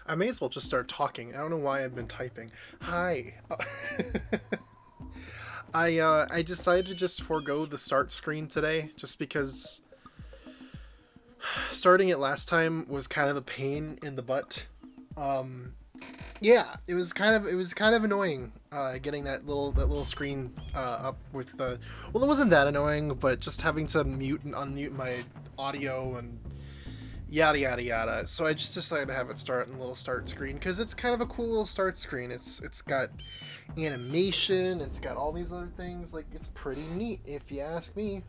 I may as well just start talking. I don't know why I've been typing. Hi. I decided to just forego the start screen today just because starting it last time was kind of a pain in the butt. Um yeah, it was kind of annoying getting that little screen up with the well, it wasn't that annoying, but just having to mute and unmute my audio and yada yada yada. So I just decided to have it start in the little start screen because it's kind of a cool little start screen. It's got animation, it's got all these other things. Like it's pretty neat if you ask me.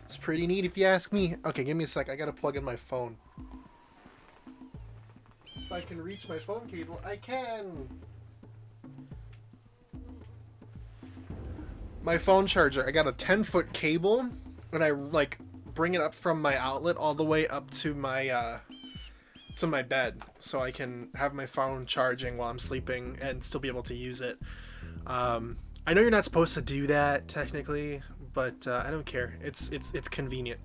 It's pretty neat if you ask me. Okay, give me a sec. I gotta plug in my phone. If I can reach my phone cable, I can. My phone charger. I got a 10-foot cable, and I like bring it up from my outlet all the way up to my bed, so I can have my phone charging while I'm sleeping and still be able to use it. I know you're not supposed to do that technically, but I don't care. It's convenient.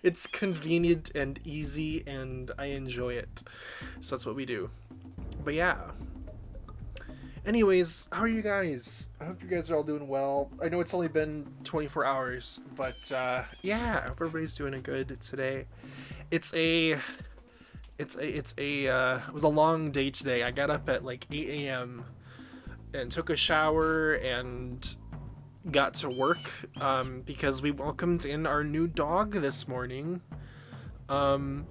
It's convenient and easy, and I enjoy it. So that's what we do. But yeah. Anyways, how are you guys? I hope you guys are all doing well. I know it's only been 24 hours, but yeah, I hope everybody's doing good today. It's a it was a long day today. I got up at like 8 a.m. and took a shower and got to work because we welcomed in our new dog this morning. Um,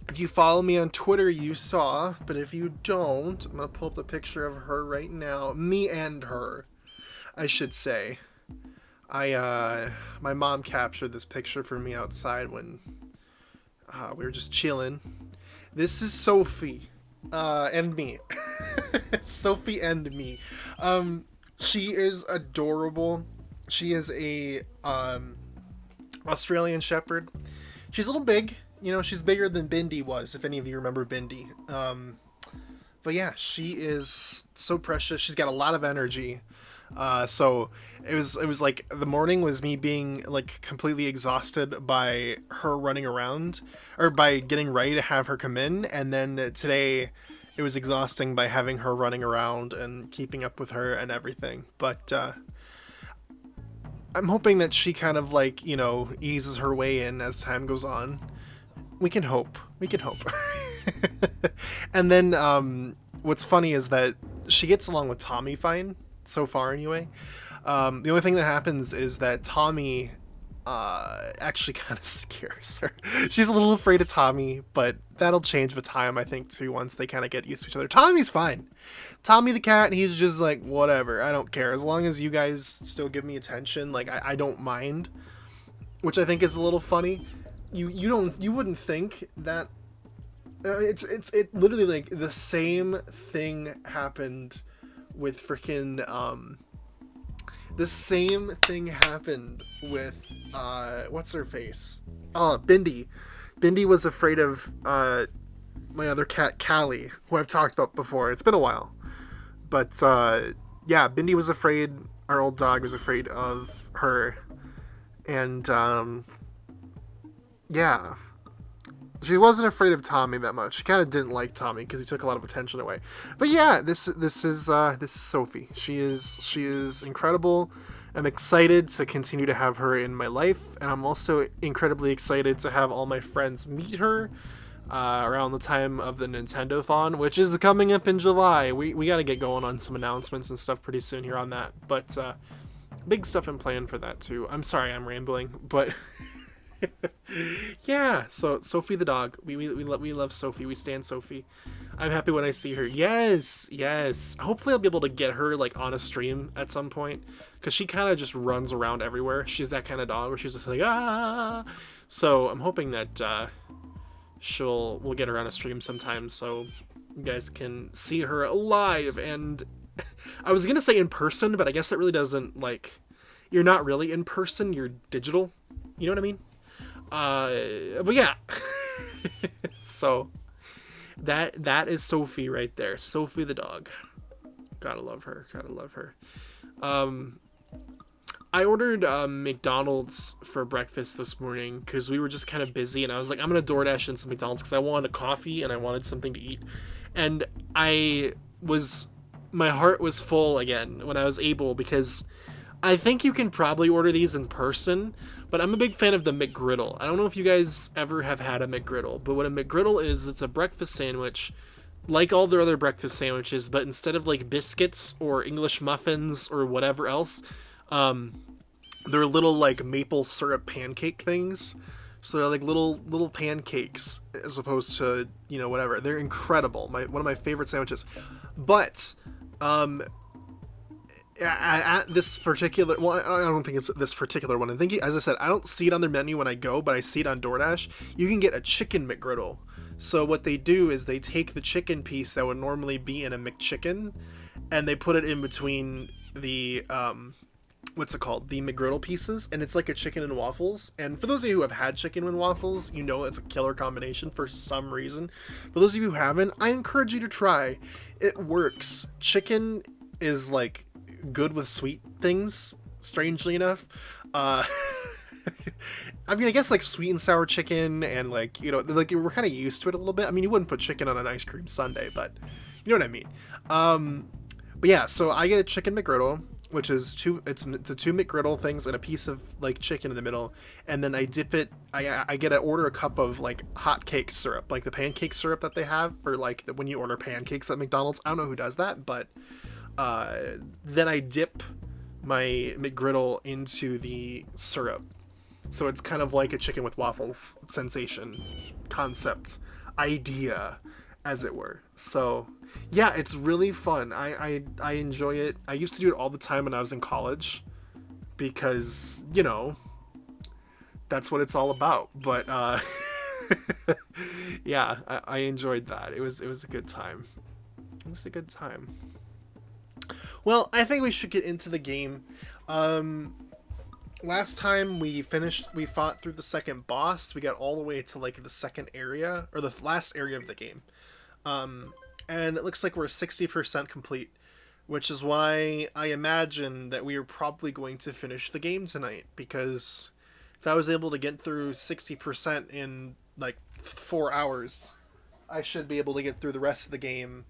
if you follow me on Twitter, you saw, but if you don't, I'm gonna pull up the picture of her right now. Me and her, I should say. My mom captured this picture for me outside when we were just chilling. This is Sophie, and me. Sophie and me. She is adorable. She is a Australian Shepherd. She's a little big. You know, she's bigger than Bindi was, if any of you remember Bindi. But yeah, she is so precious. She's got a lot of energy. So it was like the morning was me being like completely exhausted by her running around or by getting ready to have her come in, and then today it was exhausting by having her running around and keeping up with her and everything. But I'm hoping that she kind of like, eases her way in as time goes on. We can hope. We can hope. And then what's funny is that she gets along with Tommy fine so far anyway. The only thing that happens is that Tommy actually kind of scares her. She's a little afraid of Tommy, but that'll change with time, I think, too, once they kind of get used to each other. Tommy's fine. Tommy the cat, he's just like, whatever, I don't care. As long as you guys still give me attention, like, I don't mind. Which I think is a little funny. You wouldn't think that it literally like the same thing happened with freaking the same thing happened with what's her face? Oh, Bindi. Bindi was afraid of my other cat Callie, who I've talked about before. It's been a while. But yeah, Bindi was afraid, our old dog was afraid of her. And yeah. She wasn't afraid of Tommy that much. She kind of didn't like Tommy because he took a lot of attention away. But yeah, this is Sophie. She is incredible. I'm excited to continue to have her in my life, and I'm also incredibly excited to have all my friends meet her around the time of the Nintendo-thon, which is coming up in July. We got to get going on some announcements and stuff pretty soon here on that. But big stuff in plan for that too. I'm sorry I'm rambling, but yeah, so Sophie the dog. We love Sophie. We stand Sophie. I'm happy when I see her. Yes. Hopefully I'll be able to get her like on a stream at some point, because she kind of just runs around everywhere. She's that kind of dog where she's just like ah. So I'm hoping that we'll get her on a stream sometime so you guys can see her live. And I was gonna say in person, but I guess that really doesn't, like, you're not really in person. You're digital. You know what I mean? But yeah. So that is Sophie right there. Sophie the dog. Gotta love her. Um, I ordered McDonald's for breakfast this morning because we were just kind of busy, and I was like, I'm gonna DoorDash in some McDonald's because I wanted a coffee and I wanted something to eat, and I was, my heart was full again when I was able, because I think you can probably order these in person, but I'm a big fan of the McGriddle. I don't know if you guys ever have had a McGriddle, but what a McGriddle is, it's a breakfast sandwich like all their other breakfast sandwiches, but instead of like biscuits or English muffins or whatever else, they're little like maple syrup pancake things. So they're like little pancakes as opposed to, you know, whatever. They're incredible. One of my favorite sandwiches. But at this particular, well, I don't think it's this particular one. I think, as I said, I don't see it on their menu when I go, but I see it on DoorDash. You can get a chicken McGriddle. So what they do is they take the chicken piece that would normally be in a McChicken, and they put it in between the what's it called, the McGriddle pieces, and it's like a chicken and waffles. And for those of you who have had chicken and waffles, you know it's a killer combination for some reason. For those of you who haven't, I encourage you to try. It works. Chicken is like good with sweet things, strangely enough. I mean, I guess like sweet and sour chicken, and like, you know, like we're kind of used to it a little bit. I mean, you wouldn't put chicken on an ice cream sundae, but you know what I mean. But yeah, so I get a chicken McGriddle, which is it's the two McGriddle things and a piece of like chicken in the middle, and then I dip it. I get to order a cup of like hot cake syrup, like the pancake syrup that they have for like when you order pancakes at McDonald's. I don't know who does that, but then I dip my McGriddle into the syrup. So it's kind of like a chicken with waffles sensation, concept, idea, as it were. So yeah, it's really fun. I enjoy it. I used to do it all the time when I was in college because, you know, that's what it's all about. But yeah, I enjoyed that. It was a good time. It was a good time. Well, I think we should get into the game. Last time we fought through the second boss. We got all the way to like the second area, or the last area of the game. And it looks like we're 60% complete, which is why I imagine that we are probably going to finish the game tonight, because if I was able to get through 60% in like 4 hours, I should be able to get through the rest of the game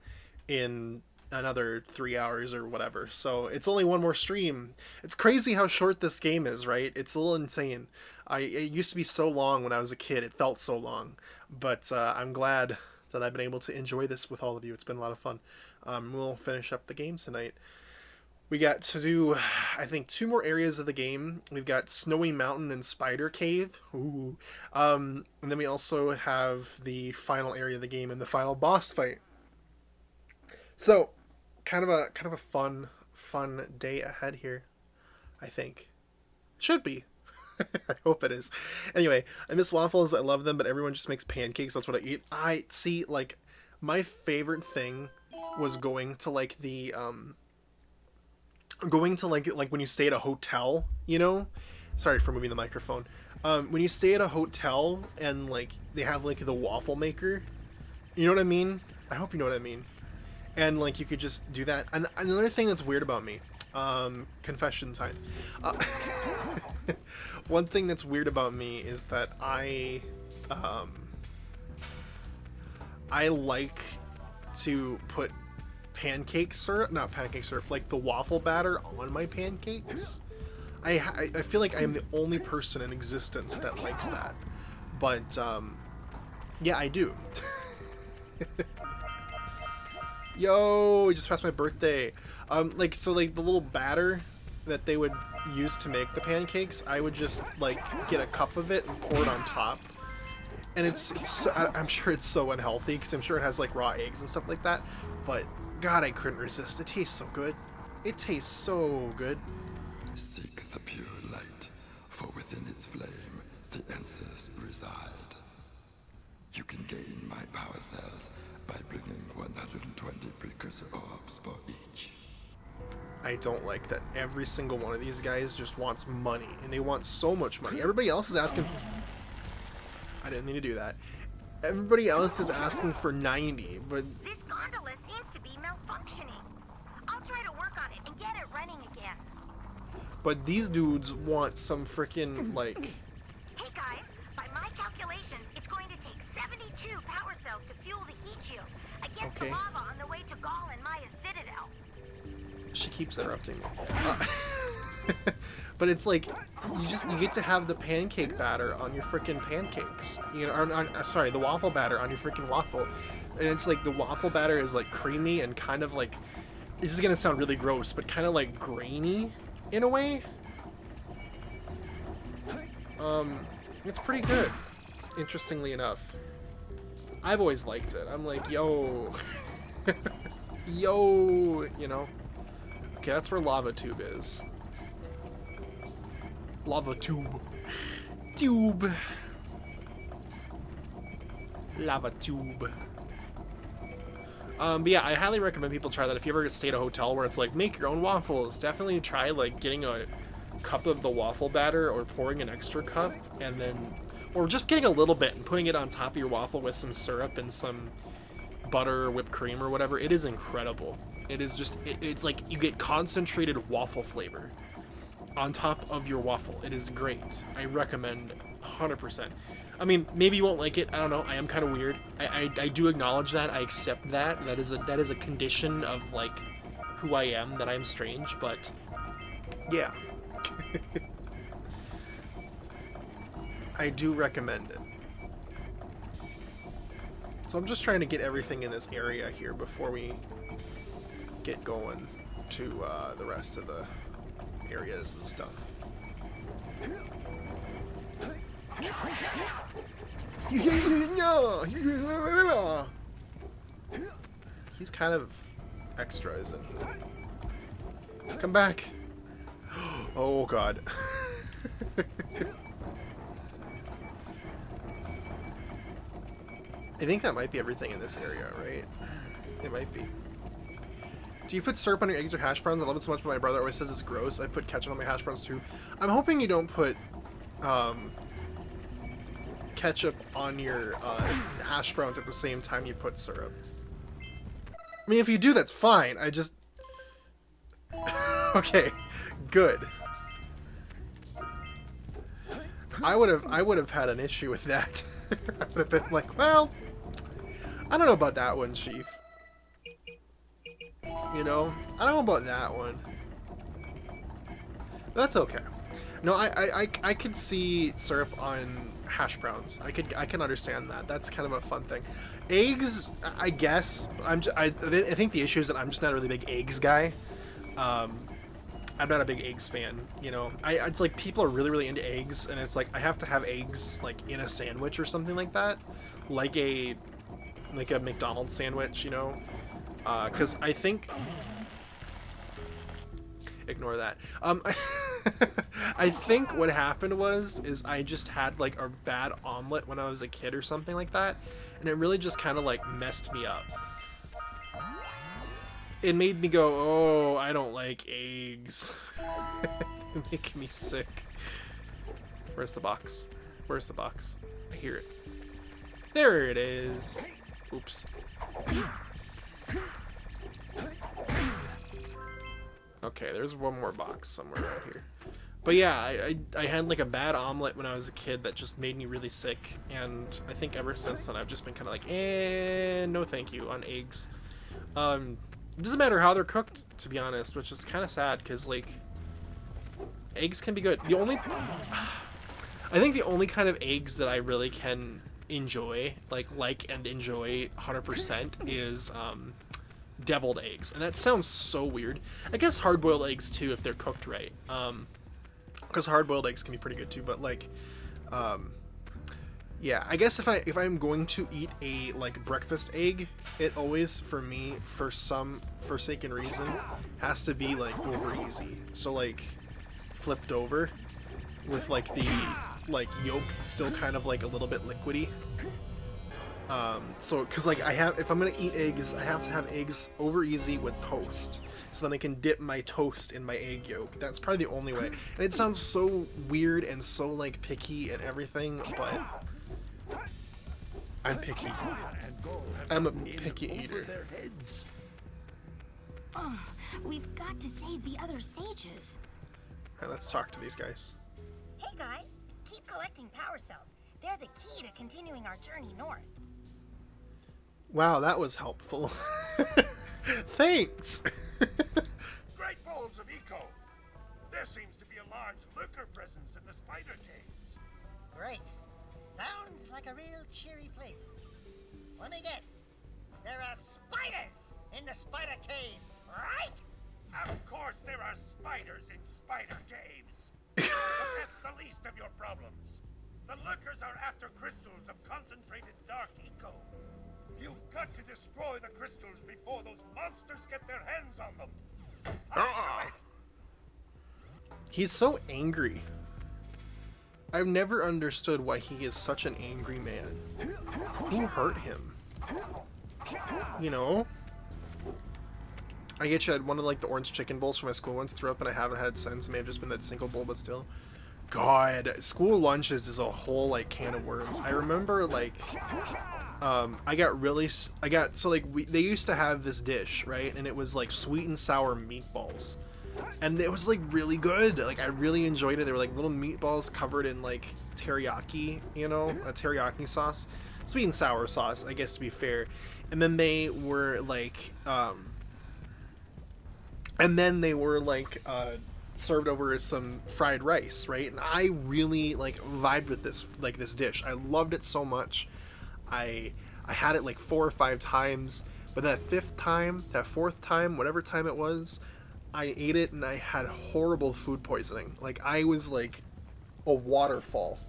in another 3 hours or whatever. So it's only one more stream. It's crazy how short this game is, right? It's a little insane. It used to be so long when I was a kid. It felt so long. But I'm glad that I've been able to enjoy this with all of you. It's been a lot of fun. We'll finish up the game tonight. We got to do, I think, 2 more areas of the game. We've got Snowy Mountain and Spider Cave. Ooh. And then we also have the final area of the game and the final boss fight. So, kind of a fun day ahead here, I think. Should be. I hope it is. Anyway, I miss waffles. I love them, but everyone just makes pancakes. That's what I eat. I see, like, my favorite thing was going to like the like when you stay at a hotel, you know? Sorry for moving the microphone. When you stay at a hotel and like they have like the waffle maker, you know what I mean? I hope you know what I mean. And like you could just do that. And another thing that's weird about me, confession time. One thing that's weird about me is that I like to put not pancake syrup, like the waffle batter on my pancakes. I feel like I am the only person in existence that likes that. But yeah, I do. Yo, I just passed my birthday. Like, so like the little batter that they would use to make the pancakes, I would just like get a cup of it and pour it on top. And I'm sure it's so unhealthy because I'm sure it has like raw eggs and stuff like that. But God, I couldn't resist. It tastes so good. It tastes so good. Seek the pure light, for within its flame the answers reside. You can gain my power cells by bringing 120 precursor orbs for each. I don't like that every single one of these guys just wants money, and they want so much money. Everybody else is asking... I didn't mean to do that. Everybody else is asking for 90, but... This gondola seems to be malfunctioning. I'll try to work on it and get it running again. but these dudes want some freaking like. Hey guys, by my calculations, it's going to take 72 power cells to fuel the heat shield against Okay. the lava on the way to Gaul and Maya's citadel. She keeps interrupting me. But it's like you get to have the pancake batter on your freaking pancakes. You know, sorry, the waffle batter on your freaking waffle, and it's like the waffle batter is like creamy and kind of like, this is gonna sound really gross, but kind of like grainy in a way. It's pretty good, interestingly enough. I've always liked it. I'm like, yo, yo, you know. Okay, that's where lava tube is. Lava tube. Tube. Lava tube. But yeah, I highly recommend people try that if you ever stay at a hotel where it's like, make your own waffles. Definitely try like getting a cup of the waffle batter or pouring an extra cup and then, or just getting a little bit and putting it on top of your waffle with some syrup and some butter or whipped cream or whatever. It is incredible. It is just, it's like you get concentrated waffle flavor on top of your waffle. It is great. I recommend 100%. I mean, maybe you won't like it. I don't know. I am kind of weird. I do acknowledge that. I accept that. That is a condition of like who I am, that I'm strange, but yeah. I do recommend it. So I'm just trying to get everything in this area here before we get going to the rest of the areas and stuff. He's kind of extra, isn't he? Come back. Oh god. I think that might be everything in this area, right? It might be. Do you put syrup on your eggs or hash browns? I love it so much, but my brother always says it's gross. I put ketchup on my hash browns too. I'm hoping you don't put ketchup on your hash browns at the same time you put syrup. I mean, if you do, that's fine. I just... Okay, good. I would have had an issue with that. I would have been like, well, I don't know about that one, Chief. You know, I don't know about that one. That's okay. No, I could see syrup on hash browns. I can understand that. That's kind of a fun thing. Eggs, I guess. I think the issue is that I'm just not a really big eggs guy. I'm not a big eggs fan. You know, it's like people are really into eggs, and it's like I have to have eggs like in a sandwich or something like that, like a McDonald's sandwich. You know. Because I think... Ignore that. I think what happened is I just had like a bad omelet when I was a kid or something like that, and it really just kind of like messed me up. It made me go, oh, I don't like eggs. It makes me sick. Where's the box? Where's the box? I hear it. There it is. Oops. Okay, there's one more box somewhere around here. But yeah, I had like a bad omelet when I was a kid that just made me really sick, and I think ever since then I've just been kind of like, no thank you on eggs. It doesn't matter how they're cooked, to be honest, which is kind of sad, because like, eggs can be good. I think the only kind of eggs that I really can enjoy, like and enjoy 100% is, deviled eggs, and that sounds so weird. I guess hard-boiled eggs too if they're cooked right, because hard-boiled eggs can be pretty good too. But like, yeah, I guess if I'm going to eat a like breakfast egg, it always for me for some forsaken reason has to be like over easy. So like flipped over with like the like yolk still kind of like a little bit liquidy. So, cause like if I'm gonna eat eggs, I have to have eggs over easy with toast, so then I can dip my toast in my egg yolk. That's probably the only way. And it sounds so weird and so like picky and everything, but I'm picky. I'm a picky eater. We've got to save the other sages. Alright, let's talk to these guys. Hey guys, keep collecting power cells. They're the key to continuing our journey north. Wow, that was helpful. Thanks! Great balls of eco. There seems to be a large lurker presence in the spider caves. Great. Sounds like a real cheery place. Let me guess. There are spiders in the spider caves, right? Of course there are spiders in spider caves. But that's the least of your problems. The lurkers are after crystals of concentrated dark eco. You've got to destroy the crystals before those monsters get their hands on them. Up to it. He's so angry. I've never understood why he is such an angry man. Who hurt him? You know? I get you, I had one of like the orange chicken bowls from my school once threw up and I haven't had it since. It may have just been that single bowl, but still. God, school lunches is a whole like can of worms. I remember like they used to have this dish, right? And it was like sweet and sour meatballs. And it was like really good. Like I really enjoyed it. They were like little meatballs covered in like teriyaki, you know, a teriyaki sauce. Sweet and sour sauce, I guess to be fair. And then they were like served over some fried rice, right? And I really like vibed with this dish. I loved it so much. I had it like 4 or 5 times, but that fourth time, whatever time it was, I ate it and I had horrible food poisoning. Like I was like a waterfall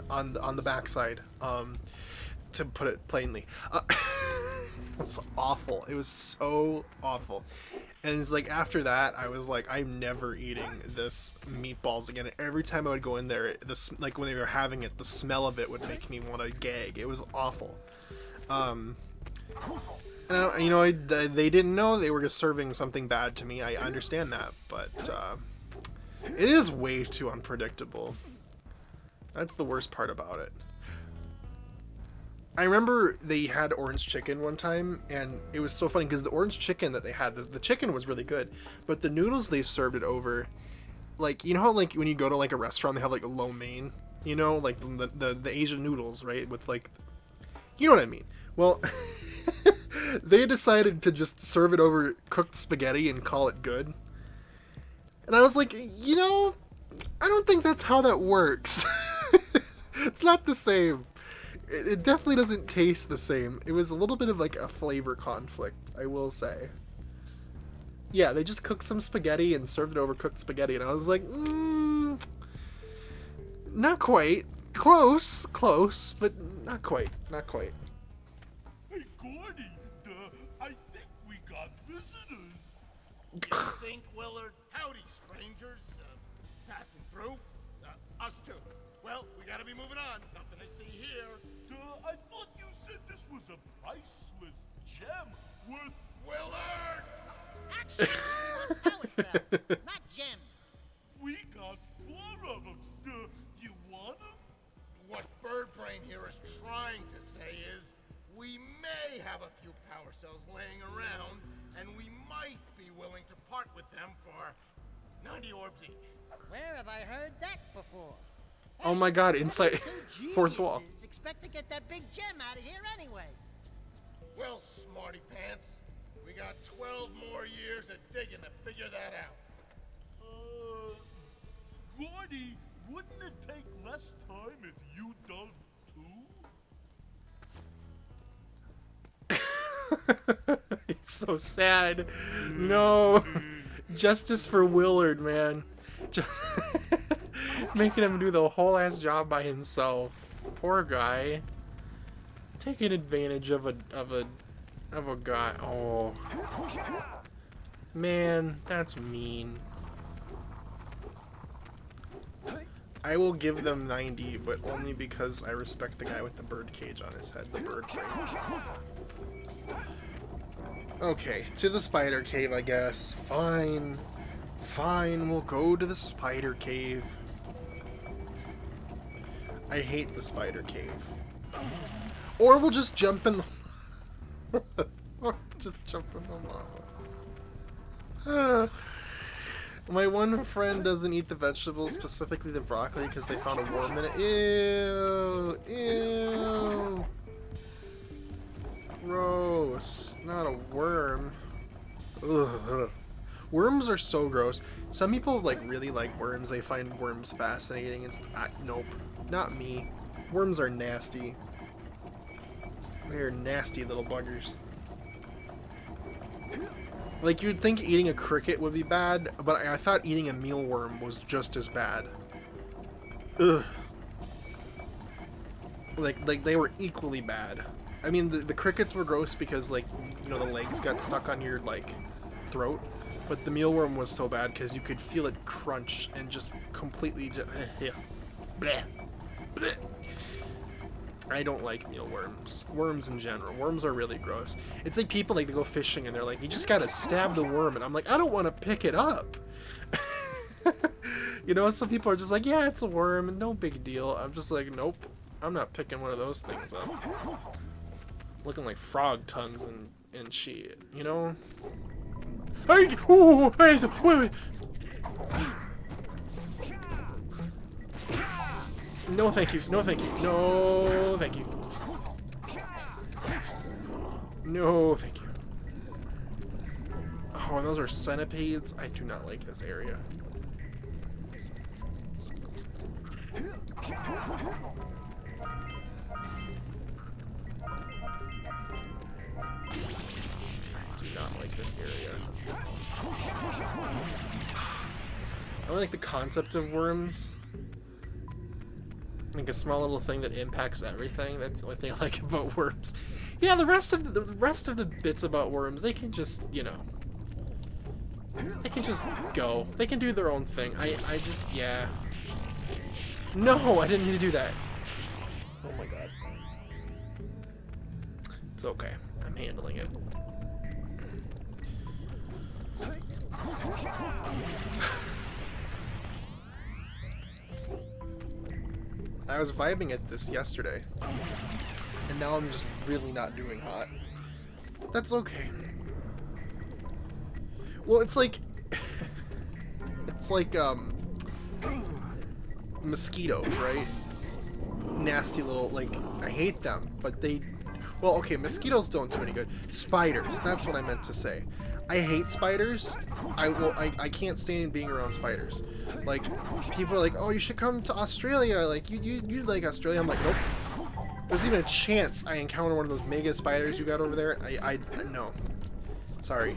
on the backside, to put it plainly. It was awful. It was so awful. And it's like after that, I was like, I'm never eating this meatballs again. And every time I would go in there, like when they were having it, the smell of it would make me want to gag. It was awful. And they didn't know they were just serving something bad to me. I understand that, but it is way too unpredictable. That's the worst part about it. I remember they had orange chicken one time, and it was so funny because the orange chicken that they had, the chicken was really good, but the noodles they served it over, like, you know how like when you go to like a restaurant they have like a lo mein, you know, like the Asian noodles, right, with like, you know what I mean. Well, they decided to just serve it over cooked spaghetti and call it good, and I was like, you know, I don't think that's how that works. It's not the same. It definitely doesn't taste the same. It was a little bit of like a flavor conflict, I will say. Yeah, they just cooked some spaghetti and served it over cooked spaghetti, and I was like, not quite. Close, but not quite. Hey, Gordy, I think we got visitors. You think, Willard? Howdy, strangers. Passing through? Us too. Well, we gotta be moving on. Nothing to see here. I thought you said this was a priceless gem worth... Willard! Actually, we want power cells, not gems. We got 4 of them. You want them? What Birdbrain here is trying to say is, we may have a few power cells laying around, and we might be willing to part with them for 90 orbs each. Where have I heard that before? Oh my god, inside Two fourth wall. geniuses expect to get that big gem out of here anyway. Well, smarty pants, we got 12 more years of digging to figure that out. Gordy, wouldn't it take less time if you dug too? He's so sad. No. Justice for Willard, man. Making him do the whole ass job by himself. Poor guy. Taking advantage of a guy. Oh. Man, that's mean. I will give them 90, but only because I respect the guy with the bird cage on his head, the bird frame. Okay, to the spider cave, I guess. Fine. Fine, we'll go to the spider cave. I hate the spider cave. Or we'll just jump in the... or just jump in the lava. My one friend doesn't eat the vegetables, specifically the broccoli, because they found a worm in it. Ew! Ew! Gross. Not a worm. Ugh. Worms are so gross. Some people like really like worms. They find worms fascinating. Nope, not me. Worms are nasty. They're nasty little buggers. Like, you'd think eating a cricket would be bad, but I thought eating a mealworm was just as bad. Ugh. Like they were equally bad. I mean, the crickets were gross because, like, you know, the legs got stuck on your, like, throat. But the mealworm was so bad because you could feel it crunch and just completely yeah. Bleh. Bleh. I don't like mealworms. Worms in general. Worms are really gross. It's like people, like, they go fishing and they're like, you just gotta stab the worm. And I'm like, I don't want to pick it up. You know, some people are just like, yeah, it's a worm and no big deal. I'm just like, nope. I'm not picking one of those things up. Looking like frog tongues and shit, you know? Hey, ooh, hey, wait. No, thank you. No, thank you. No, thank you. No, thank you. Oh, and those are centipedes. I do not like this area. Do not like this area. I like the concept of worms. Like a small little thing that impacts everything. That's the only thing I like about worms. Yeah, the rest of the bits about worms, they can just, you know, they can just go. They can do their own thing. I just, yeah. No, I didn't mean to do that. Oh my god. It's okay. I'm handling it. I was vibing at this yesterday, and now I'm just really not doing hot. That's okay. Well, it's like mosquitoes, right? Nasty little, like, I hate them, but they, well, okay, mosquitoes don't do any good. Spiders, that's what I meant to say. I hate spiders. I can't stand being around spiders. Like, people are like, oh, you should come to Australia. Like, you like Australia. I'm like, nope. There's even a chance I encounter one of those mega spiders you got over there. I no. Sorry.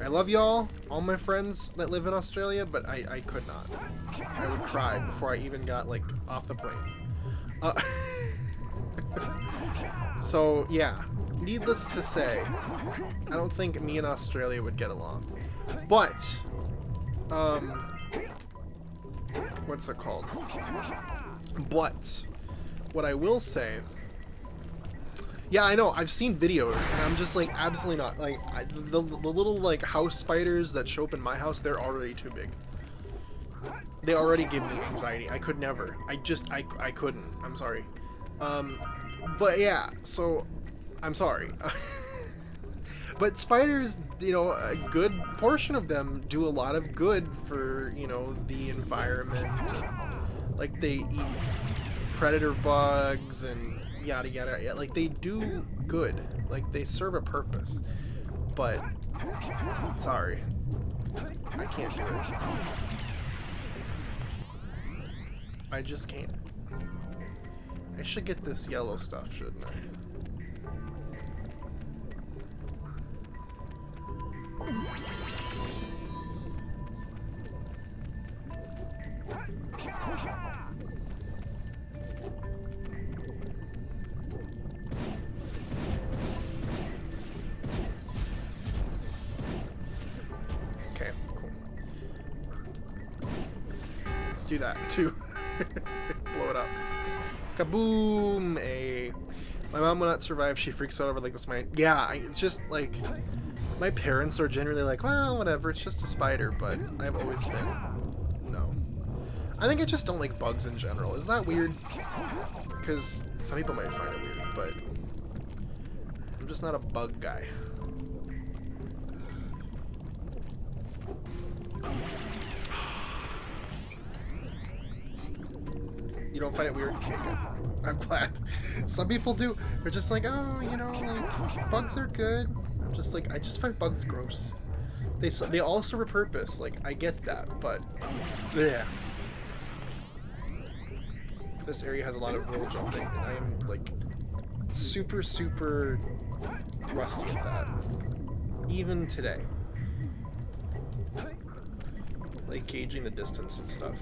I love y'all, all my friends that live in Australia, but I could not. I would cry before I even got, like, off the plane. So, yeah. Needless to say, I don't think me and Australia would get along. But, what's it called? But, what I will say, yeah, I know, I've seen videos, and I'm just like, absolutely not. Like, the little, like, house spiders that show up in my house, they're already too big. They already give me anxiety. I could never. I couldn't. I'm sorry. But yeah, so, I'm sorry. But spiders, you know, a good portion of them do a lot of good for, you know, the environment. Like, they eat predator bugs and yada yada. Yeah, like, they do good. Like, they serve a purpose. But, sorry. I can't do it. I just can't. I should get this yellow stuff, shouldn't I? Okay, cool. Do that too. Blow it up. Kaboom! My mom will not survive. She freaks out over like this. Yeah, it's just like my parents are generally like, well, whatever. It's just a spider. But I've always been no. I think I just don't like bugs in general. Is that weird? Because some people might find it weird, but I'm just not a bug guy. You don't find it weird? Okay, good. I'm glad. Some people do. They're just like, oh, you know, like, bugs are good. I'm just like, I just find bugs gross. They all serve a purpose. Like, I get that, but yeah. This area has a lot of roll jumping, and I am like super, super rusty at that. Even today. Like gauging the distance and stuff.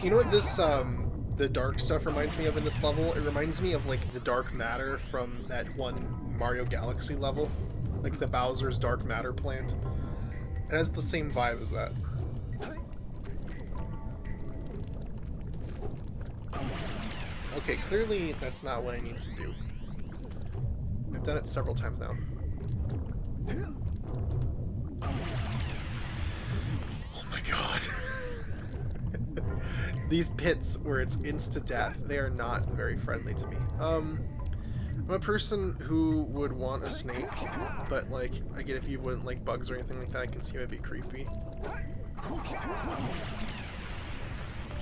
You know what this the dark stuff reminds me of in this level? It reminds me of like the dark matter from that one Mario Galaxy level. Like the Bowser's dark matter plant. It has the same vibe as that. Okay, clearly that's not what I need to do. I've done it several times now. Oh my god. These pits where it's insta-death, they are not very friendly to me. I'm a person who would want a snake, but like, again, if you wouldn't like bugs or anything like that, I can see it would be creepy.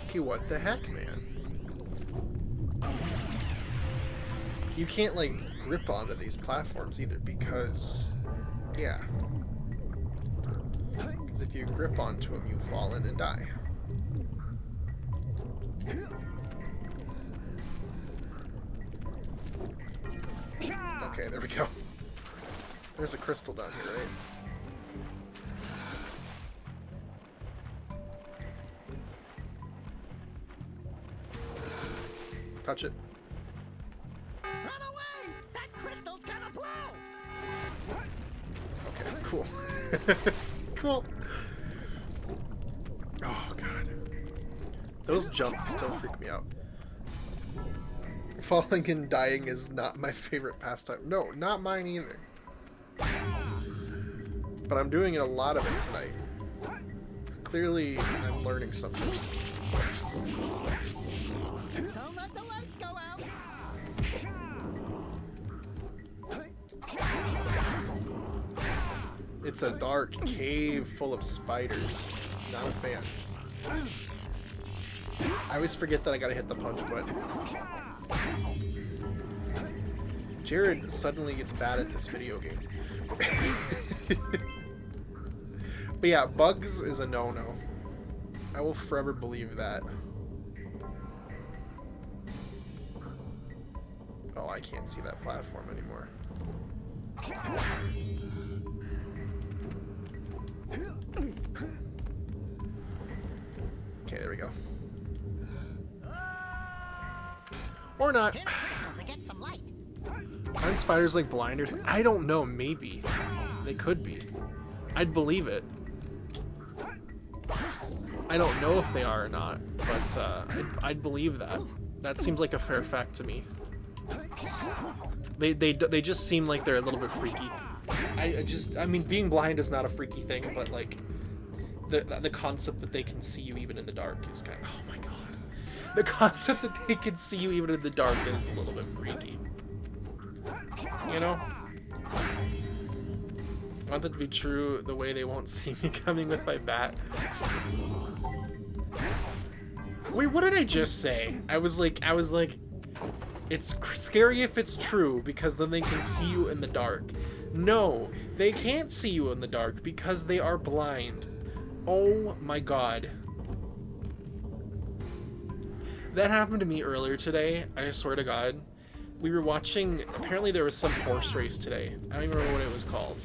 Okay, what the heck, man? You can't like grip onto these platforms either because, yeah. Because if you grip onto them, you fall in and die. Okay, there we go. There's a crystal down here, right? Touch it. Run away! That crystal's gonna blow! Okay, cool. Cool. Oh, God. Those jumps still freak me out. Falling and dying is not my favorite pastime. No, not mine either. But I'm doing a lot of it tonight. Clearly, I'm learning something. Don't let the lights go out! It's a dark cave full of spiders. Not a fan. I always forget that I gotta hit the punch button. Jared suddenly gets bad at this video game. But yeah, bugs is a no-no. I will forever believe that. Oh, I can't see that platform anymore. Okay, there we go. Or not. Hit a crystal to get some light. Aren't spiders like blinders? I don't know, maybe. They could be. I'd believe it. I don't know if they are or not, but I'd believe that. That seems like a fair fact to me. They just seem like they're a little bit freaky. I mean, being blind is not a freaky thing, but like the concept that they can see you even in the dark is kind of, oh my god. The concept that they can see you even in the dark is a little bit freaky. You know? I want that to be true the way they won't see me coming with my bat. Wait, what did I just say? I was like, it's scary if it's true because then they can see you in the dark. No, they can't see you in the dark because they are blind. Oh my god. That happened to me earlier today, I swear to god. We were watching, apparently there was some horse race today. I don't even remember what it was called.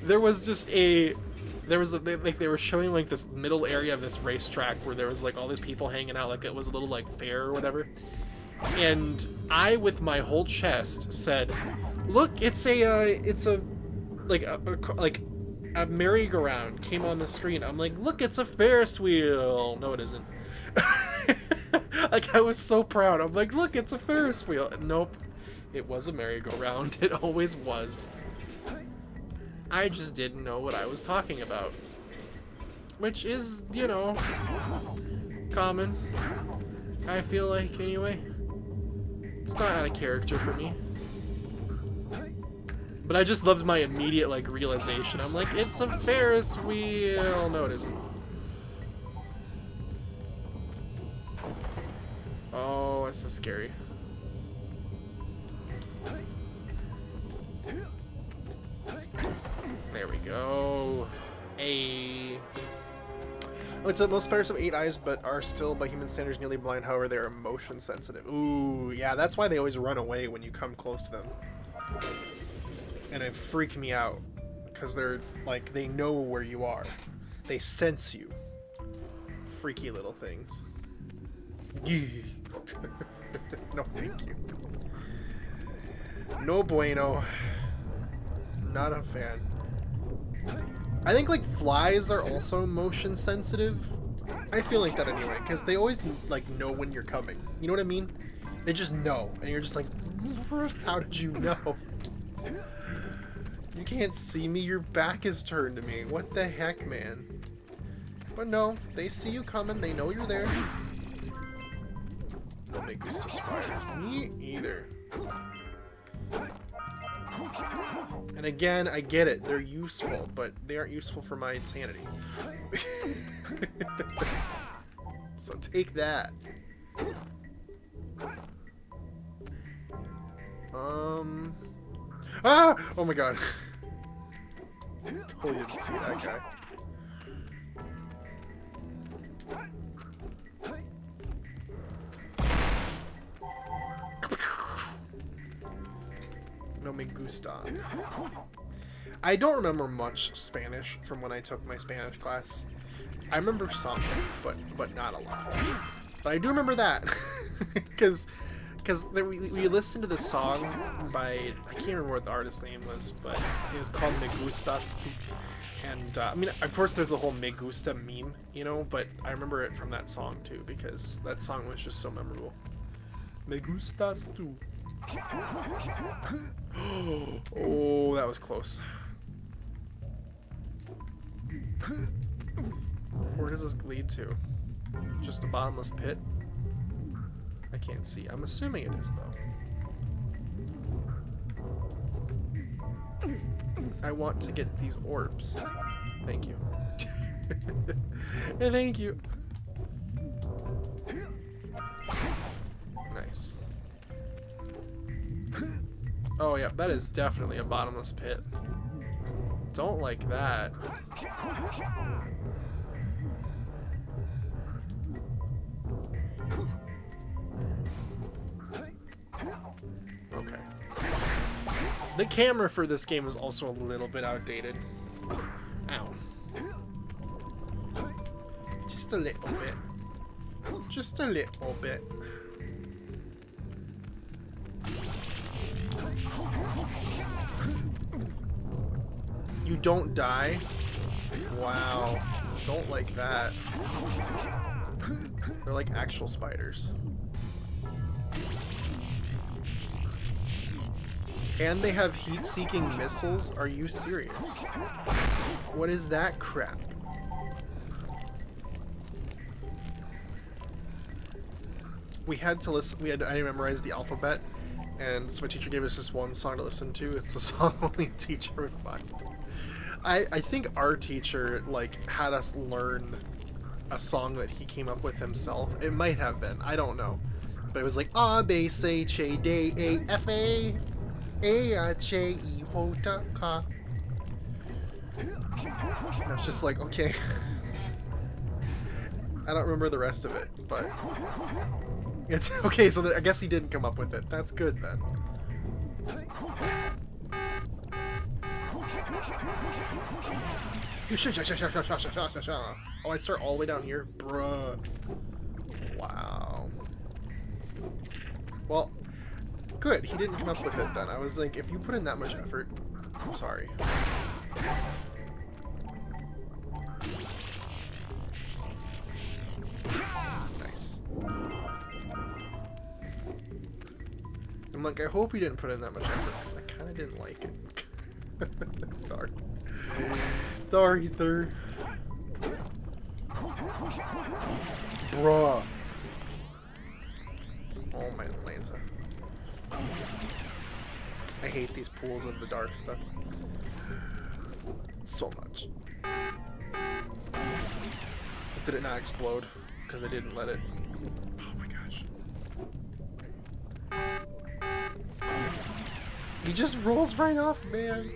There was just they were showing like this middle area of this racetrack where there was like all these people hanging out, like it was a little like fair or whatever. And I, with my whole chest, said, "Look, it's a merry-go-round came on the screen." I'm like, "Look, it's a Ferris wheel." No, it isn't. Like I was so proud. I'm like, "Look, it's a Ferris wheel." Nope, it was a merry-go-round. It always was. I just didn't know what I was talking about. Which is, you know, common. I feel like, anyway. It's not out of character for me. But I just loved my immediate, like, realization. I'm like, it's a Ferris wheel. No, it isn't. Oh, it's so scary. There we go. It's that most spiders have 8 eyes, but are still, by human standards, nearly blind. However, they are motion sensitive. Ooh, yeah, that's why they always run away when you come close to them. And it freaked me out, because they're, like, they know where you are. They sense you. Freaky little things. No, thank you. No bueno. Not a fan. I think, like, flies are also motion sensitive. I feel like that anyway, because they always, like, know when you're coming. You know what I mean? They just know, and you're just like, how did you know? You can't see me, your back is turned to me. What the heck, man? But no, they see you coming, they know you're there. No me gusta spiders. Me either. And again, I get it, they're useful, but they aren't useful for my insanity. So take that. Ah! Oh my god. Totally didn't see that guy. No me gusta. I don't remember much Spanish from when I took my Spanish class. I remember some, but not a lot. But I do remember that, because we listened to this song by, I can't remember what the artist's name was, but it was called Me Gustas. And I mean, of course, there's the whole Me Gusta meme, you know, but I remember it from that song too, because that song was just so memorable. Me Gustas tú. Oh, that was close. Where does this lead to? Just a bottomless pit? I can't see. I'm assuming it is, though. I want to get these orbs. Thank you. Thank you. Nice. Oh, yeah, that is definitely a bottomless pit. Don't like that. Okay. The camera for this game is also a little bit outdated. Ow. Just a little bit. Just a little bit. You don't die? Wow. Don't like that. They're like actual spiders. And they have heat-seeking missiles? Are you serious? What is that crap? We had to listen, I memorized the alphabet, and so my teacher gave us this one song to listen to. It's a song only a teacher would find. I think our teacher, like, had us learn a song that he came up with himself. It might have been, I don't know. But it was like, A, B, C, H, D, E, F, A, H, E, Ho, Ta, Ka. I was just like, okay. I don't remember the rest of it, but... It's okay, so I guess he didn't come up with it. That's good, then. Oh, I start all the way down here? Bruh. Wow. Well, good. He didn't come up with it, then. I was like, if you put in that much effort... I'm sorry. Nice. I'm like, I hope you didn't put in that much effort, because I kind of didn't like it. Sorry. Sorry, sir. Bruh. Oh, my Lanza. I hate these pools of the dark stuff so much. Did it not explode? Because I didn't let it. Oh my gosh. He just rolls right off, man.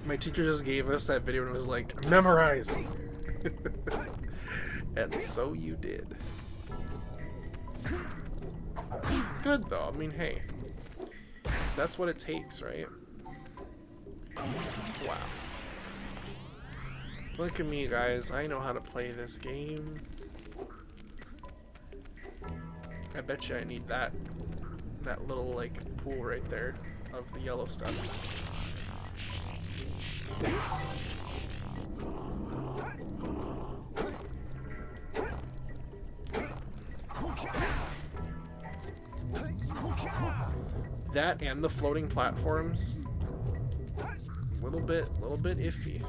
My teacher just gave us that video and was like, memorize! And so you did. Good though, I mean, hey. That's what it takes, right? Wow. Look at me, guys. I know how to play this game. I bet you I need that little, like, pool right there of the yellow stuff. That and the floating platforms, little bit iffy.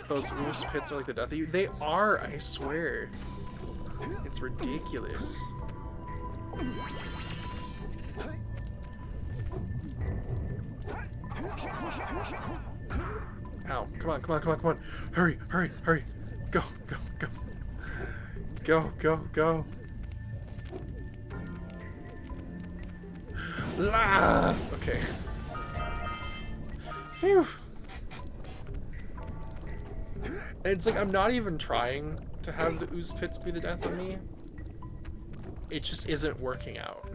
Those ooze pits are like the death of you. They are, I swear. It's ridiculous. Ow! Come on! Come on! Come on! Come on! Hurry! Hurry! Hurry! Go! Go! Go! Go! Go! Go! Ah! Okay. Phew. It's like I'm not even trying to have the ooze pits be the death of me. It just isn't working out.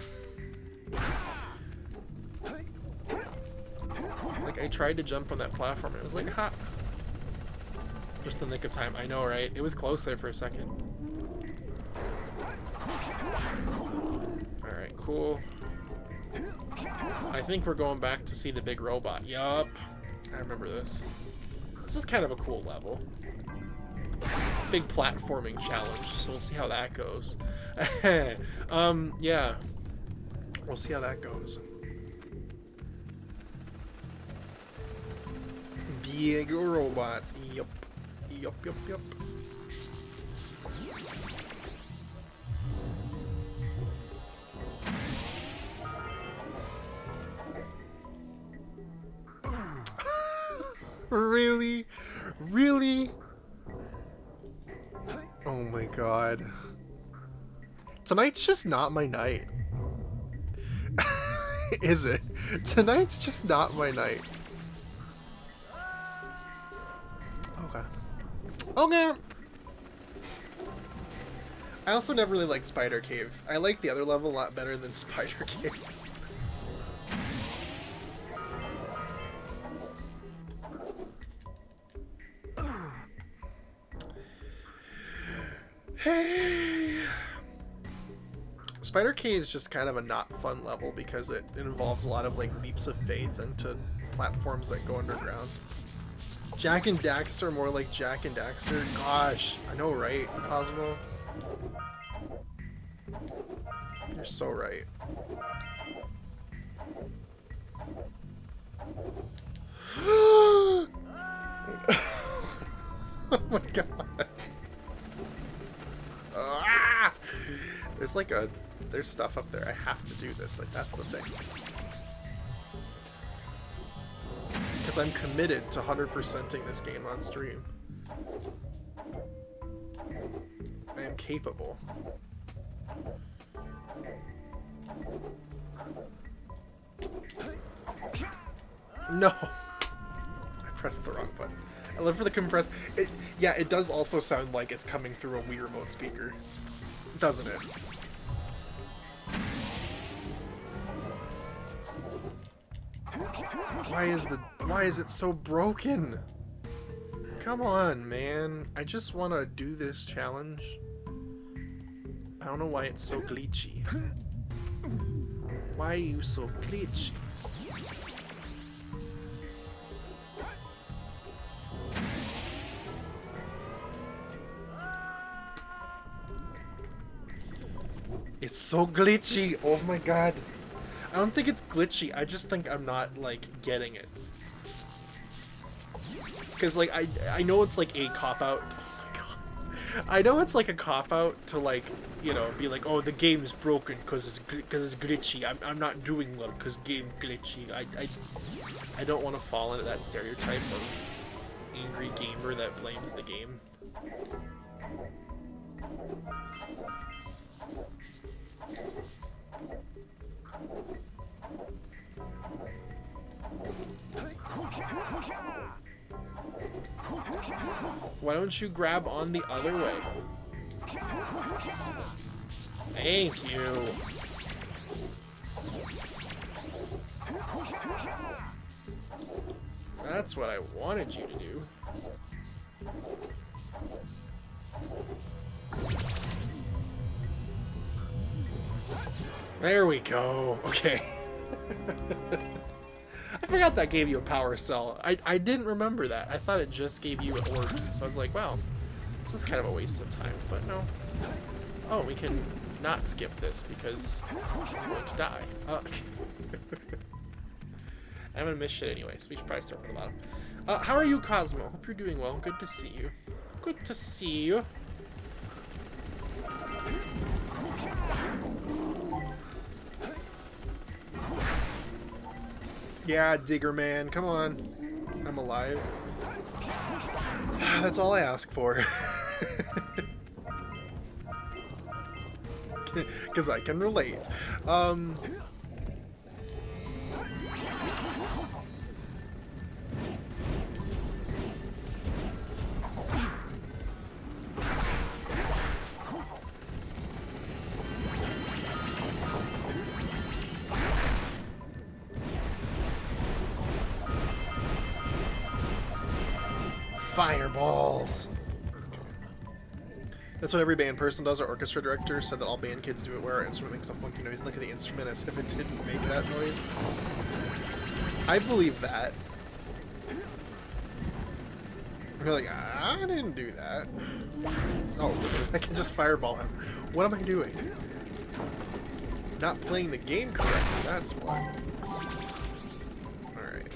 Like I tried to jump on that platform and it was like, ha! Just the nick of time. I know, right? It was close there for a second. Alright, cool. I think we're going back to see the big robot. Yup. I remember this. This is kind of a cool level. Big platforming challenge, so we'll see how that goes. Yeah. We'll see how that goes. Big robot. Yup. Yup, yup, yup. Really? Really? Oh my god. Tonight's just not my night. Is it? Tonight's just not my night. Okay. Okay. I also never really liked Spider Cave. I like the other level a lot better than Spider Cave. Hey. Spider Cave is just kind of a not fun level because it involves a lot of like leaps of faith into platforms that go underground. Jak and Daxter, more like Jak and Daxter. Gosh, I know, right, Cosmo? You're so right. Oh my god. Ah! There's like there's stuff up there. I have to do this. Like, that's the thing. Because I'm committed to 100%ing this game on stream. I am capable. No! I pressed the wrong button. I live for the compressed... Yeah, it does also sound like it's coming through a Wii Remote speaker. Doesn't it? Why is it so broken? Come on, man. I just want to do this challenge. I don't know why it's so glitchy. Why are you so glitchy? It's so glitchy. Oh my god. I don't think it's glitchy. I just think I'm not, like, getting it. Because, like, I know it's, like, a cop-out. I know it's like a cop-out to like, you know, be like, oh, the game's broken because it's glitchy. I'm not doing well because game glitchy. I don't want to fall into that stereotype of angry gamer that blames the game. Why don't you grab on the other way? Thank you. That's what I wanted you to do. There we go. Okay. I forgot that gave you a power cell. I didn't remember that. I thought it just gave you orbs. So I was like, wow, this is kind of a waste of time. But no. Oh, we can not skip this because I'm going to die. I'm gonna miss shit anyway, so we should probably start from the bottom. How are you, Cosmo? Hope you're doing well. Good to see you. Good to see you. Yeah, Digger Man, come on. I'm alive. That's all I ask for. Because I can relate. Fireballs. That's what every band person does. Our orchestra director said that all band kids do it where our instrument makes a funky noise. Look at the instrument as if it didn't make that noise. I believe that. You're like, I didn't do that. Oh, I can just fireball him. What am I doing? Not playing the game correctly, that's why. Alright.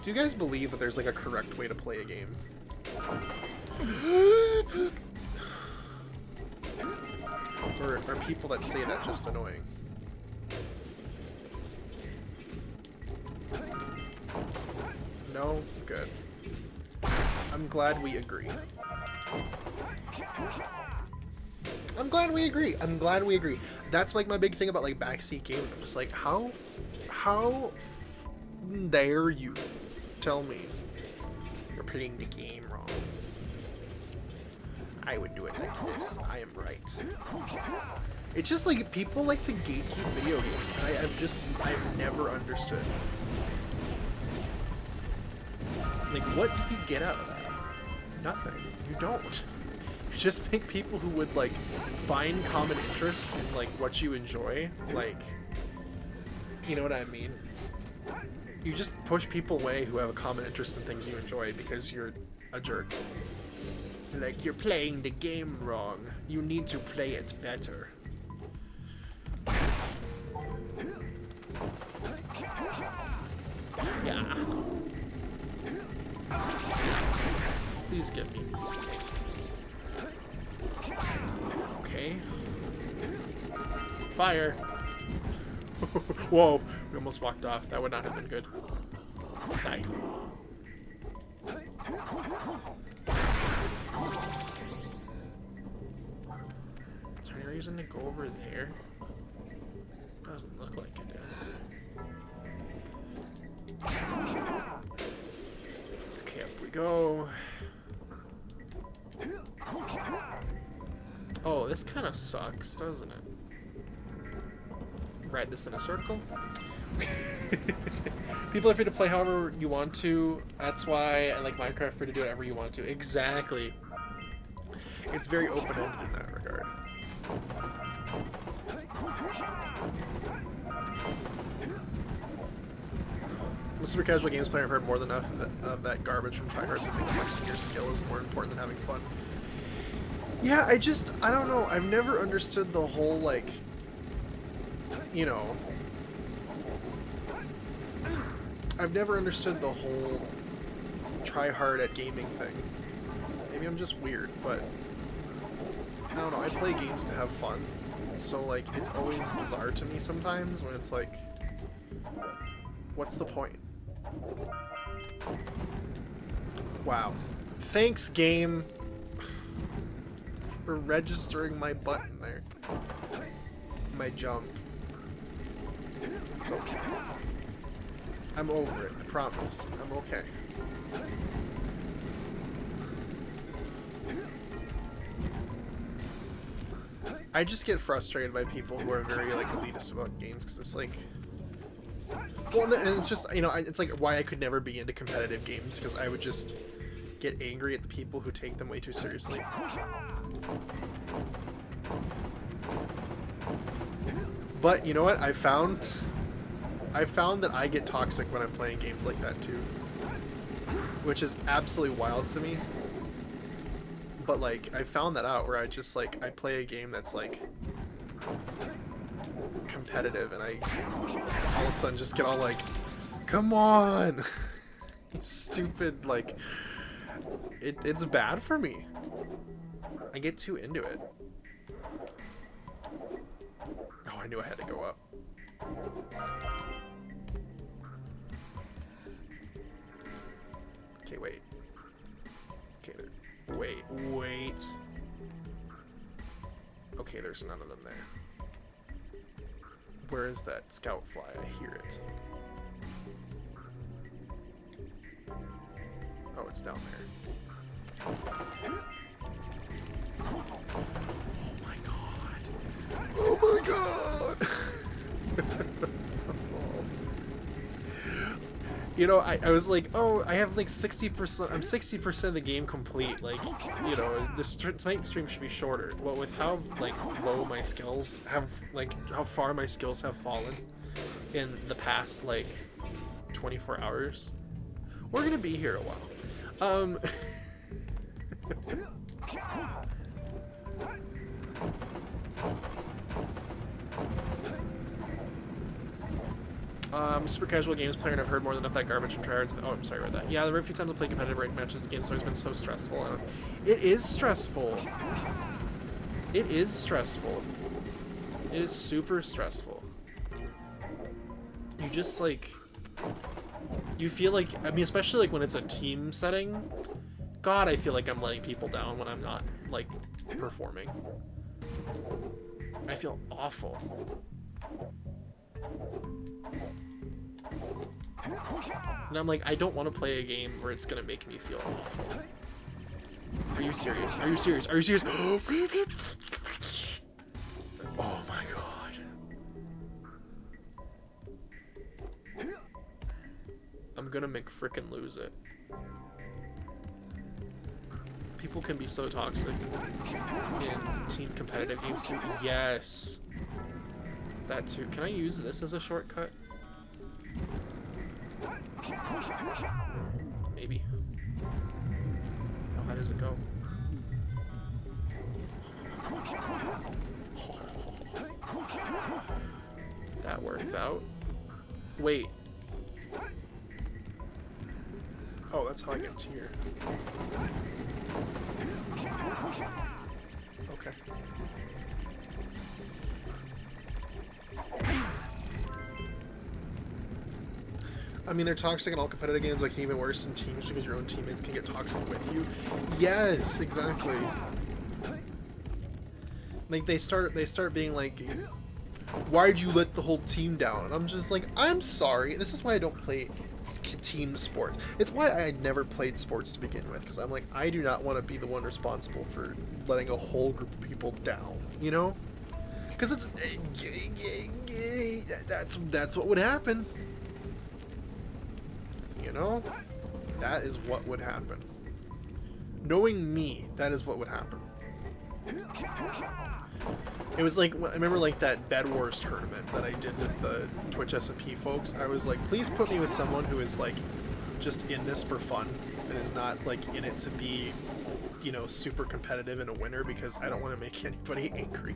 Do you guys believe that there's like a correct way to play a game? Or are people that say that just annoying? No? Good. I'm glad we agree. I'm glad we agree. I'm glad we agree. That's like my big thing about like backseat gaming. I'm just like, how dare you tell me you're playing the game wrong? I would do it like this. I am right. It's just like people like to gatekeep video games, and I've never understood. Like, what do you get out of that? Nothing. You don't. You just make people who would like find common interest in like what you enjoy, like, you know what I mean? You just push people away who have a common interest in things you enjoy because you're a jerk. Like, you're playing the game wrong. You need to play it better. Yeah. Please get me. Okay. Fire. Whoa, we almost walked off. That would not have been good. Die. Is there any reason to go over there? Doesn't look like it is. Okay, up we go. Oh, this kind of sucks, doesn't it? Ride this in a circle. People are free to play however you want to. That's why I like Minecraft, free to do whatever you want to. Exactly. It's very open-ended in that regard. I'm a super casual games player. I've heard more than enough of that garbage from tryhards who think flexing your skill is more important than having fun. Yeah, I don't know. I've never understood the whole, like, you know, I've never understood the whole try hard at gaming thing. Maybe I'm just weird, but I don't know, I play games to have fun. So like, it's always bizarre to me sometimes when it's like, what's the point? Wow. Thanks, game, for registering my button there. My jump. It's okay. I'm over it, I promise. I'm okay. I just get frustrated by people who are very like elitist about games because it's like, well, and it's just, you know, it's like why I could never be into competitive games because I would just get angry at the people who take them way too seriously. But you know what? I found that I get toxic when I'm playing games like that too, which is absolutely wild to me. But like, I found that out where I just like, I play a game that's like competitive and I all of a sudden just get all like, come on, you stupid, like, it's bad for me. I get too into it. Oh, I knew I had to go up. Okay, wait. Okay, there. Wait. Okay, there's none of them there. Where is that scout fly? I hear it. Oh, it's down there. Oh my god. Oh my god! You know, I was like, oh, I have like 60%, I'm 60% of the game complete, like, you know, this tonight stream should be shorter. Well, with how, like, low my skills have, like, how far my skills have fallen in the past, like, 24 hours, we're gonna be here a while. Super casual games player, and I've heard more than enough that garbage from tryhards. Oh, I'm sorry about that. Yeah, the very few times I play competitive ranked matches, the game's always been so stressful. It is stressful. It is stressful. It is super stressful. You just, like, you feel like, I mean, especially, like, when it's a team setting, God, I feel like I'm letting people down when I'm not, like, performing. I feel awful. And I'm like, I don't want to play a game where it's gonna make me feel awful. Are you serious? Are you serious? Are you serious? Oh my god. I'm gonna make frickin' lose it. People can be so toxic in team competitive games too. Yes. That too. Can I use this as a shortcut? Maybe. Oh, how does it go? That worked out. Wait. Oh, that's how I get to here. Okay. I mean, they're toxic in all competitive games, like even worse in teams because your own teammates can get toxic with you. Yes, exactly. Like they start being like, why'd you let the whole team down? And I'm just like, I'm sorry. This is why I don't play team sports. It's why I never played sports to begin with, because I'm like, I do not want to be the one responsible for letting a whole group of people down, you know? Because it's that's what would happen. You know? That is what would happen. Knowing me, that is what would happen. It was like, I remember like that Bed Wars tournament that I did with the Twitch SMP folks. I was like, please put me with someone who is like just in this for fun and is not like in it to be, you know, super competitive and a winner, because I don't want to make anybody angry.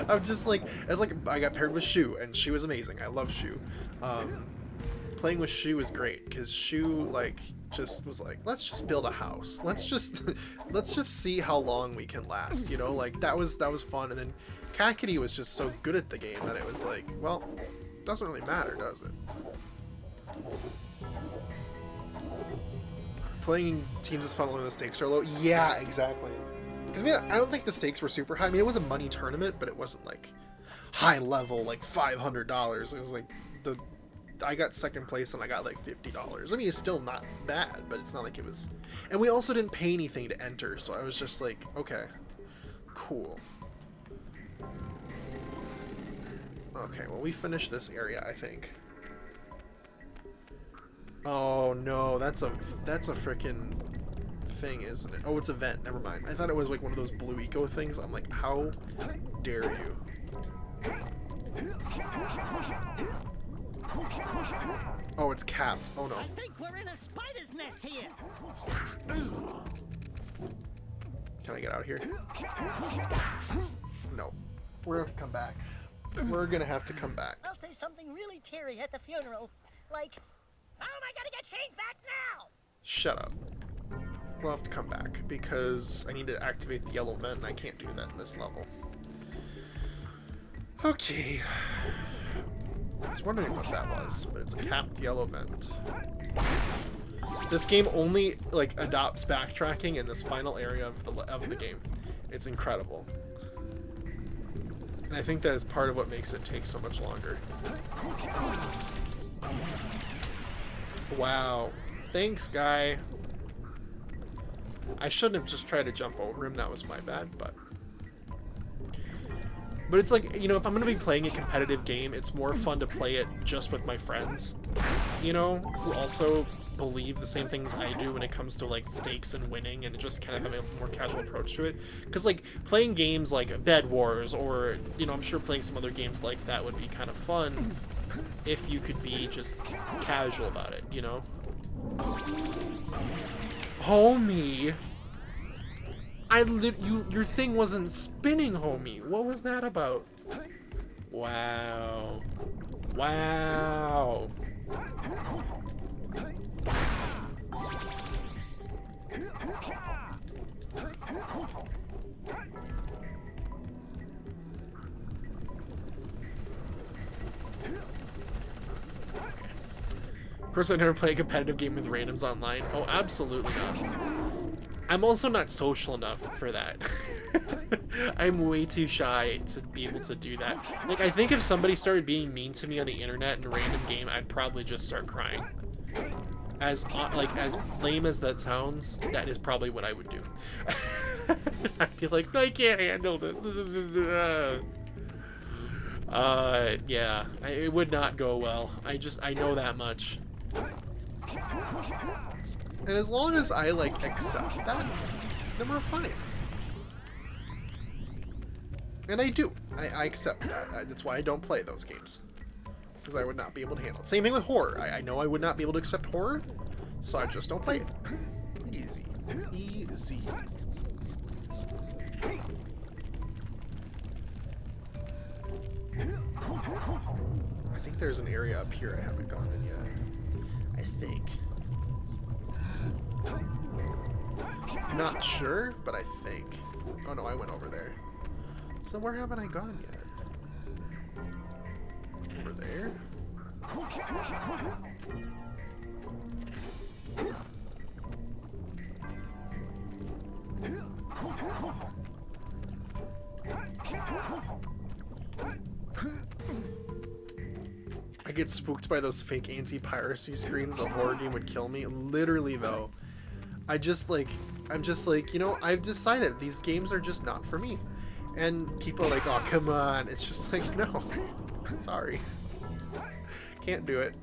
I'm just like, it's like I got paired with Shu, and Shu was amazing. I love Shu. Playing with Shu is great because Shu, like, just was like, let's just build a house. Let's just let's just see how long we can last, you know? Like that was fun. And then Kakady was just so good at the game that it was like, well, it doesn't really matter, does it? Playing teams is fun when the stakes are low. Yeah, exactly. Because I don't think the stakes were super high. I mean, it was a money tournament, but it wasn't like high level, like $500. It was like I got second place and I got like $50. I mean, it's still not bad, but it's not like it was. And we also didn't pay anything to enter, so I was just like, okay, cool. Okay, well, we finished this area, I think. Oh no, that's a freaking thing, isn't it? Oh, it's a vent. Never mind. I thought it was like one of those blue eco things. I'm like, how dare you? Oh, it's capped. Oh no. I think we're in a spider's nest here. Can I get out of here? No. We're gonna have to come back. We're gonna have to come back. I'll say something really teary at the funeral, like, "How am I gonna get changed back now?" Shut up. We'll have to come back because I need to activate the yellow vent and I can't do that in this level. Okay. I was wondering what that was, but it's a capped yellow vent. This game only like adopts backtracking in this final area of the game. It's incredible. And I think that is part of what makes it take so much longer. Wow. Thanks, guy. I shouldn't have just tried to jump over him. That was my bad, but it's like, you know, if I'm going to be playing a competitive game, it's more fun to play it just with my friends, you know, who also believe the same things I do when it comes to, like, stakes and winning, and just kind of have a more casual approach to it. Because, like, playing games like Bed Wars, or, you know, I'm sure playing some other games like that would be kind of fun if you could be just casual about it, you know? Homie! Your thing wasn't spinning, homie. What was that about? Wow. Wow. Of course, I never play a competitive game with randoms online. Oh, absolutely not. I'm also not social enough for that. I'm way too shy to be able to do that. Like, I think if somebody started being mean to me on the internet in a random game, I'd probably just start crying. As lame as that sounds, that is probably what I would do. I'd be like, I can't handle this. This is just, yeah, it would not go well. I know that much. And as long as I, like, accept that, then we're fine. And I do. I accept that. That's why I don't play those games. Because I would not be able to handle it. Same thing with horror. I know I would not be able to accept horror, so I just don't play it. Easy. Easy. I think there's an area up here I haven't gone in yet. I think. Not sure, but I think. Oh no, I went over there. So where haven't I gone yet? Over there? I get spooked by those fake anti-piracy screens. A horror game would kill me. Literally, though. I'm just like, you know, I've decided these games are just not for me. And people are like, oh, come on. It's just like, no. Sorry. Can't do it.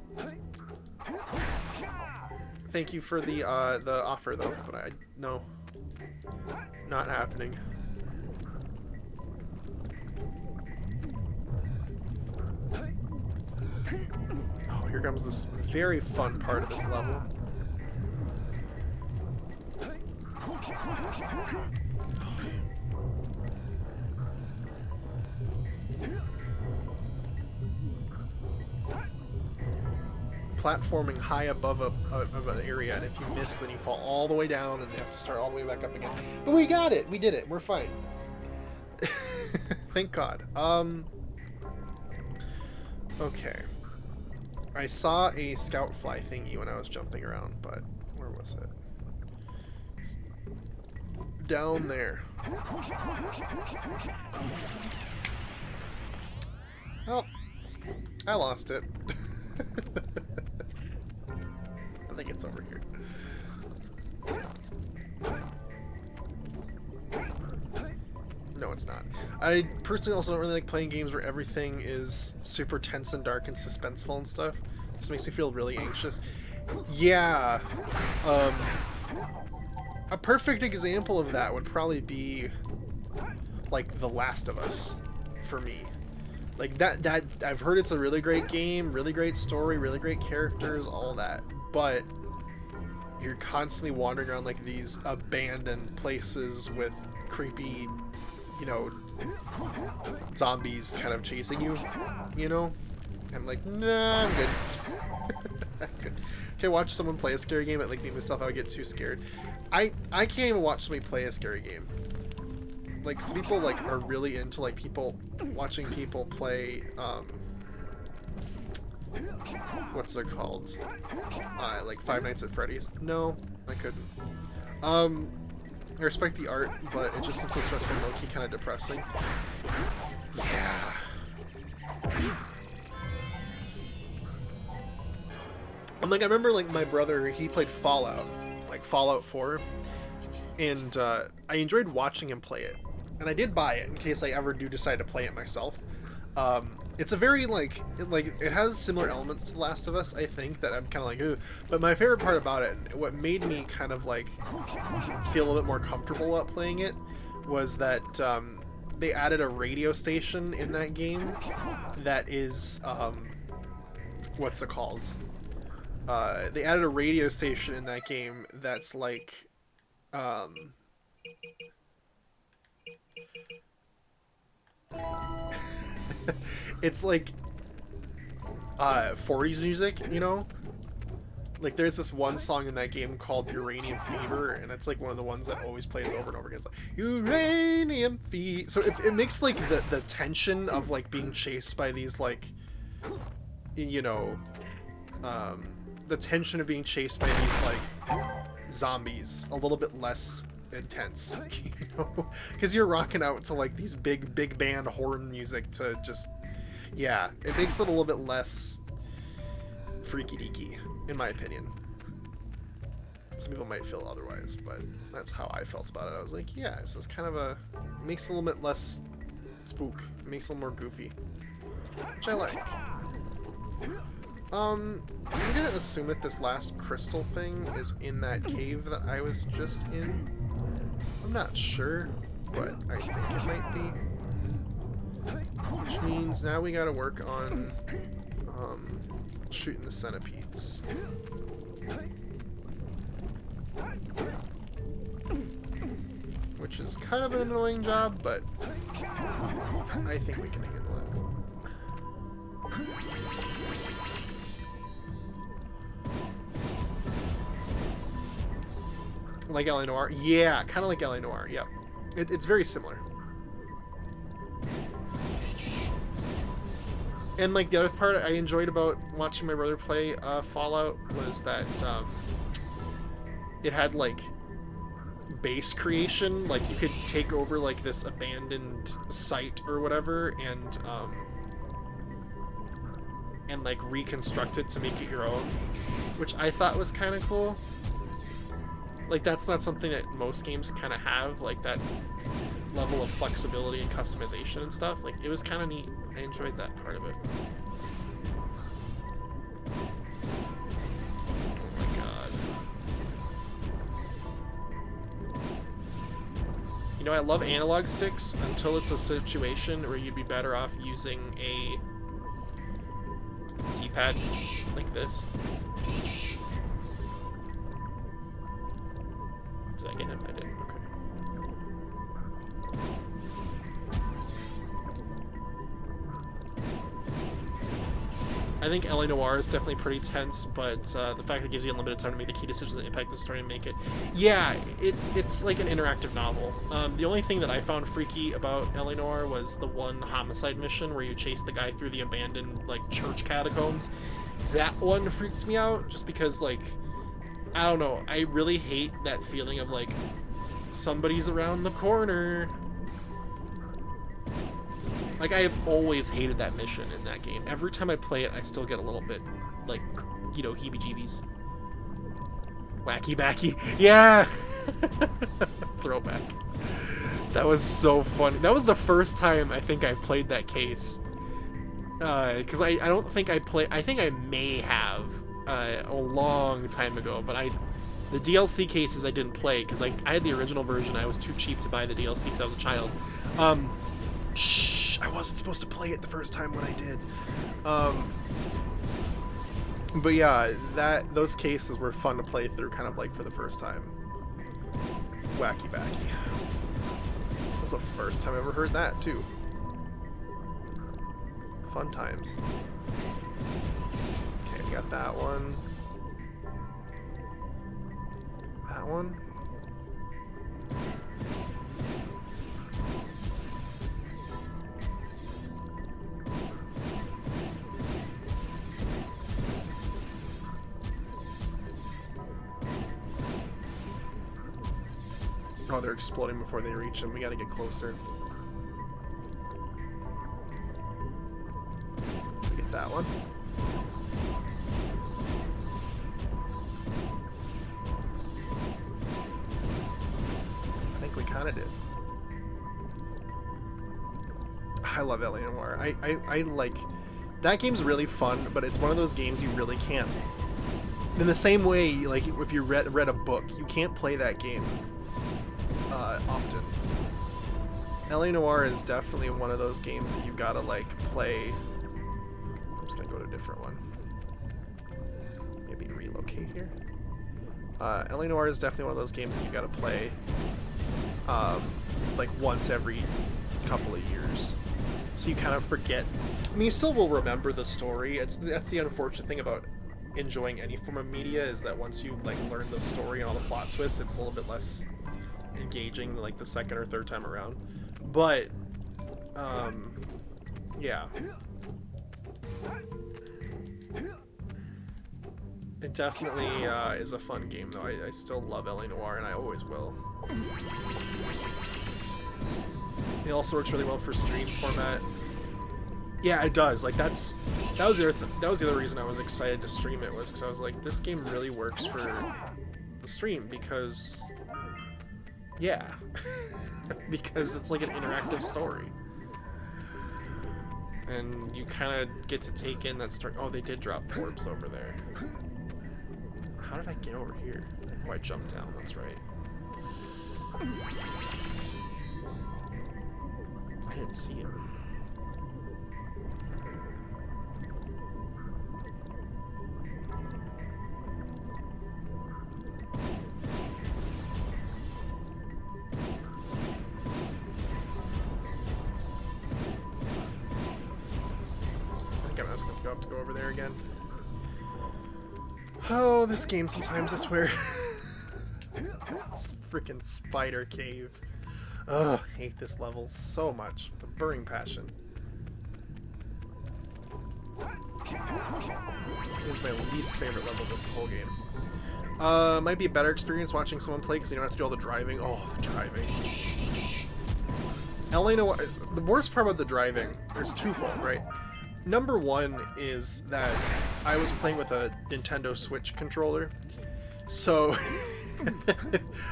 Thank you for the offer, though, but no. Not happening. Oh, here comes this very fun part of this level. platforming high above of an area, and if you miss, then you fall all the way down, and you have to start all the way back up again. But we got it. We did it. We're fine. Thank God. Okay. I saw a scout fly thingy when I was jumping around, but where was it? Down there. Oh, I lost it. I think it's over here. No, it's not. I personally also don't really like playing games where everything is super tense and dark and suspenseful and stuff. It just makes me feel really anxious. Yeah. A perfect example of that would probably be like The Last of Us for me. Like that I've heard it's a really great game, really great story, really great characters, all that. But you're constantly wandering around like these abandoned places with creepy, you know, zombies kind of chasing you, you know? I'm like, nah, I'm good. I'm good. Okay, watch someone play a scary game at like the stuff I would get too scared. I can't even watch somebody play a scary game. Like, some people like are really into like watching people play what's it called? Like Five Nights at Freddy's. No, I couldn't. I respect the art, but it just seems so stressful and low-key kind of depressing. Yeah. I'm like, I remember like my brother, he played Fallout, like Fallout 4, and I enjoyed watching him play it. And I did buy it in case I ever do decide to play it myself. It's a very like it has similar elements to The Last of Us, I think, that I'm kind of like, ooh. But my favorite part about it, what made me kind of like feel a little bit more comfortable about playing it, was that they added a radio station in that game that is what's it called? They added a radio station in that game that's like it's like 40s music, you know? Like there's this one song in that game called Uranium Fever, and it's like one of the ones that always plays over and over again. It's like Uranium Fever. So it makes like the tension of like being chased by these like, you know, the tension of being chased by these like zombies a little bit less intense, you know, because you're rocking out to like these big band horn music to just, yeah, it makes it a little bit less freaky deaky, in my opinion. Some people might feel otherwise, but that's how I felt about it. I was like, yeah, this is kind of it makes it a little bit less spook, it makes it a little more goofy, which I like. I'm gonna assume that this last crystal thing is in that cave that I was just in. I'm not sure, but I think it might be. Which means now we gotta work on shooting the centipedes. Which is kind of an annoying job, but I think we can handle it. Like L.A. Noire? Yeah, kind of like L.A. Noire, yep. It's very similar. And like the other part I enjoyed about watching my brother play Fallout was that it had like base creation. Like you could take over like this abandoned site or whatever and like reconstruct it to make it your own, which I thought was kind of cool. Like, that's not something that most games kind of have, like, that level of flexibility and customization and stuff. Like, it was kind of neat. I enjoyed that part of it. Oh my god. You know, I love analog sticks until it's a situation where you'd be better off using a D-pad like this. Did I get him? I did. Okay. I think LA Noire is definitely pretty tense, but the fact that it gives you unlimited time to make the key decisions that impact the story and make it... Yeah, it's like an interactive novel. The only thing that I found freaky about LA Noire was the one homicide mission where you chase the guy through the abandoned, like, church catacombs. That one freaks me out, just because, like, I don't know, I really hate that feeling of, like, somebody's around the corner. Like, I have always hated that mission in that game. Every time I play it, I still get a little bit, like, you know, heebie-jeebies. Wacky backy. Yeah! Throwback. That was so funny. That was the first time I think I played that case. Because I don't think I played... I think I may have a long time ago, but the DLC cases I didn't play, because I had the original version. I was too cheap to buy the DLC because I was a child. Shh, I wasn't supposed to play it the first time when I did. But yeah, those cases were fun to play through, kind of like for the first time. Wacky backy. That was the first time I ever heard that too. Fun times. Okay, we got that one. That one. Oh, they're exploding before they reach them. We gotta get closer. We get that one. I think we kinda did. I love LA Noire. I like... That game's really fun, but it's one of those games you really can't... In the same way, like, if you read a book, you can't play that game often. LA Noire is definitely one of those games that you gotta, like, play... I'm just gonna go to a different one. Maybe relocate here. LA Noire is definitely one of those games that you gotta play, like, once every couple of years. So you kind of forget... I mean, you still will remember the story. That's the unfortunate thing about enjoying any form of media, is that once you, like, learn the story and all the plot twists, it's a little bit less engaging, like, the second or third time around. But yeah, it definitely is a fun game, though. I still love LA Noire, and I always will. It also works really well for stream format. Yeah, it does. Like, that was the other reason I was excited to stream it, was because I was like, this game really works for the stream, because yeah. Because it's like an interactive story. And you kind of get to take in that story. Oh, they did drop orbs over there. How did I get over here? Oh, I jumped down, that's right. I didn't see him. Up to go over there again. Oh, this game sometimes, I swear. This freaking spider cave. Ugh, I hate this level so much. With a burning passion. It is my least favorite level of this whole game. Might be a better experience watching someone play because you don't have to do all the driving. Oh, the driving. LA Noire, the worst part about the driving, there's twofold, right? Number one is that I was playing with a Nintendo Switch controller, so and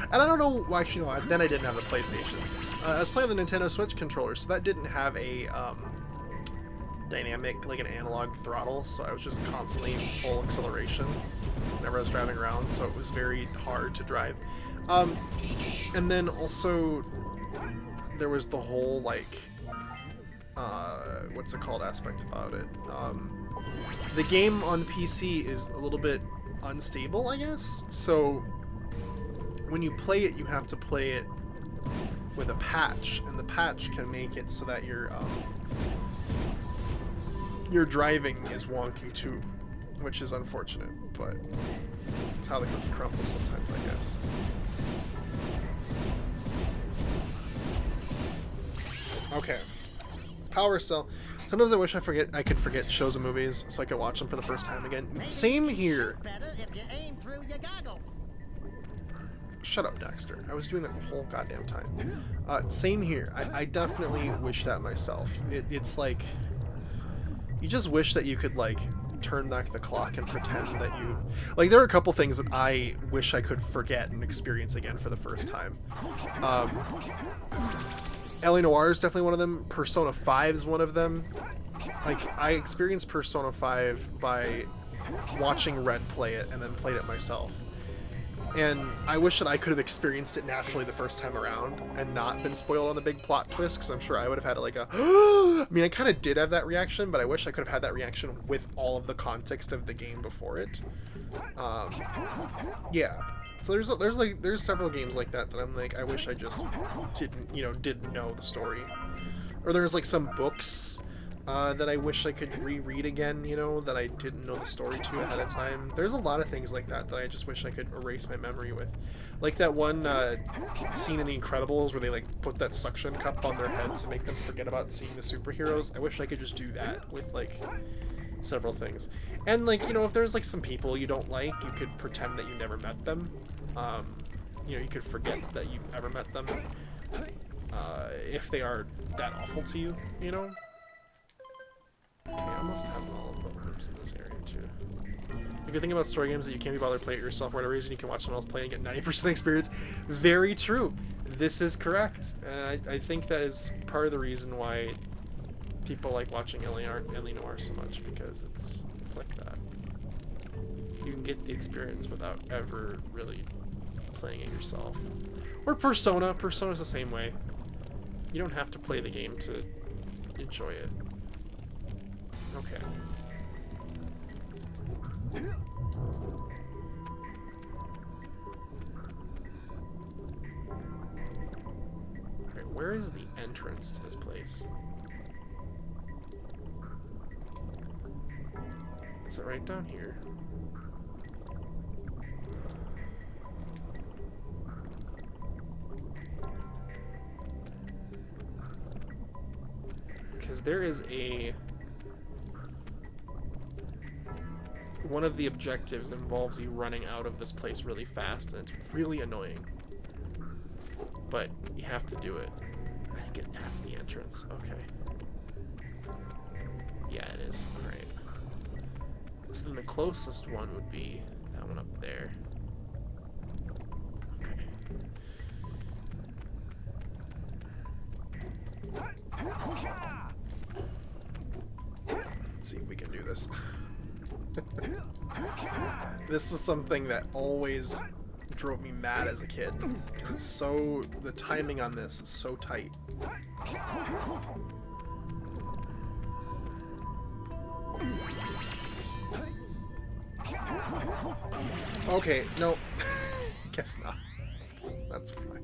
I don't know. Well, actually, no. Then I didn't have the PlayStation. I was playing with the Nintendo Switch controller, so that didn't have a dynamic, like an analog throttle. So I was just constantly full acceleration whenever I was driving around. So it was very hard to drive. And then also there was the whole like. What's it called aspect about it. The game on PC is a little bit unstable, I guess. So when you play it, you have to play it with a patch, and the patch can make it so that your your driving is wonky too, which is unfortunate, but it's how the cookie crumbles sometimes, I guess. Okay. Power Cell. Sometimes I wish I could forget shows and movies so I could watch them for the first time again. Same here. Better if you aim through your goggles. Shut up, Daxter. I was doing that the whole goddamn time. Same here. I definitely wish that myself. It's like, you just wish that you could, like, turn back the clock and pretend that you... Like, there are a couple things that I wish I could forget and experience again for the first time. L.A. Noire is definitely one of them. Persona 5 is one of them. Like, I experienced Persona 5 by watching Red play it and then played it myself. And I wish that I could have experienced it naturally the first time around and not been spoiled on the big plot twist, because I'm sure I would have had like a... I mean, I kind of did have that reaction, but I wish I could have had that reaction with all of the context of the game before it. Yeah. So there's several games like that I'm like, I wish I just didn't know the story. Or there's like some books that I wish I could reread again, that I didn't know the story to ahead of time. There's a lot of things like that I just wish I could erase my memory with. Like that one scene in The Incredibles where they like put that suction cup on their heads to make them forget about seeing the superheroes. I wish I could just do that with like several things. And like, if there's like some people you don't like, you could pretend that you never met them. You could forget that you ever met them if they are that awful to you, Okay, I almost have all of the herbs in this area too. The good thing about story games is that you can't be bothered to play it yourself for whatever reason. You can watch someone else play and get 90% experience. Very true. This is correct. And I think that is part of the reason why people like watching L.A. Noire so much, because it's like that. You can get the experience without ever really playing it yourself. Or Persona. Persona's the same way. You don't have to play the game to enjoy it. Okay. Alright, where is the entrance to this place? Is it right down here? Because there is one of the objectives involves you running out of this place really fast, and it's really annoying. But you have to do it. I think that's the entrance. Okay. Yeah, it is. Alright. So then the closest one would be that one up there. Okay. Let's see if we can do this. This was something that always drove me mad as a kid, because the timing on this is so tight. Okay, no. Guess not. That's fine.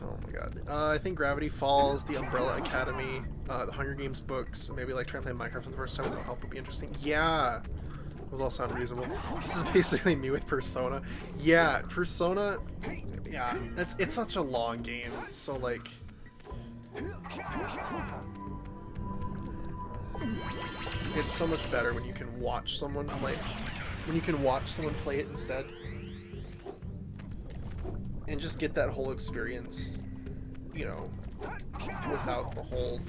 Oh my god. I think Gravity Falls, The Umbrella Academy, the Hunger Games books, maybe like trying to play Minecraft for the first time without help would be interesting. Yeah! Those all sound reasonable. This is basically me with Persona. Yeah, Persona... Yeah, it's such a long game, so like... It's so much better when you can watch someone play... When you can watch someone play it instead. And just get that whole experience, without the whole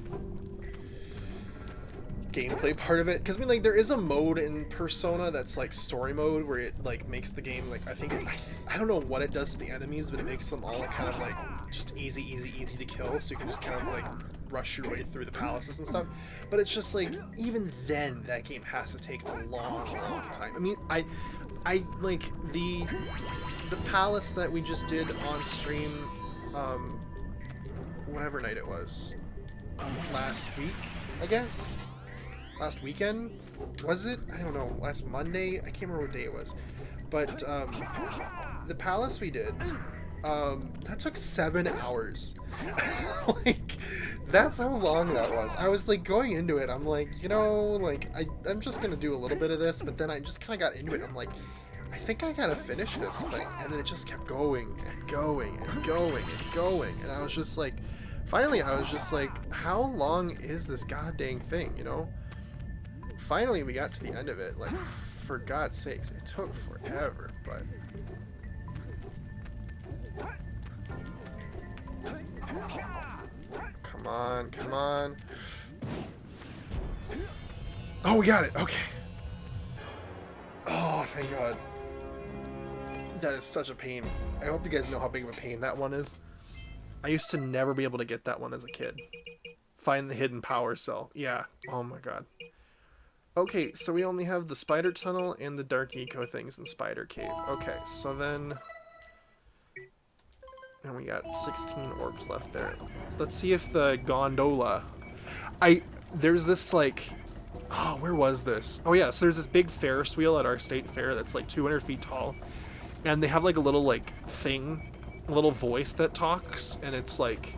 gameplay part of it. Because I mean, like, there is a mode in Persona that's like story mode where it like makes the game like I don't know what it does to the enemies, but it makes them all like kind of like just easy to kill, so you can just kind of like rush your way through the palaces and stuff. But it's just like, even then that game has to take a long time. I mean, I like the palace that we just did on stream, whatever night it was, last week, I guess? Last weekend? Was it? I don't know. Last Monday? I can't remember what day it was. But, the palace we did That took 7 hours. Like, that's how long that was. I was like going into it, I'm like, you know, like I'm just gonna do a little bit of this, but then I just kind of got into it. I'm like, I think I gotta finish this thing, and then it just kept going and going and going and going, and I was just like, finally, I was just like, how long is this goddamn thing, you know? Finally, we got to the end of it. Like, for God's sakes, it took forever, but. Come on, come on. Oh, we got it. Okay. Oh, thank God. That is such a pain. I hope you guys know how big of a pain that one is. I used to never be able to get that one as a kid. Find the hidden power cell. Yeah. Oh my God. Okay, so we only have the spider tunnel and the dark eco things in Spider Cave. Okay, so then... And we got 16 orbs left there. Let's see if the gondola... There's this, like... Oh, where was this? Oh yeah, so there's this big Ferris wheel at our state fair that's like 200 feet tall. And they have like a little, like, thing, a little voice that talks, and it's like...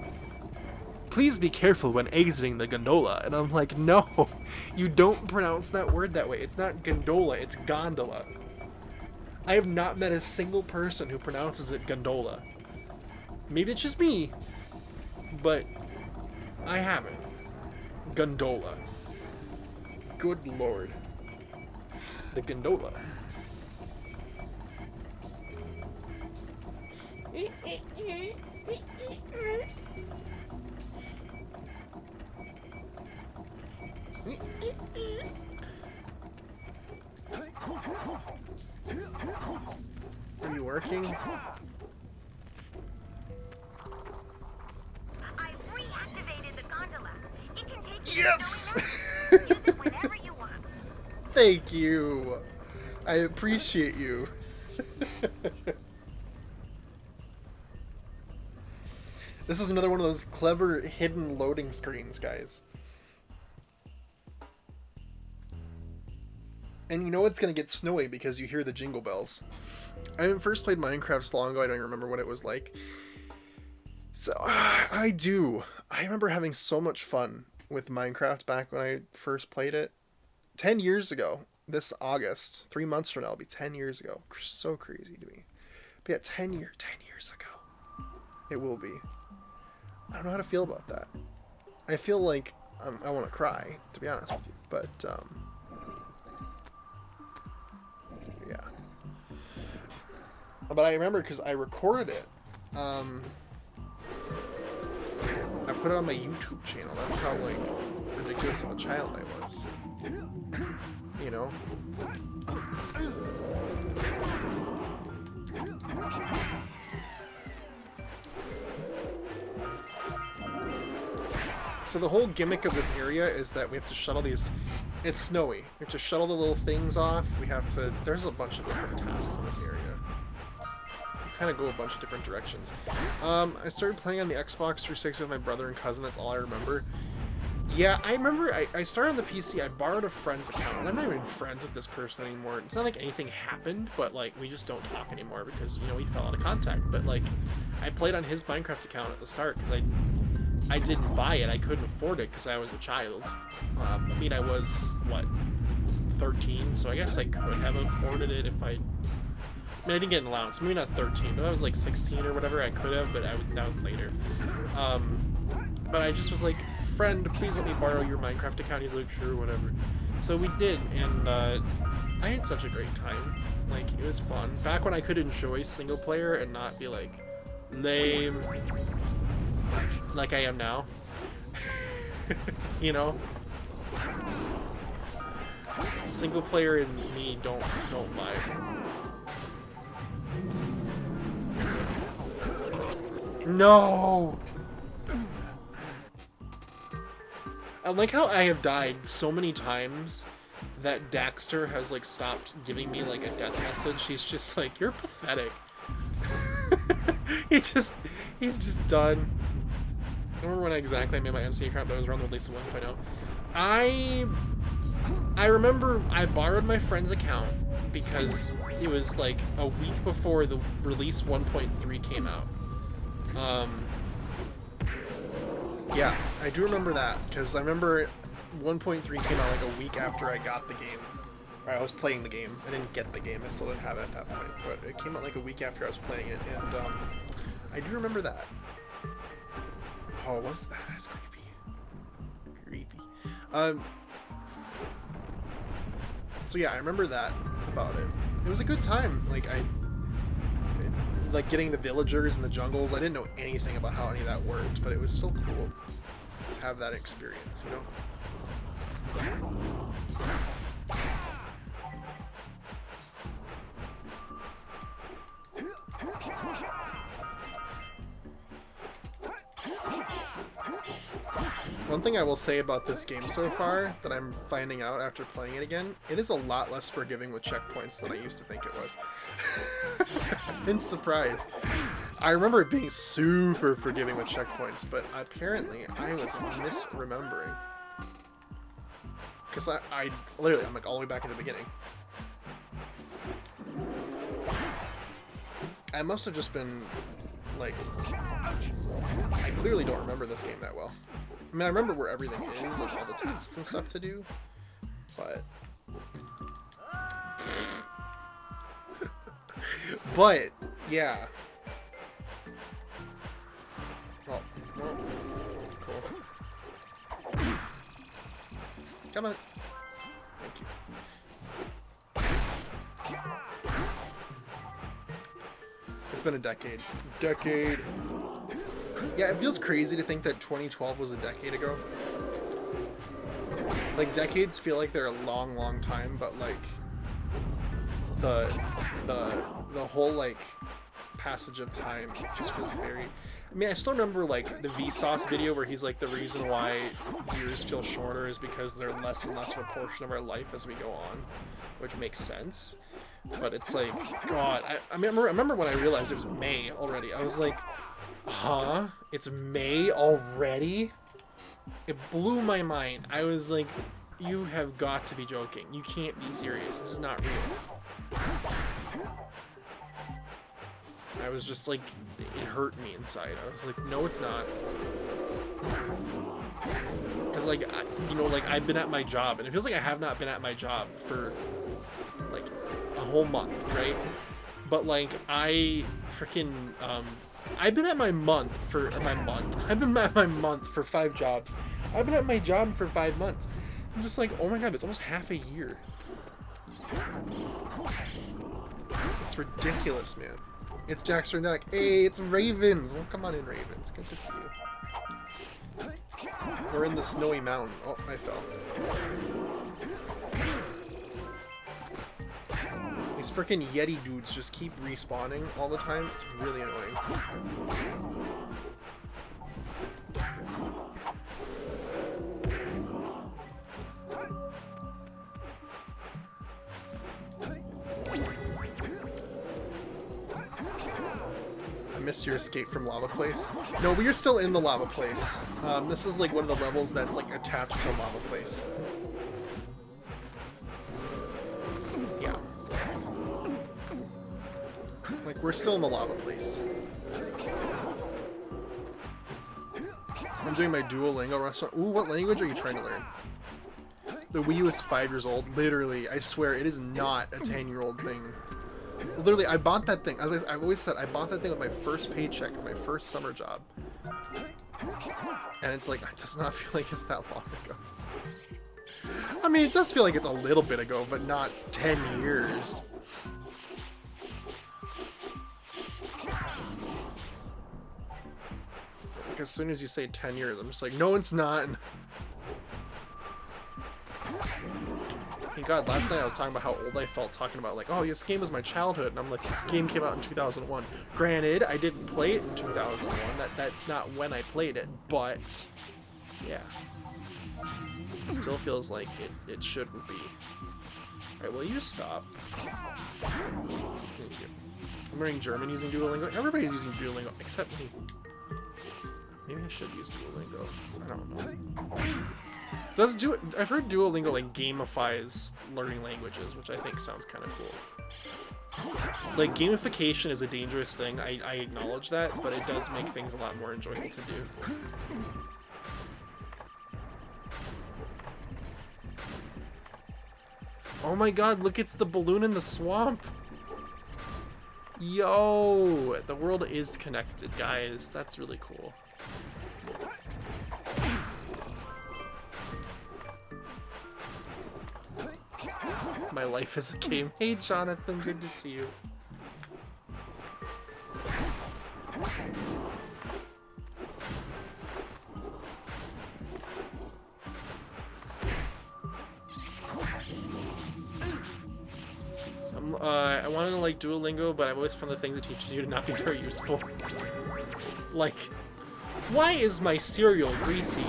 Please be careful when exiting the gondola. And I'm like, no, you don't pronounce that word that way. It's not gondola, it's gondola. I have not met a single person who pronounces it gondola. Maybe it's just me, but I haven't. Gondola. Good Lord. The gondola. Are you working? I reactivated the gondola. It can take you Yes! to use it whenever you want. Thank you. I appreciate you. This is another one of those clever hidden loading screens, guys. And you know it's gonna get snowy because you hear the jingle bells. I first played Minecraft so long ago, I don't even remember what it was like. So, I remember having so much fun with Minecraft back when I first played it. 10 years ago, this August, 3 months from now, it'll be 10 years ago. So crazy to me. But yeah, 10 years ago. It will be. I don't know how to feel about that. I feel like I want to cry, to be honest with you. But, yeah. But I remember because I recorded it. I put it on my YouTube channel. That's how, like, ridiculous of a child I was. You know? So the whole gimmick of this area is that we have to shuttle these... It's snowy. We have to shuttle the little things off. We have to... There's a bunch of different tasks in this area. We kind of go a bunch of different directions. I started playing on the Xbox 360 with my brother and cousin. That's all I remember. Yeah, I remember I started on the PC. I borrowed a friend's account. And I'm not even friends with this person anymore. It's not like anything happened, but, like, we just don't talk anymore because, you know, we fell out of contact. But, like, I played on his Minecraft account at the start because I didn't buy it. I couldn't afford it because I was a child. I mean, I was, what, 13? So I guess I could have afforded it if I mean, I didn't get an allowance. Maybe not 13, but I was like 16 or whatever. I could have, but that was later. But I just was like, friend, please let me borrow your Minecraft account. He's like, sure, whatever. So we did, and I had such a great time. Like, it was fun. Back when I could enjoy single player and not be like, lame, like I am now. You know? Single player and me don't lie. No! I like how I have died so many times that Daxter has, like, stopped giving me, like, a death message. He's just like, you're pathetic. He's just done. I don't remember when exactly I made my MC account, but it was around the release of 1.0. I remember I borrowed my friend's account, because it was like a week before the release 1.3 came out. Yeah, I do remember that, because I remember 1.3 came out like a week after I got the game. Or I was playing the game. I didn't get the game, I still didn't have it at that point, but it came out like a week after I was playing it, and I do remember that. Oh, what's that? That's creepy. Creepy. So yeah, I remember that about it. It was a good time. Like getting the villagers in the jungles. I didn't know anything about how any of that worked, but it was still cool to have that experience, you know? One thing I will say about this game so far that I'm finding out after playing it again, it is a lot less forgiving with checkpoints than I used to think it was. I've been surprised. I remember it being super forgiving with checkpoints, but apparently I was misremembering. Because I literally, I'm like all the way back in the beginning. I must have just been, like, I clearly don't remember this game that well. I mean, I remember where everything is, like all the tasks and stuff to do, but... but, yeah. Oh, well, cool. Come on. Thank you. It's been a decade. Yeah, it feels crazy to think that 2012 was a decade ago. Like, decades feel like they're a long, long time, but like the whole like passage of time just feels very. I mean, I still remember like the Vsauce video where he's like, the reason why years feel shorter is because they're less and less of a portion of our life as we go on, which makes sense. But it's like, God, I remember when I realized it was May already. I was like, huh? It's May already? It blew my mind. I was like, you have got to be joking. You can't be serious. This is not real. I was just like, it hurt me inside. I was like, no, it's not. Because like, I've been at my job, and it feels like I have not been at my job for like a whole month, right? But like, I freaking, I've been at my month for, I've been at my month for 5 jobs. I've been at my job for 5 months. I'm just like, oh my god, it's almost half a year. It's ridiculous, man. It's Daxter and Dax. Hey, it's Ravens. Well, come on in, Ravens. Good to see you. We're in the snowy mountain. Oh, I fell. These freaking Yeti dudes just keep respawning all the time. It's really annoying. I missed your escape from Lava Place. No, we are still in the Lava Place. This is like one of the levels that's like attached to Lava Place. Yeah. Like, we're still in the Lava Place. I'm doing my Duolingo restaurant. Ooh, what language are you trying to learn? The Wii U is 5 years old. Literally, I swear, it is not a 10-year-old thing. Literally, I bought that thing. As I've always said, I bought that thing with my first paycheck, my first summer job. And it's like, it does not feel like it's that long ago. I mean, it does feel like it's a little bit ago, but not 10 years. Like, as soon as you say 10 years, I'm just like, no, it's not. Hey God, last night I was talking about how old I felt, talking about like, oh, this game was my childhood, and I'm like, this game came out in 2001. Granted, I didn't play it in 2001. That's not when I played it, but yeah, still feels like it shouldn't be. All right, will you stop? Thank you. I'm learning German using Duolingo. Everybody's using Duolingo except me. Maybe I should use Duolingo. I don't know. I've heard Duolingo like gamifies learning languages, which I think sounds kind of cool. Like gamification is a dangerous thing. I acknowledge that, but it does make things a lot more enjoyable to do. Oh my god, look, it's the balloon in the swamp. Yo, the world is connected, guys. That's really cool. My life is a game. Hey, Jonathan, good to see you. I wanted to like Duolingo, but I've always found the things it teaches you to not be very useful. Like, why is my cereal greasy?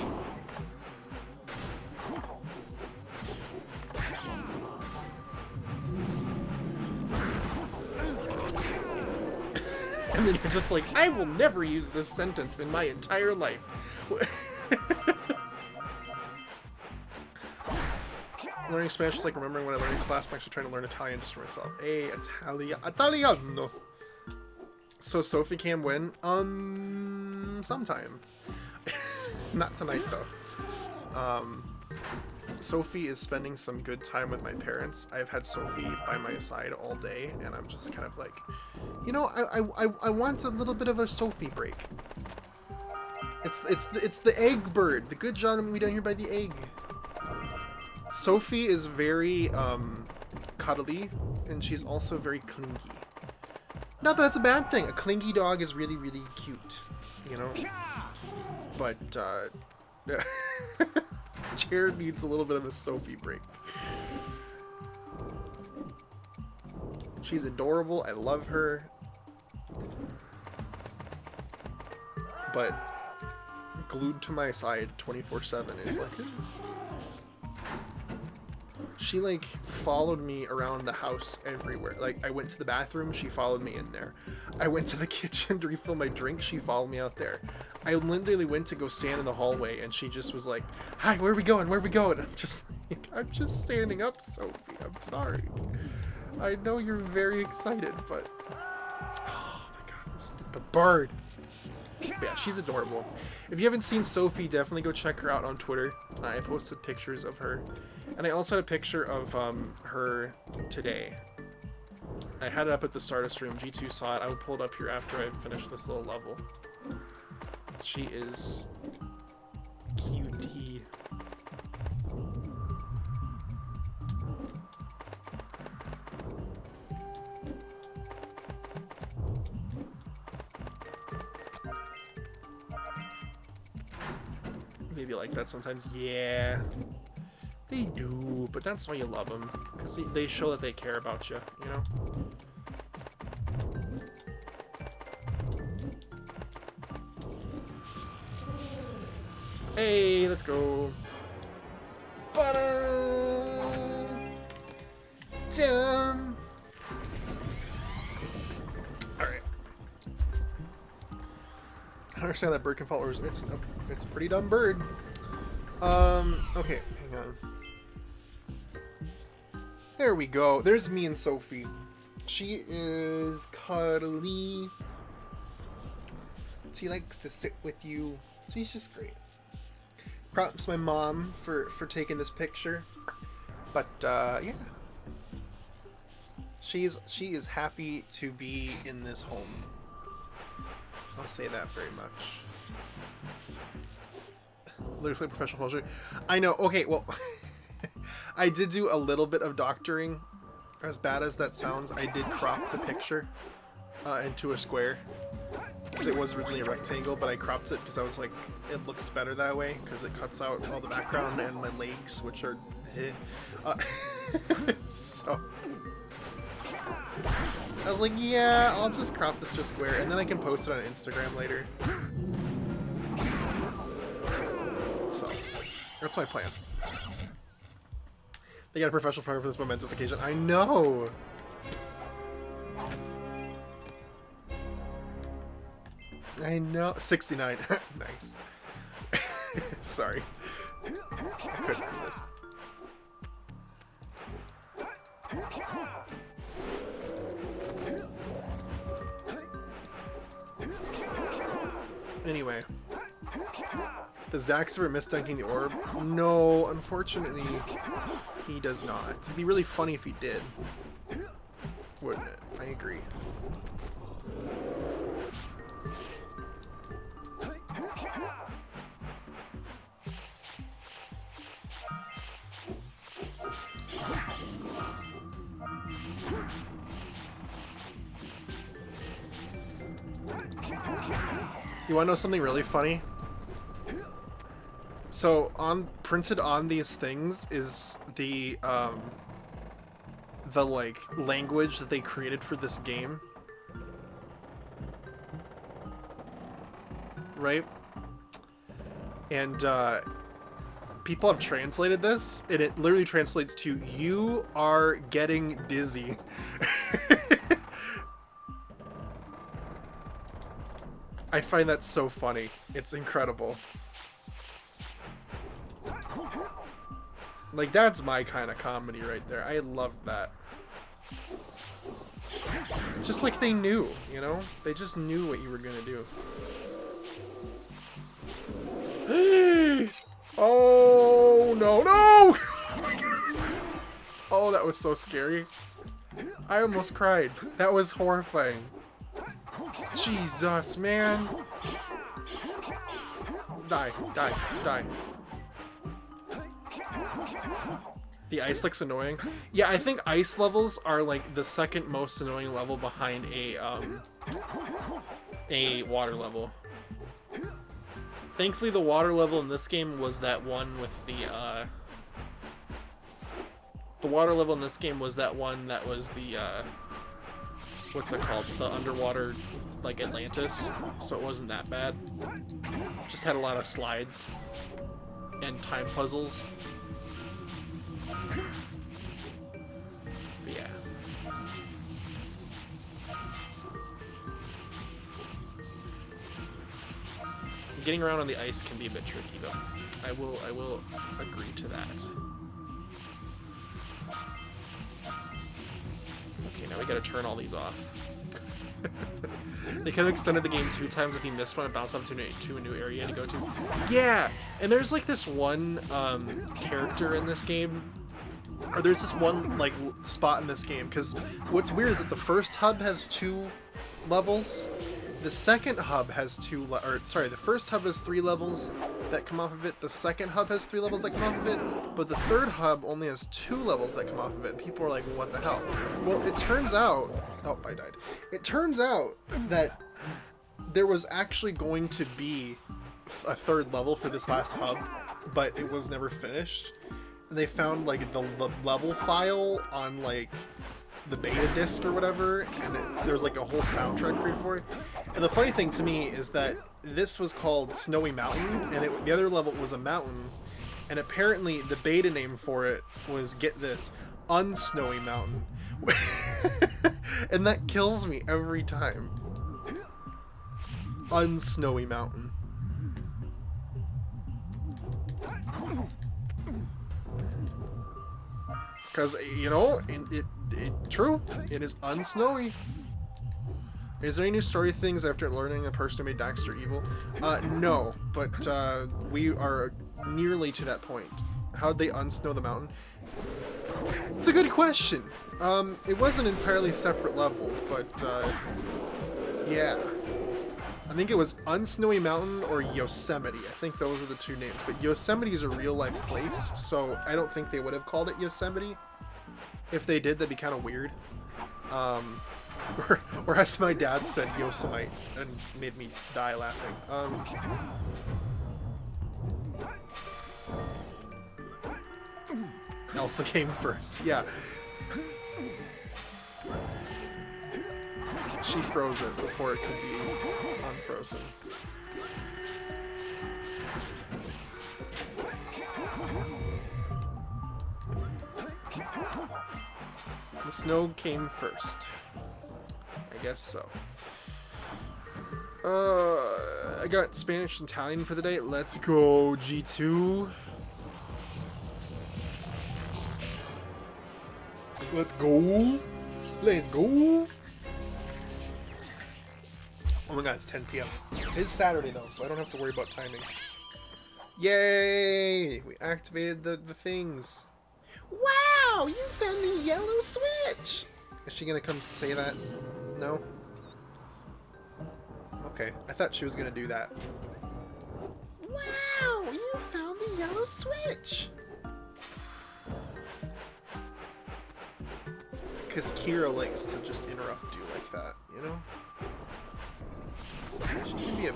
And then you're just like, I will never use this sentence in my entire life. Learning Spanish is like remembering when I learned in class. I'm actually trying to learn Italian just for myself. Hey, Italiano. So Sophie can win? Sometime. Not tonight though. Sophie is spending some good time with my parents. I've had Sophie by my side all day, and I'm just kind of like, you know, I want a little bit of a Sophie break. It's the egg bird, the good John we down here by the egg. Sophie is very cuddly, and she's also very clingy. Not that that's a bad thing. A clingy dog is really, really cute, you know. But Jared needs a little bit of a Sophie break. She's adorable. I love her. But glued to my side 24/7 is like... She, like, followed me around the house everywhere. Like, I went to the bathroom, she followed me in there. I went to the kitchen to refill my drink, she followed me out there. I literally went to go stand in the hallway, and she just was like, hi, where are we going? Where are we going? I'm just like, I'm just standing up, Sophie. I'm sorry. I know you're very excited, but... Oh my god, this stupid bird. But yeah, she's adorable. If you haven't seen Sophie, definitely go check her out on Twitter. I posted pictures of her. And I also had a picture of her today. I had it up at the start of stream. G2 saw it. I will pull it up here after I finish this little level. She is cutie. Maybe like that sometimes. Yeah. They do, but that's why you love them, because they show that they care about you, you know? Hey, let's go. Damn. Alright. I understand that bird can fall. It's a pretty dumb bird. Okay, hang on. There we go. There's me and Sophie. She is cuddly. She likes to sit with you. She's just great. Props to my mom for taking this picture. But yeah. She is happy to be in this home. I'll say that very much. Literally professional culture. I know. Okay, well, I did do a little bit of doctoring. As bad as that sounds, I did crop the picture into a square. Because it was originally a rectangle, but I cropped it because I was like, it looks better that way, because it cuts out all the background and my legs, which are... so... I was like, yeah, I'll just crop this to a square, and then I can post it on Instagram later. So, that's my plan. They got a professional photographer for this momentous occasion. I know! I know. 69. Nice. Sorry. I couldn't resist. Anyway. Does Dax ever miss dunking the orb? No, unfortunately, he does not. It'd be really funny if he did. Wouldn't it? I agree. You want to know something really funny? So printed on these things is the like language that they created for this game, right? And people have translated this, and it literally translates to "You are getting dizzy." I find that so funny. It's incredible. Like, that's my kind of comedy right there. I love that. It's just like they knew, you know? They just knew what you were gonna do. Oh, no, no! Oh, that was so scary. I almost cried. That was horrifying. Jesus, man. Die, die, die. The ice looks annoying. Yeah, I think ice levels are like the second most annoying level behind a water level. Thankfully, the water level in this game was that one with the water level in this game was that one that was the what's it called? The underwater, like Atlantis. So it wasn't that bad. Just had a lot of slides and time puzzles. But yeah. Getting around on the ice can be a bit tricky, though. I will agree to that. Okay, now we gotta turn all these off. They could have extended the game 2 times if you missed one and bounced up to a new area to go to. Yeah, and there's like this one character in this game, or there's this one like spot in this game, because what's weird is that the first hub has 2 levels. The second hub has the first hub has 3 levels that come off of it. The second hub has 3 levels that come off of it, but the third hub only has 2 levels that come off of it. And people are like, "What the hell?" Well, it turns out, oh, I died. It turns out that there was actually going to be a 3rd level for this last hub, but it was never finished. And they found like the level file on like the beta disc or whatever, and there was like a whole soundtrack created for it. And the funny thing to me is that this was called Snowy Mountain, and the other level was a mountain, and apparently the beta name for it was, get this, Unsnowy Mountain. And that kills me every time. Unsnowy Mountain. Because, you know, true, it is unsnowy. Is there any new story things after learning the person who made Daxter evil? No, but we are nearly to that point. How'd they unsnow the mountain? It's a good question. It was an entirely separate level, but yeah. I think it was Unsnowy Mountain or Yosemite. I think those were the 2 names. But Yosemite is a real-life place, so I don't think they would have called it Yosemite. If they did, that'd be kind of weird. Or as my dad said, Yosemite, and made me die laughing. Elsa came first, yeah. She froze it before it could be unfrozen. The snow came first. I guess so. I got Spanish and Italian for the day. Let's go, G2. Let's go. Let's go. Oh my god, it's 10 p.m. It's Saturday though, so I don't have to worry about timing. Yay! We activated the things. Wow! You found the yellow switch! Is she gonna come say that? No? Okay, I thought she was gonna do that. Wow! You found the yellow switch! Because Kira likes to just interrupt you like that, you know? She can be a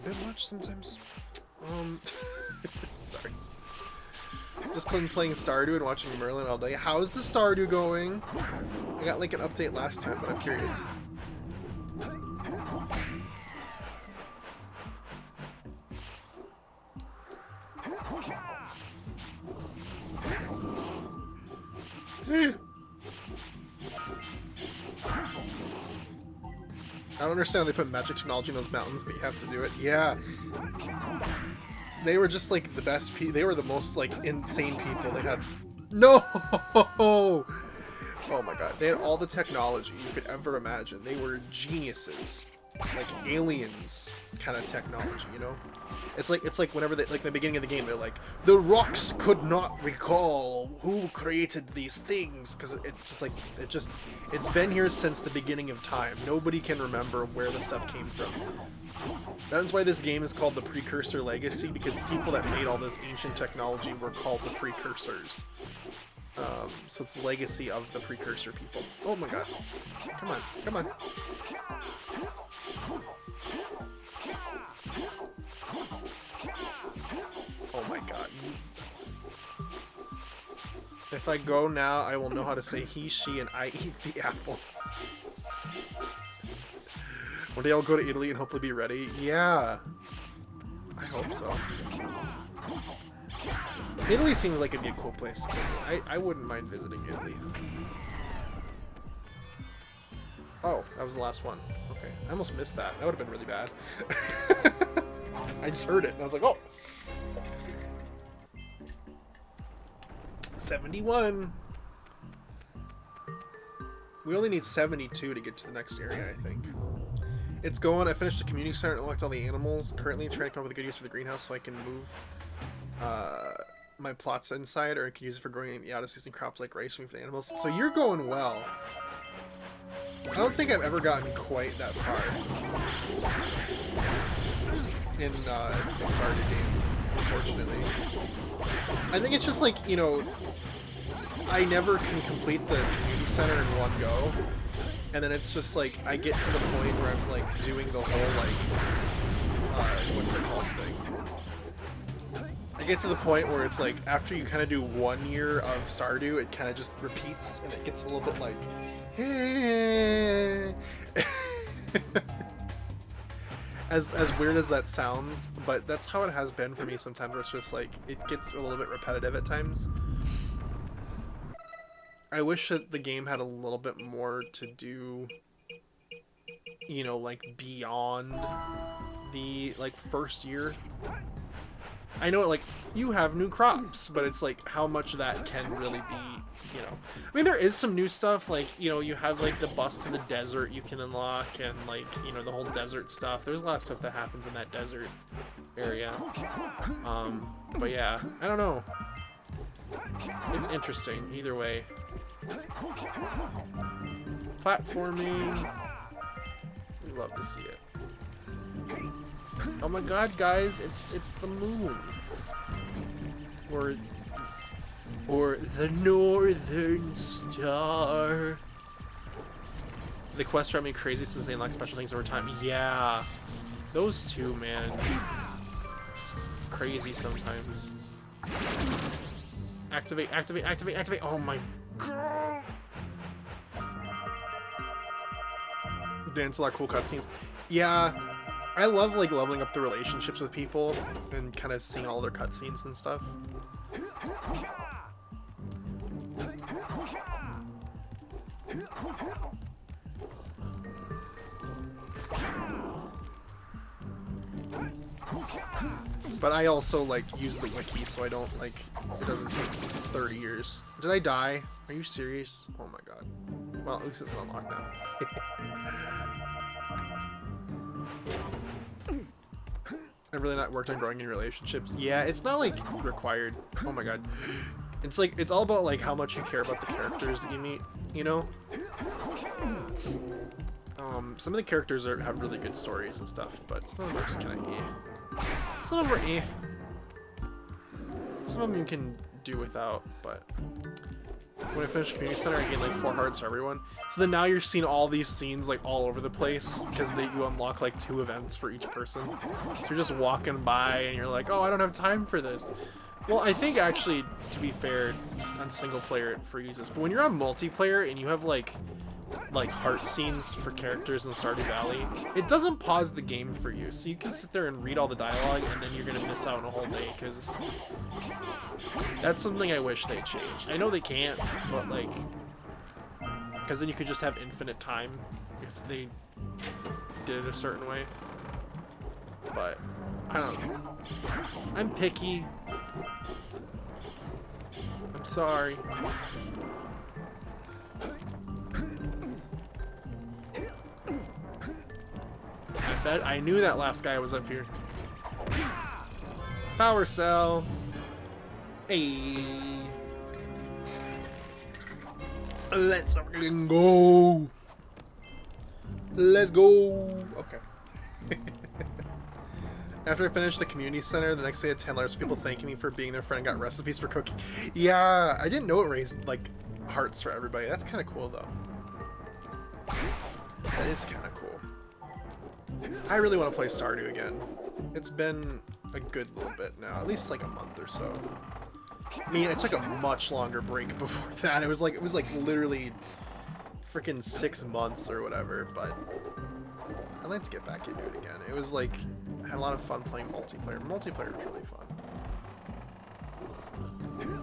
bit much sometimes. Sorry. Just been playing Stardew and watching Merlin all day. How's the Stardew going? I got like an update last time, but I'm curious. I don't understand how they put magic technology in those mountains, but you have to do it. Yeah. They were just like the best they were the most like insane people. They had no. Oh my god, they had all the technology you could ever imagine. They were geniuses, like aliens kind of technology, you know. It's like whenever they like the beginning of the game, they're like the rocks could not recall who created these things because it's been here since the beginning of time. Nobody can remember where the stuff came from. That's why this game is called the Precursor Legacy, because the people that made all this ancient technology were called the Precursors. So it's the legacy of the Precursor people. Oh my god. Come on, come on. Oh my god. If I go now, I will know how to say he, she, and I eat the apple. One day I'll go to Italy and hopefully be ready. Yeah. I hope so. Italy seems like it'd be a cool place to visit. I wouldn't mind visiting Italy. Oh, that was the last one. Okay. I almost missed that. That would have been really bad. I just heard it and I was like, oh! 71! We only need 72 to get to the next area, I think. It's going. I finished the community center and unlocked all the animals. Currently trying to come up with a good use for the greenhouse so I can move my plots inside, or I can use it for growing the out-of-season crops like rice for the animals. So you're going well. I don't think I've ever gotten quite that far in the Stardew game, unfortunately. I think it's just like, you know, I never can complete the community center in one go. And then it's just like, I get to the point where I'm like doing the whole like, what's it called thing? I get to the point where it's like, after you kind of do 1 year of Stardew, it kind of just repeats and it gets a little bit like, hey. As weird as that sounds, but that's how it has been for me sometimes, where it's just like, it gets a little bit repetitive at times. I wish that the game had a little bit more to do, you know, like, beyond the, like, first year. I know, like, you have new crops, but it's like, how much that can really be, you know. I mean, there is some new stuff, like, you know, you have, like, the bus to the desert you can unlock, and, like, you know, the whole desert stuff. There's a lot of stuff that happens in that desert area. But yeah, I don't know. It's interesting, either way. Platforming. We love to see it. Oh my god, guys, it's the moon. Or the Northern Star. The quests drive me crazy since they unlock special things over time. Yeah. Those two, man. Crazy sometimes. Activate, activate, activate, activate. Oh my god. Dance a lot of cool cutscenes. Yeah. I love like leveling up the relationships with people and kind of seeing all their cutscenes and stuff. But I also like use the wiki, so I don't like it doesn't take 30 years. Did I die? Are you serious? Oh my god. Well, at least it's unlocked now. I've really not worked on growing in relationships. Yeah, it's not like required. Oh my god. It's like it's all about like how much you care about the characters that you meet, you know? Some of the characters have really good stories and stuff, but some of them are just kind of eh. Some of them are eh. Some of them you can do without, but when I finished Community Center, I gained like 4 hearts for everyone. So then now you're seeing all these scenes like all over the place because you unlock like 2 events for each person. So you're just walking by and you're like, oh, I don't have time for this. Well, I think actually, to be fair, on single player it frees us. But when you're on multiplayer and you have like heart scenes for characters in Stardew Valley, it doesn't pause the game for you. So you can sit there and read all the dialogue and then you're going to miss out on a whole day because that's something I wish they changed. I know they can't, but like, because then you could just have infinite time if they did it a certain way. But I don't know. I'm picky. I'm sorry. I knew that last guy was up here. Power cell. Hey. Let's fucking go. Let's go. Okay. After I finished the community center, the next day I had 10 letters of people thanking me for being their friend and got recipes for cooking. Yeah, I didn't know it raised like hearts for everybody. That's kind of cool though. That is kind of cool. I really want to play Stardew again. It's been a good little bit now, at least like a month or so. I mean, I took a much longer break before that. It was like literally freaking 6 months or whatever, but I'd like to get back into it again. It was like, I had a lot of fun playing multiplayer. Multiplayer was really fun.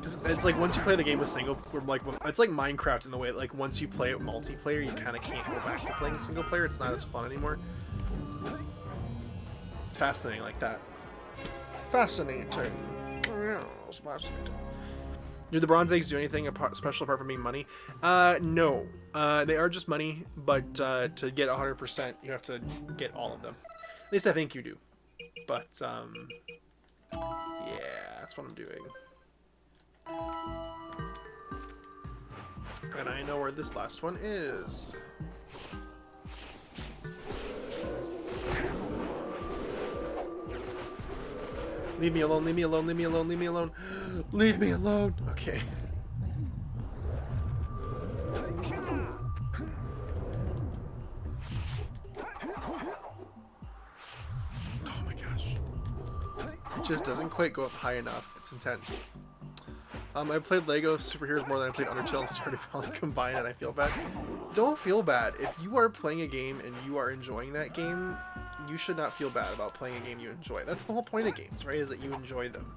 Cause it's like once you play the game with it's like Minecraft in the way, like once you play it multiplayer, you kind of can't go back to playing single player. It's not as fun anymore. It's fascinating like that. Fascinating. Yeah, it's fascinating. Do the bronze eggs do anything special apart from being money? No. They are just money, but to get 100%, you have to get all of them. At least I think you do. But, yeah, that's what I'm doing. And I know where this last one is. Leave me alone, leave me alone, leave me alone, leave me alone. Leave me alone. Okay. Oh my gosh. It just doesn't quite go up high enough. It's intense. I played Lego Superheroes more than I played Undertale and Stardew Valley combined, and I feel bad. Don't feel bad. If you are playing a game and you are enjoying that game, you should not feel bad about playing a game you enjoy. That's the whole point of games, right? Is that you enjoy them.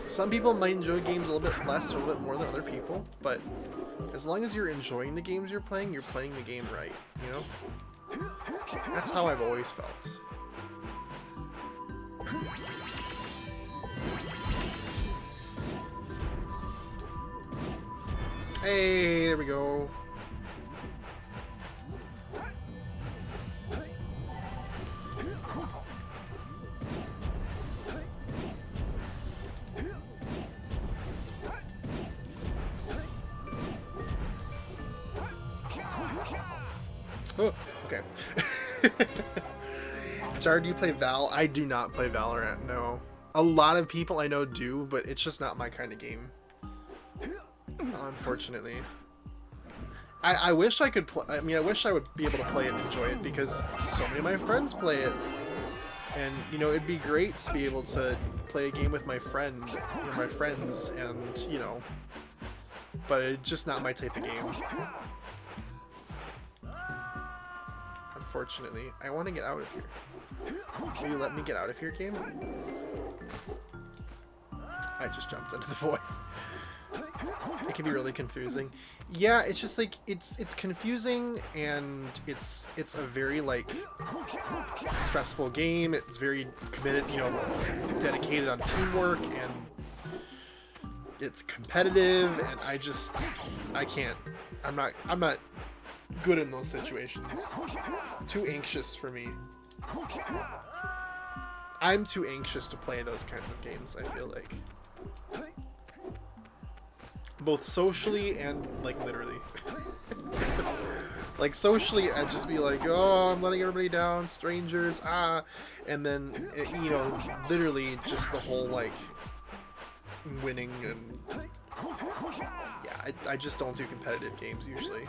Some people might enjoy games a little bit less or a little bit more than other people, but as long as you're enjoying the games you're playing the game right, you know? That's how I've always felt. Hey, there we go. Oh, okay. Jar, do you play Val? I do not play Valorant, no. A lot of people I know do, but it's just not my kind of game. Unfortunately. I wish I could play. I mean, I wish I would be able to play it and enjoy it because so many of my friends play it. And, you know, it'd be great to be able to play a game with my friends and, you know, but it's just not my type of game. Unfortunately. I want to get out of here. Will you let me get out of here, game? I just jumped into the void. It can be really confusing. Yeah, it's just like it's confusing, and it's a very like stressful game. It's very committed, you know, dedicated on teamwork, and it's competitive, and I can't. I'm not good in those situations. Too anxious for me. I'm too anxious to play those kinds of games, I feel like. Both socially and, like, literally. Like, socially, I'd just be like, oh, I'm letting everybody down, strangers, ah. And then, you know, literally just the whole, like, winning and... Yeah, I just don't do competitive games, usually.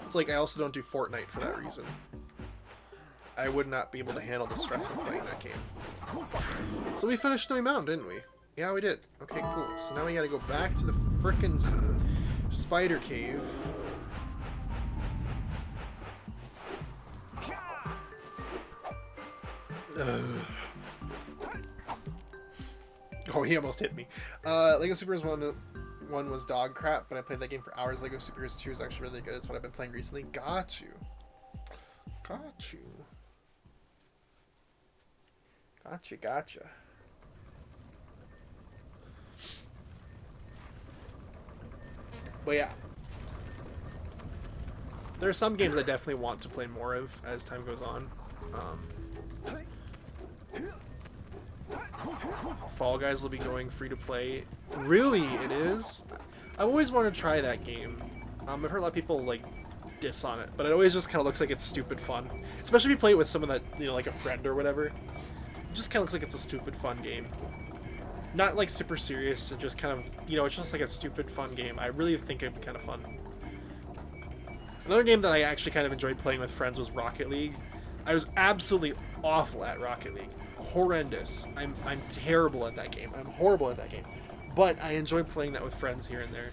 It's like I also don't do Fortnite for that reason. I would not be able to handle the stress of playing that game. So we finished Snowy Mountain, didn't we? Yeah, we did. Okay, cool. So now we gotta go back to the frickin' spider cave. Ugh. Oh, he almost hit me. Lego Super Heroes 1 was dog crap, but I played that game for hours. Lego Super Heroes 2 is actually really good. It's what I've been playing recently. Got you. Got you. Gotcha, gotcha. But yeah. There are some games I definitely want to play more of as time goes on. Fall Guys will be going free to play. Really, it is? I've always wanted to try that game. I've heard a lot of people like diss on it, but it always just kind of looks like it's stupid fun. Especially if you play it with someone that, you know, like a friend or whatever. It just kind of looks like it's a stupid fun game. Not like super serious, and just kind of, you know, it's just like a stupid fun game. I really think it'd be kind of fun. Another game that I actually kind of enjoyed playing with friends was Rocket League. I was absolutely awful at Rocket League. Horrendous. I'm terrible at that game. I'm horrible at that game. But I enjoy playing that with friends here and there.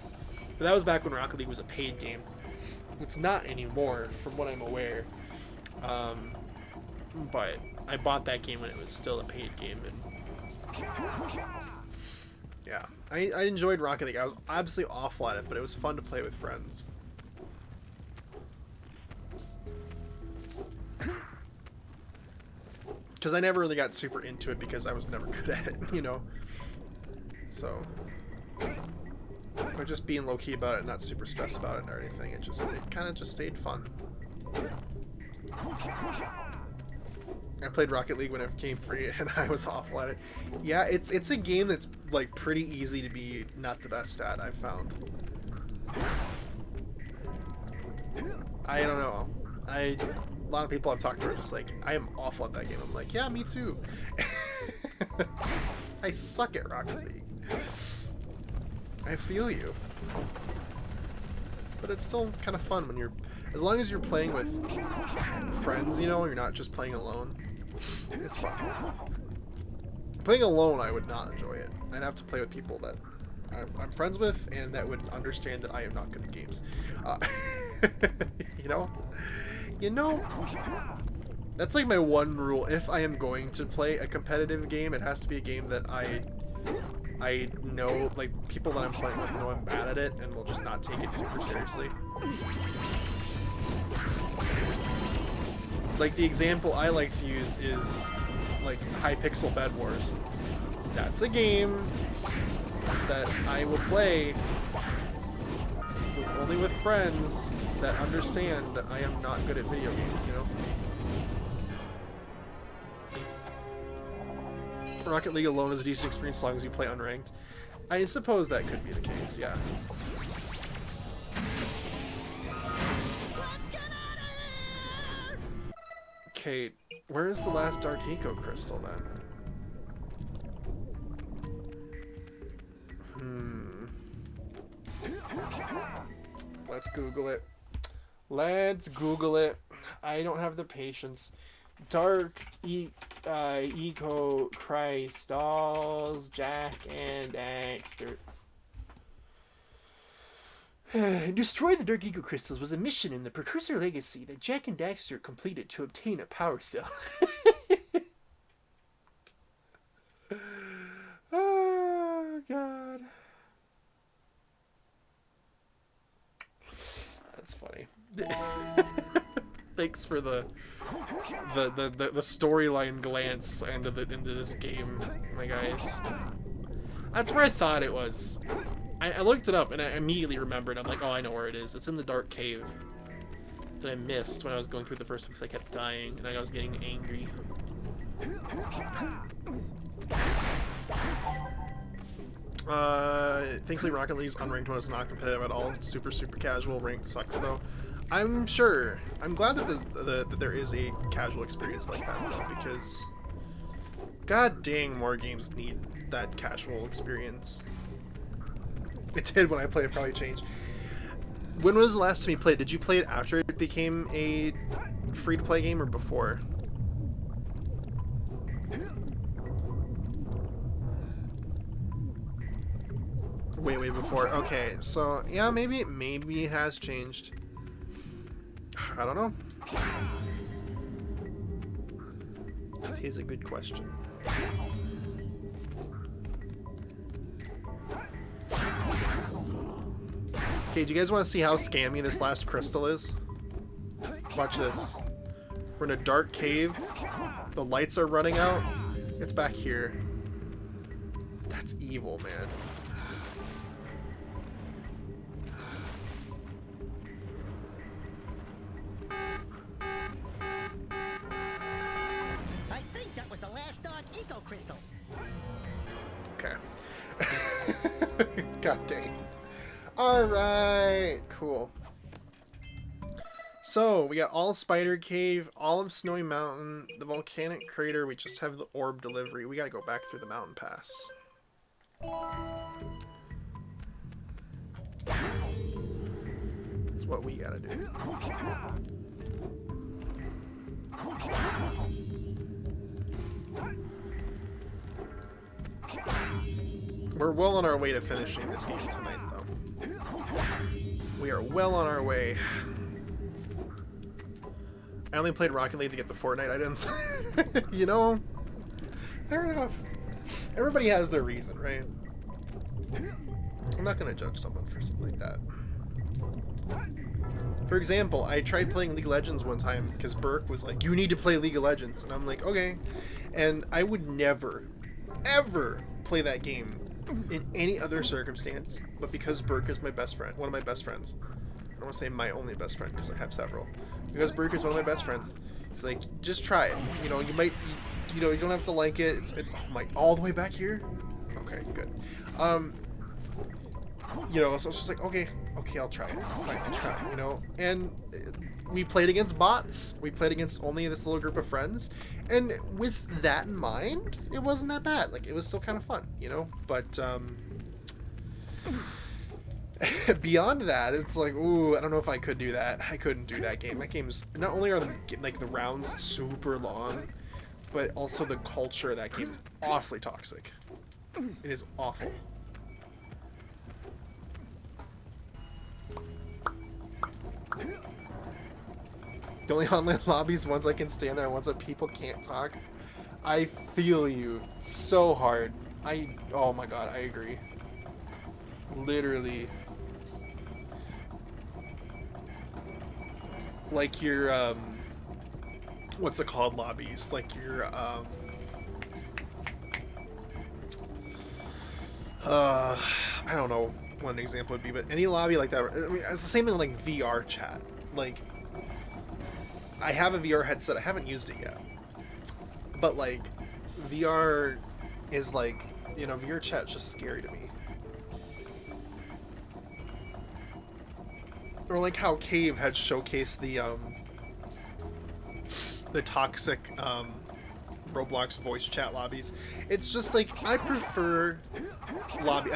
But that was back when Rocket League was a paid game. It's not anymore, from what I'm aware. But I bought that game when it was still a paid game, and yeah, I enjoyed Rocket League. I was absolutely awful at it, but it was fun to play with friends. Because I never really got super into it because I was never good at it, you know? So, by just being low-key about it, not super stressed about it or anything, it kind of just stayed fun. I played Rocket League when it came free, and I was awful at it. Yeah, it's a game that's, like, pretty easy to be not the best at, I've found. I don't know. A lot of people I've talked to are just like, I am awful at that game. I'm like, yeah, me too. I suck at Rocket League. I feel you. But it's still kind of fun when you're... As long as you're playing with friends, you know, you're not just playing alone. It's fun. Playing alone, I would not enjoy it. I'd have to play with people that I'm friends with and that would understand that I am not good at games. You know? You know? That's like my one rule. If I am going to play a competitive game, it has to be a game that I know, like, people that I'm playing with know I'm bad at it and will just not take it super seriously. Like, the example I like to use is, like, Hypixel Bed Wars. That's a game that I will play only with friends that understand that I am not good at video games, you know? Rocket League alone is a decent experience as long as you play unranked. I suppose that could be the case, yeah. Okay, where is the last Dark Eco Crystal then? Let's Google it. Let's Google it. I don't have the patience. Dark Eco Crystals, Jak and Daxter. Destroy the Dark Eco Crystals was a mission in the Precursor Legacy that Jak and Daxter completed to obtain a power cell. Oh, God. That's funny. Thanks for the storyline glance into this game, my guys. That's where I thought it was. I looked it up and I immediately remembered. I'm like, oh, I know where it is. It's in the dark cave that I missed when I was going through the first one because I kept dying and I was getting angry. Thankfully Rocket League's unranked one is not competitive at all. It's super casual. Ranked sucks though. I'm sure. I'm glad that there is a casual experience like that though, because god dang, more games need that casual experience. It did when I played. It probably changed. When was the last time you played? Did you play it after it became a free-to-play game or before? Way before. Okay, so yeah, maybe it has changed. I don't know. That is a good question. Okay, do you guys want to see how scammy this last crystal is? Watch this. We're in a dark cave. The lights are running out. It's back here. That's evil, man. I think that was the last Dark Eco Crystal. Okay. God dang. Alright, cool. So, we got all of Spider Cave, all of Snowy Mountain, the Volcanic Crater, we just have the Orb Delivery. We gotta go back through the Mountain Pass. That's what we gotta do. We're well on our way to finishing this game tonight, though. We are well on our way. I only played Rocket League to get the Fortnite items. You know, fair enough. Everybody has their reason, right? I'm not gonna judge someone for something like that. For example, I tried playing League of Legends one time because Burke was like, "You need to play League of Legends," and I'm like, "Okay," and I would never, ever play that game in any other circumstance, but because Burke is my best friend, one of my best friends. I don't want to say my only best friend because I have several. Because Burke is one of my best friends, he's like, just try it. You know, you might, you know, you don't have to like it. It's oh my, all the way back here. Okay, good. You know, so it's just like, okay, I'll try it. Fine, I'll try it, you know. And we played against bots. We played against only this little group of friends. And with that in mind, it wasn't that bad. Like, it was still kind of fun, you know? But, beyond that, it's like, ooh, I don't know if I could do that. I couldn't do that game. That game's, not only are the rounds super long, but also the culture of that game is awfully toxic. It is awful. The only online lobbies, ones I can stand there, ones that people can't talk. I feel you so hard. Oh my god, I agree. Literally. Like your, what's it called, lobbies? Like your, I don't know what an example would be, but any lobby like that, I mean, it's the same thing like VR chat. Like, I have a VR headset, I haven't used it yet. But like, VR is like, you know, VR chat's just scary to me. Or like how Cave had showcased the toxic Roblox voice chat lobbies. It's just like, I prefer lobby,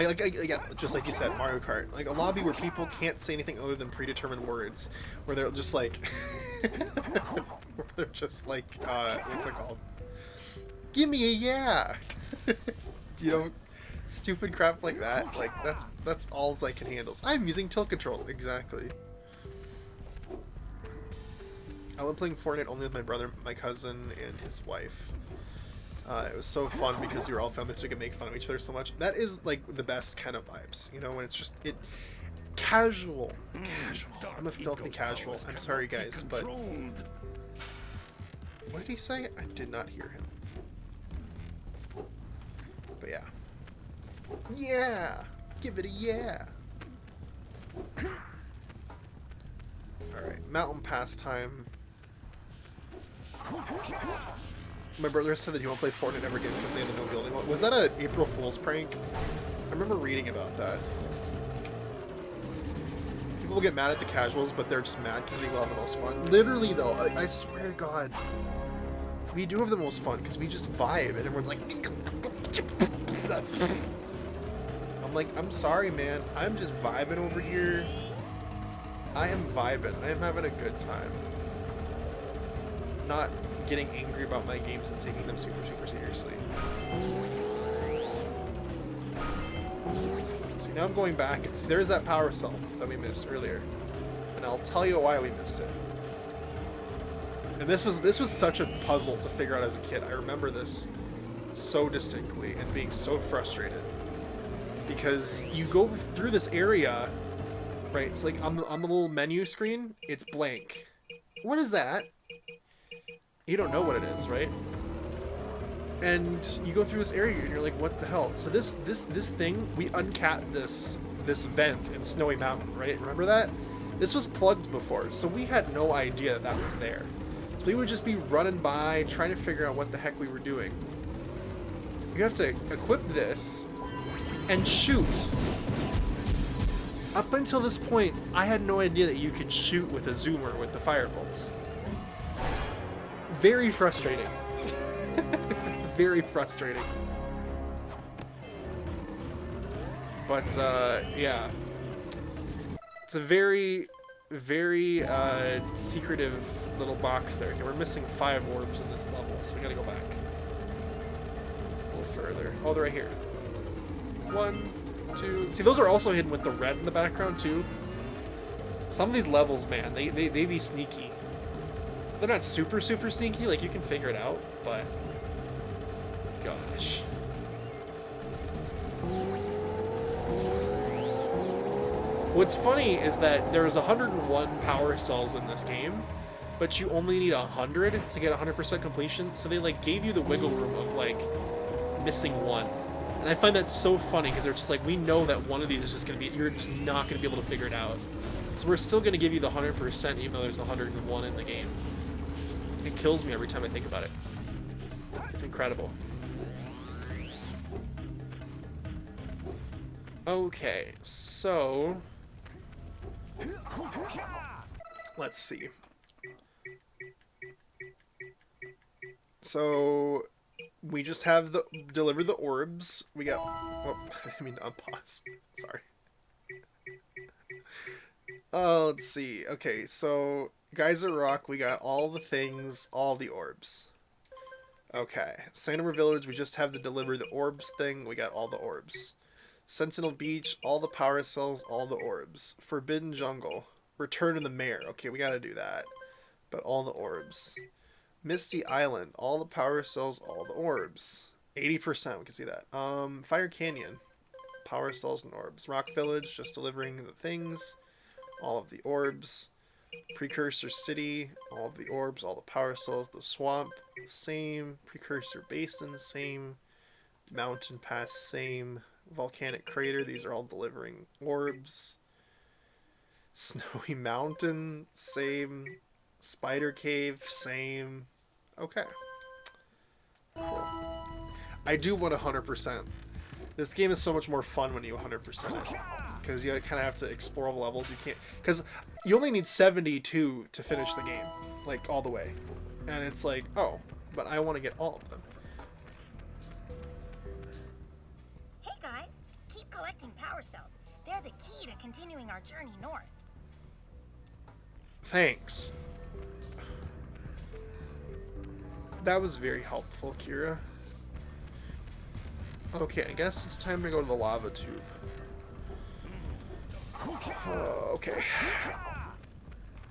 yeah, just like you said, Mario Kart, like a lobby where people can't say anything other than predetermined words, where they're just like, where they're just like, what's it called? Give me a yeah, you know, stupid crap like that. Like that's all I can handle. I'm using tilt controls, exactly. I love playing Fortnite only with my brother, my cousin, and his wife. It was so fun because we were all family, so we could make fun of each other so much. That is like the best kind of vibes, you know, when it's just Casual. Casual. I'm a filthy casual. I'm sorry, guys, but... What did he say? I did not hear him. But yeah. Yeah! Give it a yeah! Alright, mountain pastime. My brother said that he won't play Fortnite ever again because they had the no building one. Was that an April Fool's prank? I remember reading about that. People get mad at the casuals, but they're just mad because they will have the most fun. Literally, though, I swear to God, we do have the most fun because we just vibe, and everyone's like... I'm like, I'm sorry, man. I'm just vibing over here. I am vibing. I am having a good time. Not getting angry about my games and taking them super, super seriously. So now I'm going back. See, there's that power cell that we missed earlier. And I'll tell you why we missed it. And this was such a puzzle to figure out as a kid. I remember this so distinctly and being so frustrated. Because you go through this area, right? It's like on the little menu screen, it's blank. What is that? You don't know what it is, right? And you go through this area and you're like, what the hell? So this thing, we uncapped this vent in Snowy Mountain, right? Remember that? This was plugged before, so we had no idea that was there. So we would just be running by, trying to figure out what the heck we were doing. You have to equip this and shoot. Up until this point, I had no idea that you could shoot with a zoomer with the fire bolts. Very frustrating. Very frustrating. But, yeah. It's a very, very, secretive little box there. Okay, we're missing 5 orbs in this level, so we gotta go back. A little further. Oh, they're right here. 1, 2... See, those are also hidden with the red in the background, too. Some of these levels, man, they be sneaky. They're not super, super sneaky, like, you can figure it out, but... Gosh. What's funny is that there's 101 power cells in this game, but you only need 100 to get 100% completion, so they, like, gave you the wiggle room of, like, missing 1. And I find that so funny, because they're just like, we know that one of these is just going to be, you're just not going to be able to figure it out. So we're still going to give you the 100% even though there's 101 in the game. It kills me every time I think about it. It's incredible. Okay, so... let's see. So... we just have the deliver the orbs. We got... oh, I mean, unpause. Sorry. Let's see. Okay, so... Geyser Rock, we got all the things, all the orbs. Okay. Sandover Village, we just have the deliver the orbs thing. We got all the orbs. Sentinel Beach, all the power cells, all the orbs. Forbidden Jungle, Return of the Mayor. Okay, we gotta do that. But all the orbs. Misty Island, all the power cells, all the orbs. 80%, we can see that. Fire Canyon, power cells and orbs. Rock Village, just delivering the things, all of the orbs. Precursor City, all of the orbs, all the power cells. The swamp, same. Precursor Basin, same. Mountain Pass, same. Volcanic Crater, these are all delivering orbs. Snowy Mountain, same. Spider Cave, same. Okay. Cool. I do want 100%. This game is so much more fun when you 100% it. Because you kind of have to explore all the levels. You can't... because you only need 72 to finish the game. Like, all the way. And it's like, oh, but I want to get all of them. Hey guys, keep collecting power cells. They're the key to continuing our journey north. Thanks. That was very helpful, Kira. Okay, I guess it's time to go to the lava tube. Okay.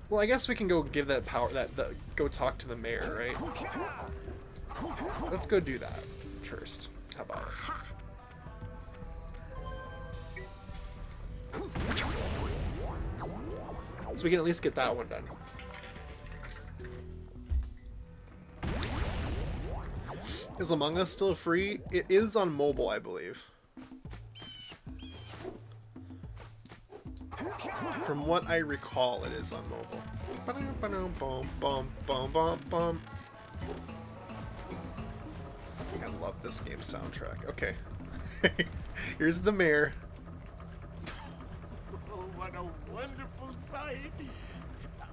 Well, I guess we can go give that power, go talk to the mayor, right? Let's go do that first. How about it? So we can at least get that one done. Is Among Us still free? It is on mobile, I believe. From what I recall, it is on mobile. I love this game soundtrack. Okay. Here's the mayor. Oh, what a wonderful sight.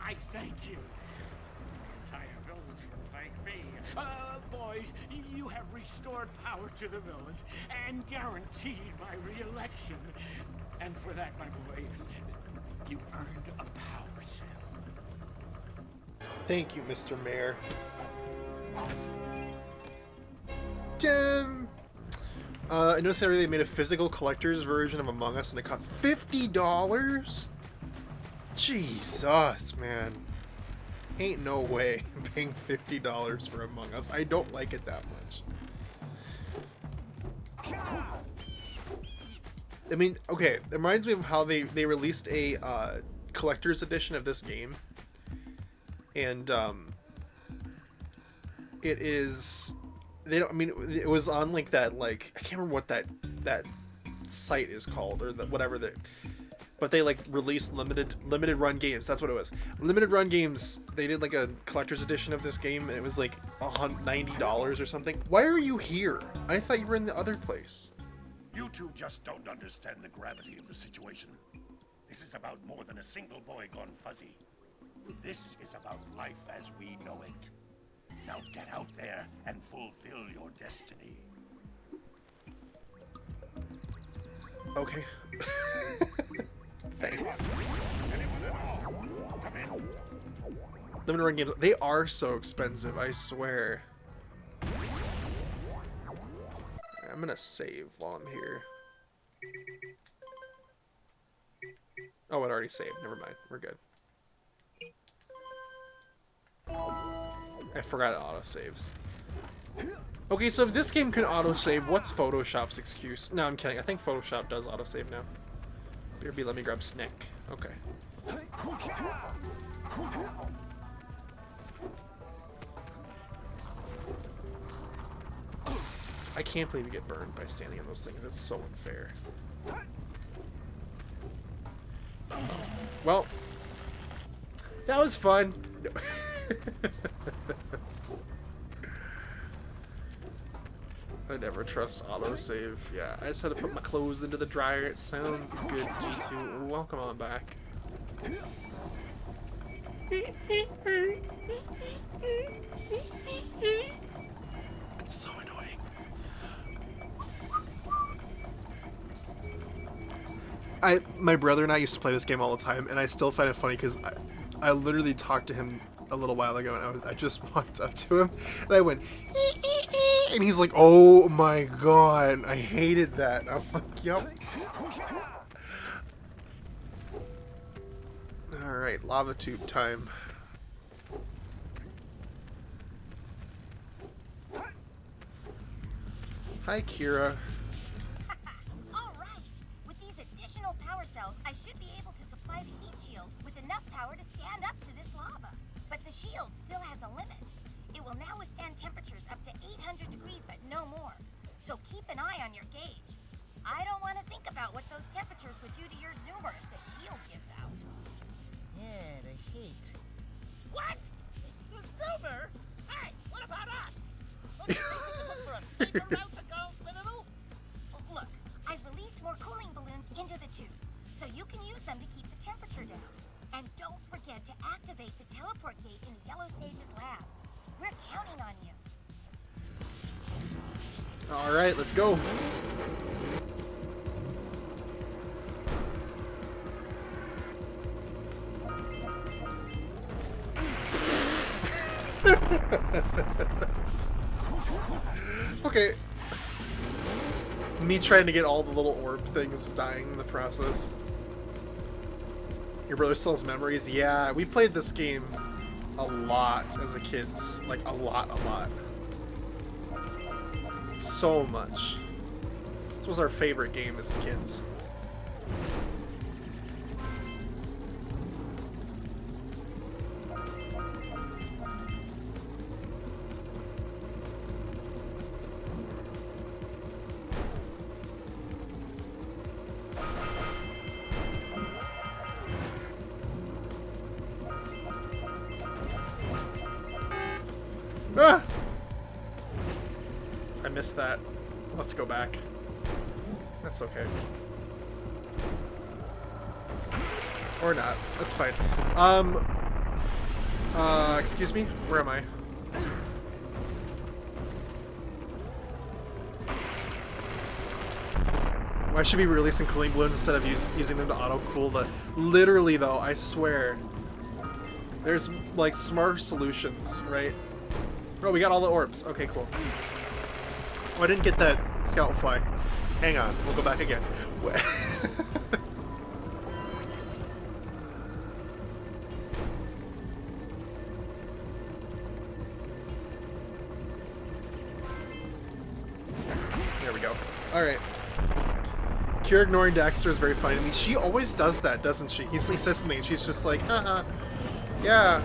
I thank you. The entire village will thank me. Boys, you have restored power to the village and guaranteed my re-election. And for that, my boy, you earned a power cell. Thank you, Mr. Mayor. Damn. I noticed how they made a physical collector's version of Among Us and it cost $50? Jesus, man. Ain't no way I'm paying $50 for Among Us. I don't like it that much. I mean, okay, it reminds me of how they released a collector's edition of this game. And it is... They don't. I mean, it was on like that. Like I can't remember what that site is called or whatever that. But they like released limited run games. That's what it was. Limited run games. They did like a collector's edition of this game, and it was like $90 or something. Why are you here? I thought you were in the other place. You two just don't understand the gravity of the situation. This is about more than a single boy gone fuzzy. This is about life as we know it. Now get out there and fulfill your destiny. Okay. Thanks. Anyone at all? Come in. Limited run games. They are so expensive, I swear. I'm gonna save while I'm here. Oh, it already saved. Never mind. We're good. I forgot it auto-saves. Okay, so if this game can auto-save, what's Photoshop's excuse? No, I'm kidding. I think Photoshop does auto-save now. BRB, let me grab Snick. Okay. I can't believe you get burned by standing on those things. It's so unfair. Well, that was fun. I never trust autosave. Yeah, I just had to put my clothes into the dryer. It sounds good, G2. Welcome on back. It's so annoying. My brother and I used to play this game all the time, and I still find it funny because I literally talked to him a little while ago, and I just walked up to him, and I went, and he's like, "Oh my god, I hated that." I'm like, "Yep." All right, lava tube time. Hi, Kira. All right. With these additional power cells, I should be able to supply the heat shield with enough power to stand up to this lava. But the shield still has a limit. It will now withstand temperatures up to 800 degrees, but no more. So keep an eye on your gauge. I don't want to think about what those temperatures would do to your zoomer if the shield gives out. Yeah, the heat. What? The silver? Hey, what about us? Don't you think we can look for a safer route to go, Citadel? Look, I've released more cooling balloons into the tube, so you can use them to keep the temperature down. And don't forget to activate the teleport gate in Yellow Sage's lab. We're counting on you. All right, let's go. Okay. Me trying to get all the little orb things dying in the process. Your brother still has memories? Yeah, we played this game a lot as a kids. Like, a lot. So much. This was our favorite game as kids. I missed that. I'll have to go back. That's okay. Or not. That's fine. Excuse me? Where am I? I should be releasing cooling balloons instead of using them to auto-cool the... Literally, though, I swear. There's, like, smart solutions, right? Oh, we got all the orbs. Okay, cool. Oh, I didn't get that scout fly. Hang on, we'll go back again. There we go. Alright. Kira ignoring Daxter is very funny to me. She always does that, doesn't she? He says to me, and she's just like, haha, yeah.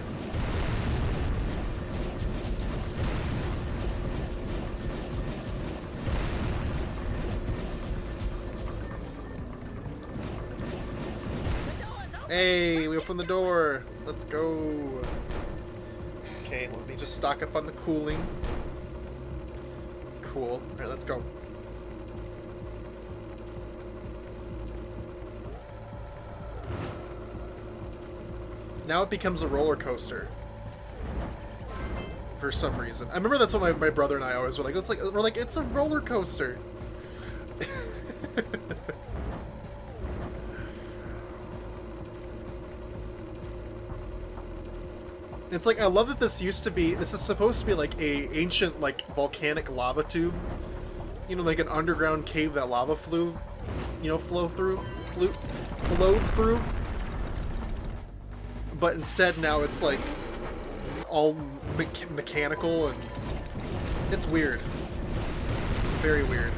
Hey, we opened the door. Let's go. Okay, let me just stock up on the cooling. Cool. Alright, let's go. Now it becomes a roller coaster. For some reason. I remember that's what my brother and I always were like. We're like, it's a roller coaster. It's like, I love that this is supposed to be like a ancient, like, volcanic lava tube. You know, like an underground cave that lava flowed through. But instead now it's like all mechanical, and it's weird. It's very weird.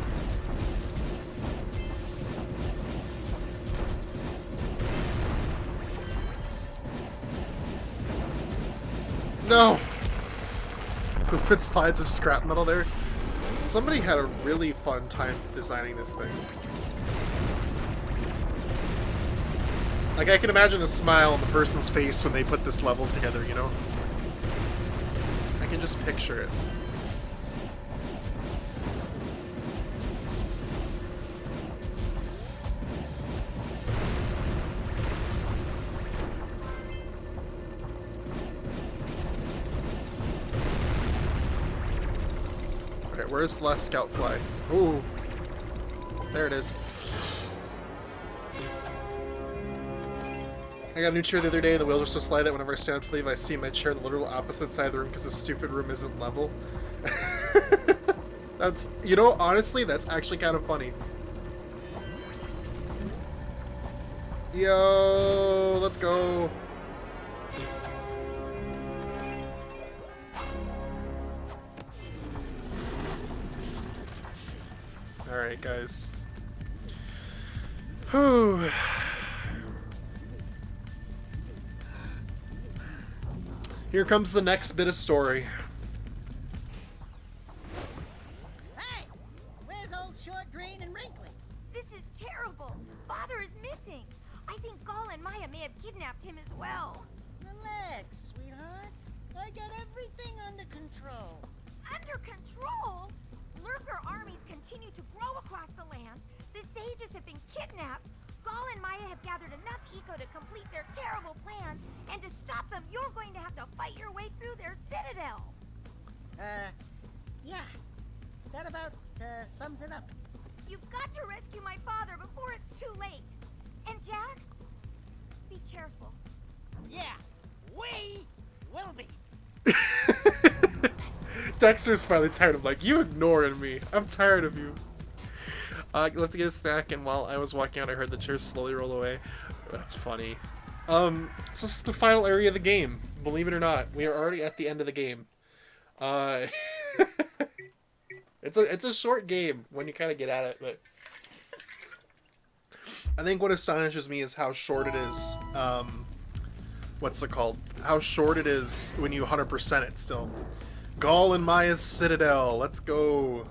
No! Who put slides of scrap metal there? Somebody had a really fun time designing this thing. Like, I can imagine the smile on the person's face when they put this level together, you know? I can just picture it. Okay, where's the last scout fly? Ooh. There it is. I got a new chair the other day, and the wheels are so slight that whenever I stand up to leave, I see my chair on the literal opposite side of the room because the stupid room isn't level. That's, you know, honestly, that's actually kind of funny. Yo, let's go. Alright, guys. Whew. Here comes the next bit of story. Hey! Where's old Short, Green, and Wrinkly? This is terrible. Father is missing. I think Gall and Maya may have kidnapped him as well. Relax, sweetheart. I got everything under control. Under control? Lurker armies continue to grow across the land. The sages have been kidnapped. Gall and Maya have gathered enough eco to complete their terrible plan, and to stop them, you're going to have to fight your way through their citadel. Yeah. That about, sums it up. You've got to rescue my father before it's too late. And Jack, be careful. Yeah, we will be. Dexter's finally tired of, like, you ignoring me. I'm tired of you. Let's get a snack, and while I was walking out, I heard the chair slowly roll away. That's funny. So this is the final area of the game. Believe it or not, we are already at the end of the game. It's a short game when you kind of get at it, but I think what astonishes me is how short it is. What's it called? How short it is when you 100% it still. Gall and Maya's Citadel. Let's go.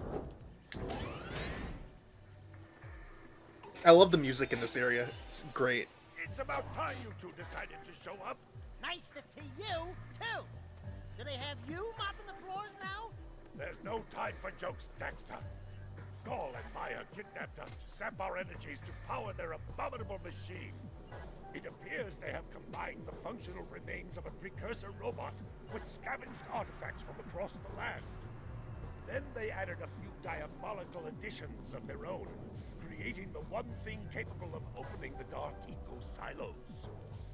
I love the music in this area. It's great. It's about time you two decided to show up. Nice to see you, too. Do they have you mopping the floors now? There's no time for jokes, Daxter. Gaul and Maya kidnapped us to sap our energies to power their abominable machine. It appears they have combined the functional remains of a Precursor robot with scavenged artifacts from across the land. Then they added a few diabolical additions of their own, creating the one thing capable of opening the Dark Eco silos.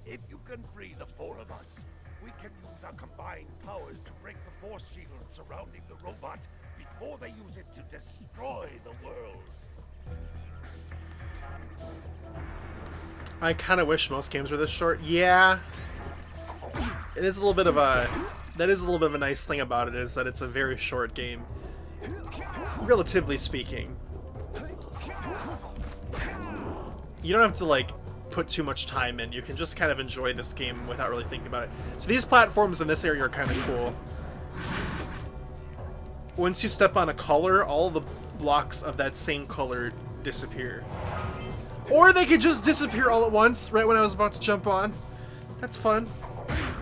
If you can free the four of us, we can use our combined powers to break the force shield surrounding the robot before they use it to destroy the world. I kind of wish most games were this short. Yeah, it is a little bit of a. That is a little bit of a nice thing about it, is that it's a very short game, relatively speaking. You don't have to like put too much time in. You can just kind of enjoy this game without really thinking about it. So these platforms in this area are kind of cool. Once you step on a color, all the blocks of that same color disappear. Or they could just disappear all at once, right when I was about to jump on. That's fun.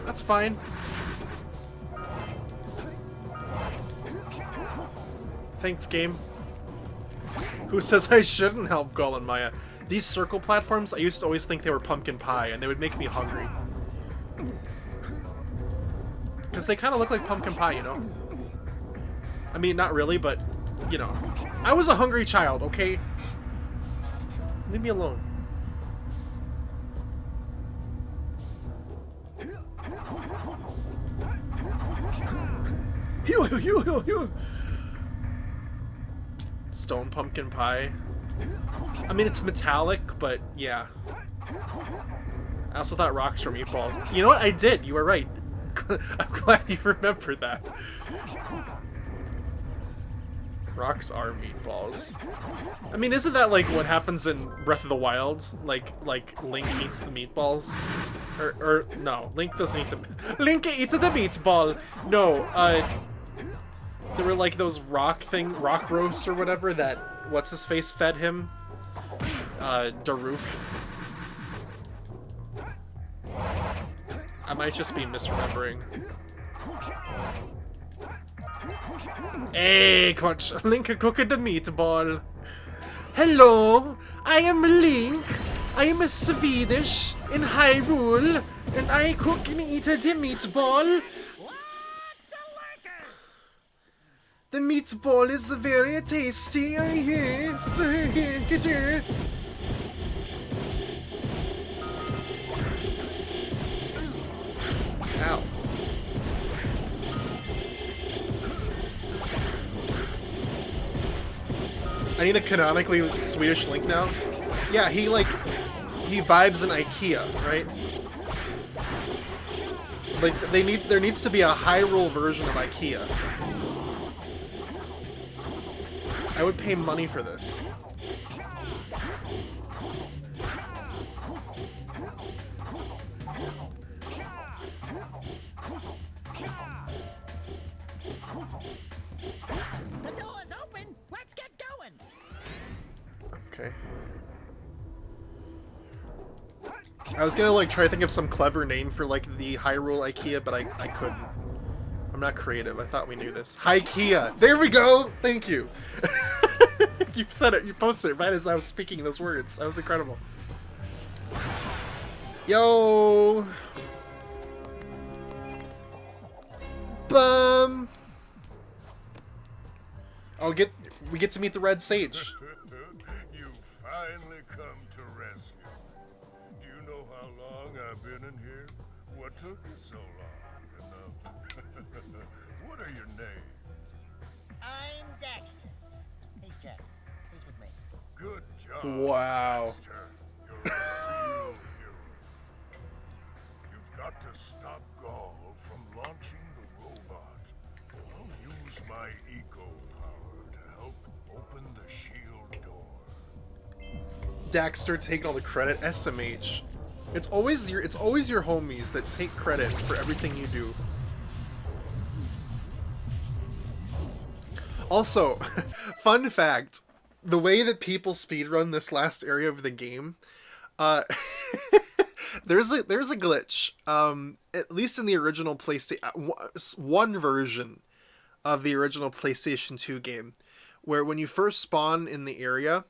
That's fine. Thanks, game. Who says I shouldn't help Gaul and Maya? These circle platforms, I used to always think they were pumpkin pie, and they would make me hungry. Because they kind of look like pumpkin pie, you know? I mean, not really, but, you know. I was a hungry child, okay? Leave me alone. Stone pumpkin pie. I mean, it's metallic, but yeah. I also thought rocks were meatballs. You know what? I did. You were right. I'm glad you remembered that. Rocks are meatballs. I mean, isn't that like what happens in Breath of the Wild? Like Link eats the meatballs? Or no, Link doesn't eat the... Link eats the meatball! No, there were like those rock roast or whatever that what's-his-face fed him? Daruk. I might just be misremembering. Hey, Coach, Link cooked the meatball. Hello, I am Link. I am a Swedish in Hyrule, and I cook and eat the meatball. Lots of lurkers! The meatball is very tasty, yes. Ow. I need a canonically Swedish Link now. Yeah, he vibes in IKEA, right? Like there needs to be a Hyrule version of IKEA. I would pay money for this. The door's open! Let's get going! Okay. I was gonna like try to think of some clever name for like the Hyrule IKEA, but I couldn't. I'm not creative. I thought we knew this. Hikea! There we go! Thank you! You said it. You posted it right as I was speaking those words. That was incredible. Yo! Bum! We get to meet the Red Sage. You finally come to rescue. Do you know how long I've been in here? What took you so long? What are your names? I'm Daxter. He's Jak. He's with me. Good job. Wow. Daxter. You're a real hero. You've got to stop Gaul from launching the robot. I'll use my eco power to help open the shield door. Daxter take all the credit. SMH. It's always your homies that take credit for everything you do. Also, fun fact, the way that people speedrun this last area of the game, there's a glitch. At least in the original PlayStation 1 version of the original PlayStation 2 game, where when you first spawn in the area,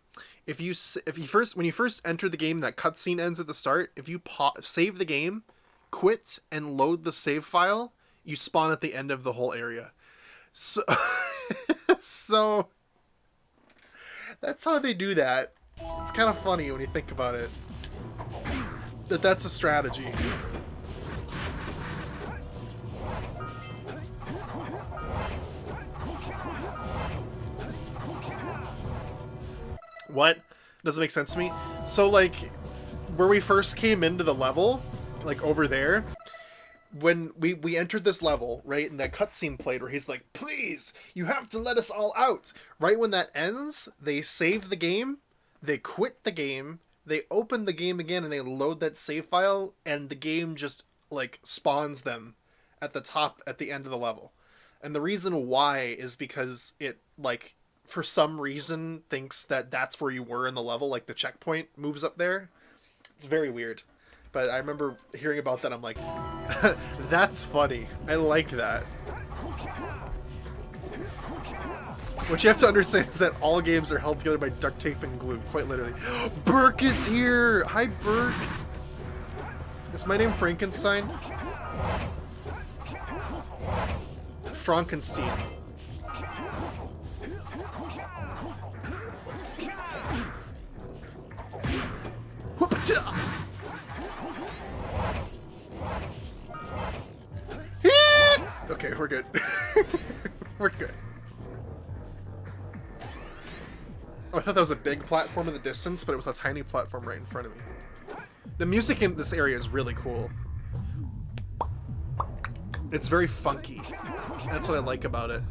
when you first enter the game, that cutscene ends at the start. If you save the game, quit, and load the save file, you spawn at the end of the whole area. So, so that's how they do that. It's kind of funny when you think about it. That's a strategy. What? Doesn't make sense to me. So, like, where we first came into the level, like over there, when we entered this level, right, and that cutscene played where he's like, please, you have to let us all out. Right when that ends, they save the game, they quit the game, they open the game again, and they load that save file, and the game just, like, spawns them at the top, at the end of the level. And the reason why is because it, like, for some reason thinks that that's where you were in the level, like the checkpoint moves up there. It's very weird. But I remember hearing about that, I'm like, that's funny. I like that. What you have to understand is that all games are held together by duct tape and glue, quite literally. Burke is here! Hi, Burke! Is my name Frankenstein? Frankenstein. Okay, we're good. We're good. Oh, I thought that was a big platform in the distance, but it was a tiny platform right in front of me. The music in this area is really cool. It's very funky. That's what I like about it.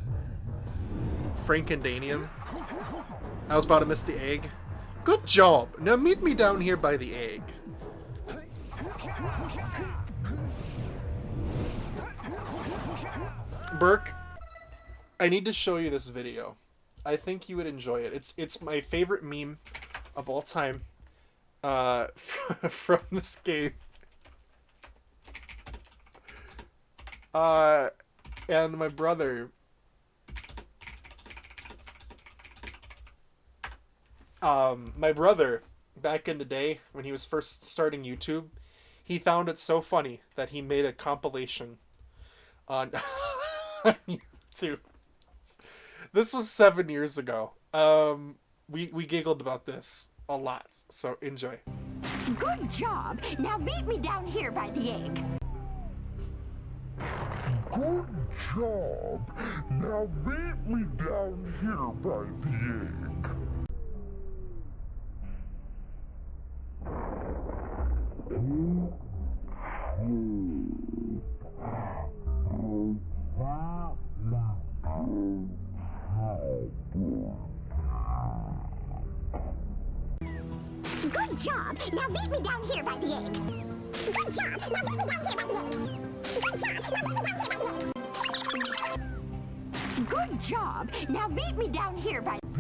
Frankendanium. I was about to miss the egg. Good job! Now meet me down here by the egg. Burke, I need to show you this video. I think you would enjoy it. It's my favorite meme of all time from this game. And my brother... my brother, back in the day, when he was first starting YouTube, he found it so funny that he made a compilation on YouTube. This was 7 years ago. We giggled about this a lot, so enjoy. Good job. Now meet me down here by the egg. Good job. Now meet me down here by the egg. Good job. Now meet me down here by the egg. Good job. Now meet me down here by the egg. Good job. Now meet me down here by the egg. Good job. Now meet me down here by the egg.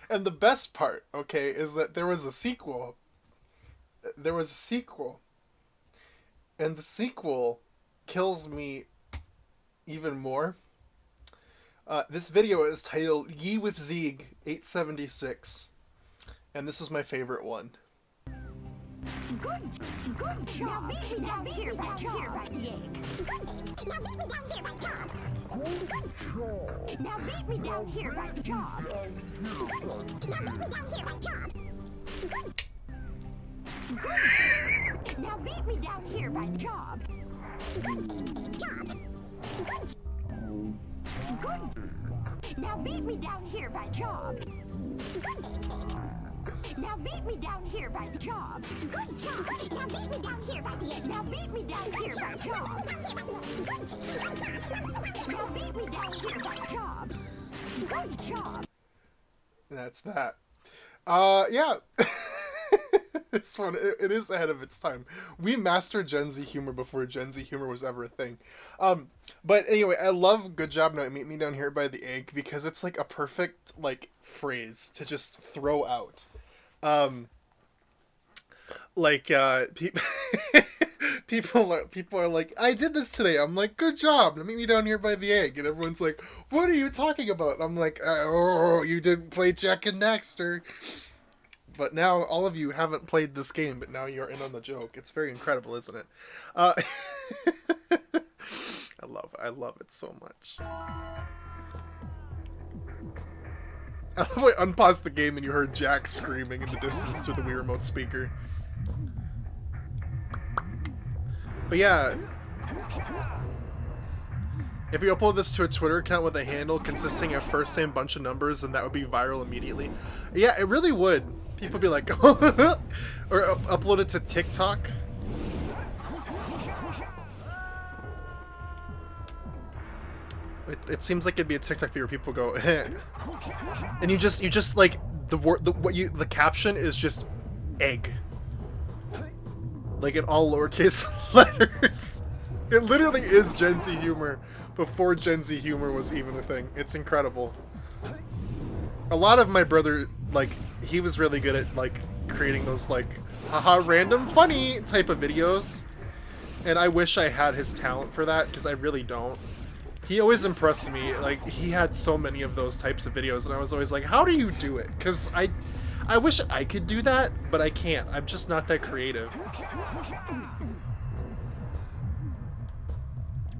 And the best part, okay, is that there was a sequel. There was a sequel. And the sequel kills me even more. This video is titled Ye with Zeeg 876. And this was my favorite one. Good job. Now meet me down here by the egg. Good. Now meet me down here by job. Good. Now meet me down here by the job. Good. Now meet me down here by job. Good. Good. Now meet me down here by job. Good. Job. Good. Good. Now meet me down here by job. Good. Now meet me down here by the job. Good job. Now meet me down here by the egg. Now meet me down here by job. Now meet me down here by job. Good job. And that's that. Yeah. This one, it is ahead of its time. We mastered Gen Z humor before Gen Z humor was ever a thing. But anyway, I love good job now meet me down here by the egg because it's like a perfect like phrase to just throw out. people are like, I did this today. I'm like, good job. Meet me down here by the egg. And everyone's like, what are you talking about? I'm like, oh, you didn't play Jak and Daxter. But now all of you haven't played this game, but now you're in on the joke. It's very incredible, isn't it? I love it so much. I unpaused the game and you heard Jack screaming in the distance through the Wii Remote speaker. But yeah, if you upload this to a Twitter account with a handle consisting of first name bunch of numbers, then that would be viral immediately. Yeah, it really would. People would be like, or upload it to TikTok. It seems like it'd be a TikTok video where people go, and you just like the caption is just egg, like in all lowercase letters. It literally is Gen Z humor before Gen Z humor was even a thing. It's incredible. A lot of my brother, like, he was really good at like creating those like haha random funny type of videos, and I wish I had his talent for that because I really don't. He always impressed me. Like, he had so many of those types of videos, and I was always like, how do you do it? Because I wish I could do that, but I can't. I'm just not that creative.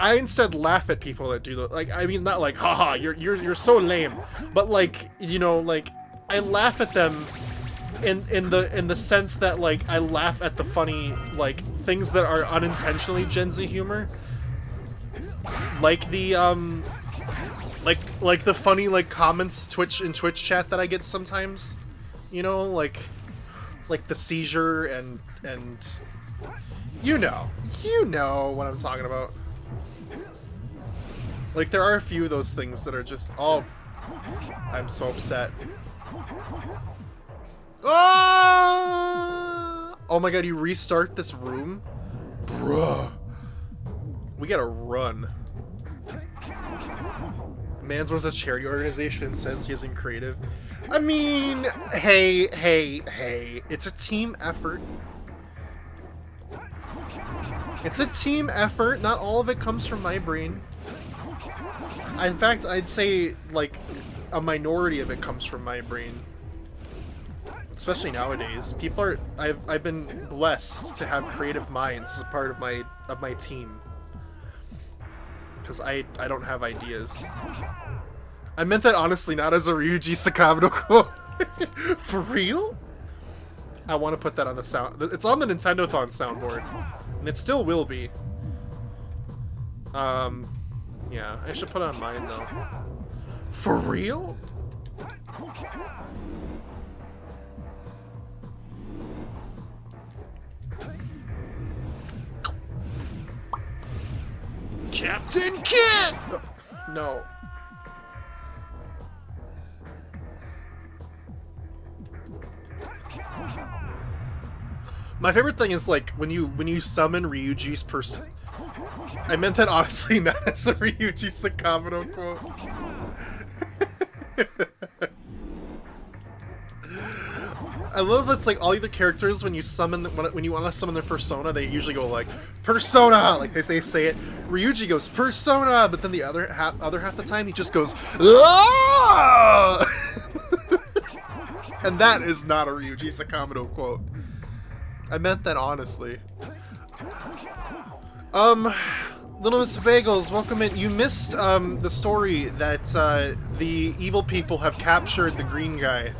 I instead laugh at people that do that. Like, I mean, not like, haha, you're so lame, but like, you know, like, I laugh at them in the sense that, like, I laugh at the funny, like, things that are unintentionally Gen Z humor. Like the like the funny like comments in Twitch chat that I get sometimes, you know, like the seizure and you know what I'm talking about. Like, there are a few of those things that are just, oh, I'm so upset. Ah! Oh my god, you restart this room? Bruh. We gotta run. Mans runs a charity organization and says he isn't creative. I mean, hey. It's a team effort. It's a team effort. Not all of it comes from my brain. In fact, I'd say, like, a minority of it comes from my brain. Especially nowadays. People are... I've been blessed to have creative minds as a part of my team. Because I don't have ideas. I meant that honestly, not as a Ryuji Sakamoto quote. For real? I want to put that on the sound. It's on the Nintendo-thon soundboard. And it still will be. Yeah, I should put it on mine though. For real? Captain Kid! No. My favorite thing is, like, when you summon Ryuji's person. I meant that honestly, not as a Ryuji Sakamoto quote. I love that's like all the characters when you summon when you want to summon their persona, they usually go like persona, like they say it. Ryuji goes persona, but then the other half the time he just goes ah! And that is not a Ryuji Sakamoto quote. I meant that honestly. Little Miss Bagels, welcome in. You missed the story that the evil people have captured the green guy.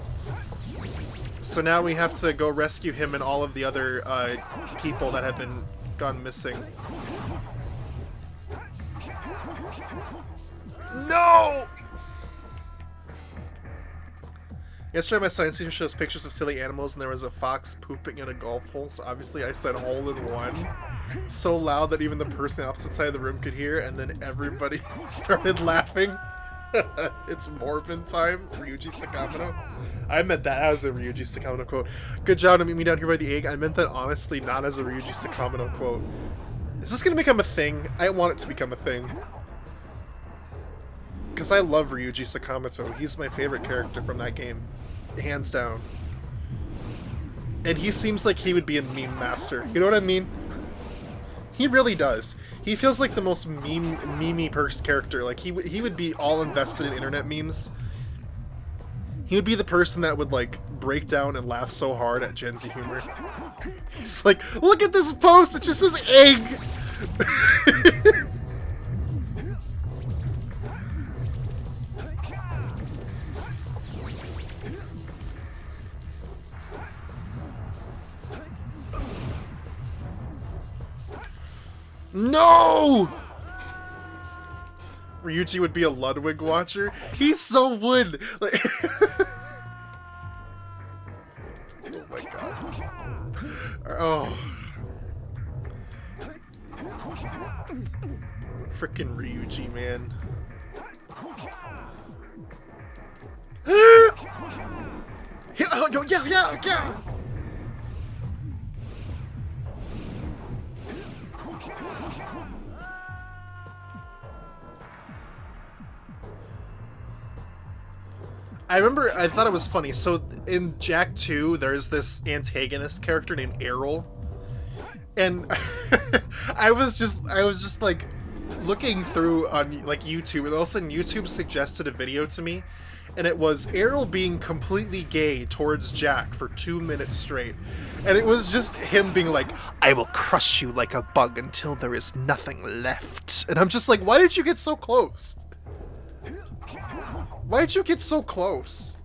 So now we have to go rescue him and all of the other people that have been gone missing. No! Yesterday my science teacher shows pictures of silly animals and there was a fox pooping in a golf hole, so obviously I said hole in one. So loud that even the person opposite side of the room could hear, and then everybody started laughing. It's Morbin time, Ryuji Sakamoto. I meant that as a Ryuji Sakamoto quote. Good job to meet me down here by the egg. I meant that honestly, not as a Ryuji Sakamoto quote. Is this gonna become a thing? I want it to become a thing. Because I love Ryuji Sakamoto. He's my favorite character from that game. Hands down. And he seems like he would be a meme master. You know what I mean? He really does. He feels like the most meme-y character. Like, he would be all invested in internet memes. He would be the person that would, like, break down and laugh so hard at Gen Z humor. He's like, look at this post, it just says egg! No! Ryuji would be a Ludwig watcher. He so would. Like, oh my god. Oh. Frickin' Ryuji, man. Yeah. I thought it was funny. So in Jak II, there's this antagonist character named Errol, and I was just like looking through on like YouTube, and all of a sudden YouTube suggested a video to me, and it was Errol being completely gay towards Jak for 2 minutes straight, and it was just him being like, "I will crush you like a bug until there is nothing left," and I'm just like, why did you get so close? Why did you get so close?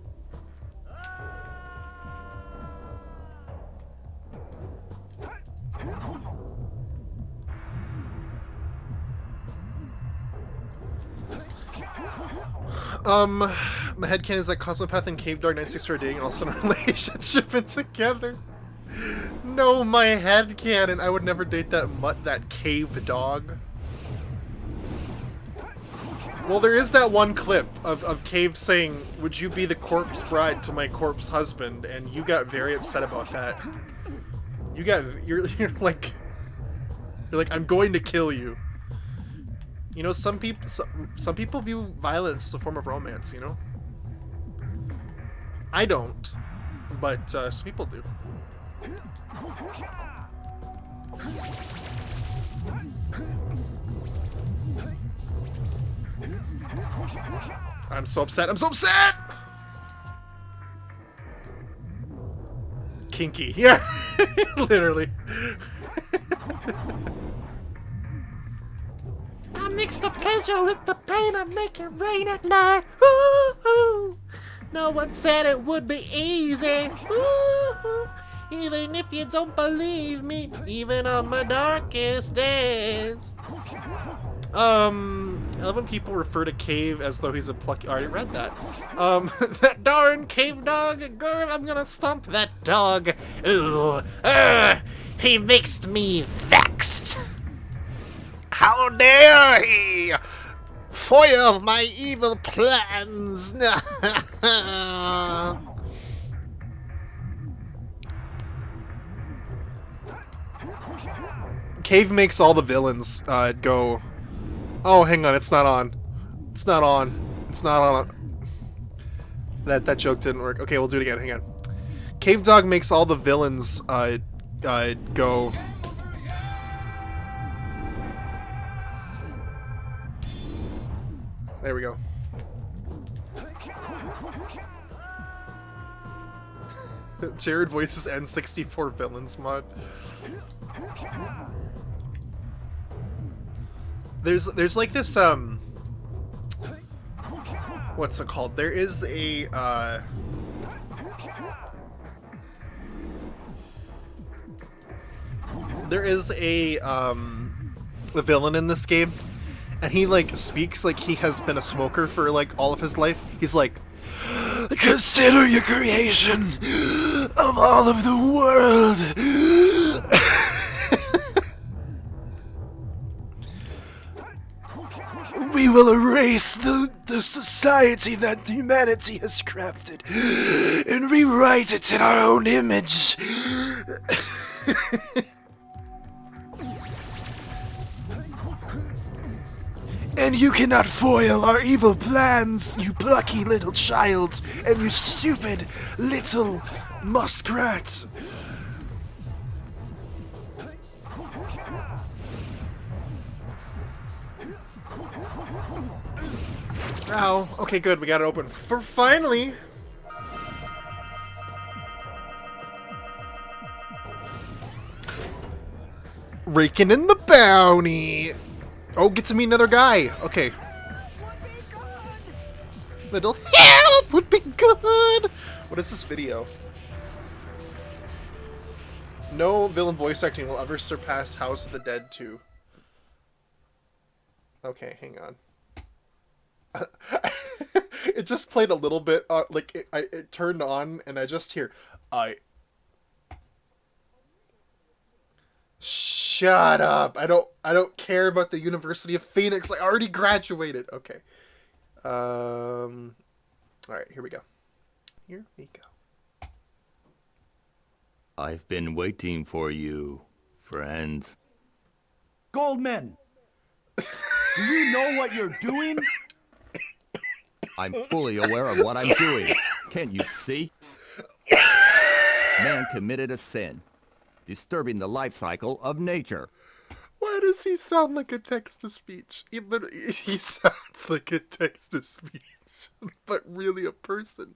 My headcanon is that Cosmopath and Cave Dog 96 are dating and also in a relationship and together. No, my headcanon. I would never date that cave dog. Well, there is that one clip of Cave saying, "Would you be the corpse bride to my corpse husband?" And you got very upset about that. You're like, "I'm going to kill you." You know, some people view violence as a form of romance. You know, I don't, but some people do. I'm so upset. I'm so upset! Kinky. Yeah. Literally. I mix the pleasure with the pain. I make it rain at night. Ooh, no one said it would be easy. Ooh, even if you don't believe me, even on my darkest days. I love when people refer to Cave as though he's a plucky. I already read that. That darn cave dog, girl, I'm gonna stomp that dog. Ooh, he makes me vexed. How dare he foil my evil plans? Cave makes all the villains go. Oh, hang on, it's not on. It's not on. It's not on. That joke didn't work. Okay, we'll do it again. Hang on. Cave Dog makes all the villains go. There we go. Jared voices N64 villains mod. There's like this what's it called? There is a the villain in this game, and he like speaks like he has been a smoker for like all of his life. He's like, "Consider your creation of all of the world." We will erase the society that humanity has crafted and rewrite it in our own image. And you cannot foil our evil plans, you plucky little child, and you stupid little muskrat. Ow. Okay, good. We got it open. For finally. Raking in the bounty. Oh, get to meet another guy. Okay. Little help would be good. What is this video? No villain voice acting will ever surpass House of the Dead 2. Okay, hang on. It just played a little bit, like it turned on, and I just hear, Shut up! I don't care about the University of Phoenix. I already graduated. Okay. All right, here we go. Here we go. I've been waiting for you, friends. Goldman! Do you know what you're doing? I'm fully aware of what I'm doing. Can't you see? Man committed a sin, disturbing the life cycle of nature. Why does he sound like a text-to-speech? He sounds like a text-to-speech, but really a person.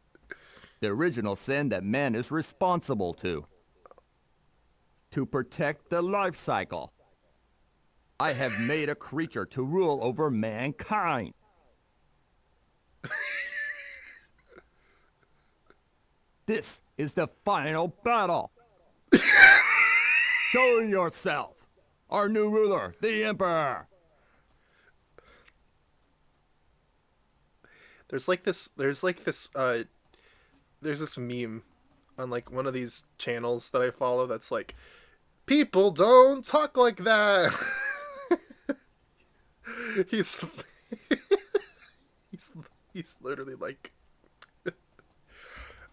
The original sin that man is responsible to protect the life cycle. I have made a creature to rule over mankind. This is the final battle. Show yourself, our new ruler, the Emperor. There's this meme on like one of these channels that I follow that's like, people don't talk like that. he's literally like,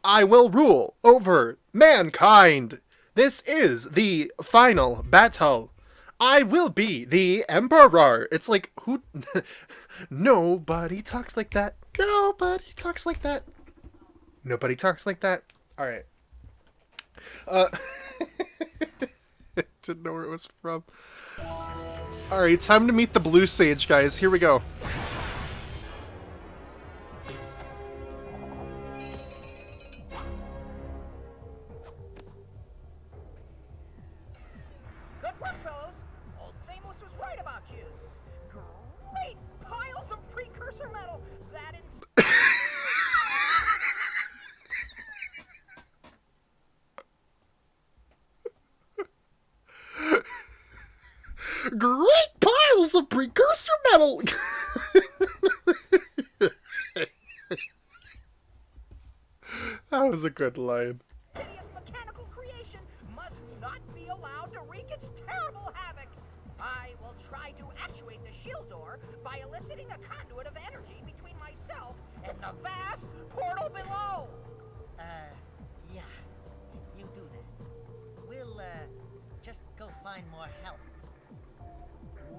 I will rule over mankind. This is the final battle. I will be the Emperor. It's like, who? Nobody talks like that. Nobody talks like that. Nobody talks like that. All right. Didn't know where it was from. All right, time to meet the Blue Sage, guys. Here we go. Good work, fellows. Old Samus was right about you. Great piles of precursor metal. That is. Great piles of precursor metal. That was a good line. Hideous mechanical creation must not be allowed to wreak its terrible havoc. I will try to actuate the shield door by eliciting a conduit of energy between myself and the vast portal below. Yeah. You do that. We'll, just go find more help.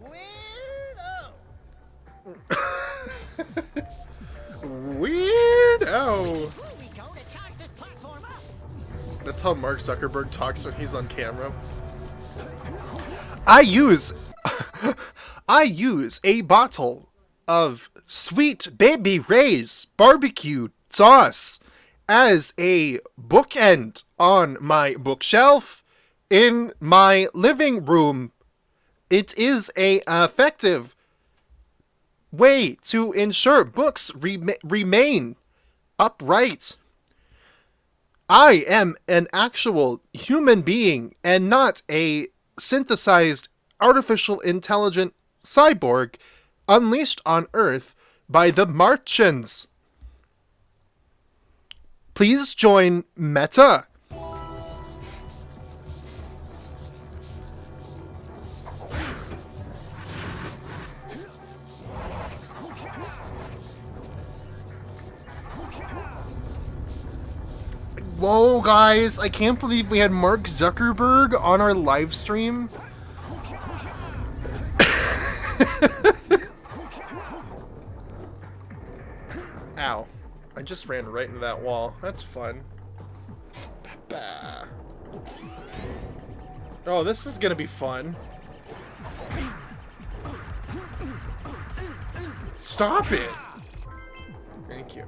Weirdo! Weirdo. Where we go to charge this platform up? That's how Mark Zuckerberg talks when he's on camera. I use a bottle of Sweet Baby Ray's barbecue sauce as a bookend on my bookshelf in my living room. It is a effective way to ensure books remain upright. I am an actual human being and not a synthesized artificial intelligent cyborg unleashed on Earth by the Martians. Please join Meta. Whoa, guys, I can't believe we had Mark Zuckerberg on our live stream. Ow. I just ran right into that wall. That's fun. Bah. Oh, this is gonna be fun. Stop it! Thank you.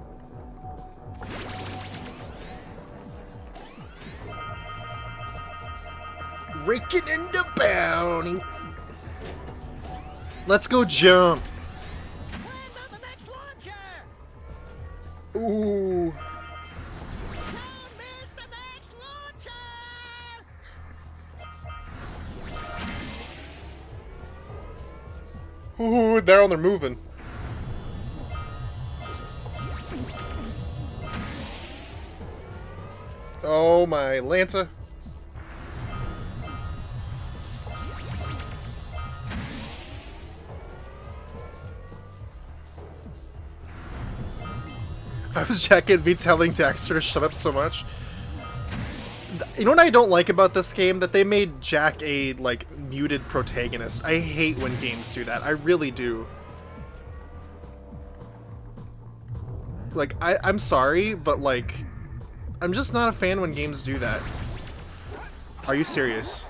Raking in the bounty. Let's go jump. When the next launcher? Ooh. Don't miss the next launcher! Ooh, they're moving. Oh my Lanta. If I was Jak, I'd be telling Daxter to shut up so much. You know what I don't like about this game? That they made Jak a, like, muted protagonist. I hate when games do that. I really do. Like, I'm sorry, but, like, I'm just not a fan when games do that. Are you serious?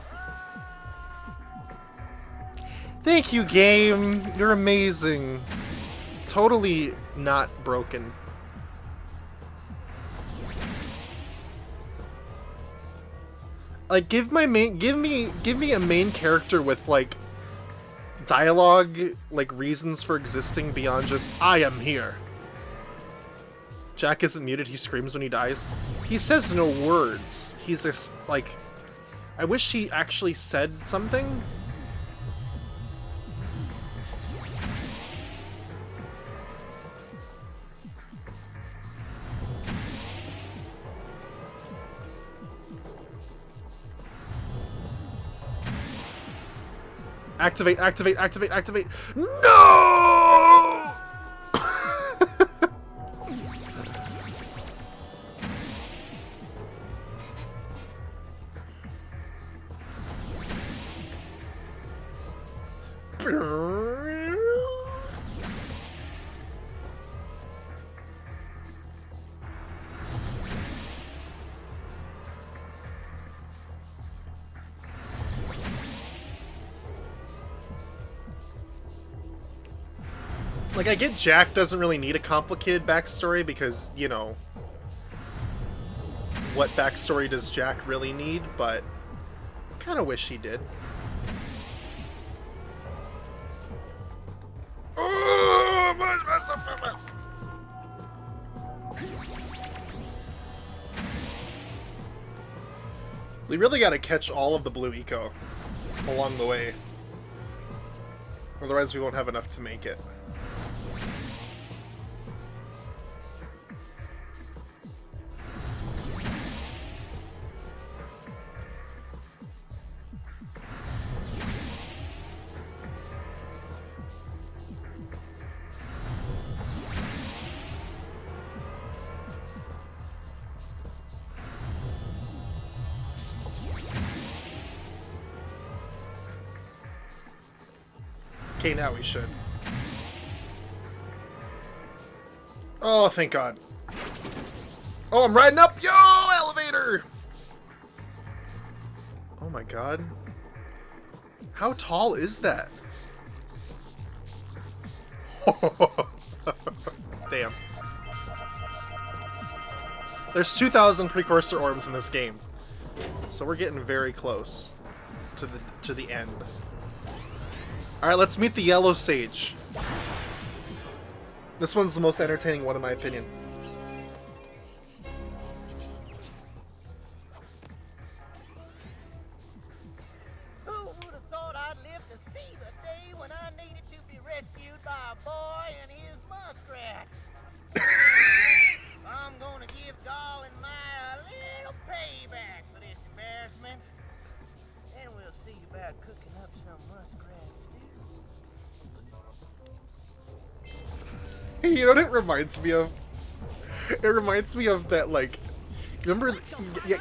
Thank you, game! You're amazing. Totally not broken. Like, give me a main character with, like, dialogue, like, reasons for existing beyond just, I am here. Jak isn't muted, he screams when he dies. He says no words. He's this, like, I wish he actually said something. Activate, activate, activate, activate. No! Like, I get Jak doesn't really need a complicated backstory because, you know, what backstory does Jak really need, but I kind of wish he did. We really gotta catch all of the blue eco along the way. Otherwise we won't have enough to make it. Okay, now we should. Oh, thank God. Oh, I'm riding up! Yo, elevator! Oh my God. How tall is that? Damn. There's 2,000 Precursor orbs in this game. So we're getting very close to the end. Alright, let's meet the Yellow Sage. This one's the most entertaining one in my opinion. Who would have thought I'd live to see the day when I needed to be rescued by a boy and his muskrat? I'm gonna give Gall and Maya a little payback for this embarrassment. And we'll see about cooking up some muskrat stew. You know what it reminds me of? It reminds me of that, like, remember,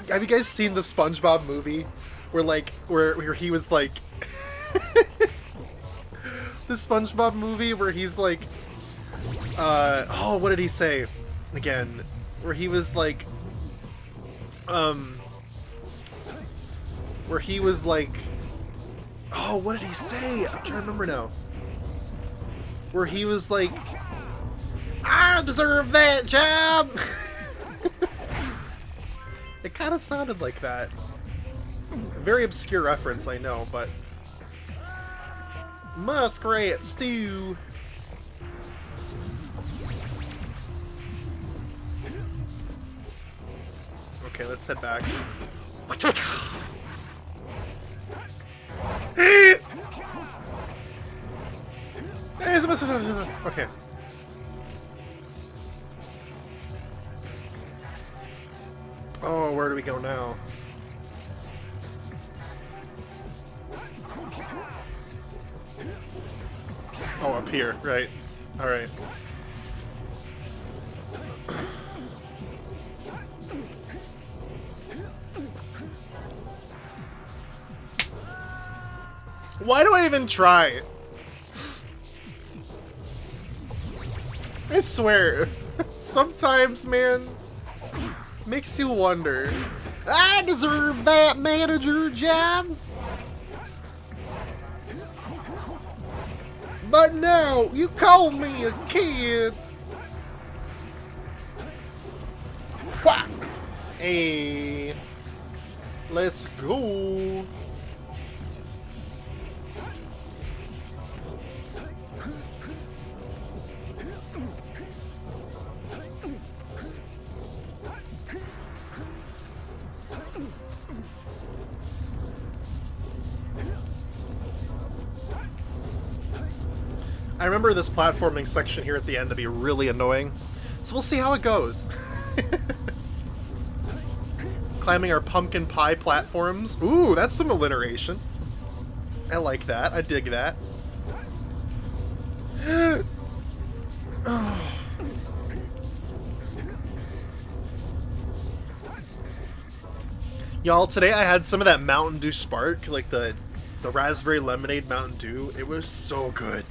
have you guys seen the SpongeBob movie? Where, like, where he was, like, the SpongeBob movie where he's, like, oh, what did he say? Again, where he was, like, where he was, like, oh, what did he say? I'm trying to remember now. Where he was, like, I deserve that job! It kind of sounded like that. A very obscure reference, I know, but... Muskrat stew! Okay, let's head back. Okay. Oh, where do we go now? Oh, up here, right. Alright. Why do I even try? I swear, sometimes, man, makes you wonder. I deserve that manager job. But no, you call me a kid. Whack. Hey, let's go. I remember this platforming section here at the end to be really annoying, so we'll see how it goes. Climbing our pumpkin pie platforms. Ooh, that's some alliteration. I like that. I dig that. Oh. Y'all, today I had some of that Mountain Dew Spark, like the raspberry lemonade Mountain Dew. It was so good.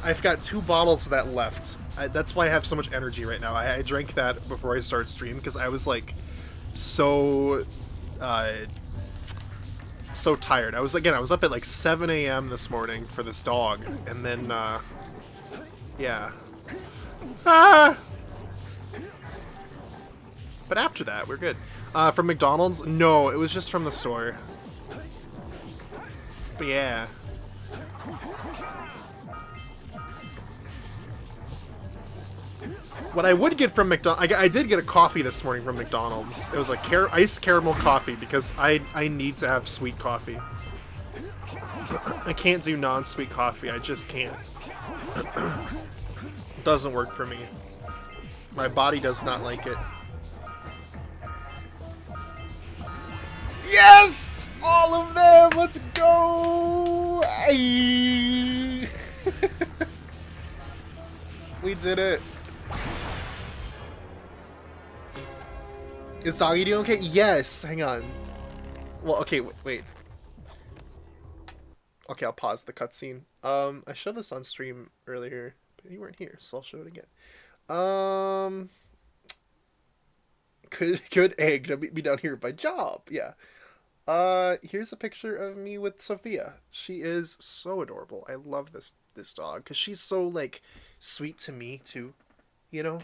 I've got 2 bottles of that left. That's why I have so much energy right now. I drank that before I start stream because I was like so tired. I was up at like 7 a.m. this morning for this dog, and then yeah. Ah! But after that, we're good. From McDonald's? No, it was just from the store. But yeah. What I would get from McDonald's... I did get a coffee this morning from McDonald's. It was like iced caramel coffee because I need to have sweet coffee. I can't do non-sweet coffee. I just can't. Doesn't work for me. My body does not like it. Yes! All of them! Let's go! Aye. We did it. Is Doggy doing okay? Yes! Hang on. Well, okay, wait. Okay, I'll pause the cutscene. I showed this on stream earlier, but you weren't here, so I'll show it again. Good egg to meet me down here by job. Yeah. Here's a picture of me with Sophia. She is so adorable. I love this dog because she's so like sweet to me too, you know.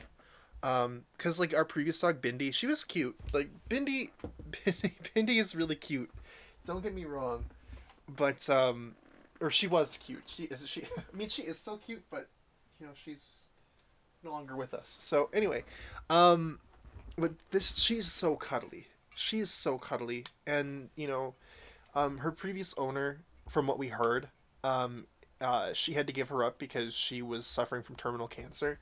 Because like our previous dog Bindi, she was cute. Like Bindi is really cute. Don't get me wrong, but or she was cute. She I mean, she is still cute, but you know, she's no longer with us. So anyway, but she's so cuddly. She is so cuddly, and you know, her previous owner, from what we heard, she had to give her up because she was suffering from terminal cancer,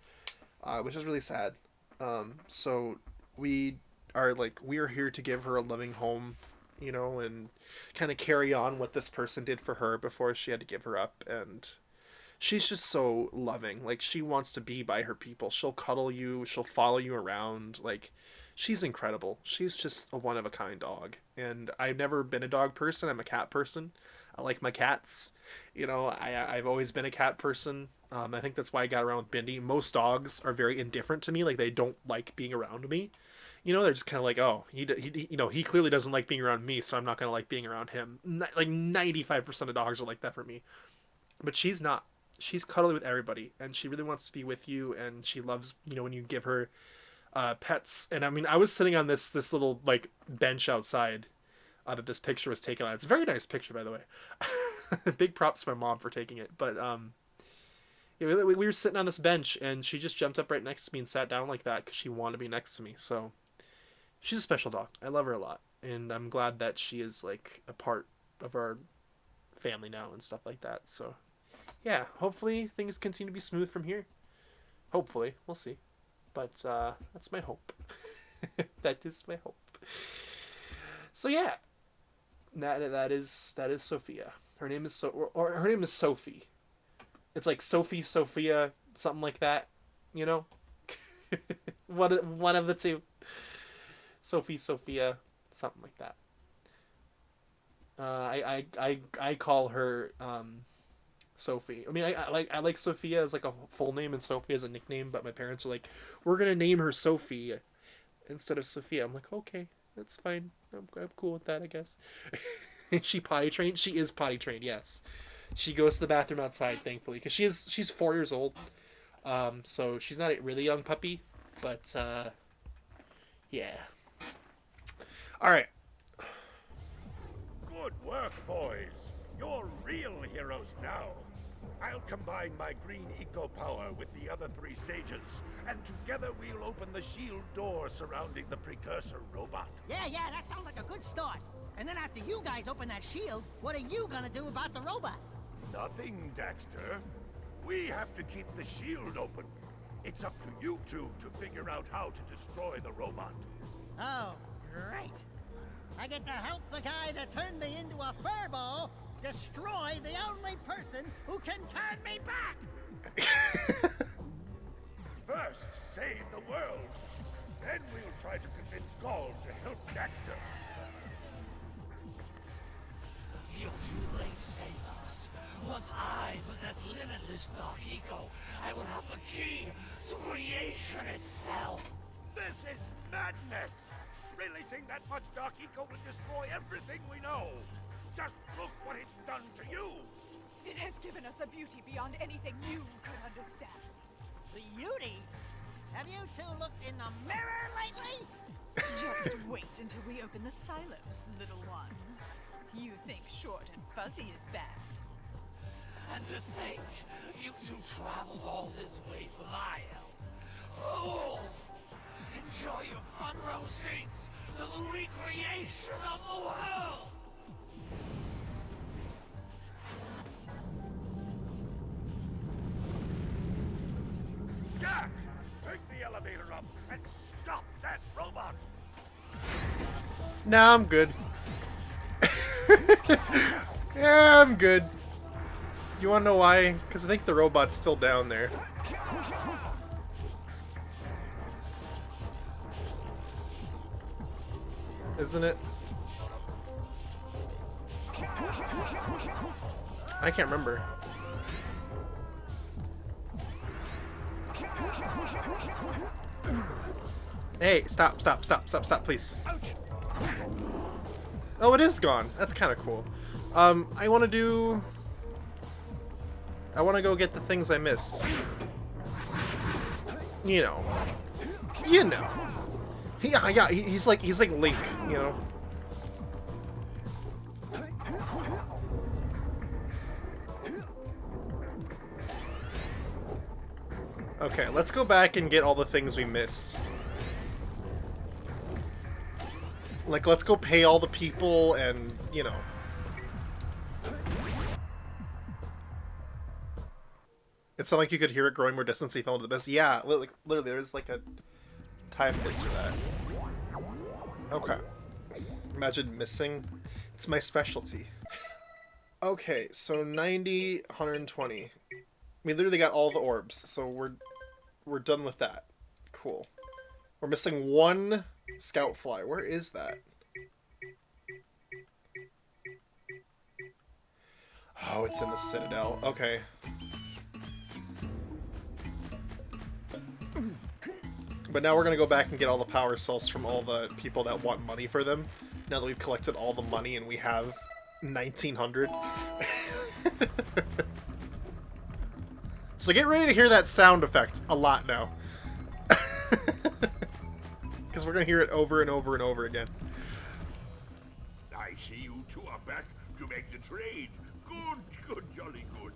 which is really sad. So we are here to give her a loving home, you know, and kind of carry on what this person did for her before she had to give her up. And she's just so loving. Like, she wants to be by her people. She'll cuddle you. She'll follow you around. Like, she's incredible. She's just a one-of-a-kind dog. And I've never been a dog person. I'm a cat person. I like my cats. You know, I've always been a cat person. I think that's why I got around with Bindi. Most dogs are very indifferent to me. Like, they don't like being around me. You know, they're just kind of like, oh, he clearly doesn't like being around me, so I'm not going to like being around him. Like, 95% of dogs are like that for me. But she's not. she's cuddly with everybody, and she really wants to be with you, and she loves, you know, when you give her pets. And I mean, I was sitting on this little like bench outside that this picture was taken on. It's a very nice picture, by the way. Big props to my mom for taking it. But yeah, we were sitting on this bench, and she just jumped up right next to me and sat down like that because she wanted to be next to me. So she's a special dog. I love her a lot, and I'm glad that she is like a part of our family now and stuff like that. So yeah, hopefully things continue to be smooth from here. Hopefully, we'll see. But that's my hope. That is my hope. So yeah, that is Sophia. Her name is her name is Sophie. It's like Sophie, Sophia, something like that. You know, one of the two. Sophie, Sophia, something like that. I call her Sophie. I mean, I like Sophia as like a full name and Sophie as a nickname, but my parents are like, we're gonna name her Sophie instead of Sophia. I'm like, okay, that's fine. I'm cool with that, I guess. She potty trained. She is potty trained. Yes, she goes to the bathroom outside, thankfully, because she's 4 years old. So she's not a really young puppy, but yeah. All right. Good work, boys. You're real heroes now. I'll combine my green eco power with the other 3 sages, and together we'll open the shield door surrounding the Precursor robot. Yeah, that sounds like a good start. And then after you guys open that shield, what are you gonna do about the robot? Nothing, Daxter. We have to keep the shield open. It's up to you two to figure out how to destroy the robot. Oh, great. I get to help the guy that turned me into a furball destroy the only person who can turn me back! First, save the world. Then we'll try to convince Gaul to help Daxter. You're too late, Sailors. Once I possess limitless dark eco, I will have the key to creation itself. This is madness! Releasing that much dark eco will destroy everything we know. Just look what it's done to you. It has given us a beauty beyond anything you could understand. Beauty? Have you two looked in the mirror lately? Just wait until we open the silos, little one. You think short and fuzzy is bad. And to think, you two traveled all this way for my help. Fools! Enjoy your front row seats to the recreation of the world! Jak! Take the elevator up and stop that robot! Nah, I'm good. Yeah, I'm good. You wanna know why? Because I think the robot's still down there. Isn't it? I can't remember. Hey, stop, please. Oh, it is gone. That's kind of cool. I want to go get the things I missed. You know. Yeah, he's like Link, you know. Okay, let's go back and get all the things we missed. Like, let's go pay all the people and, you know. It sounded like you could hear it growing more distance, so you fell into the abyss. Yeah, like, literally, there's like a time bit to that. Okay. Imagine missing. It's my specialty. Okay, so 90, 120. We literally got all the orbs, so we're done with that. Cool. We're missing one scout fly. Where is that? Oh, it's in the Citadel. Okay. But now we're going to go back and get all the power cells from all the people that want money for them. Now that we've collected all the money and we have 1,900. So get ready to hear that sound effect a lot now. Because we're going to hear it over and over and over again. I see you two are back to make the trade. Good, jolly good.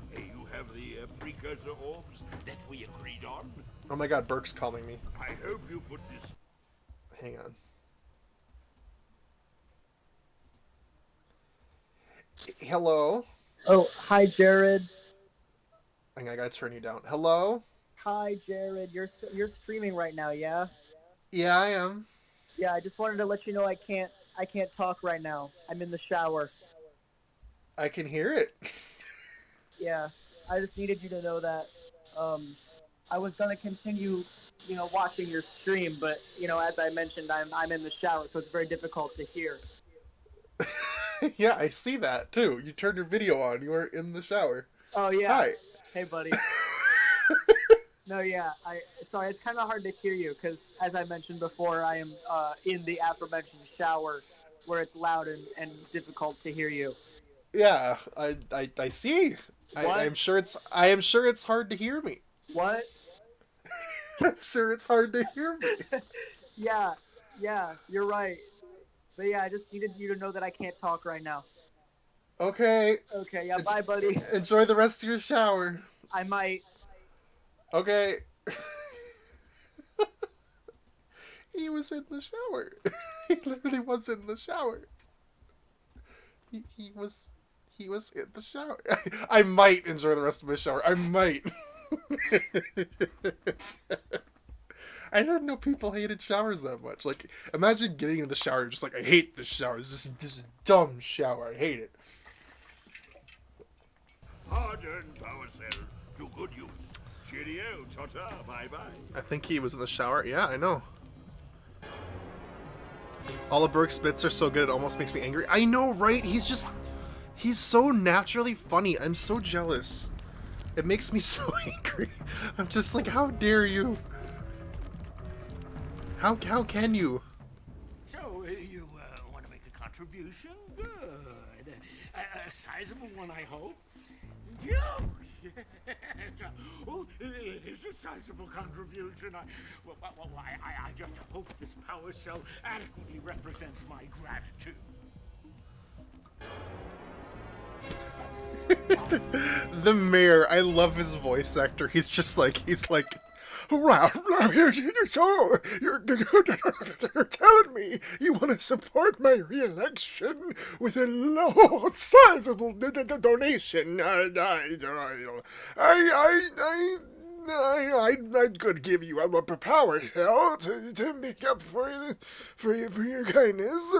Hey, you have the precursor orbs that we agreed on? Oh my god, Burke's calling me. I hope you put this... Hang on. Hello? Oh, hi, Jared. I gotta turn you down. Hello? Hi, Jared. You're streaming right now, yeah? Yeah, I am. Yeah, I just wanted to let you know I can't talk right now. I'm in the shower. I can hear it. Yeah, I just needed you to know that. I was gonna continue, watching your stream, but as I mentioned, I'm in the shower, so it's very difficult to hear. Yeah, I see that too. You turned your video on. You are in the shower. Oh yeah. Hi. Hey, buddy. No, yeah. Sorry, it's kind of hard to hear you because, as I mentioned before, I am in the aforementioned shower, where it's loud and difficult to hear you. Yeah, I see. I am sure it's hard to hear me. What? I'm sure it's hard to hear me. Yeah, you're right. But yeah, I just needed you to know that I can't talk right now. Okay. Okay, yeah, bye, buddy. Enjoy the rest of your shower. I might. Okay. He was in the shower. He literally was in the shower. He was in the shower. I might enjoy the rest of my shower. I might. I didn't know people hated showers that much. Like, imagine getting in the shower just like, I hate this shower. This is dumb shower. I hate it. Hard-earned power cell to good use. Cheerio, ta-ta, bye-bye. I think he was in the shower. Yeah, I know. All of Burke's bits are so good it almost makes me angry. I know, right? He's so naturally funny. I'm so jealous. It makes me so angry. I'm just like, how dare you? How can you? So, you want to make a contribution? Good. A sizable one, I hope. Yeah. Oh, it is a sizable contribution. I just hope this power cell adequately represents my gratitude. The mayor, I love his voice actor. He's like, well, so you're telling me you want to support my re-election with a low, sizable donation? I could give you a power cell to make up for your kindness.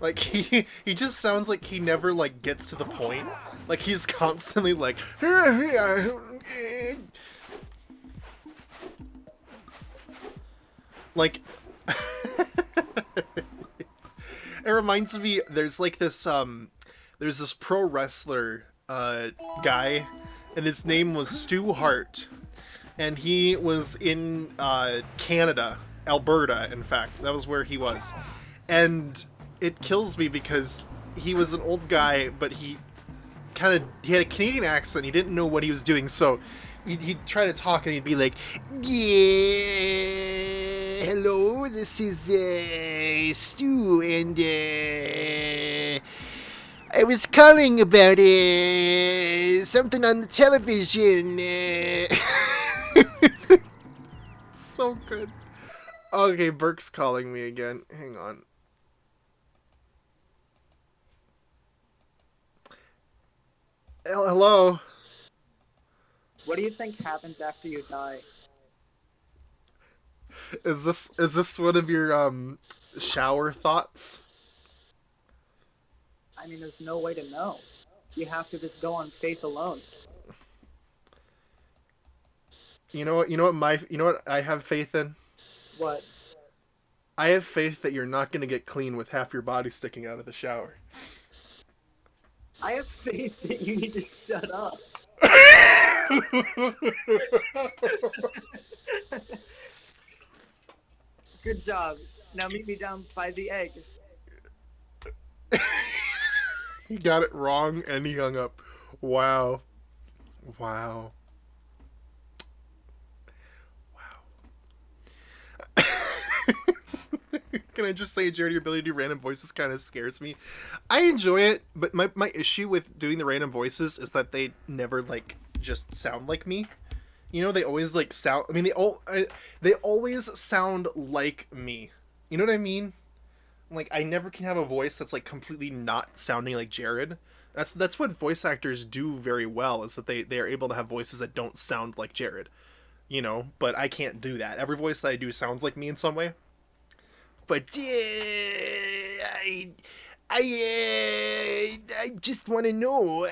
Like, he just sounds like he never, like, gets to the point. Like, he's constantly like... Like... It reminds me, there's like this, there's this pro wrestler, guy, and his name was Stu Hart. And he was in, Canada, Alberta, in fact. That was where he was. And... it kills me because he was an old guy, but he had a Canadian accent. He didn't know what he was doing, so he'd try to talk and he'd be like, yeah, hello, this is Stu, and I was calling about something on the television. So good. Okay, Burke's calling me again. Hang on. Hello? What do you think happens after you die? Is this one of your shower thoughts? I mean, there's no way to know. You have to just go on faith alone. You know what I have faith in? What? I have faith that you're not going to get clean with half your body sticking out of the shower. I have faith that you need to shut up. Good job. Now meet me down by the egg. He got it wrong and he hung up. Wow. Wow. Wow. Can I just say, Jared, your ability to do random voices kind of scares me. I enjoy it, but my issue with doing the random voices is that they never, like, just sound like me. You know, they always, like, sound... I mean, they always sound like me. You know what I mean? Like, I never can have a voice that's, like, completely not sounding like Jared. That's what voice actors do very well, is that they are able to have voices that don't sound like Jared. You know? But I can't do that. Every voice that I do sounds like me in some way. But I just want to know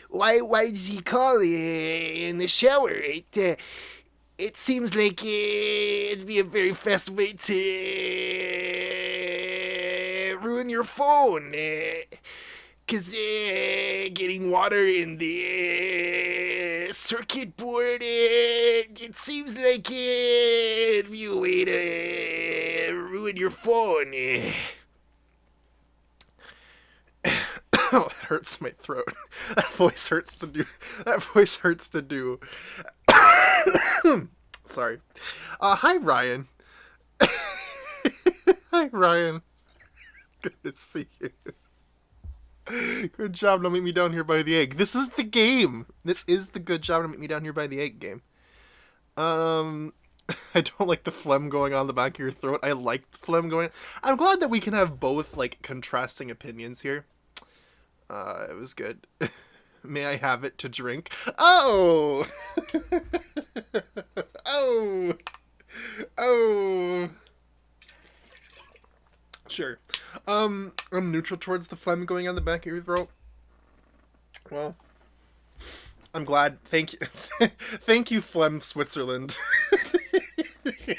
why did he call in the shower? It seems like it'd be a very fast way to ruin your phone. Cause getting water in the circuit board, it seems like it'd be a way to ruin your phone. Oh, that hurts my throat. That voice hurts to do. That voice hurts to do. Sorry. Hi, Ryan. Hi, Ryan. Good to see you. Good job, don't meet me down here by the egg. This is the game. This is the good job, don't meet me down here by the egg game. I don't like the phlegm going on the back of your throat. I like the phlegm going. I'm glad that we can have both, like, contrasting opinions here. It was good. May I have it to drink? Oh! Oh! Oh! Sure. I'm neutral towards the phlegm going on the back of your throat. Well, I'm glad. Thank you. Thank you, Phlegm Switzerland. You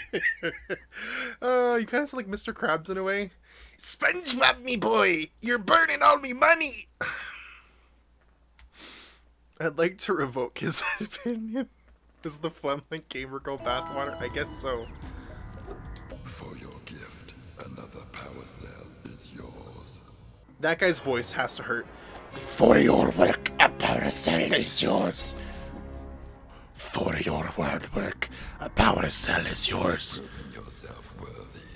kind of sound like Mr. Krabs in a way. SpongeBob, me boy, you're burning all me money. I'd like to revoke his opinion. Is the phlegm like Gamer Girl bathwater? I guess so. For your gift, another power cell is yours. That guy's voice has to hurt. For your work, a power cell is yours. For your hard work, a power cell is yours. Proving yourself worthy.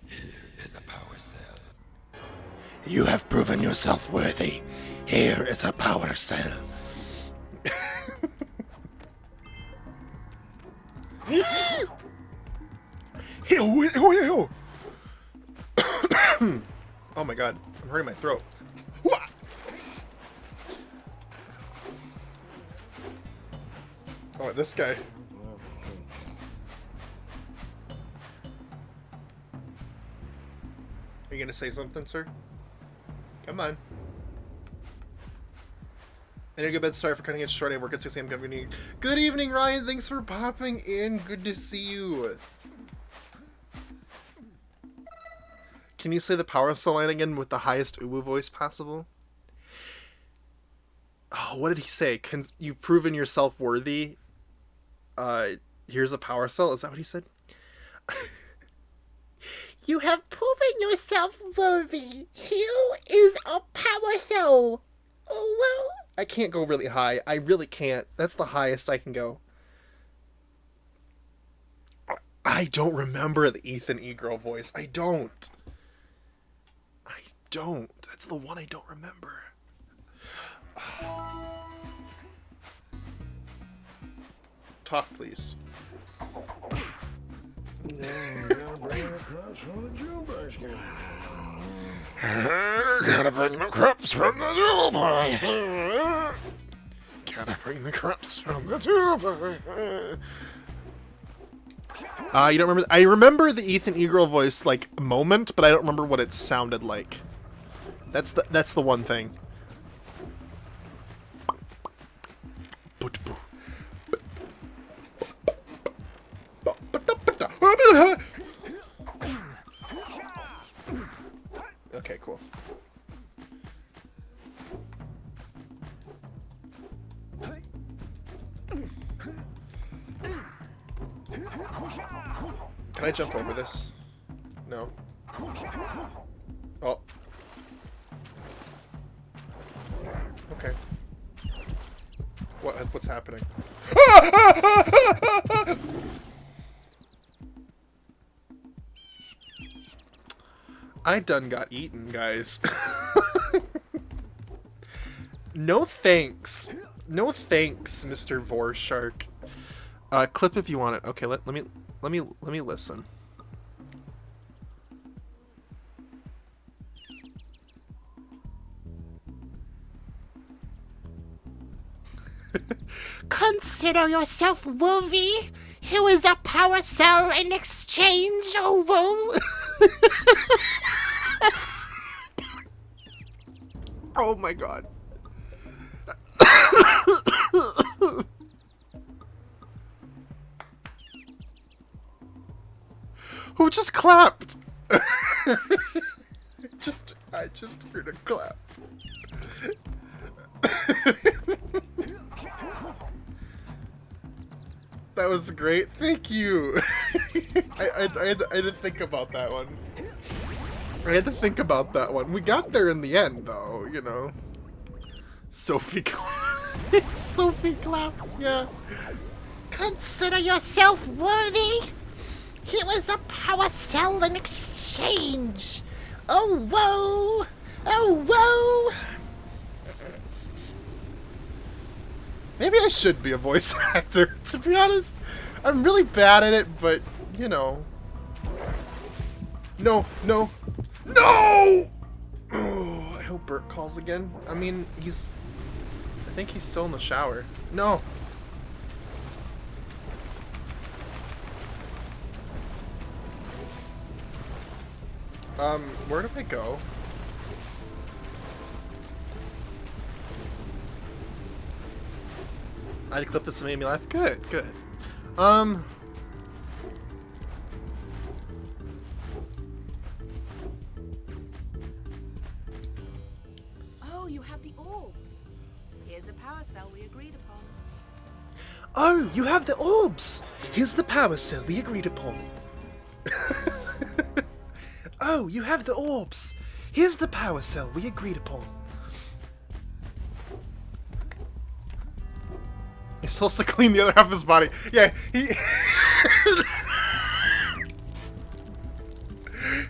Here is a power cell. You have proven yourself worthy. Here is a power cell. Oh my god, I'm hurting my throat. Oh, this guy. Are you gonna say something, sir? Come on. I need to go to bed. Sorry for cutting it short. I work at 6 a.m. Good evening, Ryan. Thanks for popping in. Good to see you. Can you say the power cell line again with the highest Uwu voice possible? Oh, what did he say? You've proven yourself worthy. Here's a power cell. Is that what he said? You have proven yourself worthy. Here is a power cell. Oh, well. I can't go really high. I really can't. That's the highest I can go. I don't remember the Ethan E. Girl voice. I don't. That's the one I don't remember. Talk, please. Gotta bring the crops from the jukebox. Gotta bring the crops from the jukebox. Gotta bring the crops from the jukebox. You don't remember? I remember the Ethan E. Girl voice like moment, but I don't remember what it sounded like. That's the one thing. Okay, cool. Can I jump over this? No. Oh. What's happening? I done got eaten, guys. No thanks. No thanks, Mr. Vorshark. Clip if you want it. Okay, let me listen. Consider yourself worthy. Here is a power cell in exchange. Oh, whoa. Oh my god. Who just clapped? I just heard a clap. That was great. Thank you. I had to think about that one. I had to think about that one. We got there in the end, though, you know. Sophie clapped, yeah. Consider yourself worthy. Here is a power cell in exchange. Oh, whoa. Oh, whoa. Maybe I should be a voice actor, to be honest. I'm really bad at it, but, you know. No! No! Oh, I hope Bert calls again. I mean, I think he's still in the shower. No! Where do I go? I clipped this and made me laugh. Good, good. Oh, you have the orbs. Here's a power cell we agreed upon. Oh, you have the orbs! Here's the power cell we agreed upon. Oh, you have the orbs. Here's the power cell we agreed upon. He's supposed to clean the other half of his body. Yeah,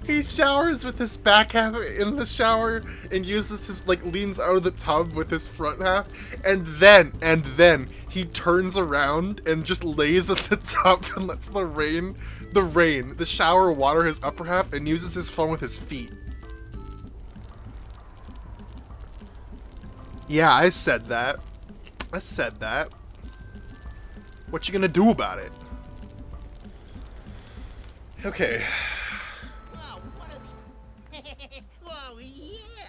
he showers with his back half in the shower and uses his, leans out of the tub with his front half, and then he turns around and just lays at the top and lets the shower water his upper half and uses his phone with his feet. Yeah, I said that. What you gonna do about it? Okay. Oh, what are the... Oh, yeah!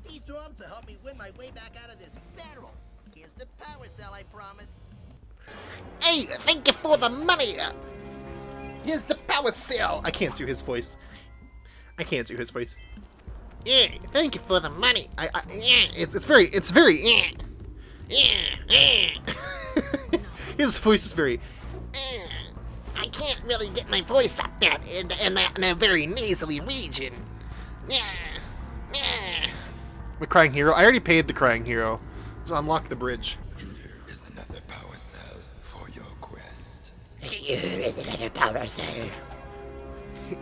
These orbs will help me win my way back out of this barrel. Here's the power cell, I promise. Hey, thank you for the money. Here's the power cell. I can't do his voice. Yeah, thank you for the money. Yeah, it's very, His voice is very... I can't really get my voice up there in a very nasally region. Yeah. The Crying Hero. I already paid the Crying Hero. Just unlock the bridge. Here is another power cell for your quest. Here is another power cell.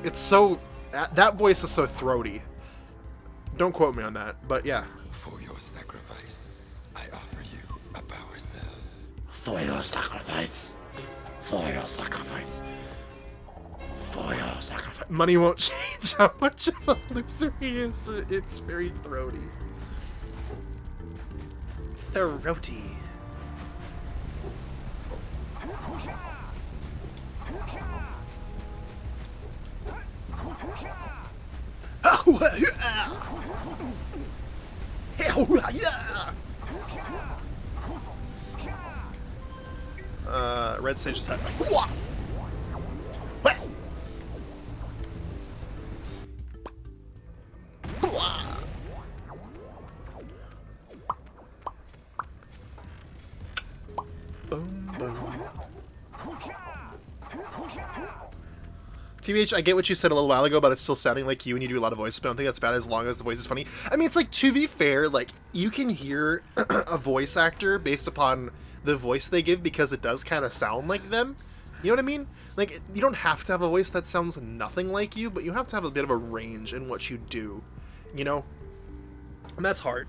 It's so... That voice is so throaty. Don't quote me on that, but yeah. For your sacrifice, I offer you a power cell. For your sacrifice. Money won't change how much of a loser he is. It's very throaty. Red Sage just had... Boom, boom. TBH, I get what you said a little while ago about it still sounding like you and you do a lot of voices, but I don't think that's bad as long as the voice is funny. I mean, it's like, to be fair, like, you can hear a voice actor based upon the voice they give because it does kind of sound like them. You know what I mean? Like, you don't have to have a voice that sounds nothing like you, but you have to have a bit of a range in what you do, you know? And that's hard.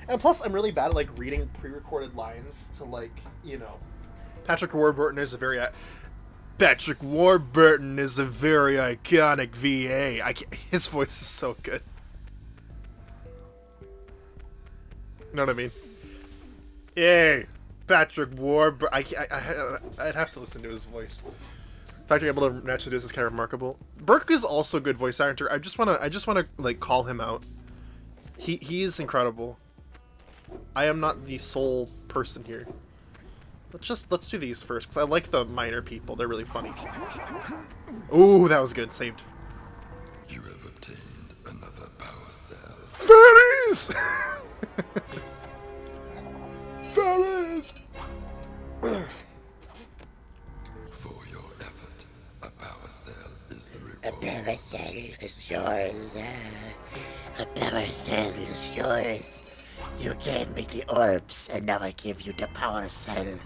And plus, I'm really bad at, like, reading pre-recorded lines to, like, you know... Patrick Warburton is a very iconic VA. His voice is so good. You know what I mean? Yay! Patrick Warburton. I'd have to listen to his voice. The fact you're able to naturally do this is kind of remarkable. Burke is also a good voice actor. I just wanna like call him out. He is incredible. I am not the sole person here. Let's do these first because I like the minor people. They're really funny. Ooh, that was good. Saved. You have obtained another power cell. Fairies! Fairies! For your effort, a power cell is the reward. A power cell is yours. A power cell is yours. You gave me the orbs, and now I give you the power cell.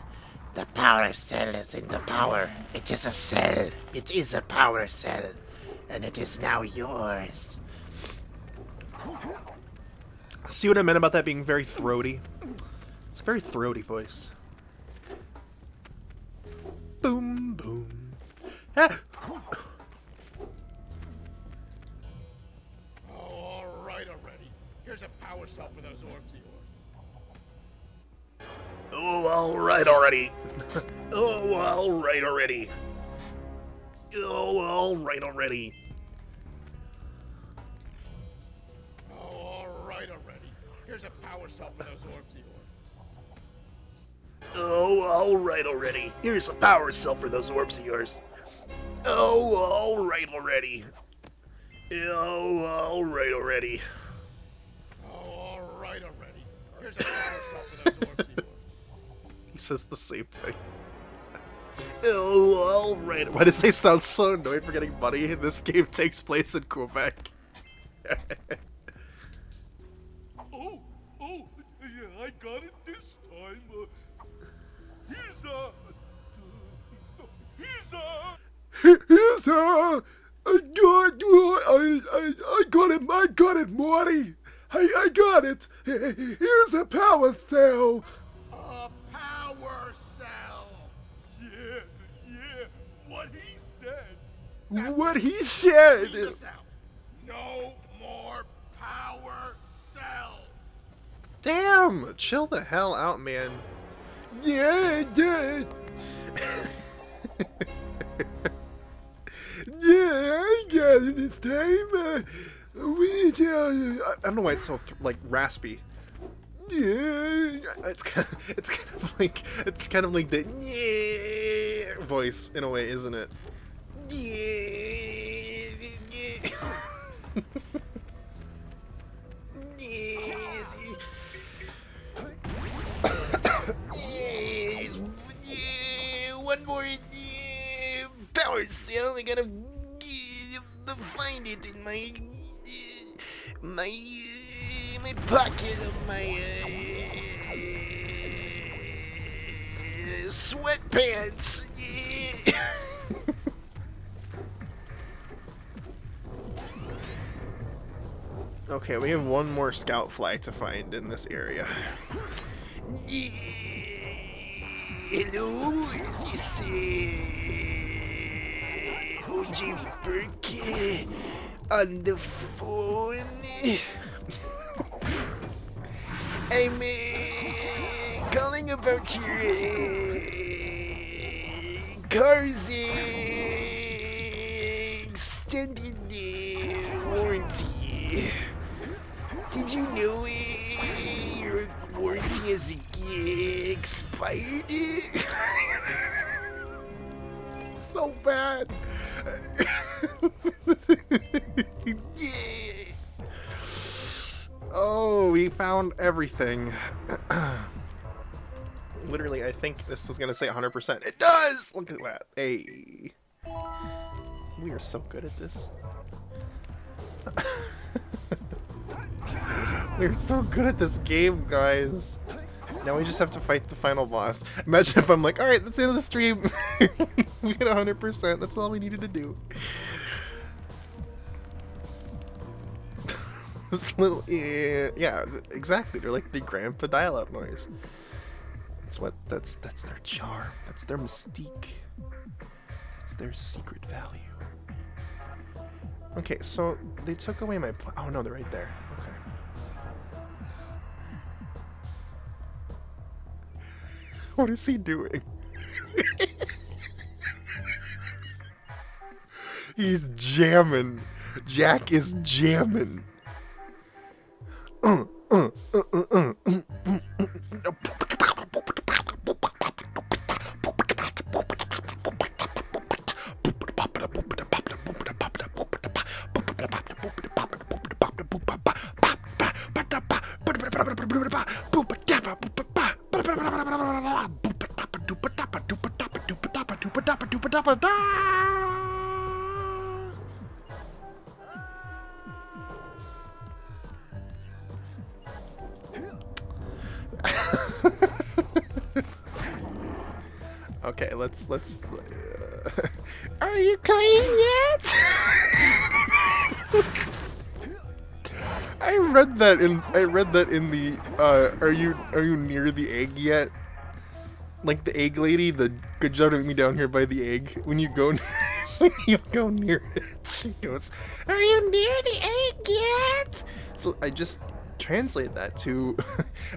The power cell is in the power. It is a cell. It is a power cell. And it is now yours. See what I meant about that being very throaty? It's a very throaty voice. Boom, boom. Ah. Oh, all right already. Here's a power cell for those orbs of yours. Oh, alright already. Oh, alright already. Oh, alright already. Oh, all right already. Here's a power cell for those orbs of yours. Oh, alright already. Here's a power cell for those orbs of yours. Oh, alright already. Oh, alright already. Oh, all right already. Here's a power cell for those orbs of yours. He says the same thing. Oh, alright. Why does they sound so annoyed for getting money? This game takes place in Quebec. Oh, yeah, I got it this time. I got it, Morty. I got it. Here's a power cell. A power cell. Yeah. What he said. What he said. Read this out. No more power cell. Damn, chill the hell out, man. Yeah. Yeah, I got it this time. I don't know why it's so raspy. Yeah, it's kind of like the yeah voice in a way, isn't it? One more power cell. I gotta find it in my pocket of my sweatpants. Okay, we have one more scout flag to find in this area. Hello, is this OG Burke on the phone? I'm calling about your car's extended warranty. Did you know your warranty has expired? So bad. Yeah. Oh, we found everything. Literally, I think this is gonna say 100%. It does! Look at that. Hey. We are so good at this. We're so good at this game, guys. Now we just have to fight the final boss. Imagine if I'm like, alright, that's the end of the stream. We hit 100%. That's all we needed to do. This little, yeah, exactly. They're like the grandpa dial-up noise. That's their charm. That's their mystique. It's their secret value. Okay, so they took away my oh no, they're right there. Okay. What is he doing? He's jamming. Jak is jamming. Okay, let's are you clean yet? I read that in the are you near the egg yet? Like the egg lady, the good job to meet me down here by the egg. When you go near it, she goes, "Are you near the egg yet?" So I just translate that to,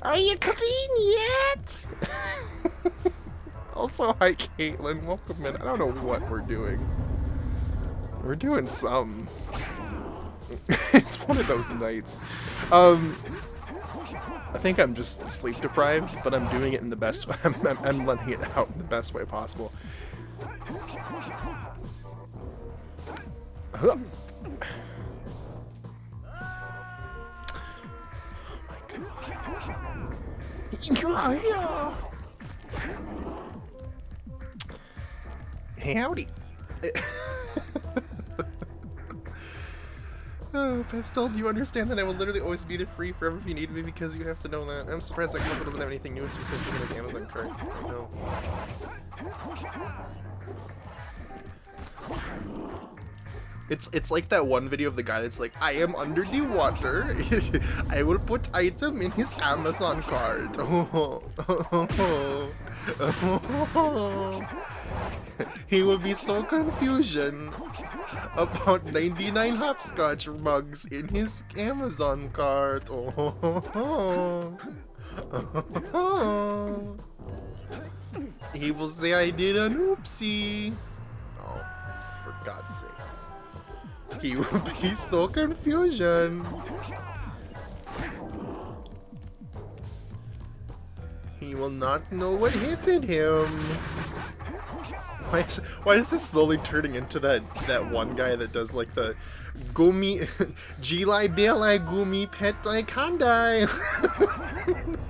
"Are you clean yet?" Also, hi Caitlin, welcome in. I don't know what we're doing. We're doing some. It's one of those nights. I think I'm just sleep deprived, but I'm doing it in the best way. I'm letting it out in the best way possible. Oh my god. Hey, howdy. Oh, Pastel, do you understand that I will literally always be there free forever if you need me, because you have to know that. I'm surprised that Global doesn't have anything new and specific in his Amazon cart. I know. It's like that one video of the guy that's like, I am under the water. I will put item in his Amazon cart. He will be so confusion about 99 hopscotch mugs in his Amazon cart. He will say I did an oopsie. Oh, for God's sakes. He will be so confusion. He will not know what hit him. Why is this slowly turning into that one guy that does like the gumi Jilai Belai Gumi Petai Kandai?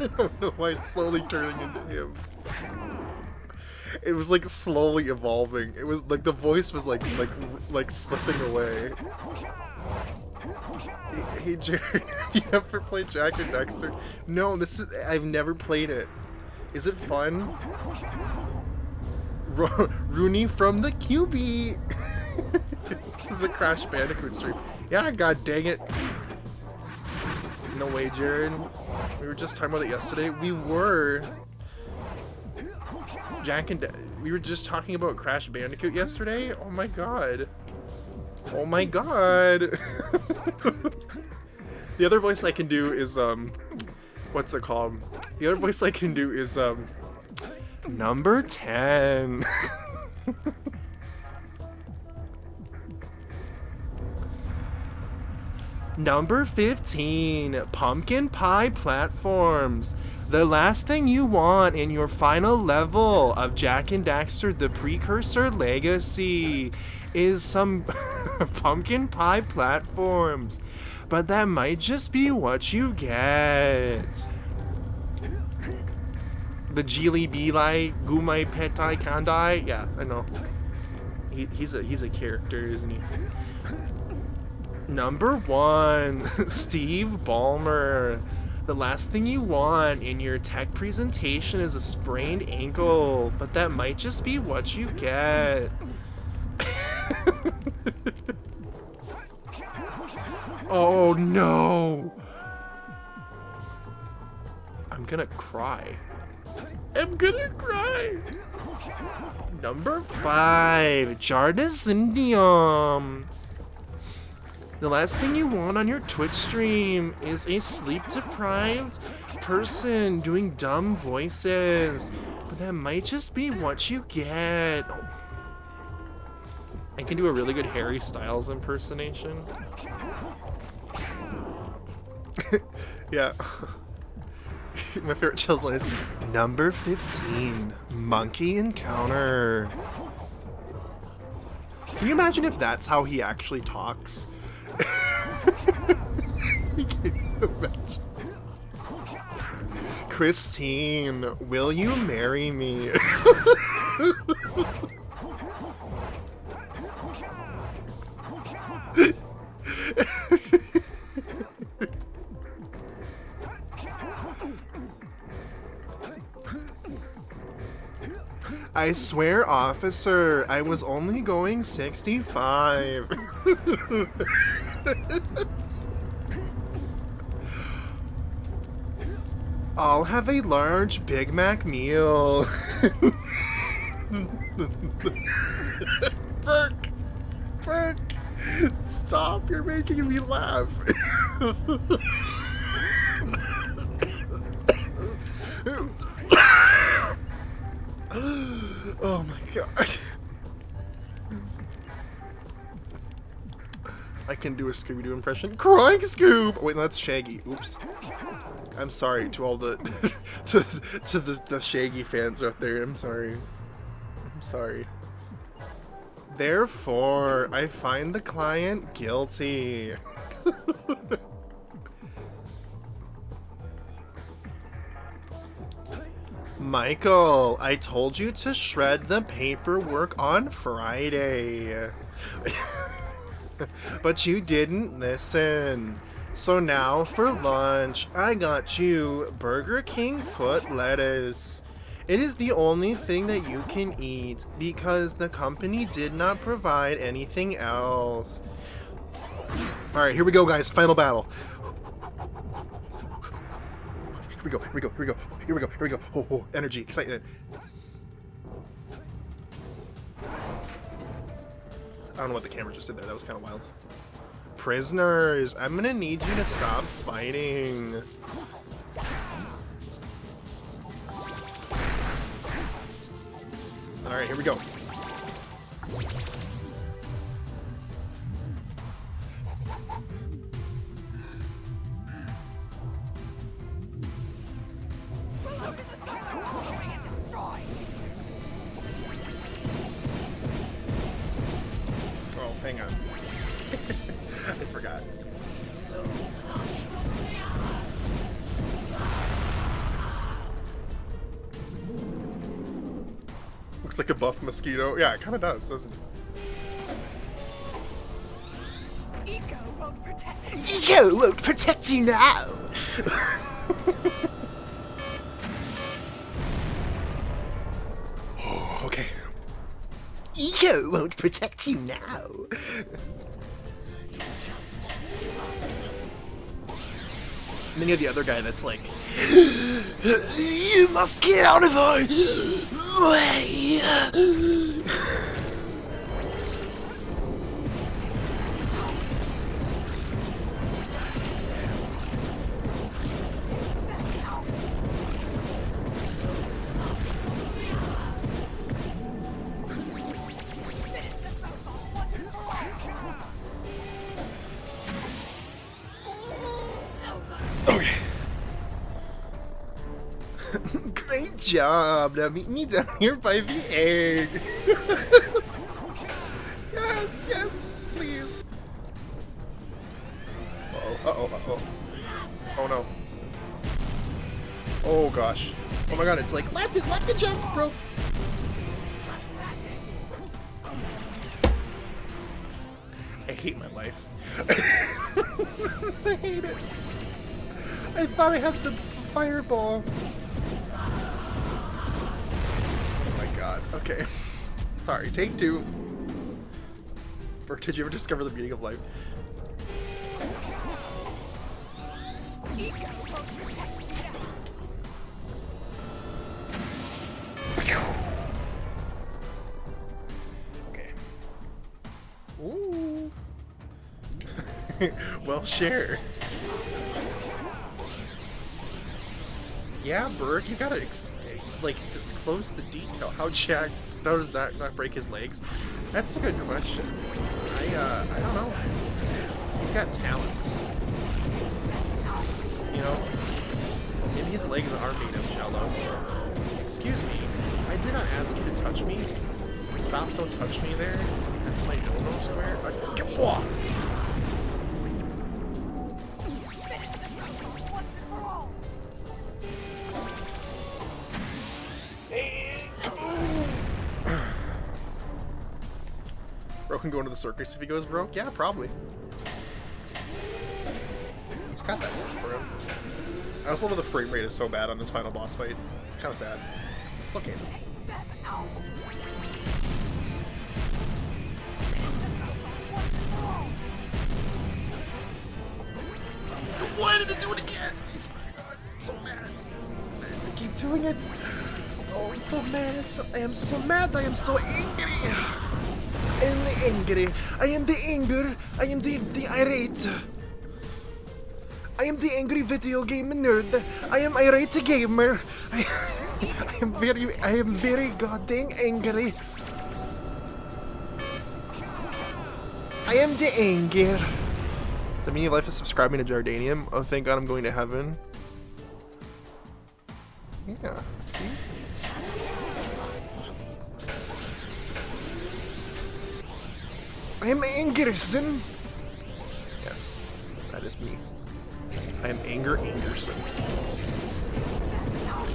I don't know why it's slowly turning into him. It was like slowly evolving. It was like the voice was like slipping away. Hey Jerry, you ever played Jak and Daxter? No, I've never played it. Is it fun? Rooney from the QB. This is a Crash Bandicoot stream. Yeah, god dang it. No way, Jared. We were just talking about it yesterday. We were. We were just talking about Crash Bandicoot yesterday. Oh my god. Oh my god. The other voice I can do is what's it called? The other voice I can do is number 10. Number 15, pumpkin pie platforms. The last thing you want in your final level of Jak and Daxter, the Precursor Legacy, is some pumpkin pie platforms. But that might just be what you get. The Jili Bilai Gumai Petai Kandai. Yeah, I know. He's a character, isn't he? Number 1, Steve Ballmer. The last thing you want in your tech presentation is a sprained ankle, but that might just be what you get. Oh no! I'm gonna cry. I'm gonna cry! Number 5, Jardizindium. The last thing you want on your Twitch stream is a sleep-deprived person doing dumb voices. But that might just be what you get. I can do a really good Harry Styles impersonation. Yeah. My favorite Chills line is number 15, Monkey Encounter. Can you imagine if that's how he actually talks? Can you imagine? Christine, will you marry me? I swear, officer, I was only going 65. I'll have a large Big Mac meal. Frick, stop, you're making me laugh. Oh my god. I can do a Scooby-Doo impression. Crying Scoob! Wait, no, that's Shaggy. Oops. I'm sorry to all the to the Shaggy fans out there. I'm sorry. I'm sorry. Therefore, I find the client guilty. Michael, I told you to shred the paperwork on Friday. But you didn't listen. So now for lunch, I got you Burger King foot lettuce. It is the only thing that you can eat because the company did not provide anything else. Alright, here we go, guys. Final battle. Here we go, here we go, here we go, here we go, here we go. Oh, oh, energy, excitement. I don't know what the camera just did there. That was kind of wild. Prisoners, I'm gonna need you to stop fighting. Alright, here we go. Oh, hang on. I forgot. Looks like a buff mosquito. Yeah, it kind of does, doesn't it? Eco won't protect you. Eco won't protect you now. Oh, okay. Eco won't protect you now. And then you have the other guy that's like, You must get out of our way. okay. Great job. Now meet me down here by the egg. Yes, yes, please. Uh-oh, uh-oh, uh-oh. Oh no. Oh gosh. Oh my god, it's like, lap is like the jump rope. I hate my life. I hate it. I thought I had the fireball. Oh my god. Okay. Sorry, take two. Or did you ever discover the meaning of life? Okay. Ooh. Well, share. Yeah, Burke, you gotta like disclose the detail. How Jak does that not break his legs? That's a good question. I don't know. He's got talents. You know, maybe his legs are made of jello. Excuse me, I did not ask you to touch me. Stop! Don't touch me there. That's my no-no square. Bro can go into the circus if he goes broke? Yeah, probably. He's got that much for him. I also love that the frame rate is so bad on this final boss fight. It's kind of sad. It's okay. Why did it do it again? I'm so mad. Why does it keep doing it? Oh, I'm so mad. I am so mad. I am so angry. I am the angry. I am the anger. I am the irate. I am the angry video game nerd. I am irate gamer. I am very goddamn angry. I am the anger. The meaning of life is subscribing to Jardanium. Oh, thank God I'm going to heaven. Yeah, see? I am Angerson. Yes, that is me. I am Anger Angerson.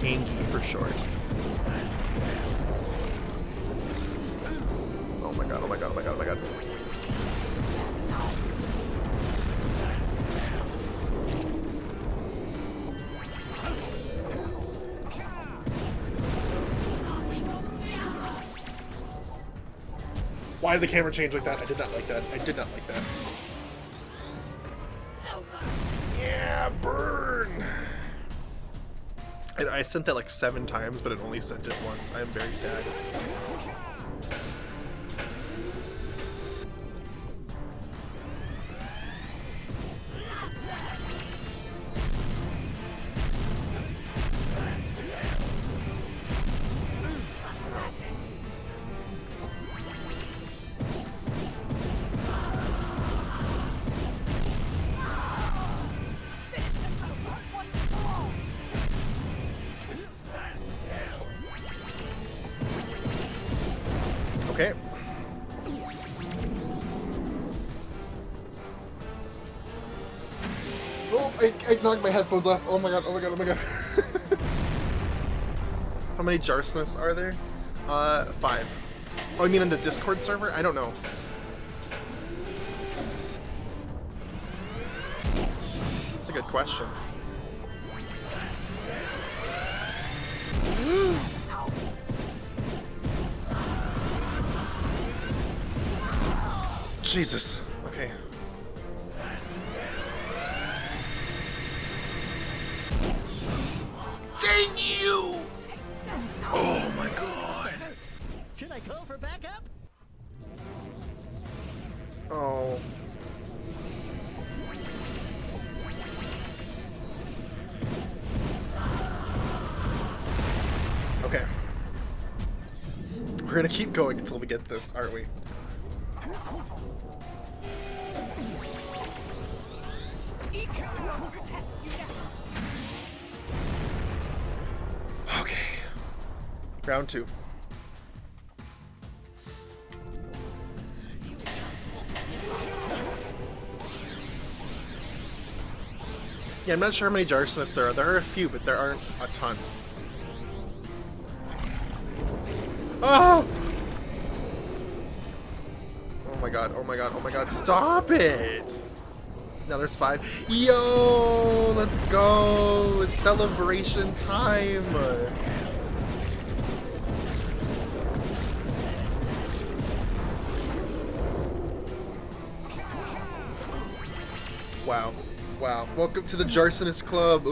Angie for short. Oh my god, oh my god, oh my god, oh my god. Why did the camera change like that? I did not like that. I did not like that. Yeah, burn! I sent that like 7 times, but it only sent it once. I am very sad. Okay. Oh, I knocked my headphones off. Oh my god, oh my god, oh my god. How many Jarsness are there? 5. Oh, you mean in the Discord server? I don't know. That's a good question. Jesus. Okay. Dang you! Oh my god. Should I call for backup? Oh. Okay. We're gonna keep going until we get this, aren't we? Okay. Round 2. Yeah, I'm not sure how many Jarsness there are. There are a few, but there aren't a ton. Oh! Oh my god, oh my god, oh my god, stop it! Now there's 5. Yo, let's go! It's celebration time! Wow. Wow. Welcome to the Jarsonist Club.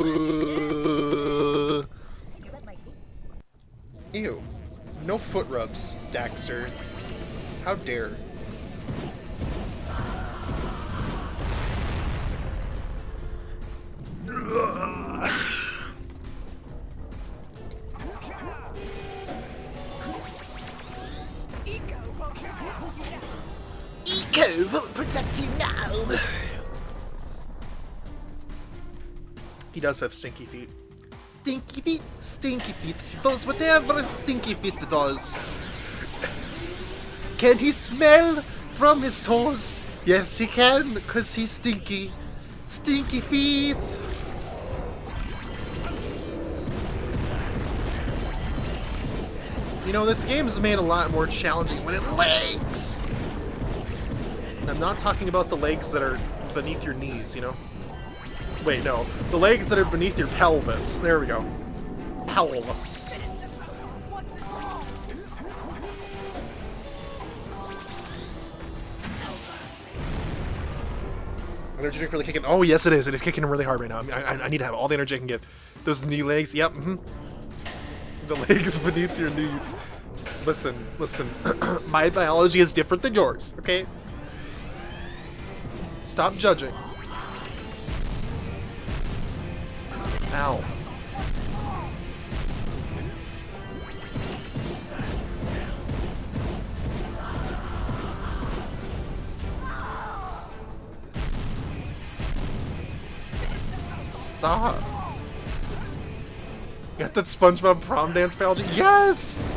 Ew. No foot rubs, Daxter. How dare. Eco won't protect you now. He does have stinky feet. Stinky feet, stinky feet. Does whatever stinky feet does. Can he smell from his toes? Yes, he can, because he's stinky. Stinky feet. You know, this game is made a lot more challenging when it lags. And I'm not talking about the legs that are beneath your knees, you know? Wait, no. The legs that are beneath your pelvis. There we go. Pelvis. Energy drink really kicking. Oh, yes, it is. It is kicking really hard right now. I need to have all the energy I can get. Those knee legs. Yep. The legs beneath your knees. Listen. My biology is different than yours, okay? Stop judging. Ow. Stop. Got that SpongeBob prom dance biology? Yes!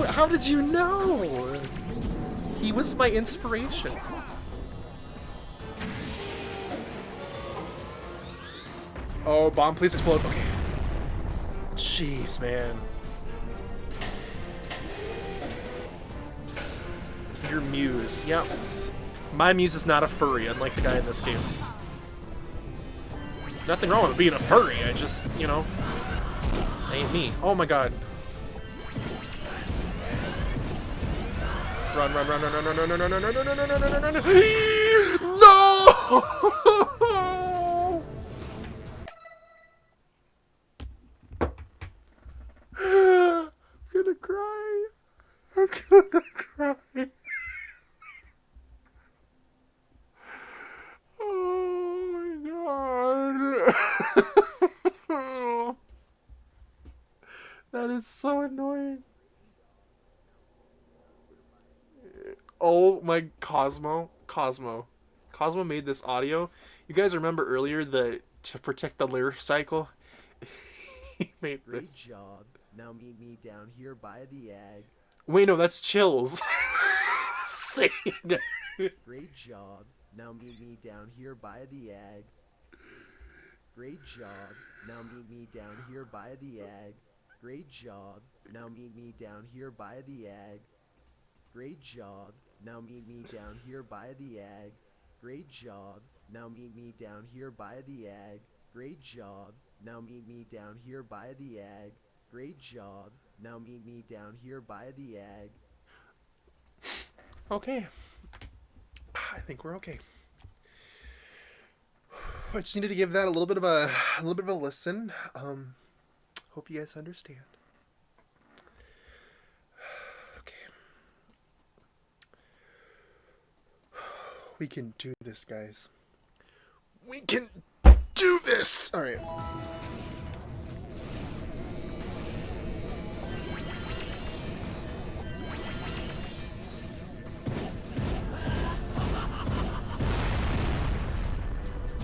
How did you know? He was my inspiration. Oh, bomb, please explode. Okay. Jeez, man. Your muse. Yep. My muse is not a furry, unlike the guy in this game. Nothing wrong with being a furry, I just, you know, ain't me. Oh my god. Run. No! I'm gonna cry. I'm gonna cry. Oh my god. That is so annoying. Oh my Cosmo made this audio. You guys remember earlier to protect the lyric cycle? He made this. Great job. Now meet me down here by the egg. Wait, no, that's Chills. Say it. Great job. Now meet me down here by the egg. Great job. Now meet me down here by the egg. Great job. Now meet me down here by the egg. Great job. Now meet me down here by the egg. Great job. Now meet me down here by the egg. Great job. Now meet me down here by the egg. Great job. Now meet me down here by the egg. Okay. I think we're okay. I just needed to give that a little bit of a listen. Hope you guys understand. Okay. We can do this, guys. We can do this! Alright.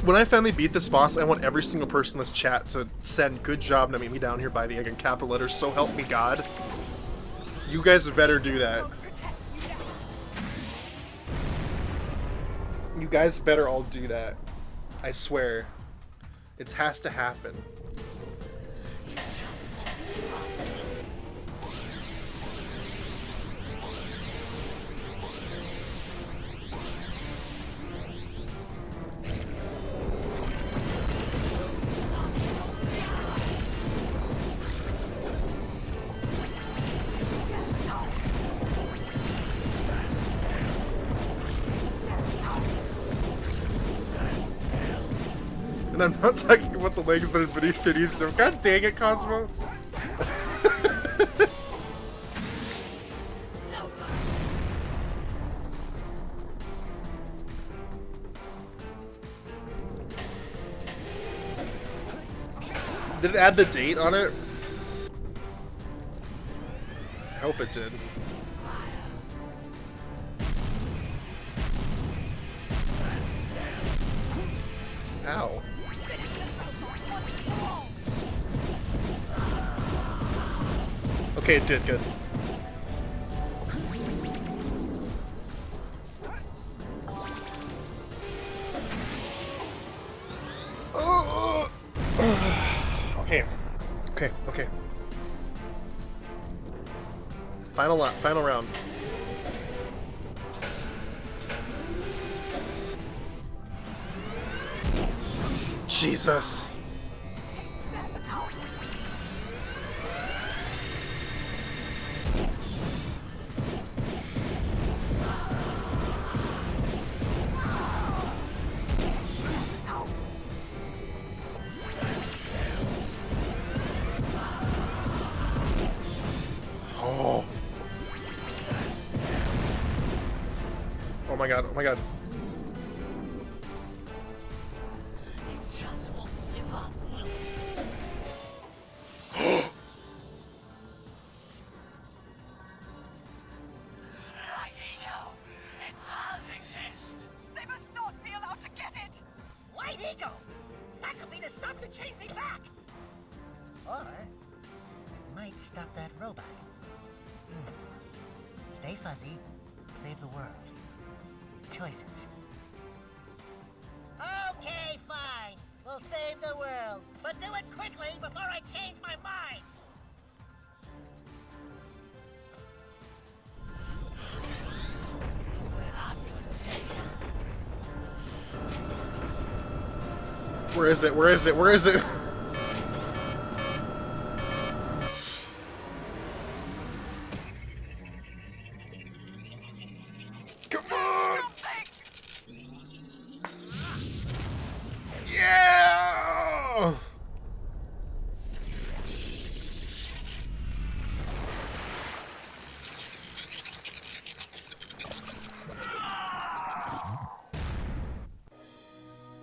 When I finally beat this boss, I want every single person in this chat to send "good job" to meet me down here by the egg in capital letters. So help me God. You guys better do that. You guys better all do that. I swear. It has to happen. And I'm not talking about the legs that are beneath your knees. No, God dang it, Cosmo. Did it add the date on it? I hope it did. Ow. Okay, it did, good. Okay. Okay, okay. Final round. Jesus. Oh. Oh my god, oh my god. They must not be allowed to get it! Light ego! That could be the stuff to change me back! Or it might stop that robot. Stay fuzzy, save the world. Choices. Okay, fine. We'll save the world. But do it quickly before I change my mind! Where is it? Where is it? Where is it? Come on! Yeah!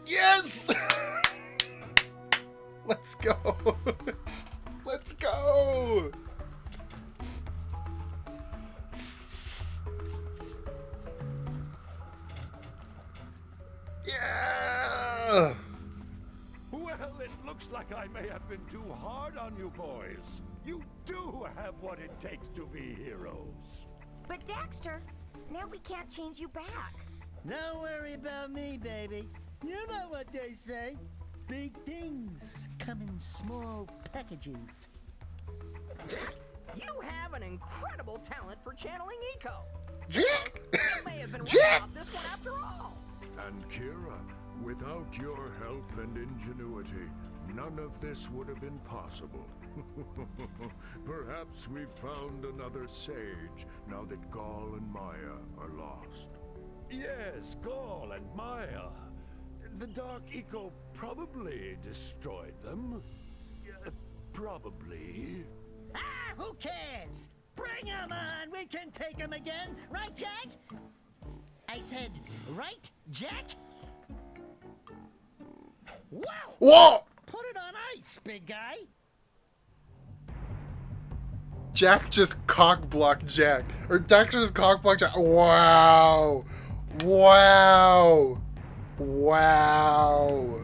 Yes! Let's go! Let's go! Yeah! Well, it looks like I may have been too hard on you boys. You do have what it takes to be heroes. But Daxter, now we can't change you back. Don't worry about me, baby. You know what they say. Big things come in small packages. You have an incredible talent for channeling eco. Jak! You may have been right Jak! about this one after all. And Kira, without your help and ingenuity, none of this would have been possible. Perhaps we've found another sage, now that Gaul and Maya are lost. Yes, Gaul and Maya. The Dark Eco probably destroyed them. Probably. Ah, who cares? Bring 'em on! We can take 'em again, right, Jak? I said, right, Jak? Wow! Whoa! Put it on ice, big guy. Jak just cock-blocked Jak. Or Daxter just cock-blocked Jak. Wow! Wow! Wow!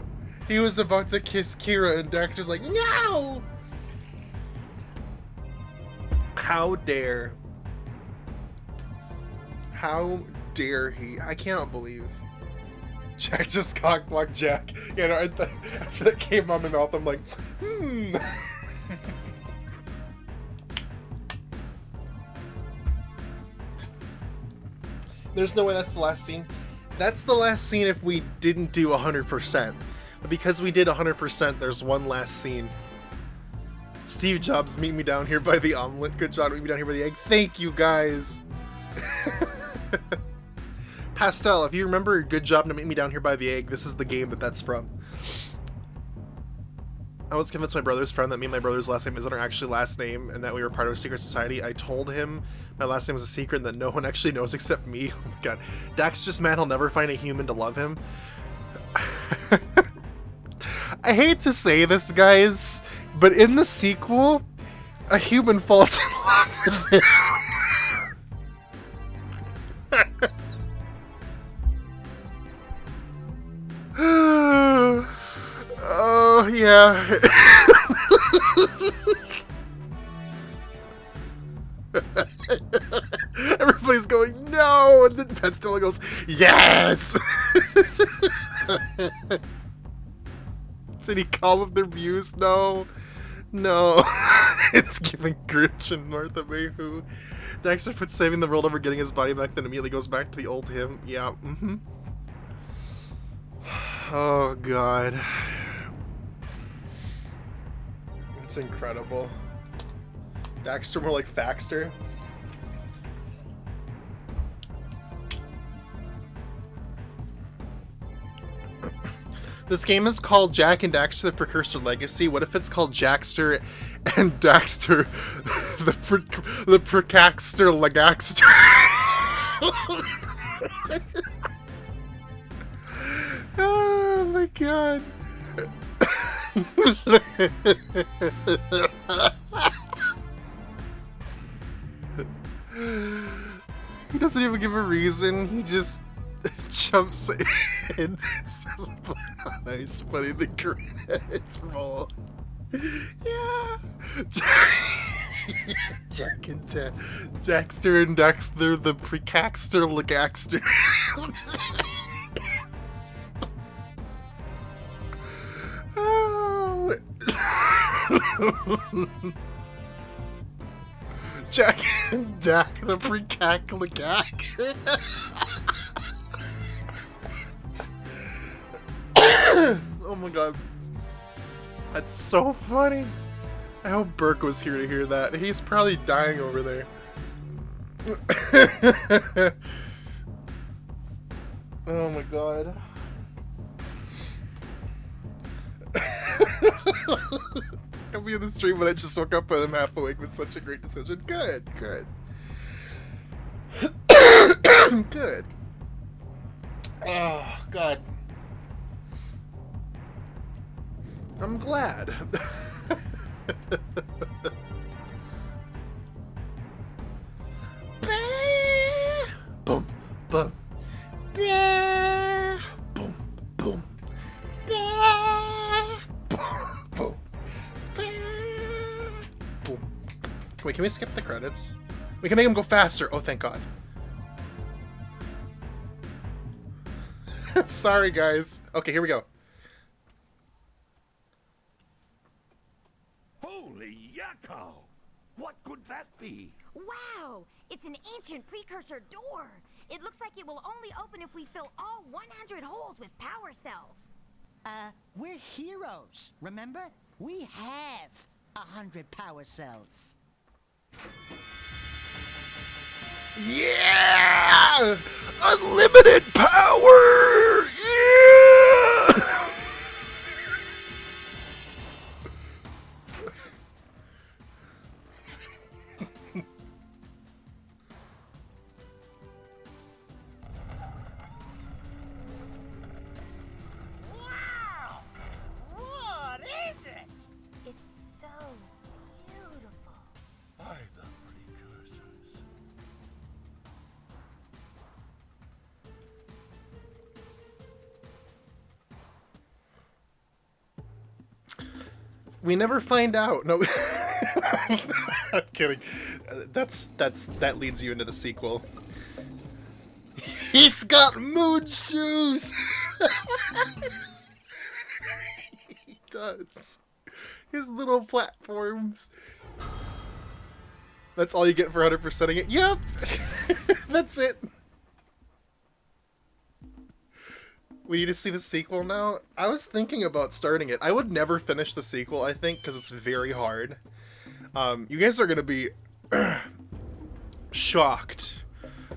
He was about to kiss Kira and Daxter's like, no! How dare. How dare he? I cannot believe. Jak just cock-blocked Jak. You know, after that came out of my mouth, I'm like, There's no way that's the last scene. That's the last scene if we didn't do 100%. But because we did 100%, there's one last scene. Steve Jobs, meet me down here by the omelet. Good job, meet me down here by the egg. Thank you, guys. Pastel, if you remember Good Job to Meet Me Down Here by the Egg, this is the game that's from. I was convinced my brother's friend that me and my brother's last name isn't our actually last name, and that we were part of a secret society. I told him my last name was a secret and that no one actually knows except me. Oh my god. Dax just mad he'll never find a human to love him. I hate to say this, guys, but in the sequel, a human falls in love with him. Oh, yeah. Everybody's going, no! And then Pet Stella goes, yes! Did he call up their views? No. No. It's giving Grinch and Martha Mayhew. Daxter puts saving the world over getting his body back, then immediately goes back to the old him. Yeah, Oh, God. It's incredible. Daxter more like Faxter. This game is called Jak and Daxter the Precursor Legacy. What if it's called Jakster and Daxter the Precaxter Legaxter? Oh my god. He doesn't even give a reason. He just jumps in and says, nice, buddy, the credits roll. Yeah. Jak and Daxter and Daxter, the Precaxter Legaxter. Oh. Jak and Dak, the Precac Legac. Oh my god. That's so funny. I hope Burke was here to hear that. He's probably dying over there. Oh my god. I'll be in the stream when I just woke up and I'm half awake with such a great decision. Good, good. Good. Oh, God. I'm glad. Boom, boom. Boom, boom. Boom. Boom. Wait, can we skip the credits? We can make them go faster. Oh, thank God. Sorry, guys. Okay, here we go. Holy yakko! What could that be? Wow! It's an ancient precursor door. It looks like it will only open if we fill all 100 holes with power cells. We're heroes, remember? We have 100 power cells. Yeah! Unlimited power! Yeah! Wow! What is it? It's so beautiful. By the precursors. We never find out. No, I'm kidding. That leads you into the sequel. He's got moon shoes. He does. His little platforms. That's all you get for 100%ing it. Yep. That's it. We need to see the sequel now. I was thinking about starting it. I would never finish the sequel, I think, because it's very hard. You guys are going to be shocked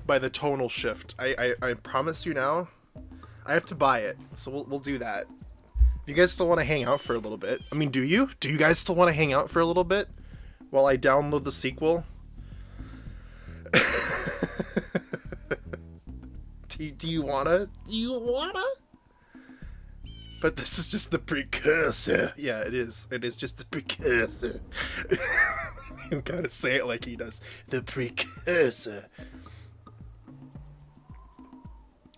by the tonal shift. I promise you now. I have to buy it, so we'll do that. You guys still want to hang out for a little bit? I mean, do you? Do you guys still want to hang out for a little bit while I download the sequel? do you wanna? You wanna? But this is just the precursor. Yeah, it is. It is just the precursor. You gotta say it like he does. The precursor.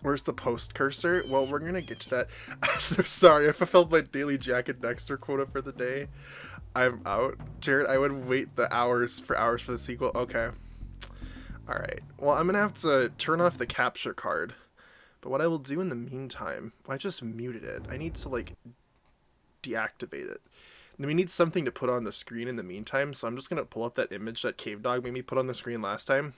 Where's the post cursor? Well, we're gonna get to that. I'm so sorry. I fulfilled my daily Jak and Daxter quota for the day. I'm out. Jared, I would wait the hours for the sequel. Okay. Alright. Well, I'm gonna have to turn off the capture card. But what I will do in the meantime, I just muted it. I need to, like, deactivate it. And we need something to put on the screen in the meantime, so I'm just gonna pull up that image that Cave Dog made me put on the screen last time.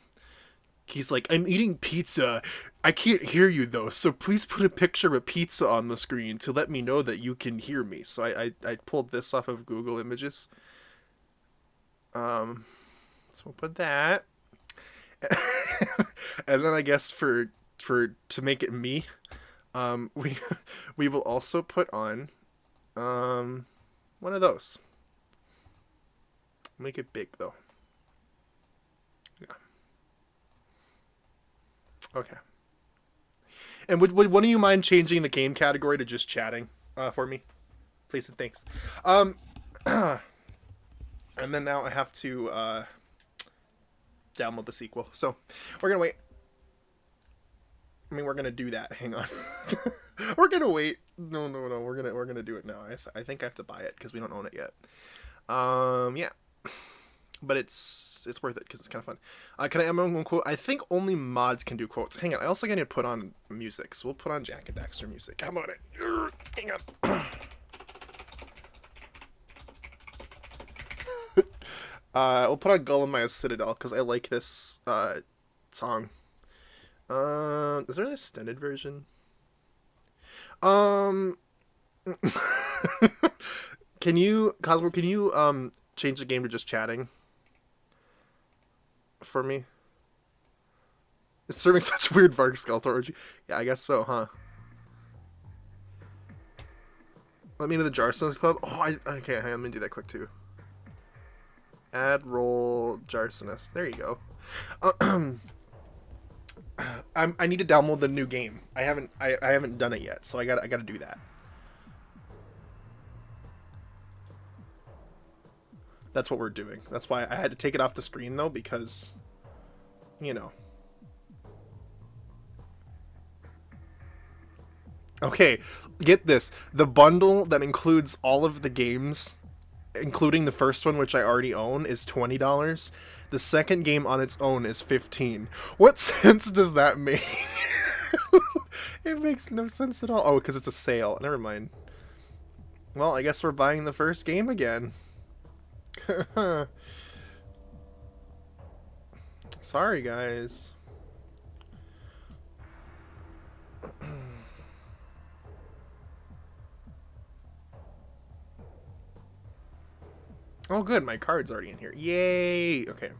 He's like, I'm eating pizza. I can't hear you, though, so please put a picture of a pizza on the screen to let me know that you can hear me. So I pulled this off of Google Images. So we'll put that. And then I guess to make it me, we will also put on one of those. Make it big, though. Yeah. Okay. And would one of you mind changing the game category to just chatting for me? Please and thanks. And then now I have to download the sequel. So we're gonna wait. I mean, we're gonna do that. Hang on. We're gonna wait. No. We're gonna do it now. I think I have to buy it because we don't own it yet. Yeah. But it's worth it because it's kind of fun. Can I add my own quote? I think only mods can do quotes. Hang on, I also need to put on music, so we'll put on Jak and Daxter music. How about it? Hang on. We'll put on Golemaya Citadel because I like this song. Is there an extended version? Can you, Cosmo? Can you change the game to just chatting? For me, it's serving such weird Varg Skeletor orgy. Yeah, I guess so, huh? Let me into the Jarstones Club. Oh, okay. Hang on, let me do that quick too. Add role Jarsonist. There you go. I need to download the new game. I haven't done it yet, so I gotta do that. That's what we're doing. That's why I had to take it off the screen, though, because, you know. Okay, get this. The bundle that includes all of the games, including the first one, which I already own, is $20. The second game on its own is $15. What sense does that make? It makes no sense at all. Oh, because it's a sale. Never mind. Well, I guess we're buying the first game again. Sorry, guys. Oh, good. My card's already in here. Yay! Okay.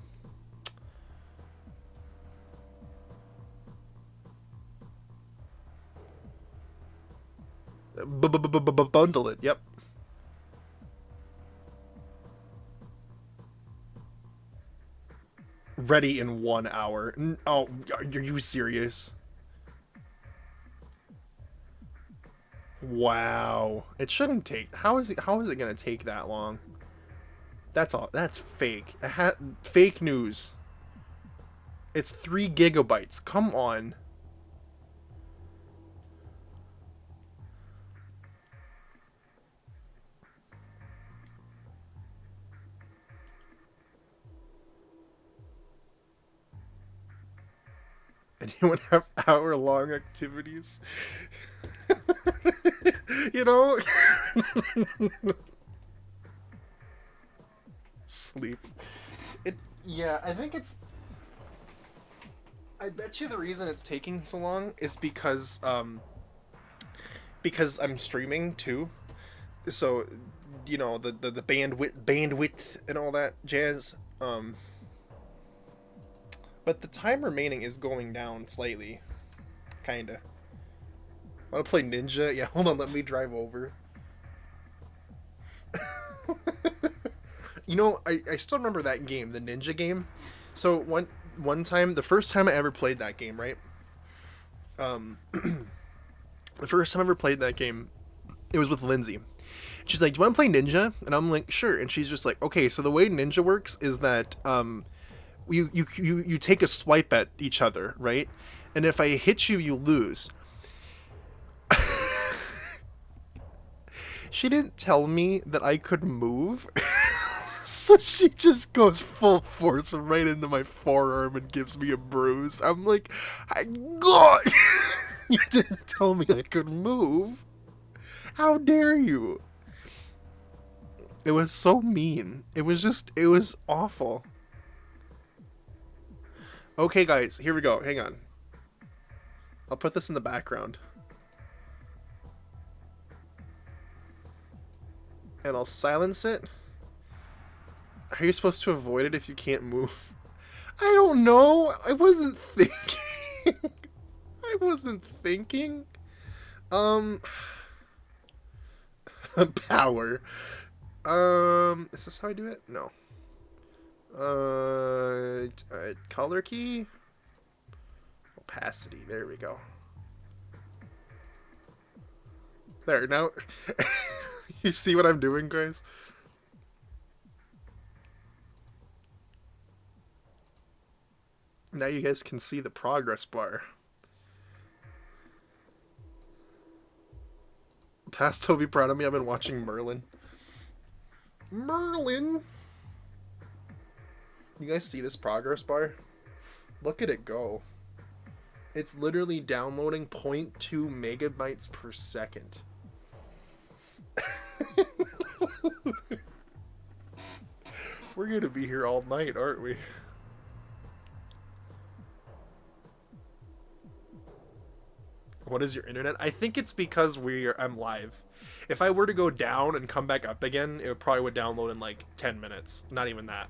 Bundle it. Yep. Ready in 1 hour. Oh, are you serious? Wow. It shouldn't take. How is it going to take that long? That's all. That's fake. Fake news. It's 3 gigabytes. Come on. Anyone have hour-long activities? You know? Sleep. Yeah, I think it's... I bet you the reason it's taking so long is because I'm streaming too. So, you know, the bandwidth and all that jazz. But the time remaining is going down slightly. Kinda. Wanna play Ninja? Yeah, hold on, let me drive over. You know, I still remember that game, the ninja game. So one time, the first time I ever played that game, right? The first time I ever played that game, it was with Lindsay. She's like, "Do you want to play Ninja?" And I'm like, "Sure." And she's just like, "Okay, so the way Ninja works is that you take a swipe at each other, right? And if I hit you, you lose." She didn't tell me that I could move. So she just goes full force right into my forearm and gives me a bruise. I'm like, God, you didn't tell me I could move. How dare you? It was so mean. It was awful. Okay, guys, here we go. Hang on. I'll put this in the background. And I'll silence it. Are you supposed to avoid it if you can't move? I don't know. I wasn't thinking. I wasn't thinking. Power. Is this how I do it? No. Color key. Opacity. There we go. There, now. You see what I'm doing, guys? Now you guys can see the progress bar. Past Toby proud of me. I've been watching Merlin. Merlin! You guys see this progress bar? Look at it go. It's literally downloading 0.2 megabytes per second. We're gonna be here all night, aren't we? What is your internet? I think it's because I'm live. If I were to go down and come back up again, it probably would download in like 10 minutes. Not even that.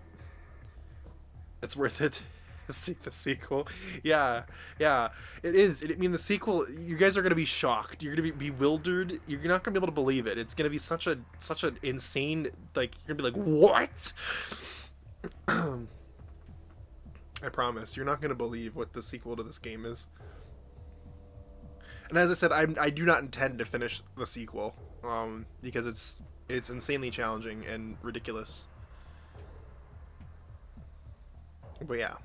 It's worth it to see the sequel. Yeah, it is. I mean, the sequel, you guys are going to be shocked. You're going to be bewildered. You're not going to be able to believe it. It's going to be such an insane, like, you're going to be like, what? I promise. You're not going to believe what the sequel to this game is. And as I said, I do not intend to finish the sequel, because it's insanely challenging and ridiculous. But yeah.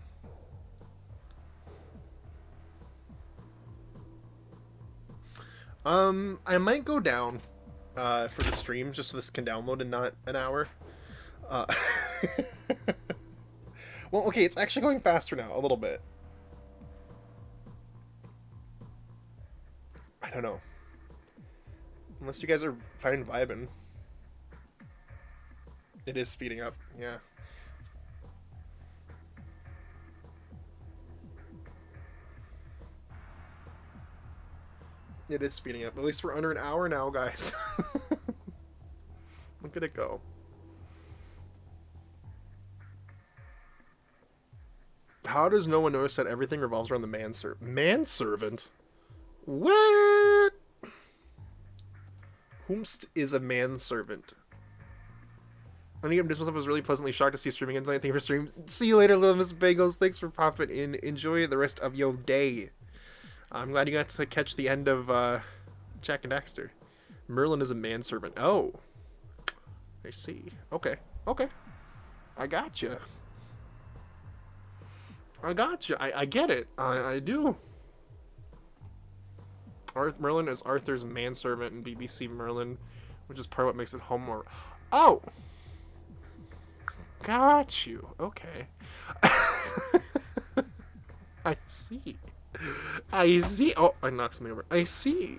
I might go down for the stream just so this can download in not an hour. Well, okay, it's actually going faster now, a little bit. I don't know. Unless you guys are fine vibing. It is speeding up, yeah. It is speeding up. At least we're under an hour now, guys. Look at it go. How does no one notice that everything revolves around the manservant? What? Whomst is a manservant? I think I was really pleasantly shocked to see you streaming again tonight. Thank you for streaming. See you later, little Miss Bagels. Thanks for popping in. Enjoy the rest of your day. I'm glad you got to catch the end of Jak and Daxter. Merlin is a manservant. Oh. I see. Okay. Okay. I gotcha. I get it. I do. Merlin is Arthur's manservant in BBC Merlin, which is part of what makes it home more... Oh! Got you. Okay. I see. I see. Oh, I knocked something over. I see.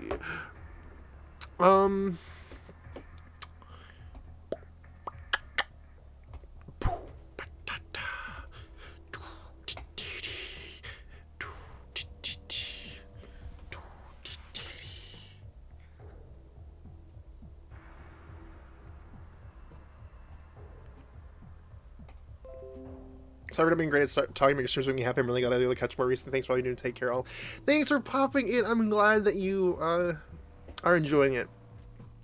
Sorry for being great at talking about your streams, making me happy. I'm really glad I was able to catch more recently. Thanks for all you do to take care of all. Thanks for popping in. I'm glad that you are enjoying it.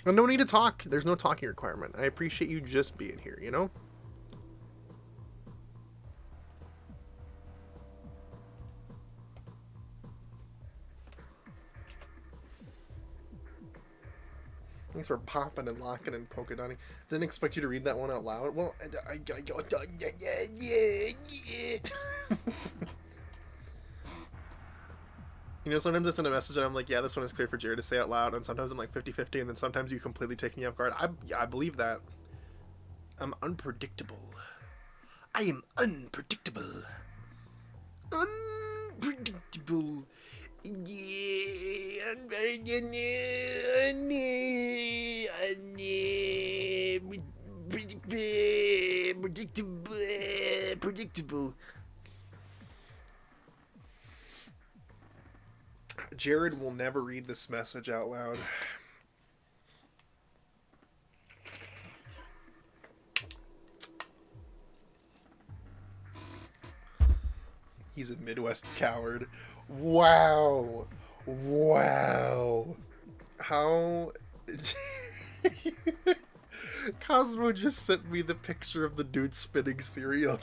And no need to talk. There's no talking requirement. I appreciate you just being here, you know? Thanks for popping and locking and polka dotting. Didn't expect you to read that one out loud. Well, you know, sometimes I send a message and I'm like, yeah, this one is clear for Jared to say out loud, and sometimes I'm like 50-50, and then sometimes you completely take me off guard. I believe that. I'm unpredictable. I am unpredictable. Unpredictable. Yeah, I'm very predictable. Jared will never read this message out loud. He's a Midwest coward. Wow. Wow. How... Cosmo just sent me the picture of the dude spinning cereal.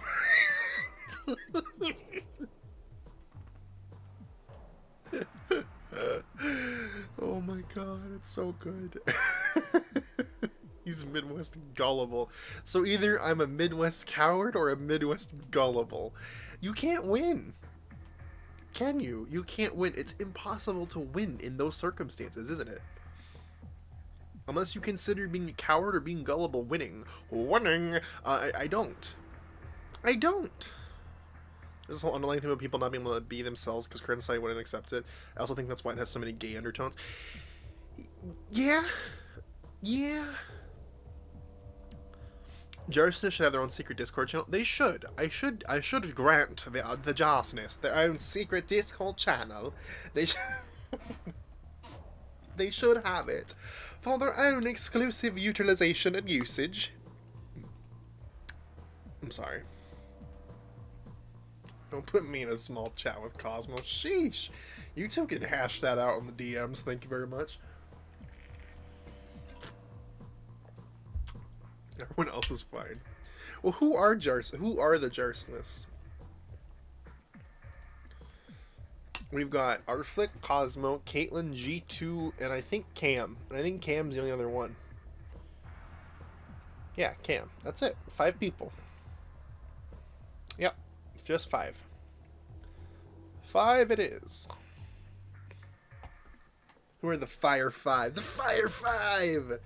Oh my god, it's so good. He's Midwest gullible. So either I'm a Midwest coward or a Midwest gullible. You can't win. Can you? You can't win. It's impossible to win in those circumstances, isn't it? Unless you consider being a coward or being gullible winning. Winning! I don't. I don't. There's this whole underlying thing about people not being able to be themselves because current society wouldn't accept it. I also think that's why it has so many gay undertones. Yeah. Yeah. Jarsnists should have their own secret Discord channel. They should. I should grant the Jarsnists their own secret Discord channel. They should. They should have it for their own exclusive utilization and usage. I'm sorry. Don't put me in a small chat with Cosmo. Sheesh. You two can hash that out in the DMs. Thank you very much. Everyone else is fine. Well, who are the Jarsnists? We've got Arflick, Cosmo, Caitlyn, G2, and I think Cam. And I think Cam's the only other one. Yeah, Cam. That's it. 5 people. Yep. Just 5. 5 it is. Who are the Fire 5? The Fire 5!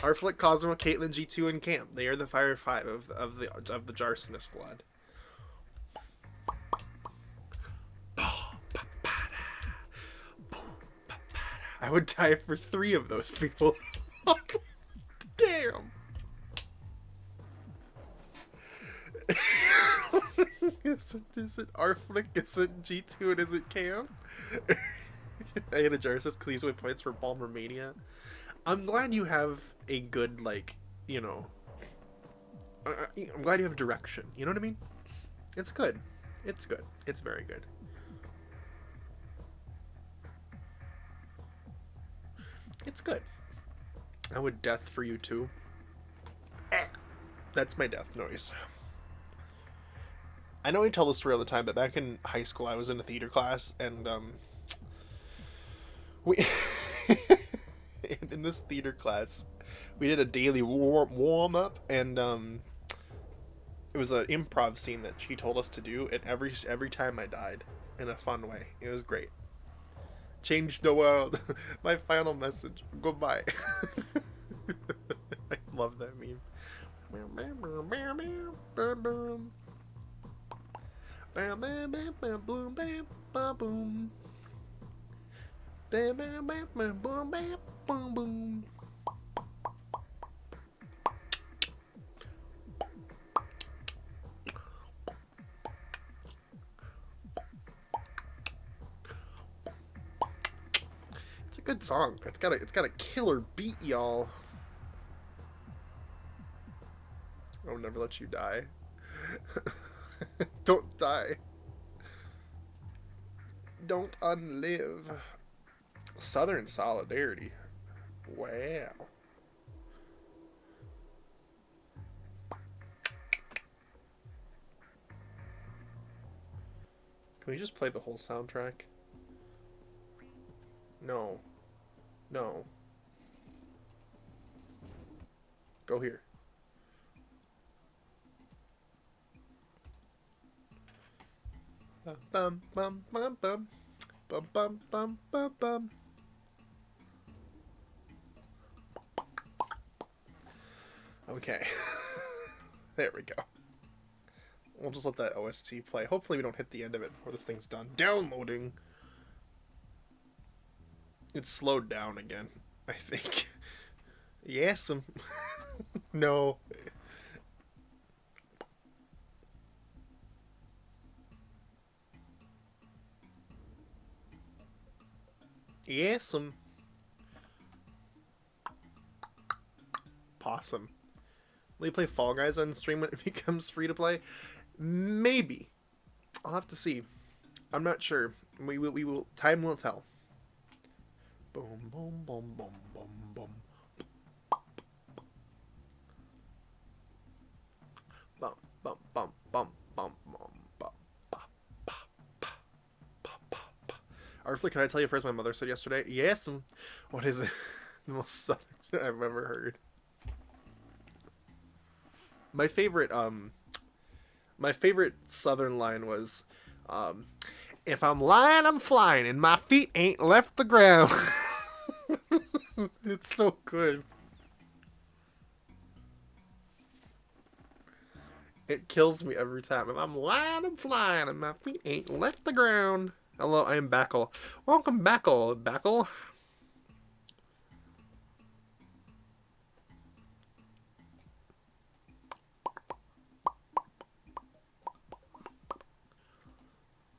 Arflick, Cosmo, Caitlyn, G2, and Cam. They are the Fire 5 of the Jarsonist squad. I would die for 3 of those people. Damn. Is it Arflick? Is it G2? And is it Cam? I get a Jarsus cleans away points for Balmer Mania. I'm glad you have a good, like, you know, I'm glad you have direction. You know what I mean? It's good. It's good. It's very good. It's good. I would death for you too. That's my death noise. I know I tell this story all the time, but back in high school I was in a theater class, and we in this theater class we did a daily warm up, and it was an improv scene that she told us to do, and every time I died in a fun way. It was great. Change the world. My final message. Goodbye. I love that meme. It's a good song. It's got a killer beat, y'all. I'll never let you die. Don't die. Don't unlive. Southern Solidarity. Wow. Can we just play the whole soundtrack? No. No. Go here. Bum bum bum bum bum bum bum bum bum. Okay. There we go. We'll just let that OST play. Hopefully we don't hit the end of it before this thing's done. Downloading. It's slowed down again, I think. Yes. No. Yes. Possum. Will you play Fall Guys on stream when it becomes free to play? Maybe. I'll have to see. I'm not sure. We will. Time will tell. Boom, boom, boom, boom, boom, boom. Bum, bum, bum, bum, bum, bum, bum, Arfley, can I tell you first? My mother said yesterday. Yes. What is it? The most southern I've ever heard. My favorite southern line was, if I'm lying, I'm flying, and my feet ain't left the ground. It's so good. It kills me every time. If I'm lying, I'm flying, and my feet ain't left the ground. Hello, I am Backle. Welcome, Backle. Backle.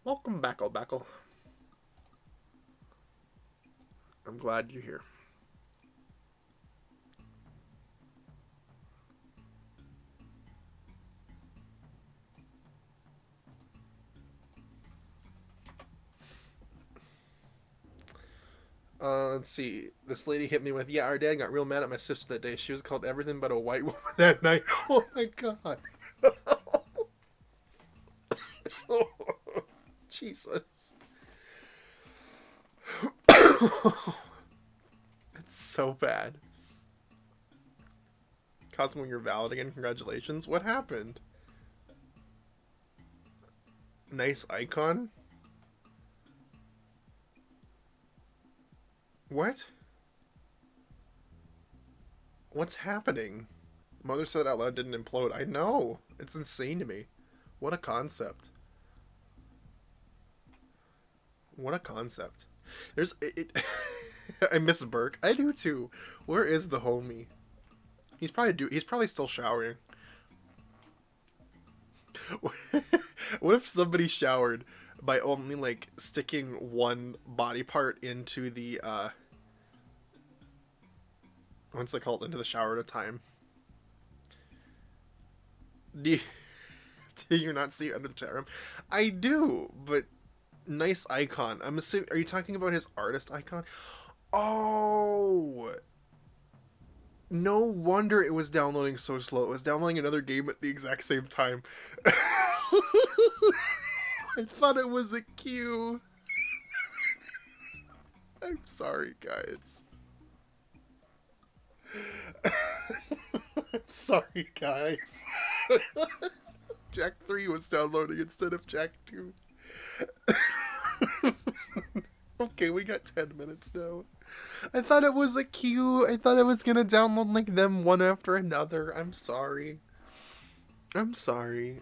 Welcome, Backle. Backle. I'm glad you're here. Let's see. This lady hit me with, yeah, our dad got real mad at my sister that day. She was called everything but a white woman that night. Oh my god. Jesus. It's so bad. Cosmo, you're valid again. Congratulations. What happened? Nice icon? What? What's happening? Mother said it out loud, didn't implode. I know. It's insane to me. What a concept. What a concept. There's it. I miss Burke. I do too. Where is the homie? He's probably still showering. What if somebody showered by only like sticking one body part into the what's it called, into the shower at a time? Do you not see it under the chat room? I do, but nice icon. I'm assuming, are you talking about his artist icon? Oh, no wonder it was downloading so slow. It was downloading another game at the exact same time. I thought it was a queue. I'm sorry, guys. I'm sorry, guys. Jak III was downloading instead of Jak II. Okay, we got 10 minutes now. I thought it was a queue. I thought I was gonna download like them one after another. I'm sorry. I'm sorry.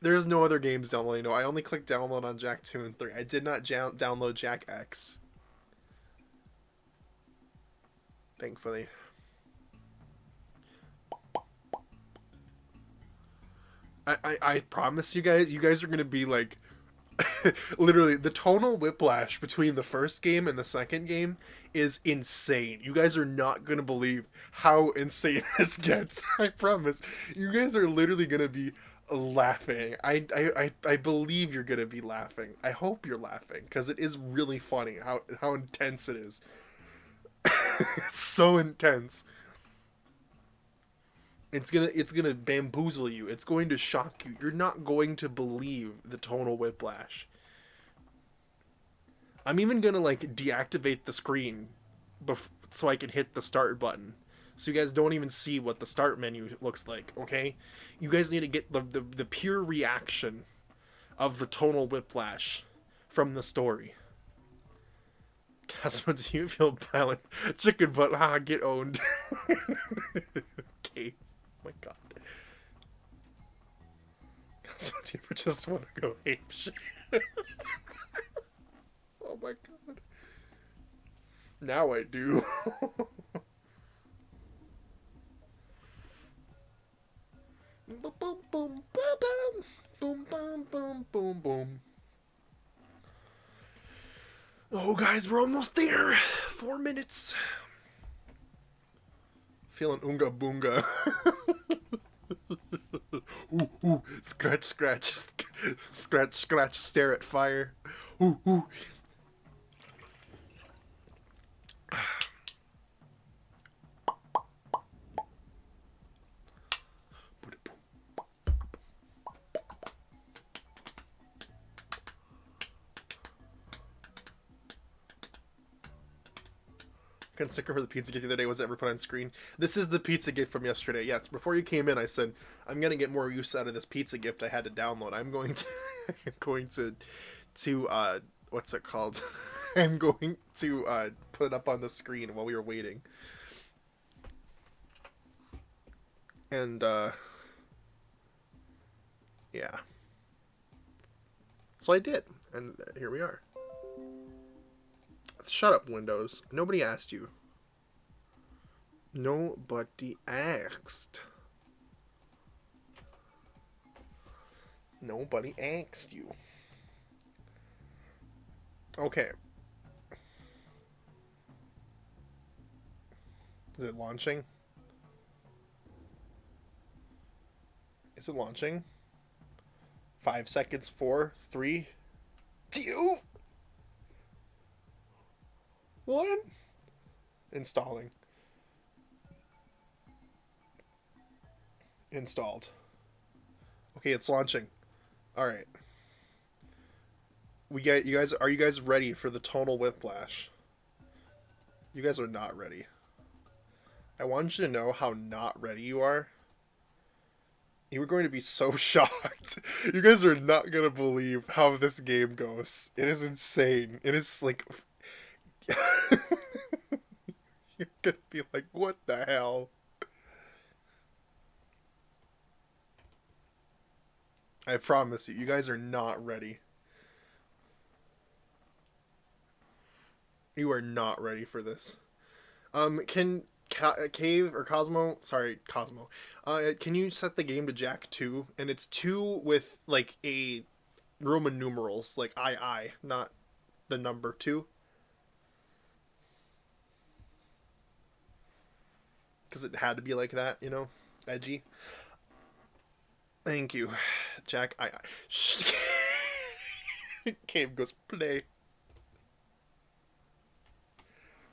There's no other games downloading. No, I only clicked download on Jak 2 and 3. I did not download Jak X. Thankfully. I promise you guys are gonna be like, literally, the tonal whiplash between the first game and the second game is insane. You guys are not gonna believe how insane this gets. I promise. You guys are literally gonna be laughing. I believe you're gonna be laughing. I hope you're laughing, because it is really funny how intense it is. It's so intense. It's gonna bamboozle you. It's going to shock you. You're not going to believe the tonal whiplash. I'm even gonna like deactivate the screen so I can hit the start button. So you guys don't even see what the start menu looks like, okay? You guys need to get the pure reaction of the tonal whiplash from the story. Casper, do you feel violent? Chicken butt, get owned. Okay. Oh my god. Casper, do you ever just want to go ape shit? Oh my god. Now I do. Boom, boom, boom, boom, boom, boom, boom, boom, boom. Oh, guys, we're almost there. 4 minutes. Feeling oonga boonga. Ooh, ooh, scratch, scratch, scratch, scratch, stare at fire. Ooh, ooh. Kind of sticker for the pizza gift the other day was ever put on screen. This is the pizza gift from yesterday. Yes, before you came in, I said I'm gonna get more use out of this pizza gift I had to download. I'm going to, what's it called? I'm going to put it up on the screen while we were waiting. And yeah, so I did, and here we are. Shut up, Windows. Nobody asked you. Nobody asked. Nobody asked you. Okay. Is it launching? Is it launching? 5 seconds. 4, 3, 2, 1. Installing. Installed. Okay, it's launching. All right. Are you guys ready for the tonal whiplash? You guys are not ready. I want you to know how not ready you are. You are going to be so shocked. You guys are not going to believe how this game goes. It is insane. It is like you're going to be like, "What the hell?" I promise you, you guys are not ready. You are not ready for this. Can Cave or Cosmo? Sorry, Cosmo. Can you set the game to Jak II? And it's 2 with like a Roman numerals, like II, not the number 2. Because it had to be like that, you know, edgy. Thank you, Jak II. Shh. Cave goes play.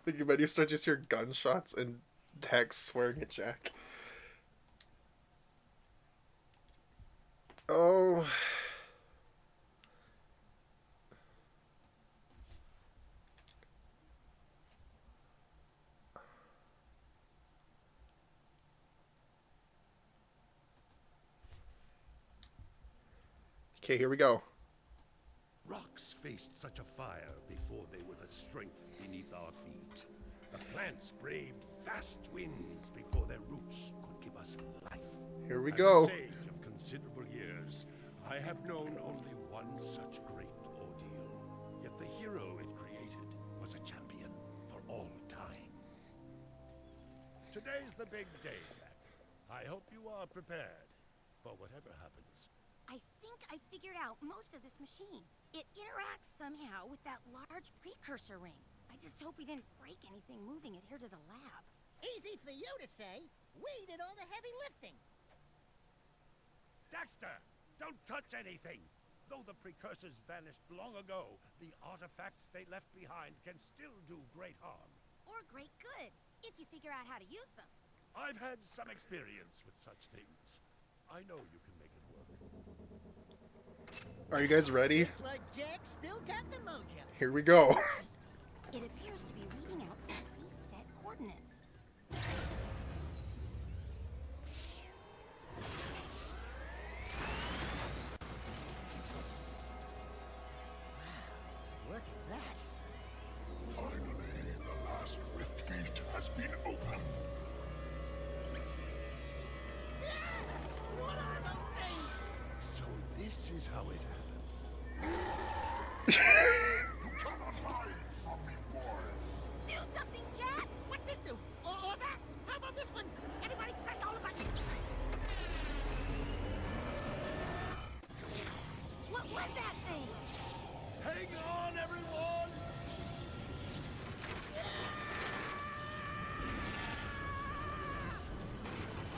Think about you start just hear gunshots and Dax swearing at Jak. Oh. Okay, here we go. Rocks faced such a fire before they were the strength beneath our feet. The plants braved vast winds before their roots could give us life. Here we As go. a sage of considerable years, I have known only one such great ordeal. Yet the hero it created was a champion for all time. Today's the big day, Jak. I hope you are prepared for whatever happens. I think I figured out most of this machine. It interacts somehow with that large precursor ring. I just hope we didn't break anything moving it here to the lab. Easy for you to say. We did all the heavy lifting. Daxter, don't touch anything! Though the precursors vanished long ago, the artifacts they left behind can still do great harm. Or great good, if you figure out how to use them. I've had some experience with such things. I know you can make it work. Are you guys ready? Looks like Jack still got the mojo. Here we go. It appears to be reading out some preset coordinates. Look at that. Finally, the last rift gate has been opened. What are those things? So this is how it happened. Do something, Jack! What's this do? Or that? How about this one? Everybody press all the buttons! What was that thing? Hang on, everyone!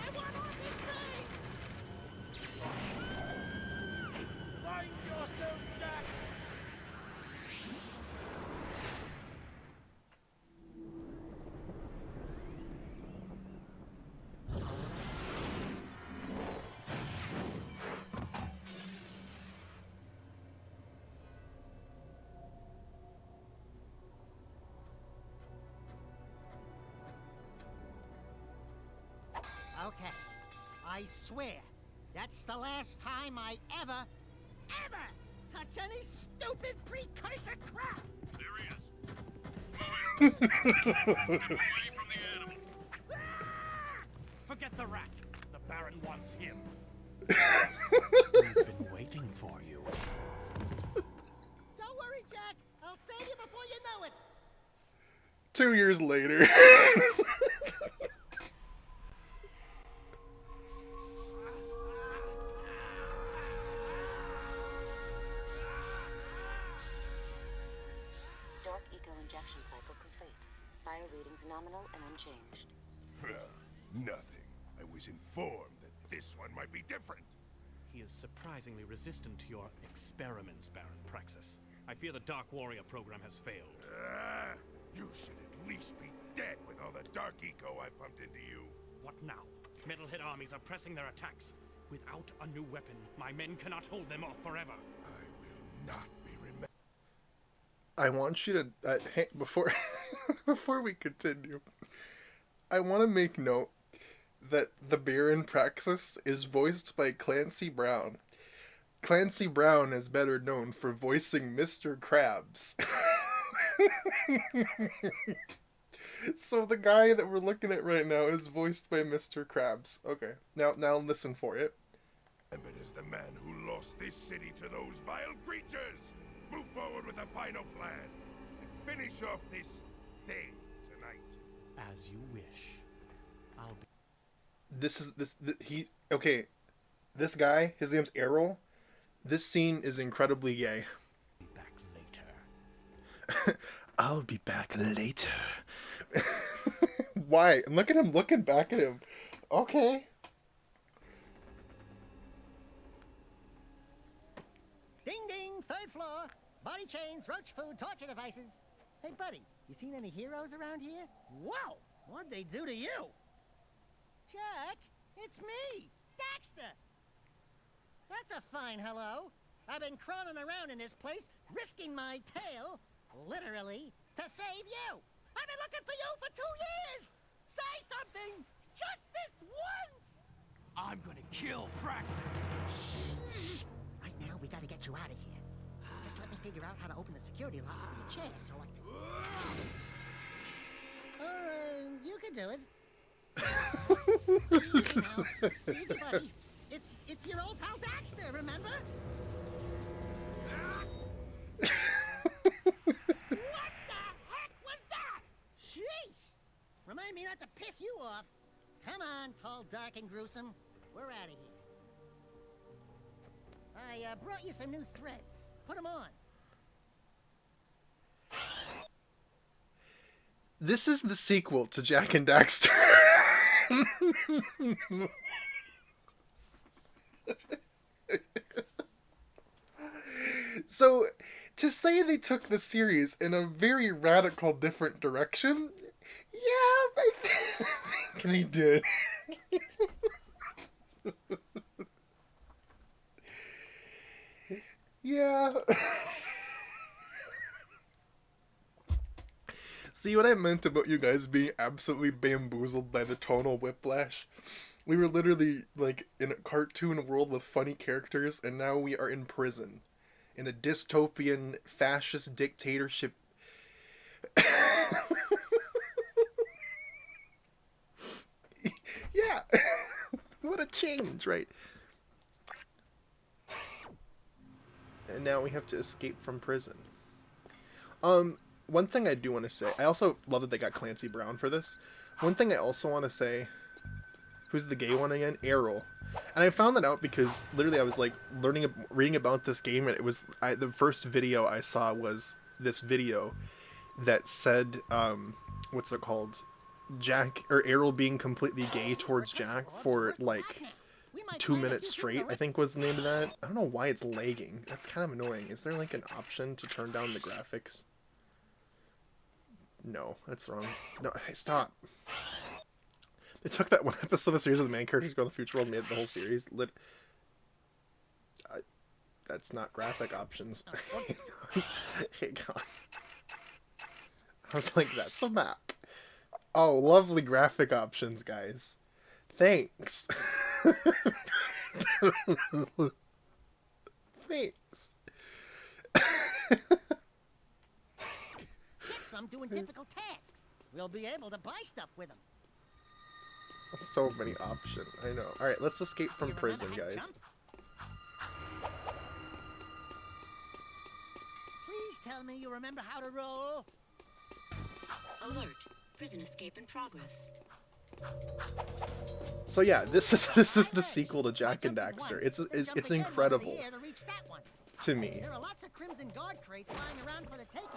I want on this thing! Find yourself, Jack! Okay. I swear, that's the last time I ever touch any stupid precursor crap! There he is. Step away from the animal. Forget the rat. The Baron wants him. We've been waiting for you. Don't worry, Jack. I'll save you before you know it. 2 years later. Dark eco injection cycle complete. Bio readings nominal and unchanged. Nothing. I was informed that this one might be different. He is surprisingly resistant to your experiments, Baron Praxis. I fear the Dark Warrior program has failed. You should at least be dead with all the dark eco I pumped into you. What now? Metal hit armies are pressing their attacks. Without a new weapon, my men cannot hold them off forever. I will not be remembered. I want you to before before we continue, I want to make note that the Baron Praxis is voiced by Clancy Brown. Clancy Brown is better known for voicing Mr. Krabs. So the guy that we're looking at right now is voiced by Mr. Krabs. Okay, now listen for it. Remembered as the man who lost this city to those vile creatures. Move forward with the final plan and finish off this thing tonight. As you wish. I'll be... This guy, his name's Errol. This scene is incredibly gay. Back later. I'll be back later. Why? And look at him looking back at him. Okay. Ding ding, third floor. Body chains, roach food, torture devices. Hey buddy, you seen any heroes around here? Whoa! What'd they do to you? Jack, it's me, Daxter. That's a fine hello. I've been crawling around in this place, risking my tail, literally, to save you. I've been looking for you for 2 years. Say something, just this once. I'm gonna kill Praxis. Right now, we gotta get you out of here. Just let me figure out how to open the security locks for your chair so I can... Or, you can do it. Easy now. Easy, buddy. It's your old pal Daxter, remember? What the heck was that? Sheesh! Remind me not to piss you off. Come on, tall, dark, and gruesome. We're out of here. I brought you some new threads. Put them on. This is the sequel to Jak and Daxter. So, to say they took the series in a very radical different direction, yeah, I think they did. Yeah. See what I meant about you guys being absolutely bamboozled by the tonal whiplash? We were literally like in a cartoon world with funny characters, and now we are in prison. In a dystopian fascist dictatorship. Yeah. What a change, right? And now we have to escape from prison. One thing I do want to say, I also love that they got Clancy Brown for this. One thing I also want to say, who's the gay one again? Errol. And I found that out because literally I was like reading about this game, and it was the first video I saw was this video that said, what's it called? Jak or Errol being completely gay towards Jak for like 2 minutes straight, I think was the name of that. I don't know why it's lagging. That's kind of annoying. Is there like an option to turn down the graphics? No, that's wrong. No, hey, stop. They took that one episode of the series where the main characters go to the future world and made the whole series. That's not graphic options. Hey, God. I was like, that's a map. Oh, lovely graphic options, guys. Thanks. Thanks. Get some doing difficult tasks. We'll be able to buy stuff with them. So many options. I know. Alright, let's escape from prison, guys. Please tell me you remember how to roll. Alert. Prison escape in progress. So yeah, this is the sequel to Jak and Daxter. It's incredible to me. There are lots of Crimson Guard crates lying around for the taking.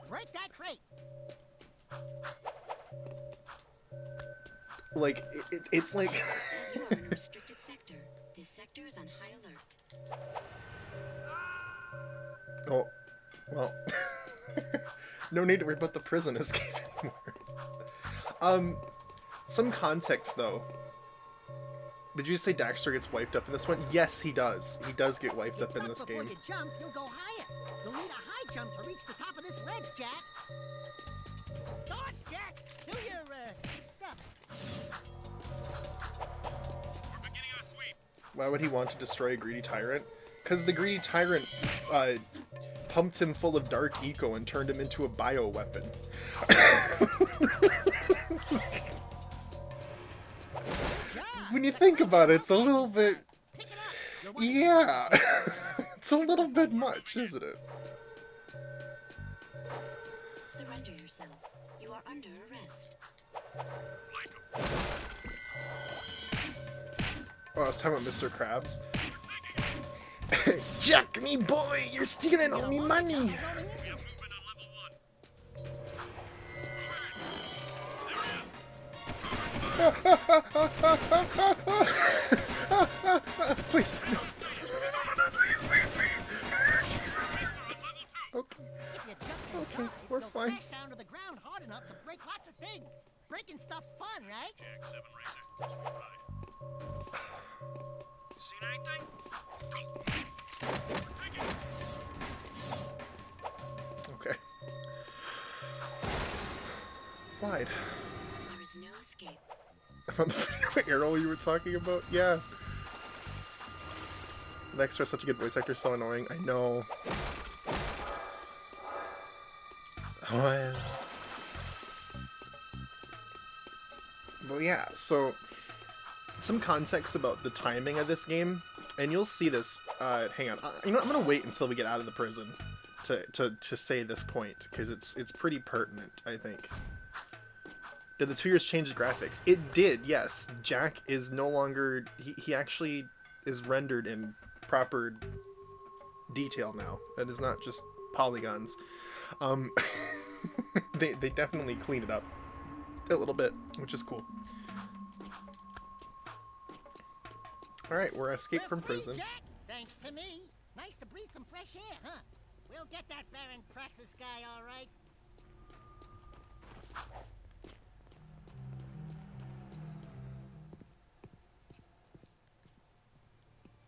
Break that crate. Like it's like You are in a restricted sector. This sector is on high alert. Oh, well. No need to worry about the prison escape anymore. Some context though. Did you say Daxter gets wiped up in this one? Yes, he does. He does get wiped up in this game. Before you jump, you'll go higher. You'll need a high jump to reach the top of this ledge, Jak. Dodge, Jak. Do your stuff. We're beginning our sweep. Why would he want to destroy a greedy tyrant? Because the greedy tyrant pumped him full of dark eco and turned him into a bioweapon. When you think about it, it's a little bit... Yeah. It's a little bit much, isn't it? Surrender yourself. You are under arrest. Oh, I was talking about Mr. Krabs. Jak, me boy, you're stealing all me money. Please. No. Jesus. Okay. Okay, we're fine. Crash down to the ground hard enough to break lots of things. Breaking stuff's fun, right? Jak 7 Racer. Sweet ride. Seen anything? Okay. Slide. There is no escape. I found the video of Errol you were talking about. Yeah. Daxter is such a good voice actor, so annoying. I know. Oh, but yeah, so some context about the timing of this game, and you'll see this. Hang on, you know, I'm gonna wait until we get out of the prison to say this point because it's pretty pertinent, I think. Did the 2 years change the graphics? It did, yes. Jak is no longer... He actually is rendered in proper detail now. It is not just polygons. They definitely cleaned it up a little bit, which is cool. Alright, we're escaped from prison. Jak, thanks to me. Nice to breathe some fresh air, huh? We'll get that Baron Praxis guy all right.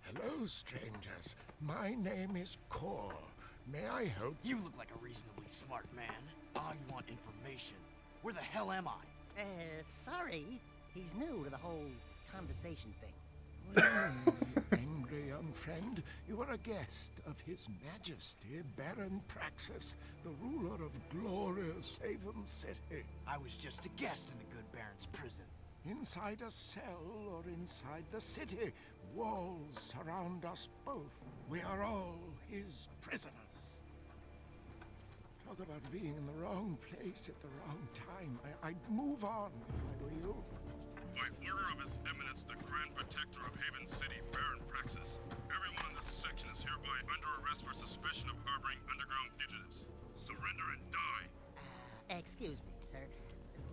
Hello Hello, strangers. My name is Core. May I help? You look like a reasonably smart man. I want information. Where the hell am I? Sorry. He's new to the whole conversation thing. Angry young friend, you are a guest of His Majesty Baron Praxis, the ruler of glorious Haven City. I was just a guest in the good Baron's prison. Inside a cell or inside the city, walls surround us both. We are all his prisoners. Talk about being in the wrong place at the wrong time. I'd move on if I were you. By order of His Eminence, the Grand Protector of Haven City, Baron Praxis, everyone in this section is hereby under arrest for suspicion of harboring underground fugitives. Surrender and die. Excuse me, sir.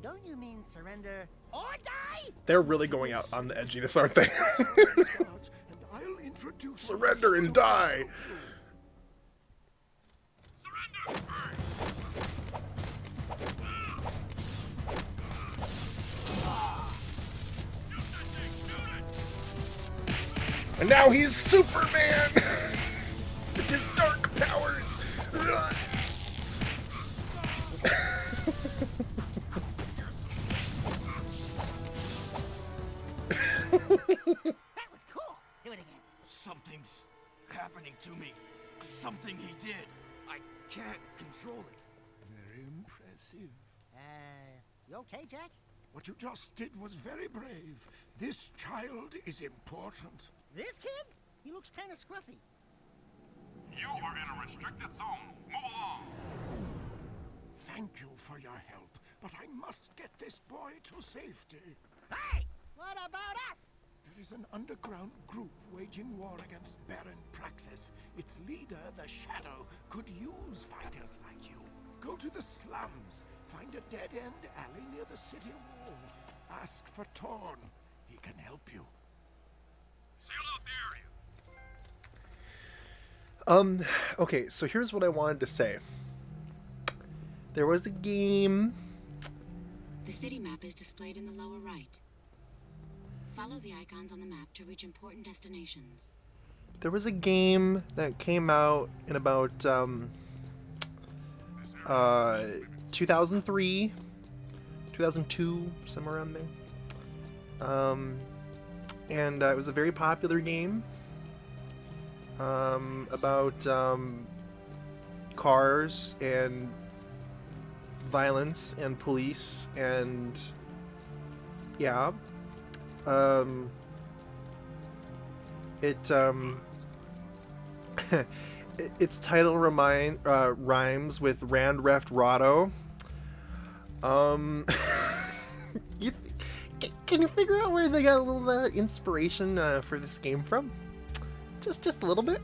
Don't you mean surrender or die? They're really going out on the edginess, aren't they? I'll introduce Surrender and die. And now he's Superman with his dark powers. That was cool. Do it again. Something's happening to me. Something he did. I can't control it. Very impressive. You okay, Jack? What you just did was very brave. This child is important. This kid? He looks kind of scruffy. You are in a restricted zone. Move along. Thank you for your help, but I must get this boy to safety. Hey! What about us? There is an underground group waging war against Baron Praxis. Its leader, the Shadow, could use fighters like you. Go to the slums, find a dead-end alley near the city wall. Ask for Torn. He can help you. Seal off the area. Okay, so here's what I wanted to say. There was a game. The city map is displayed in the lower right. Follow the icons on the map to reach important destinations. There was a game that came out in about 2003, 2002, somewhere around there. And it was a very popular game about cars and violence and police and yeah. Its title rhymes with Randreft Rotto. Can you figure out where they got a little inspiration for this game from? Just a little bit.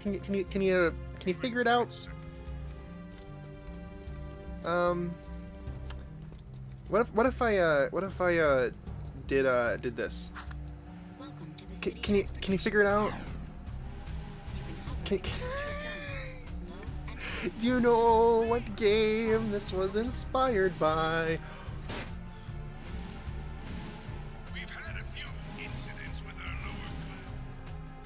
Can you figure it out? What if I did this? Can you figure it out? Do you know what game this was inspired by? We've had a few incidents with our lower clan.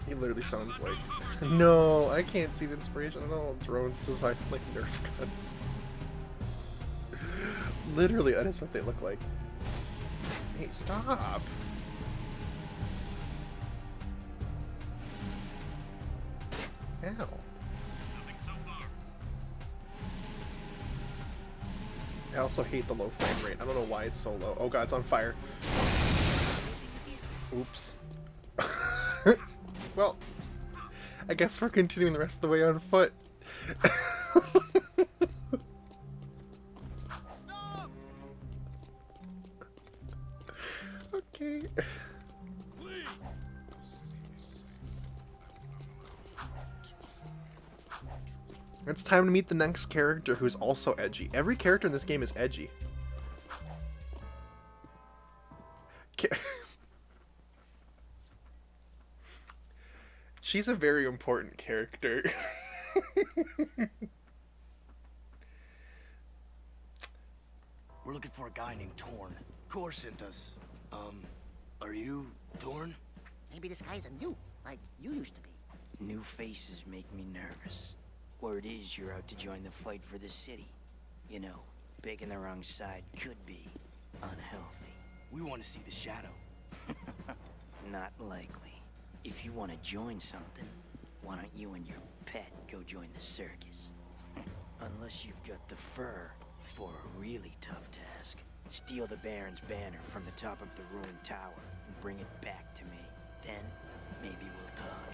He literally sounds like... No, I can't see the inspiration at all. Drones designed like Nerf guns. Literally, that is what they look like. Hey, stop! Ow. Nothing so far. I also hate the low frame rate. I don't know why it's so low. Oh god, it's on fire. Oops. Well, I guess we're continuing the rest of the way on foot. Okay. It's time to meet the next character who's also edgy. Every character in this game is edgy. She's a very important character. We're looking for a guy named Torn. Core sent us. Are you Torn? Maybe this guy's a new. like you used to be. New faces make me nervous. Word is you're out to join the fight for the city. You know, picking the wrong side could be unhealthy. We want to see the shadow. Not likely. If you want to join something, why don't you and your pet go join the circus? Unless you've got the fur for a really tough task. Steal the Baron's banner from the top of the ruined tower and bring it back to me. Then, maybe we'll talk.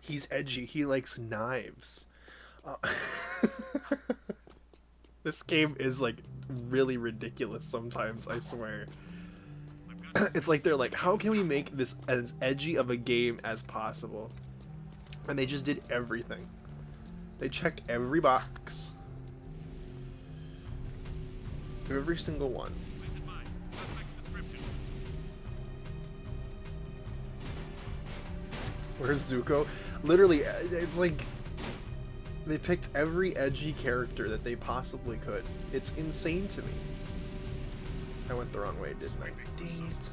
He's edgy. He likes knives. This game is like really ridiculous sometimes, I swear. It's like they're like, how can we make this as edgy of a game as possible? And they just did everything. They checked every box. Every single one. Where's Zuko? Literally, it's like they picked every edgy character that they possibly could. It's insane to me. I went the wrong way, didn't I? Dang it.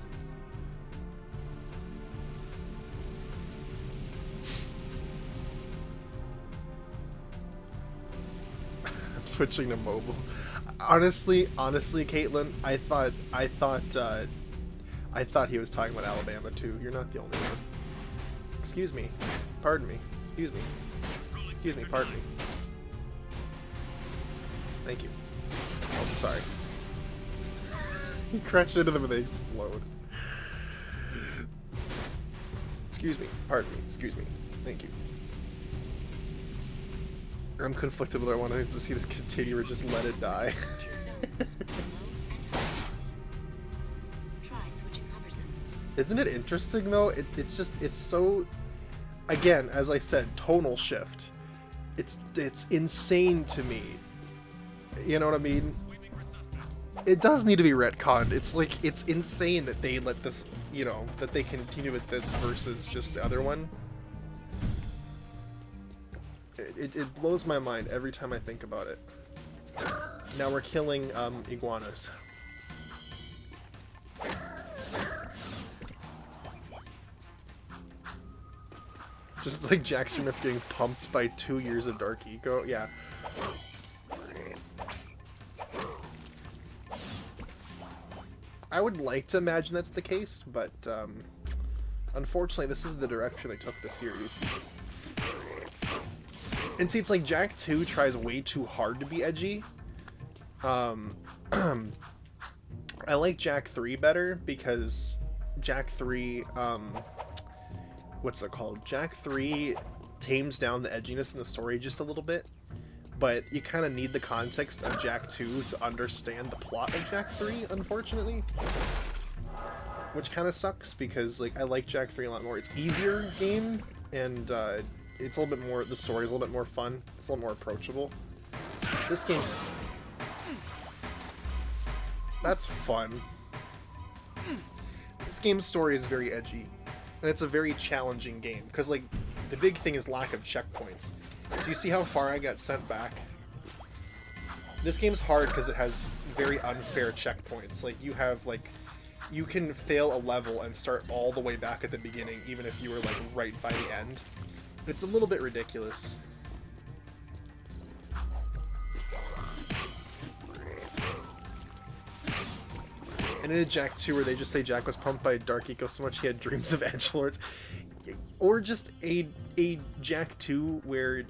I'm switching to mobile. Honestly, Caitlin, I thought he was talking about Alabama too. You're not the only one. Excuse me. Pardon me. Excuse me. Excuse me. Pardon me. Thank you. Oh, I'm sorry. You crash into them and they explode. Excuse me. Pardon me. Excuse me. Thank you. I'm conflicted whether I want to see this continue or just let it die. Isn't it interesting though? It's so, again, as I said, tonal shift. It's insane to me. You know what I mean? It does need to be retconned. It's like, it's insane that they let this, you know, that they continue with this versus just the other one. It blows my mind every time I think about it. Now we're killing iguanas. Just like Jack Smith getting pumped by 2 years of Dark Eco. Yeah. I would like to imagine that's the case, but unfortunately this is the direction they took the series. And see, it's like Jak II tries way too hard to be edgy. I like Jak III better because Jak III, what's it called? Jak III tames down the edginess in the story just a little bit, but you kind of need the context of Jak II to understand the plot of Jak III, unfortunately. Which kind of sucks because, like, I like Jak III a lot more. It's easier game, and it's a little bit more, the story's a little bit more fun. It's a little more approachable. This game's... That's fun. This game's story is very edgy. And it's a very challenging game. Because, like, the big thing is lack of checkpoints. Do you see how far I got sent back? This game's hard because it has very unfair checkpoints. Like, you have, like... You can fail a level and start all the way back at the beginning, even if you were, like, right by the end. It's a little bit ridiculous. And in a Jak II where they just say Jak was pumped by Dark Eco so much he had dreams of edgelords. Or just a Jak II where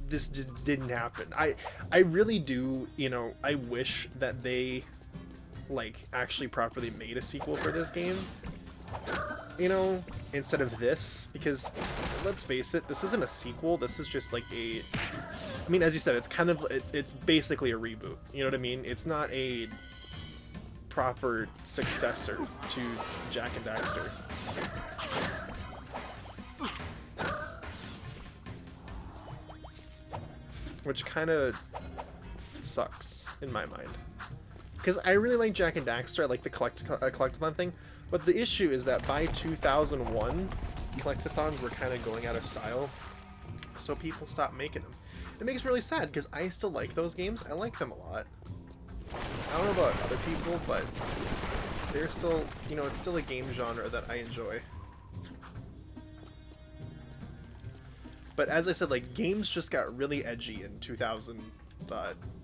this just didn't happen. I really do, you know, I wish that they, like, actually properly made a sequel for this game. You know, instead of this, because let's face it, this isn't a sequel, this is just like a, I mean, as you said, it's kind of, it's basically a reboot, you know what I mean? It's not a proper successor to Jak and Daxter. Which kind of sucks, in my mind. Because I really like Jak and Daxter, I like the collectathon thing, but the issue is that by 2001, collectathons were kind of going out of style, so people stopped making them. It makes me really sad, because I still like those games, I like them a lot. I don't know about other people, but They're still, you know, it's still a game genre that I enjoy. But as I said, like, games just got really edgy in 2003,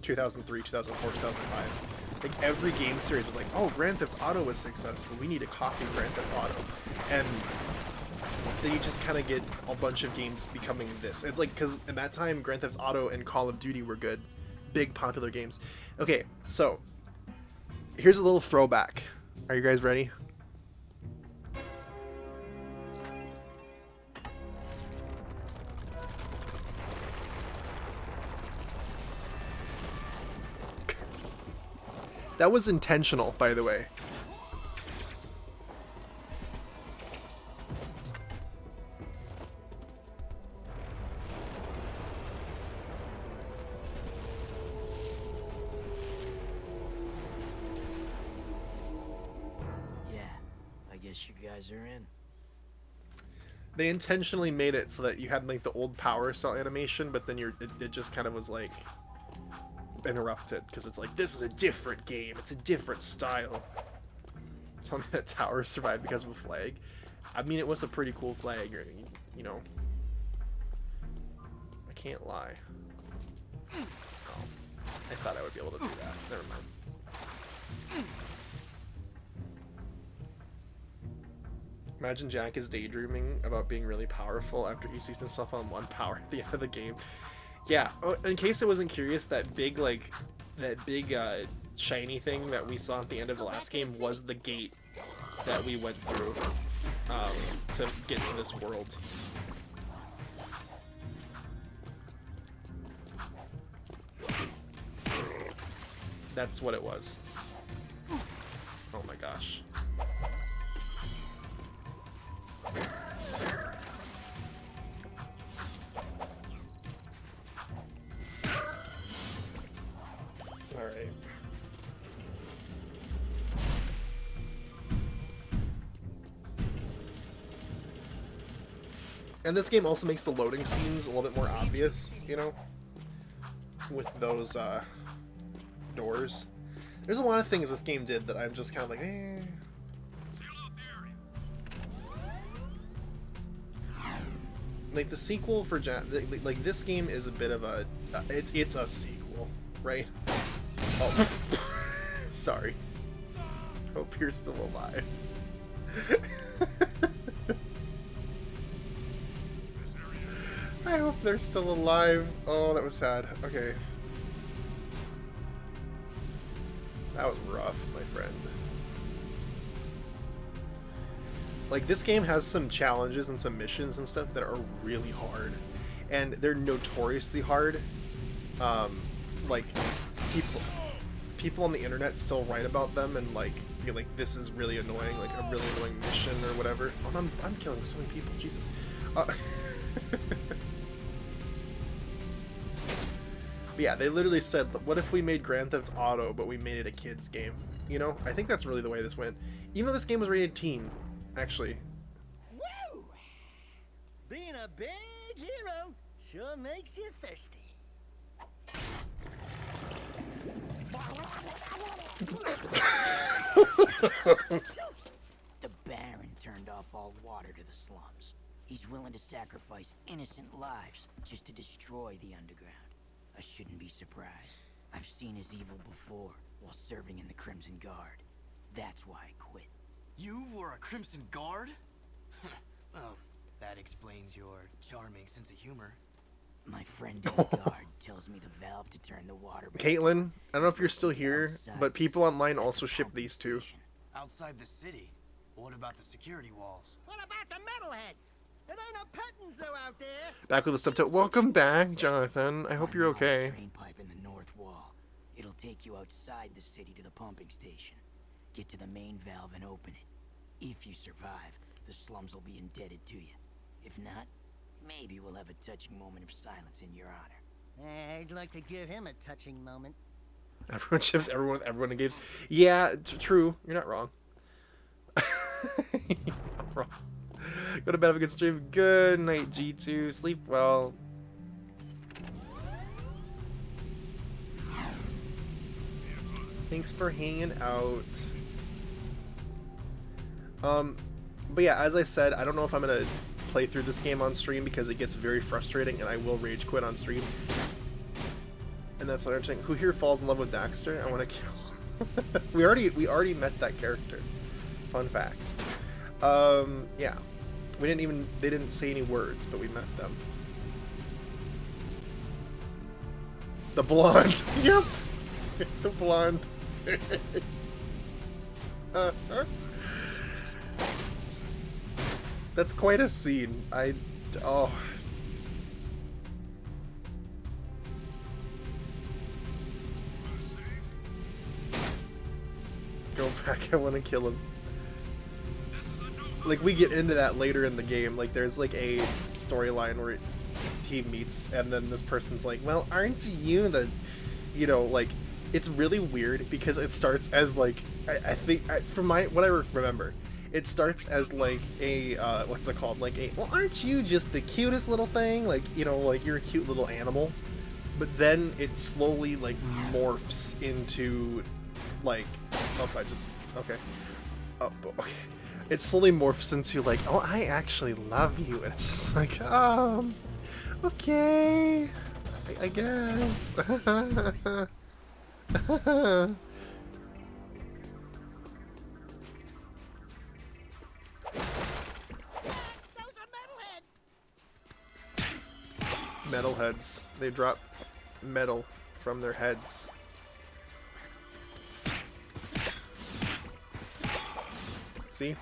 2004, 2005. Like, every game series was like, oh, Grand Theft Auto was successful, we need to copy Grand Theft Auto. And then you just kind of get a bunch of games becoming this. It's like, because at that time, Grand Theft Auto and Call of Duty were good. Big, popular games. Okay, so, here's a little throwback. Are you guys ready? That was intentional, by the way. Yeah, I guess you guys are in. They intentionally made it so that you had like the old power cell animation, but then it just kind of was like interrupted because it's like, this is a different game, it's a different style. Telling me that tower survived because of a flag. I mean, it was a pretty cool flag, you know. I can't lie. Oh, I thought I would be able to do that. Never mind. Imagine Jack is daydreaming about being really powerful after he sees himself on 1 power at the end of the game. Yeah, in case I wasn't curious, that big shiny thing that we saw at the end of the last game was the gate that we went through to get to this world. That's what it was. Oh my gosh. Alright. And this game also makes the loading scenes a little bit more obvious, you know? With those, doors. There's a lot of things this game did that I'm just kind of like, eh. Like, the sequel for like, this game is a bit of a... it's a sequel, right? Oh. Sorry. Hope you're still alive. I hope they're still alive. Oh, that was sad. Okay. That was rough, my friend. Like, this game has some challenges and some missions and stuff that are really hard. And they're notoriously hard. Like, people on the internet still write about them and, like, be like, this is really annoying, like, a really annoying mission or whatever. Oh, I'm killing so many people, Jesus. But yeah, they literally said, what if we made Grand Theft Auto, but we made it a kid's game? You know? I think that's really the way this went. Even though this game was rated teen, actually. Woo! Being a big hero sure makes you thirsty. The Baron turned off all water to the slums. He's willing to sacrifice innocent lives just to destroy the underground. I shouldn't be surprised. I've seen his evil before while serving in the Crimson Guard. That's why I quit. You were a Crimson Guard? Oh, that explains your charming sense of humor. My friend in the guard tells me the valve to turn the water back. Caitlin, I don't know if you're still here, but people online also ship these two. Outside the city? What about the security walls? What about the metalheads? It ain't a petting zoo out there. Back with the stuff. Welcome back, Jonathan. I hope you're okay. Drain pipe in the north wall. It'll take you outside the city to the pumping station. Get to the main valve and open it. If you survive, the slums will be indebted to you. If not, maybe we'll have a touching moment of silence in your honor. I'd like to give him a touching moment. Everyone ships everyone in games. Yeah, true. You're not wrong. You're not wrong. Go to bed, have a good stream. Good night, G2. Sleep well. Thanks for hanging out. But yeah, as I said, I don't know if I'm gonna play through this game on stream because it gets very frustrating and I will rage quit on stream. And that's another thing. Who here falls in love with Daxter? I want to kill. we already met that character. Fun fact. Yeah. They didn't say any words, but we met them. The blonde. Yep. The blonde. That's quite a scene. Oh. Go back, I want to kill him. Like, we get into that later in the game. Like, there's like a storyline where he meets, and then this person's like, well, aren't you the, you know, like, it's really weird because it starts as like, I think, from what I remember, it starts as like a, what's it called? Like a, well, aren't you just the cutest little thing? Like, you know, like you're a cute little animal. But then it slowly like morphs into like, oh, okay. Oh, okay. It slowly morphs into like, oh, I actually love you. And it's just like, okay, I guess. Metalheads. They drop metal from their heads. See?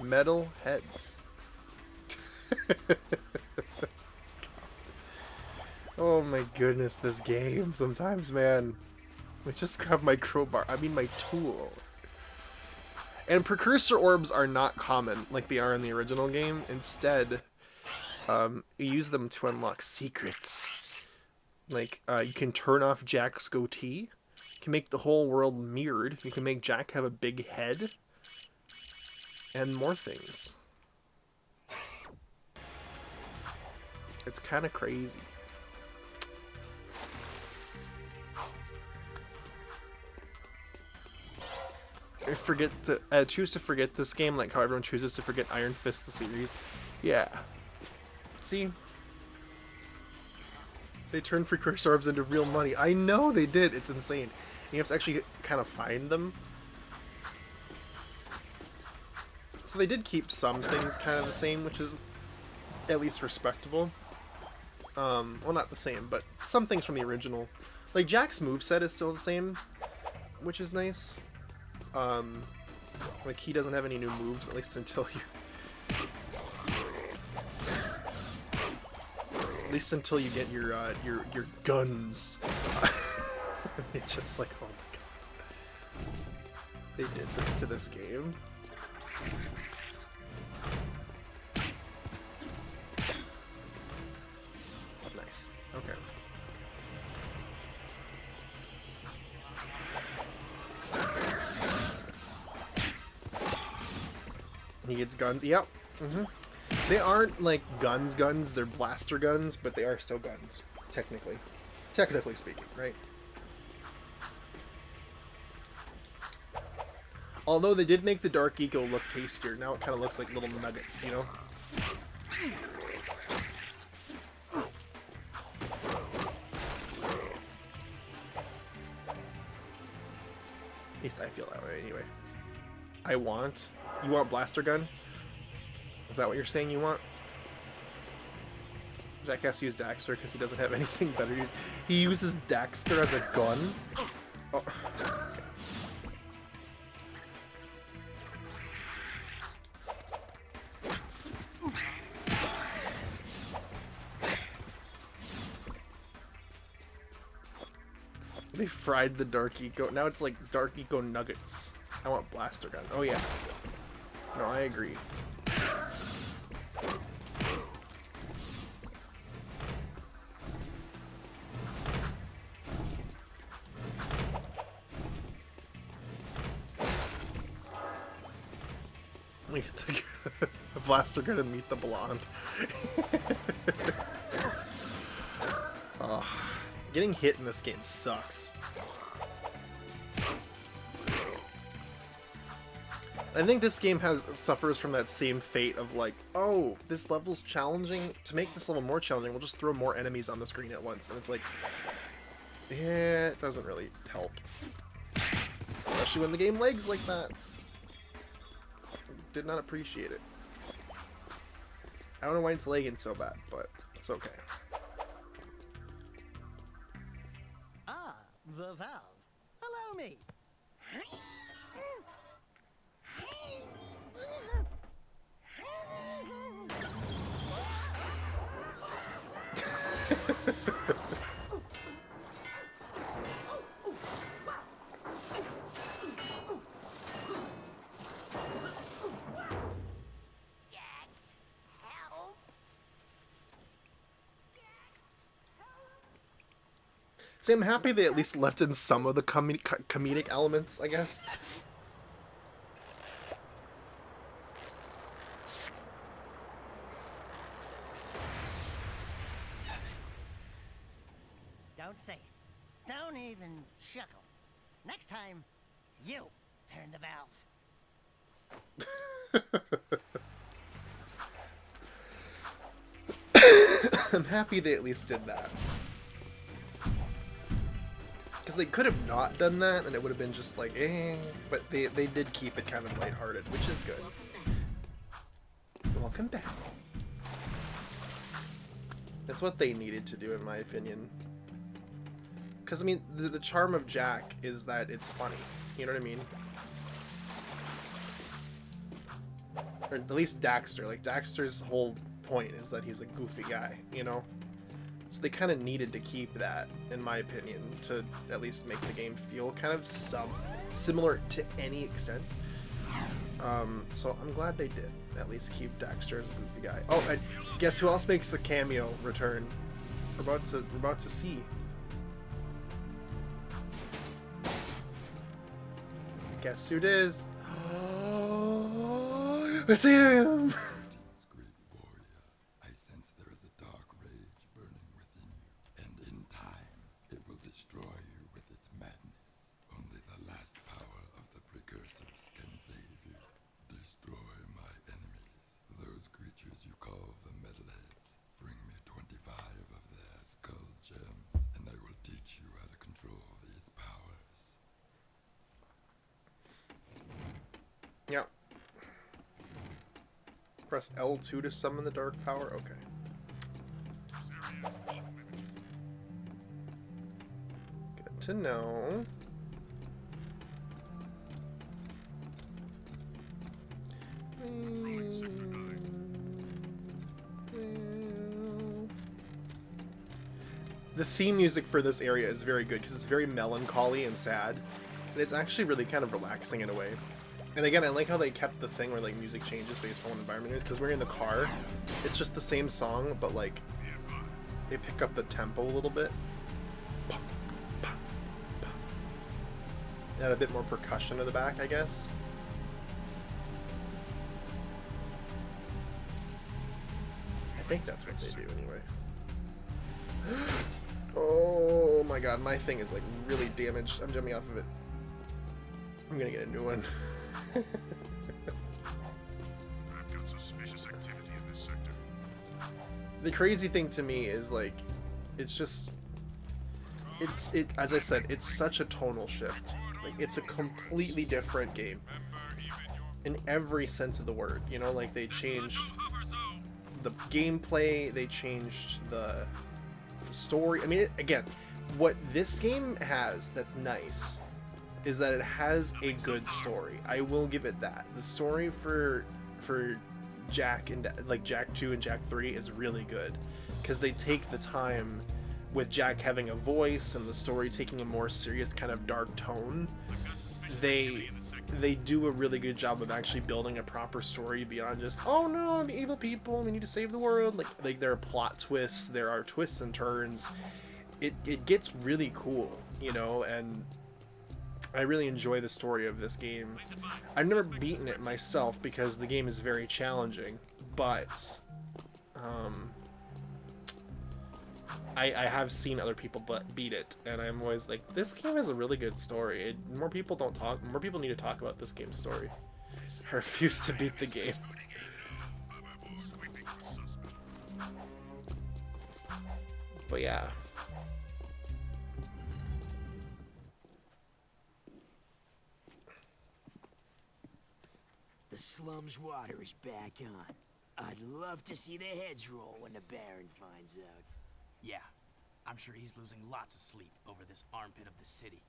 Metal heads. Oh my goodness, this game. Sometimes, man. I just grab my crowbar. I mean my tool. And precursor orbs are not common like they are in the original game. Instead, you use them to unlock secrets. Like, you can turn off Jak's goatee. You can make the whole world mirrored. You can make Jak have a big head. And more things. It's kind of crazy. I choose to forget this game like how everyone chooses to forget Iron Fist the series. Yeah. See? They turned precursor orbs into real money. I know they did. It's insane. You have to actually kind of find them. So they did keep some things kind of the same, which is at least respectable. Well, not the same, but some things from the original. Like, Jak's moveset is still the same, which is nice. Like, he doesn't have any new moves, at least until you... At least until you get your guns. It's just like, oh my god. They did this to this game. Nice. Okay. He gets guns. Yep. They aren't like guns, they're blaster guns, but they are still guns, technically. Technically speaking, right? Although they did make the Dark Eco look tastier. Now it kind of looks like little nuggets, you know? At least I feel that way anyway. You want blaster gun? Is that what you're saying you want? Jak has to use Daxter because he doesn't have anything better to use. He uses Daxter as a gun? Oh. They fried the Dark Eco. Now it's like Dark Eco nuggets. I want blaster gun. Oh yeah. No, I agree. Meet the blaster gun and meet the blonde. Oh, getting hit in this game sucks. I think this game suffers from that same fate of like, oh, this level's challenging. To make this level more challenging, we'll just throw more enemies on the screen at once, and it's like, yeah, it doesn't really help. Especially when the game lags like that. Did not appreciate it. I don't know why it's lagging so bad, but it's okay. Ah, the valve. Allow me. See, I'm happy they at least left in some of the comedic elements, I guess. Don't say it. Don't even chuckle. Next time, you turn the valves. I'm happy they at least did that. Because they could have not done that, and it would have been just like, eh. But they did keep it kind of lighthearted, which is good. Welcome back. That's what they needed to do, in my opinion. Because, I mean, the charm of Jak is that it's funny. You know what I mean? Or at least Daxter. Like, Daxter's whole point is that he's a goofy guy, you know? So they kind of needed to keep that, in my opinion, to at least make the game feel kind of similar to any extent. So I'm glad they did at least keep Daxter as a goofy guy. Oh, and guess who else makes a cameo return? We're about to see. Guess who it is? It's him! Destroy you with its madness. Only the last power of the Precursors can save you. Destroy my enemies, those creatures you call the Metalheads. Bring me 25 of their skull gems, and I will teach you how to control these powers. Yeah. Press L2 to summon the dark power? Okay. To know. The theme music for this area is very good because it's very melancholy and sad, and it's actually really kind of relaxing in a way. And again, I like how they kept the thing where like music changes based on what environment it is, because we're in the car. It's just the same song, but like they pick up the tempo a little bit. Add a bit more percussion to the back, I guess. I think that's what they do anyway. Oh my god, my thing is like really damaged. I'm jumping off of it. I'm gonna get a new one. I've got suspicious activity in this sector. The crazy thing to me is like, it's just, as I said, it's such a tonal shift. Like, it's a completely different game in every sense of the word. You know, like they changed the gameplay, they changed the story. I mean, again, what this game has that's nice is that it has a good story. I will give it that. The story for Jak and like Jak II and Jak III is really good because they take the time with Jak having a voice and the story taking a more serious kind of dark tone. They do a really good job of actually building a proper story beyond just, oh no, the evil people, we need to save the world. Like there are plot twists, there are twists and turns. It gets really cool, you know, and I really enjoy the story of this game. I've never beaten it myself because the game is very challenging, but I have seen other people beat it, and I'm always like, this game has a really good story. More people need to talk about this game's story. I refuse to beat the game. But yeah. The slum's water is back on. I'd love to see their heads roll when the Baron finds out. Yeah, I'm sure he's losing lots of sleep over this armpit of the city.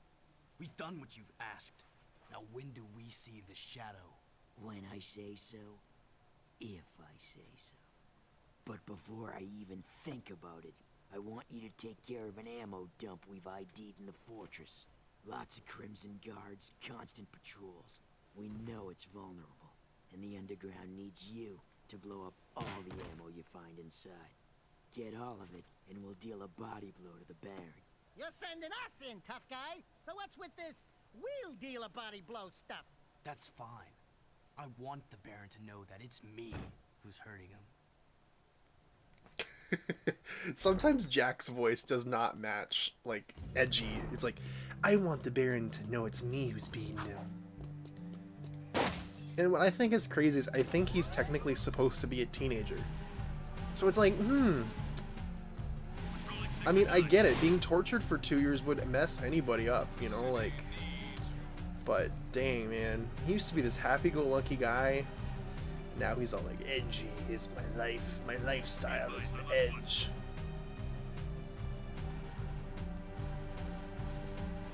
We've done what you've asked. Now when do we see the shadow? When I say so. If I say so. But before I even think about it, I want you to take care of an ammo dump we've ID'd in the fortress. Lots of Crimson Guards, constant patrols. We know it's vulnerable, and the underground needs you to blow up all the ammo you find inside. Get all of it, and we'll deal a body blow to the Baron. You're sending us in, tough guy. So what's with this we'll deal a body blow stuff? That's fine. I want the Baron to know that it's me who's hurting him. Sometimes Jack's voice does not match, like, edgy. It's like, I want the Baron to know it's me who's beating him. And what I think is crazy is I think he's technically supposed to be a teenager. So it's like, I mean, I get it. Being tortured for 2 years would mess anybody up, you know, like... But, dang, man. He used to be this happy-go-lucky guy. Now he's all like, edgy is my life. My lifestyle is the edge.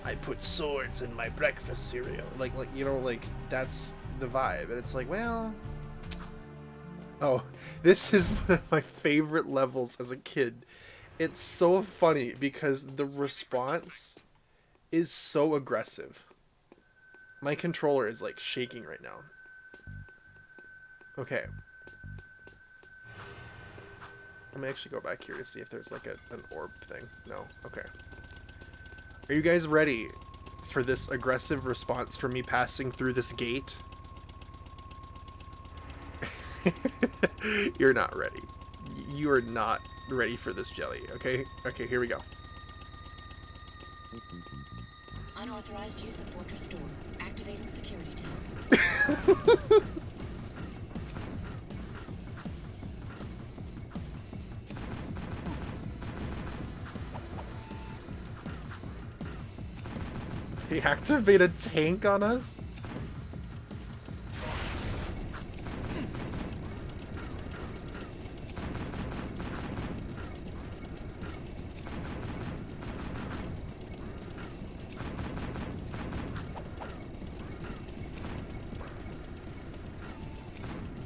I put swords in my breakfast cereal. Like, you know, like, that's the vibe. And it's like, well... Oh, this is one of my favorite levels as a kid. It's so funny because the response is so aggressive. My controller is, like, shaking right now. Okay. Let me actually go back here to see if there's, like, an orb thing. No? Okay. Are you guys ready for this aggressive response from me passing through this gate? You're not ready. You are not ready for this jelly, okay? Okay, here we go. Unauthorized use of fortress door. Activating security tab. He activated a tank on us?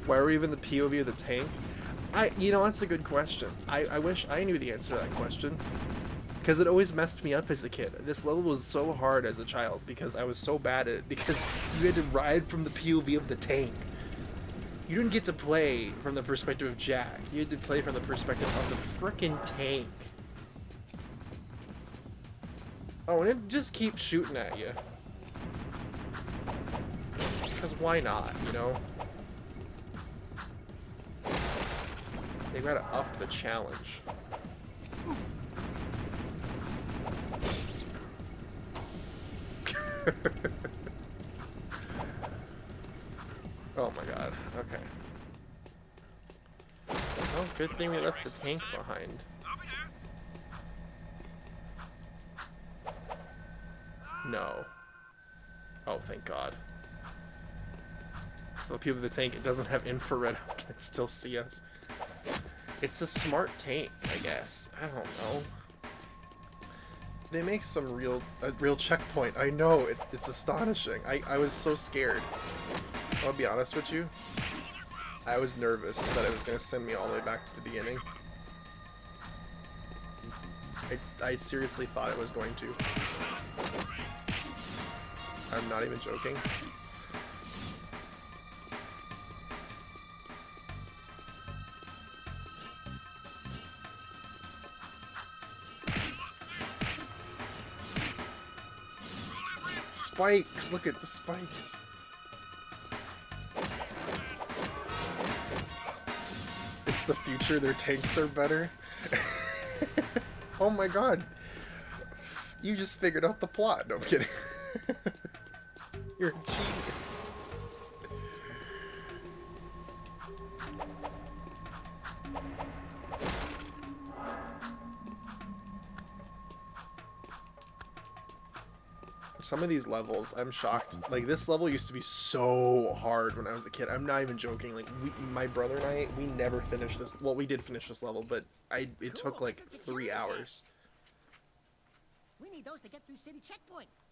Why are we even the POV of the tank? You know, that's a good question. I wish I knew the answer to that question. Because it always messed me up as a kid. This level was so hard as a child because I was so bad at it. Because you had to ride from the POV of the tank. You didn't get to play from the perspective of Jak. You had to play from the perspective of the frickin' tank. Oh, and it just keeps shooting at you. Because why not, you know? They gotta up the challenge. Oh my god, okay. Oh, good thing we left the tank behind. No. Oh, thank god. So the people of the tank, it doesn't have infrared, how can it still see us? It's a smart tank, I guess. I don't know. They make some real checkpoint. I know, it's astonishing. I was so scared. I'll be honest with you. I was nervous that it was going to send me all the way back to the beginning. I seriously thought it was going to. I'm not even joking. Spikes! Look at the spikes! It's the future, their tanks are better. Oh my god! You just figured out the plot. No, I'm kidding. You're a genius. Some of these levels, I'm shocked. Like, this level used to be so hard when I was a kid. I'm not even joking. Like, my brother and I, we never finished this. Well, we did finish this level, but it took like 3 hours. We need those to get through city checkpoints.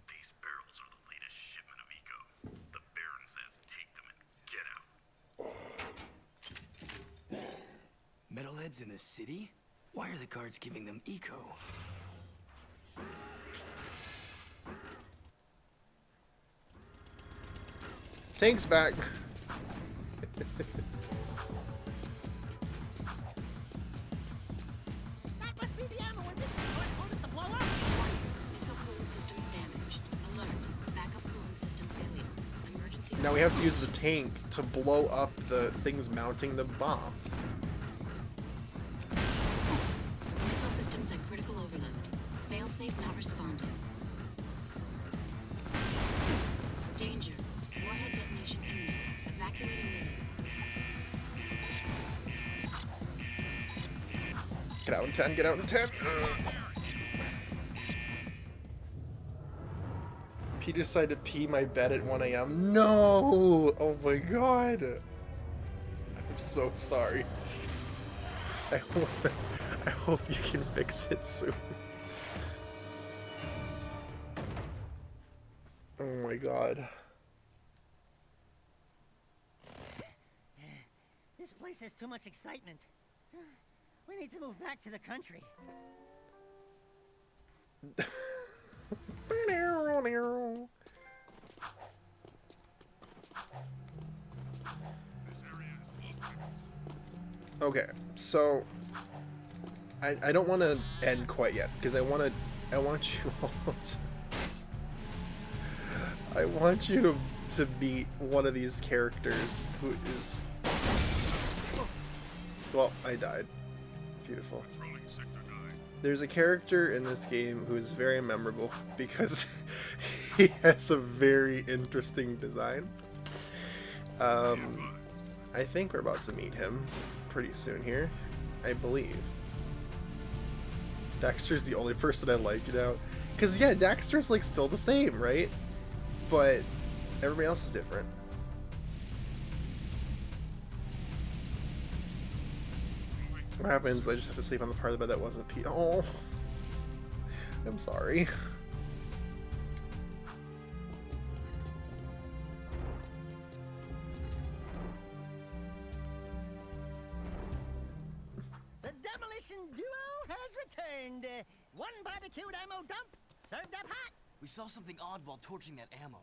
These barrels are the latest shipment of eco. The Baron says take them and get out. Metalheads in the city? Why are the guards giving them eco? Tank's back. That must be the ammo when this told us to blow up. Missile cooling systems damaged. Alert. Backup cooling system failure. Emergency. Now we have to use the tank to blow up the things mounting the bomb. Missile systems at critical overload. Failsafe not responding. Danger. Warhead detonation imminent. Evacuating unit. Get out in 10, get out in 10. He decided to pee my bed at 1 a.m. No! Oh my god. I'm so sorry. I hope you can fix it soon. Oh my god. This place has too much excitement. We need to move back to the country. Okay, so I don't want to end quite yet because I want you all to, I want you to meet one of these characters who is, well, I died. Beautiful. There's a character in this game who is very memorable because he has a very interesting design. I think we're about to meet him pretty soon here, I believe. Daxter's the only person I like now. Because, yeah, Daxter's, like, still the same, right? But everybody else is different. What happens? I just have to sleep on the part of the bed that wasn't pee. Oh, I'm sorry. The demolition duo has returned. One barbecued ammo dump, served up hot. We saw something odd while torching that ammo.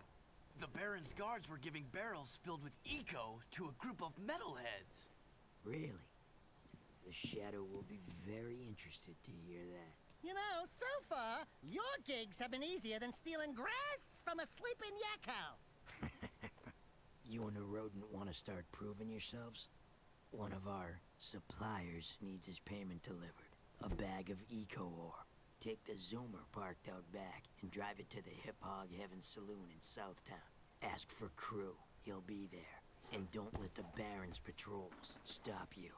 The Baron's guards were giving barrels filled with eco to a group of metalheads. Really? The Shadow will be very interested to hear that. You know, so far, your gigs have been easier than stealing grass from a sleeping yakko. You and the rodent want to start proving yourselves? One of our suppliers needs his payment delivered. A bag of eco ore. Take the Zoomer parked out back and drive it to the Hip Hog Heaven Saloon in Southtown. Ask for Crew. He'll be there. And don't let the Baron's patrols stop you.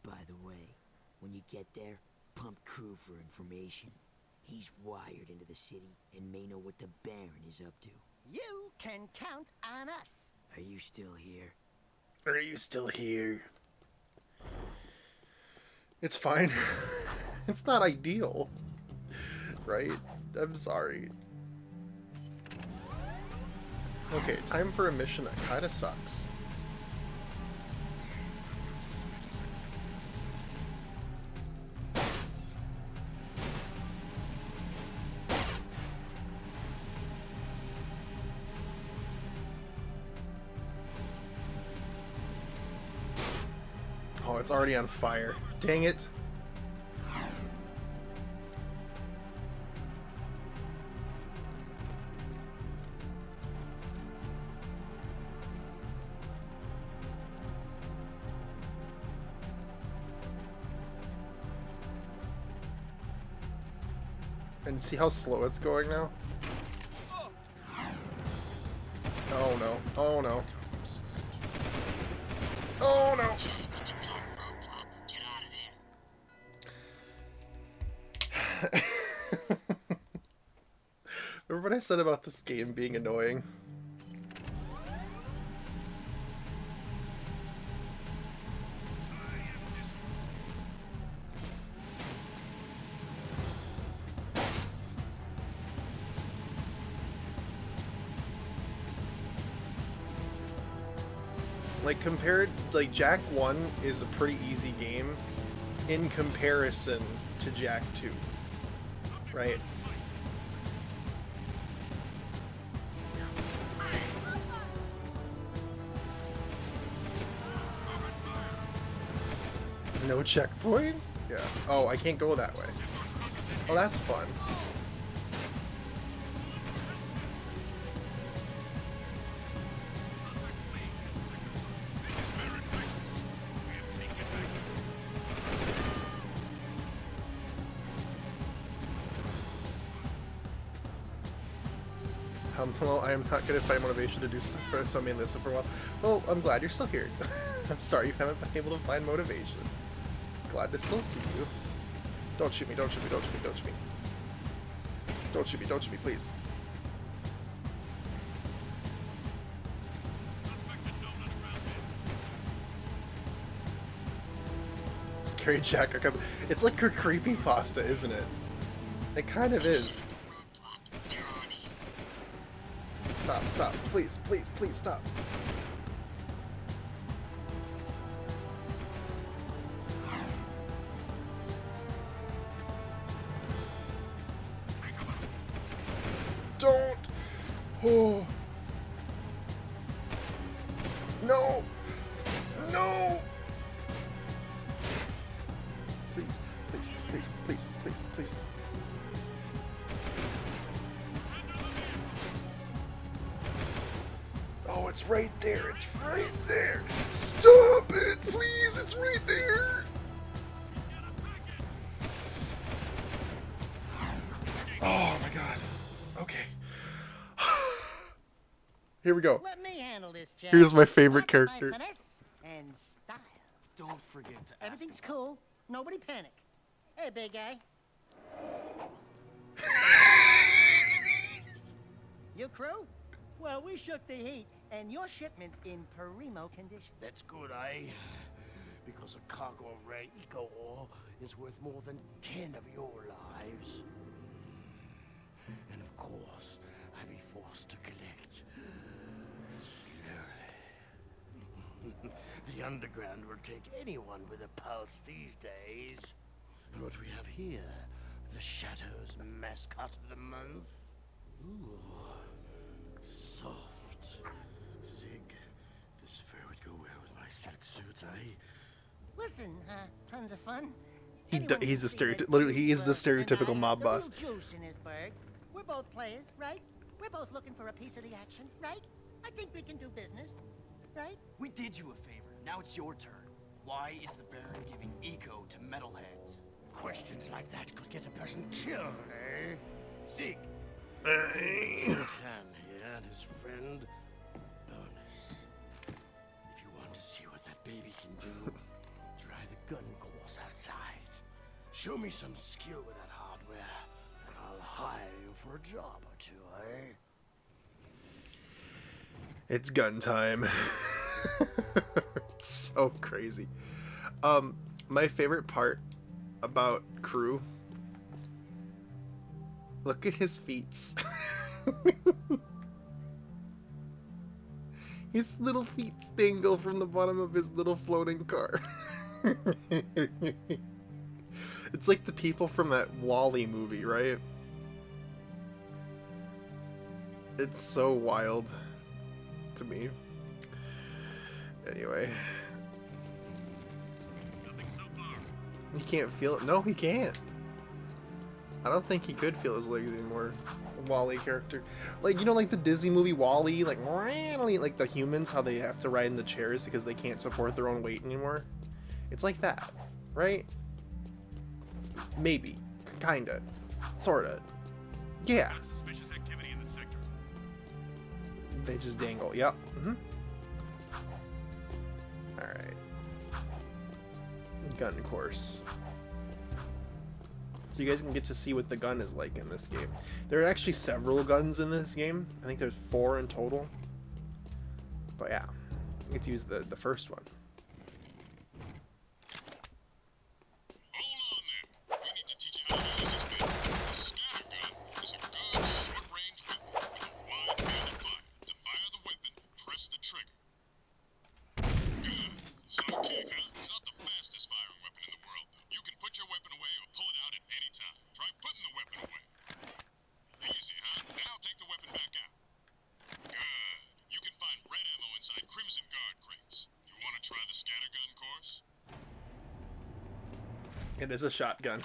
By the way, when you get there, pump Crew for information. He's wired into the city and may know what the Baron is up to. You can count on us. Are you still here? Are you still here? It's fine. It's not ideal. Right? I'm sorry. Okay, time for a mission that kinda sucks. Oh, it's already on fire. Dang it. And see how slow it's going now? Oh no. Oh no. Oh no! Remember what I said about this game being annoying? Like, compared, like, Jak 1 is a pretty easy game in comparison to Jak 2, right? No checkpoints? Yeah. Oh, I can't go that way. Oh, that's fun. Well, I am not going to find motivation to do stuff for so I made this for a while. Well, I'm glad you're still here. I'm sorry you haven't been able to find motivation. Glad to still see you. Don't shoot me, don't shoot me, don't shoot me, don't shoot me. Don't shoot me, don't shoot me, please. Scary Jak. It's like her creepypasta, isn't it? It kind of is. Stop, stop, please, please, please stop. Don't! Oh. No! No! Please, please, please, please, please, please. Oh, it's right there. It's right there. Stop it, please. It's right there. Oh my god. Okay. Here we go. Let me handle this, Jak. Here's my favorite Watch my character. finesse and style. Don't forget to ask. Everything's cool. Nobody panic. Hey, big guy. Your crew? Well, we shook the heat, and your shipment's in primo condition. That's good, eh? Because a cargo of rare eco ore is worth more than 10 of your lives. And of course, I'd be forced to collect. Slowly. The underground will take anyone with a pulse these days. And what we have here, the Shadow's mascot of the month. Ooh. Soft. Zig, this fur would go well with my silk suits, eh? Listen, tons of fun. He's a literally, he is the stereotypical mob boss. Juice in his burg. We're both players, right? We're both looking for a piece of the action, right? I think we can do business, right? We did you a favor. Now it's your turn. Why is the Baron giving eco to metalheads? Questions like that could get a person killed, eh? Zig. Uh, Tan here and his friend, Bonus. If you want to see what that baby can do, try the gun course outside. Show me some skill with that hardware, and I'll hire you for a job or two, eh? It's gun time. It's so crazy. My favorite part about Crew. Look at his feet. His little feet dangle from the bottom of his little floating car. It's like the people from that Wall-E movie, right? It's so wild to me. Anyway. Nothing so far. He can't feel it. No, he can't. I don't think he could feel his legs anymore. Wall-E character. Like, you know, like the Disney movie Wall-E? Like the humans, how they have to ride in the chairs because they can't support their own weight anymore? It's like that, right? Maybe. Kinda. Sorta. Yeah. Suspicious activity in the sector. They just dangle. Yep. Alright. Gun course. So you guys can get to see what the gun is like in this game. There are actually several guns in this game. I think there's 4 in total. But yeah, you get to use the first one. It is a shotgun.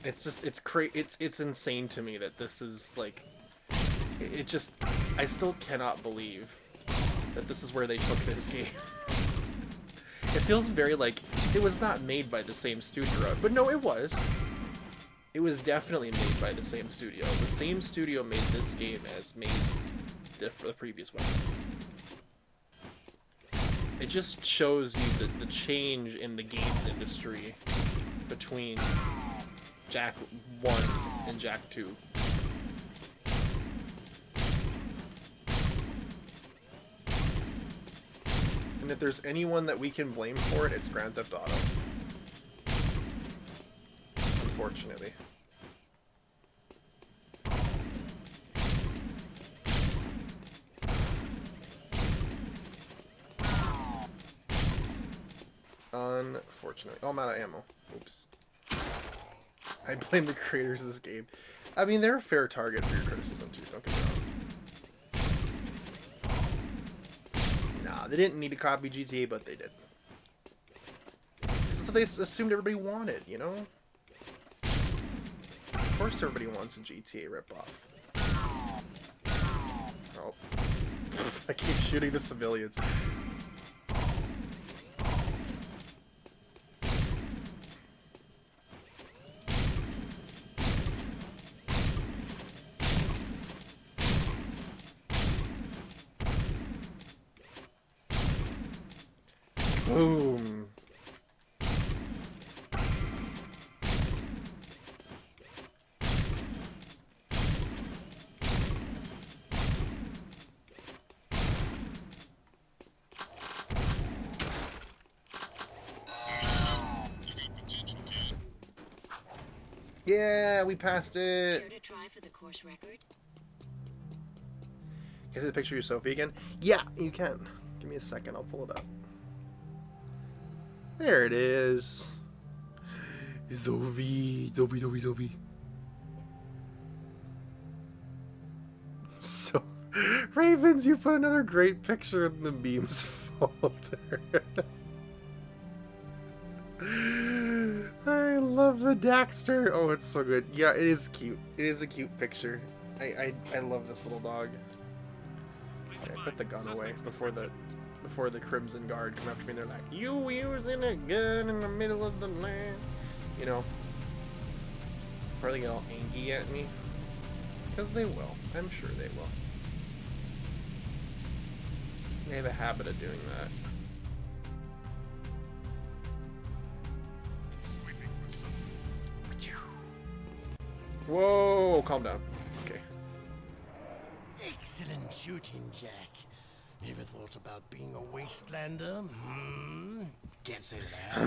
It's just, it's insane to me that this is like, it just, I still cannot believe that this is where they took this game. It feels very like, it was not made by the same studio, but no, it was. It was definitely made by the same studio. The same studio made this game as made the previous one. It just shows you the change in the games industry between Jak 1 and Jak II. And if there's anyone that we can blame for it, it's Grand Theft Auto. Unfortunately. Unfortunately. Oh, I'm out of ammo. Oops. I blame the creators of this game. I mean, they're a fair target for your criticism, too. Don't get me wrong. Nah, they didn't need to copy GTA, but they did. That's what they assumed everybody wanted, you know? Of course everybody wants a GTA ripoff. Oh. I keep shooting the civilians. Boom. Yeah, we passed it. Care to try for the course record? Can I see the picture of Sophie again? Yeah, you can. Give me a second, I'll pull it up. There it is. Sophie. So, Ravens, you put another great picture in the memes folder. I love the Daxter. Oh, it's so good. Yeah, it is cute. It is a cute picture. I love this little dog. Okay, I put the gun away before the Crimson Guard come after me. They're like, "You using a gun in the middle of the land?" You know, probably get all angry at me, because they will. I'm sure they will. They have a habit of doing that. Whoa, calm down. Okay. Excellent shooting, Jak. Ever thought about being a wastelander? Can't say that I have.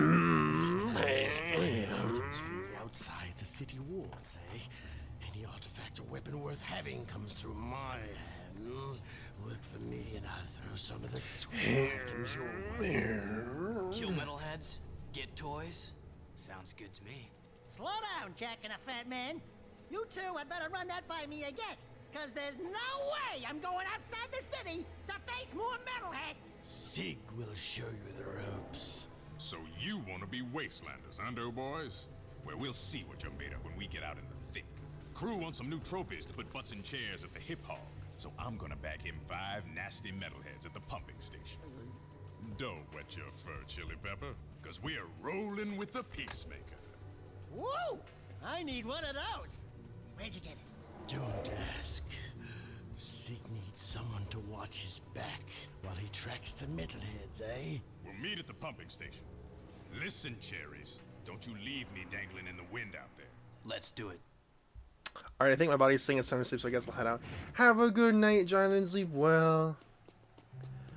Mountains from the outside the city walls, eh? Any artifact or weapon worth having comes through my hands. Work for me and I'll throw some of the sweet items your way. Kill metalheads? Get toys? Sounds good to me. Slow down, Jak and a fat man. You two had better run that by me again, because there's no way I'm going outside the city to face more metalheads. Sig will show you the ropes. So you want to be wastelanders, huh, boys? Well, we'll see what you're made of when we get out in the thick, crew wants some new trophies to put butts in chairs at the hip hog, so I'm gonna bag him 5 nasty metalheads at the pumping station. Don't wet your fur, Chili Pepper, because we're rolling with the Peacemaker. Woo! I need one of those. Where'd you get it? Don't ask. Zeke needs someone to watch his back while he tracks the metalheads, eh? We'll meet at the pumping station. Listen, Cherries, don't you leave me dangling in the wind out there. Let's do it. All right, I think my body's saying it's time to sleep, so I guess I'll head out. Have a good night, Jonathan. Sleep well.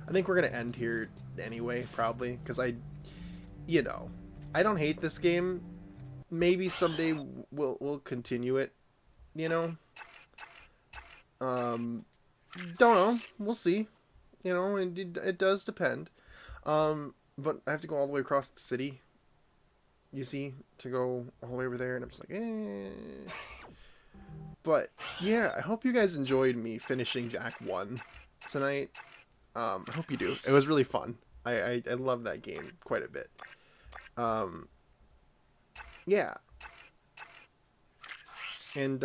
I think we're gonna end here anyway, probably, because I don't hate this game. Maybe someday we'll continue it. Don't know. We'll see. It does depend. But I have to go all the way across the city. You see, to go all the way over there, and I'm just like, eh. But yeah, I hope you guys enjoyed me finishing Jak 1 tonight. I hope you do. It was really fun. I love that game quite a bit. Yeah. And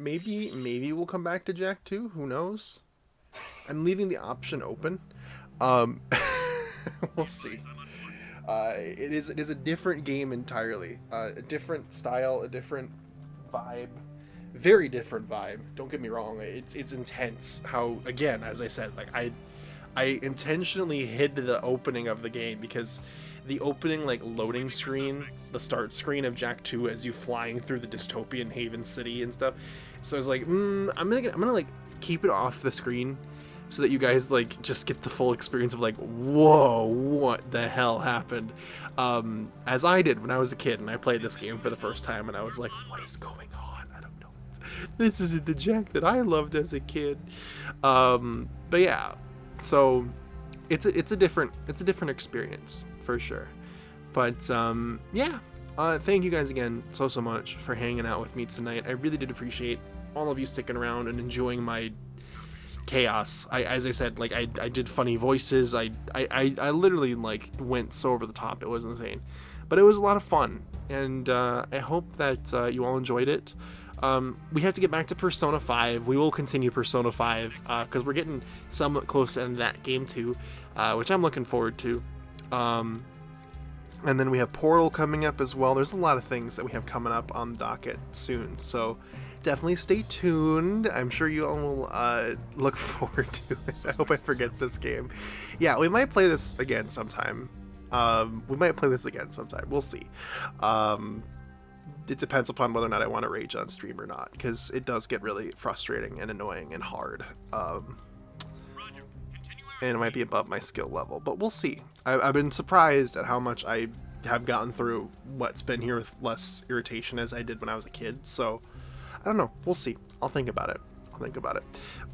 maybe we'll come back to Jak 2. Who knows? I'm leaving the option open. We'll see. It is a different game entirely. A different style, a different vibe. Very different vibe. Don't get me wrong. It's intense. How, again, as I said, like I intentionally hid the opening of the game because the opening loading screen, the start screen of Jak 2 as you flying through the dystopian Haven City and stuff. So I was like, I'm gonna keep it off the screen so that you guys just get the full experience of whoa, what the hell happened? As I did when I was a kid and I played this game for the first time and I was like, what is going on? I don't know. This isn't the Jak that I loved as a kid. But yeah, so it's a different experience for sure. But yeah, thank you guys again so much for hanging out with me tonight. I really did appreciate all of you sticking around and enjoying my chaos. As I said, I did funny voices. I literally went so over the top. It was insane, but it was a lot of fun, and I hope that you all enjoyed it. We have to get back to Persona 5. We will continue Persona 5 because we're getting somewhat close to the end of that game too, which I'm looking forward to. And then we have Portal coming up as well. There's a lot of things that we have coming up on the docket soon, so definitely stay tuned. I'm sure you all will look forward to it. I hope I forget this game. Yeah, we might play this again sometime. We'll see. It depends upon whether or not I want to rage on stream or not, because it does get really frustrating and annoying and hard. And it might be above my skill level, but we'll see. I've been surprised at how much I have gotten through what's been here with less irritation as I did when I was a kid, so I don't know. We'll see. I'll think about it.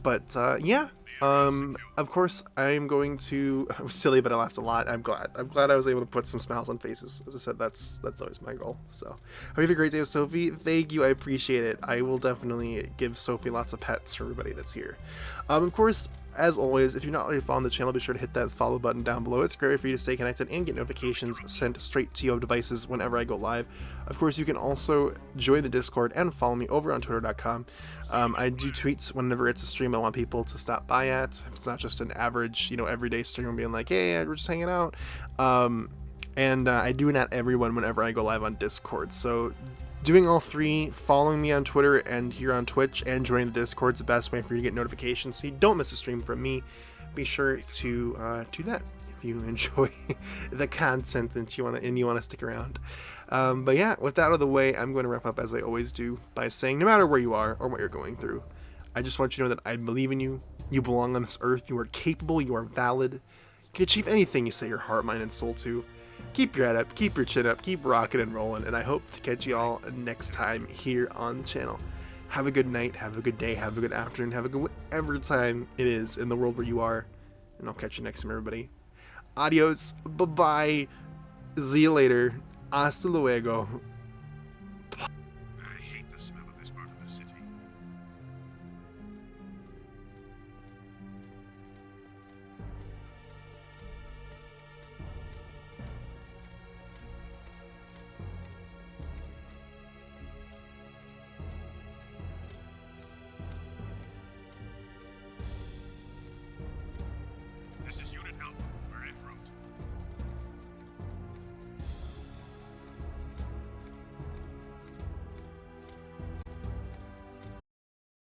But yeah. Of course, I'm going to. I was silly, but I laughed a lot. I'm glad I was able to put some smiles on faces. As I said, that's always my goal. So, hope you have a great day with Sophie. Thank you. I appreciate it. I will definitely give Sophie lots of pets for everybody that's here. Of course, as always, if you're not already following the channel, be sure to hit that follow button down below. It's a great way for you to stay connected and get notifications sent straight to your devices whenever I go live. Of course, you can also join the Discord and follow me over on twitter.com. I do tweets whenever it's a stream I want people to stop by at. If it's not just an average, everyday stream being like, hey, we're just hanging out. And I do that everyone whenever I go live on Discord. So doing all three, following me on Twitter and here on Twitch, and joining the Discord is the best way for you to get notifications so you don't miss a stream from me. Be sure to do that if you enjoy the content and you want to stick around. But yeah, with that out of the way, I'm going to wrap up as I always do by saying, no matter where you are or what you're going through, I just want you to know that I believe in you. You belong on this earth. You are capable. You are valid. You can achieve anything you set your heart, mind, and soul to. Keep your head up, keep your chin up, keep rocking and rolling, and I hope to catch you all next time here on the channel. Have a good night, have a good day, have a good afternoon, have a good whatever time it is in the world where you are, and I'll catch you next time, everybody. Adios, bye-bye, see you later, hasta luego.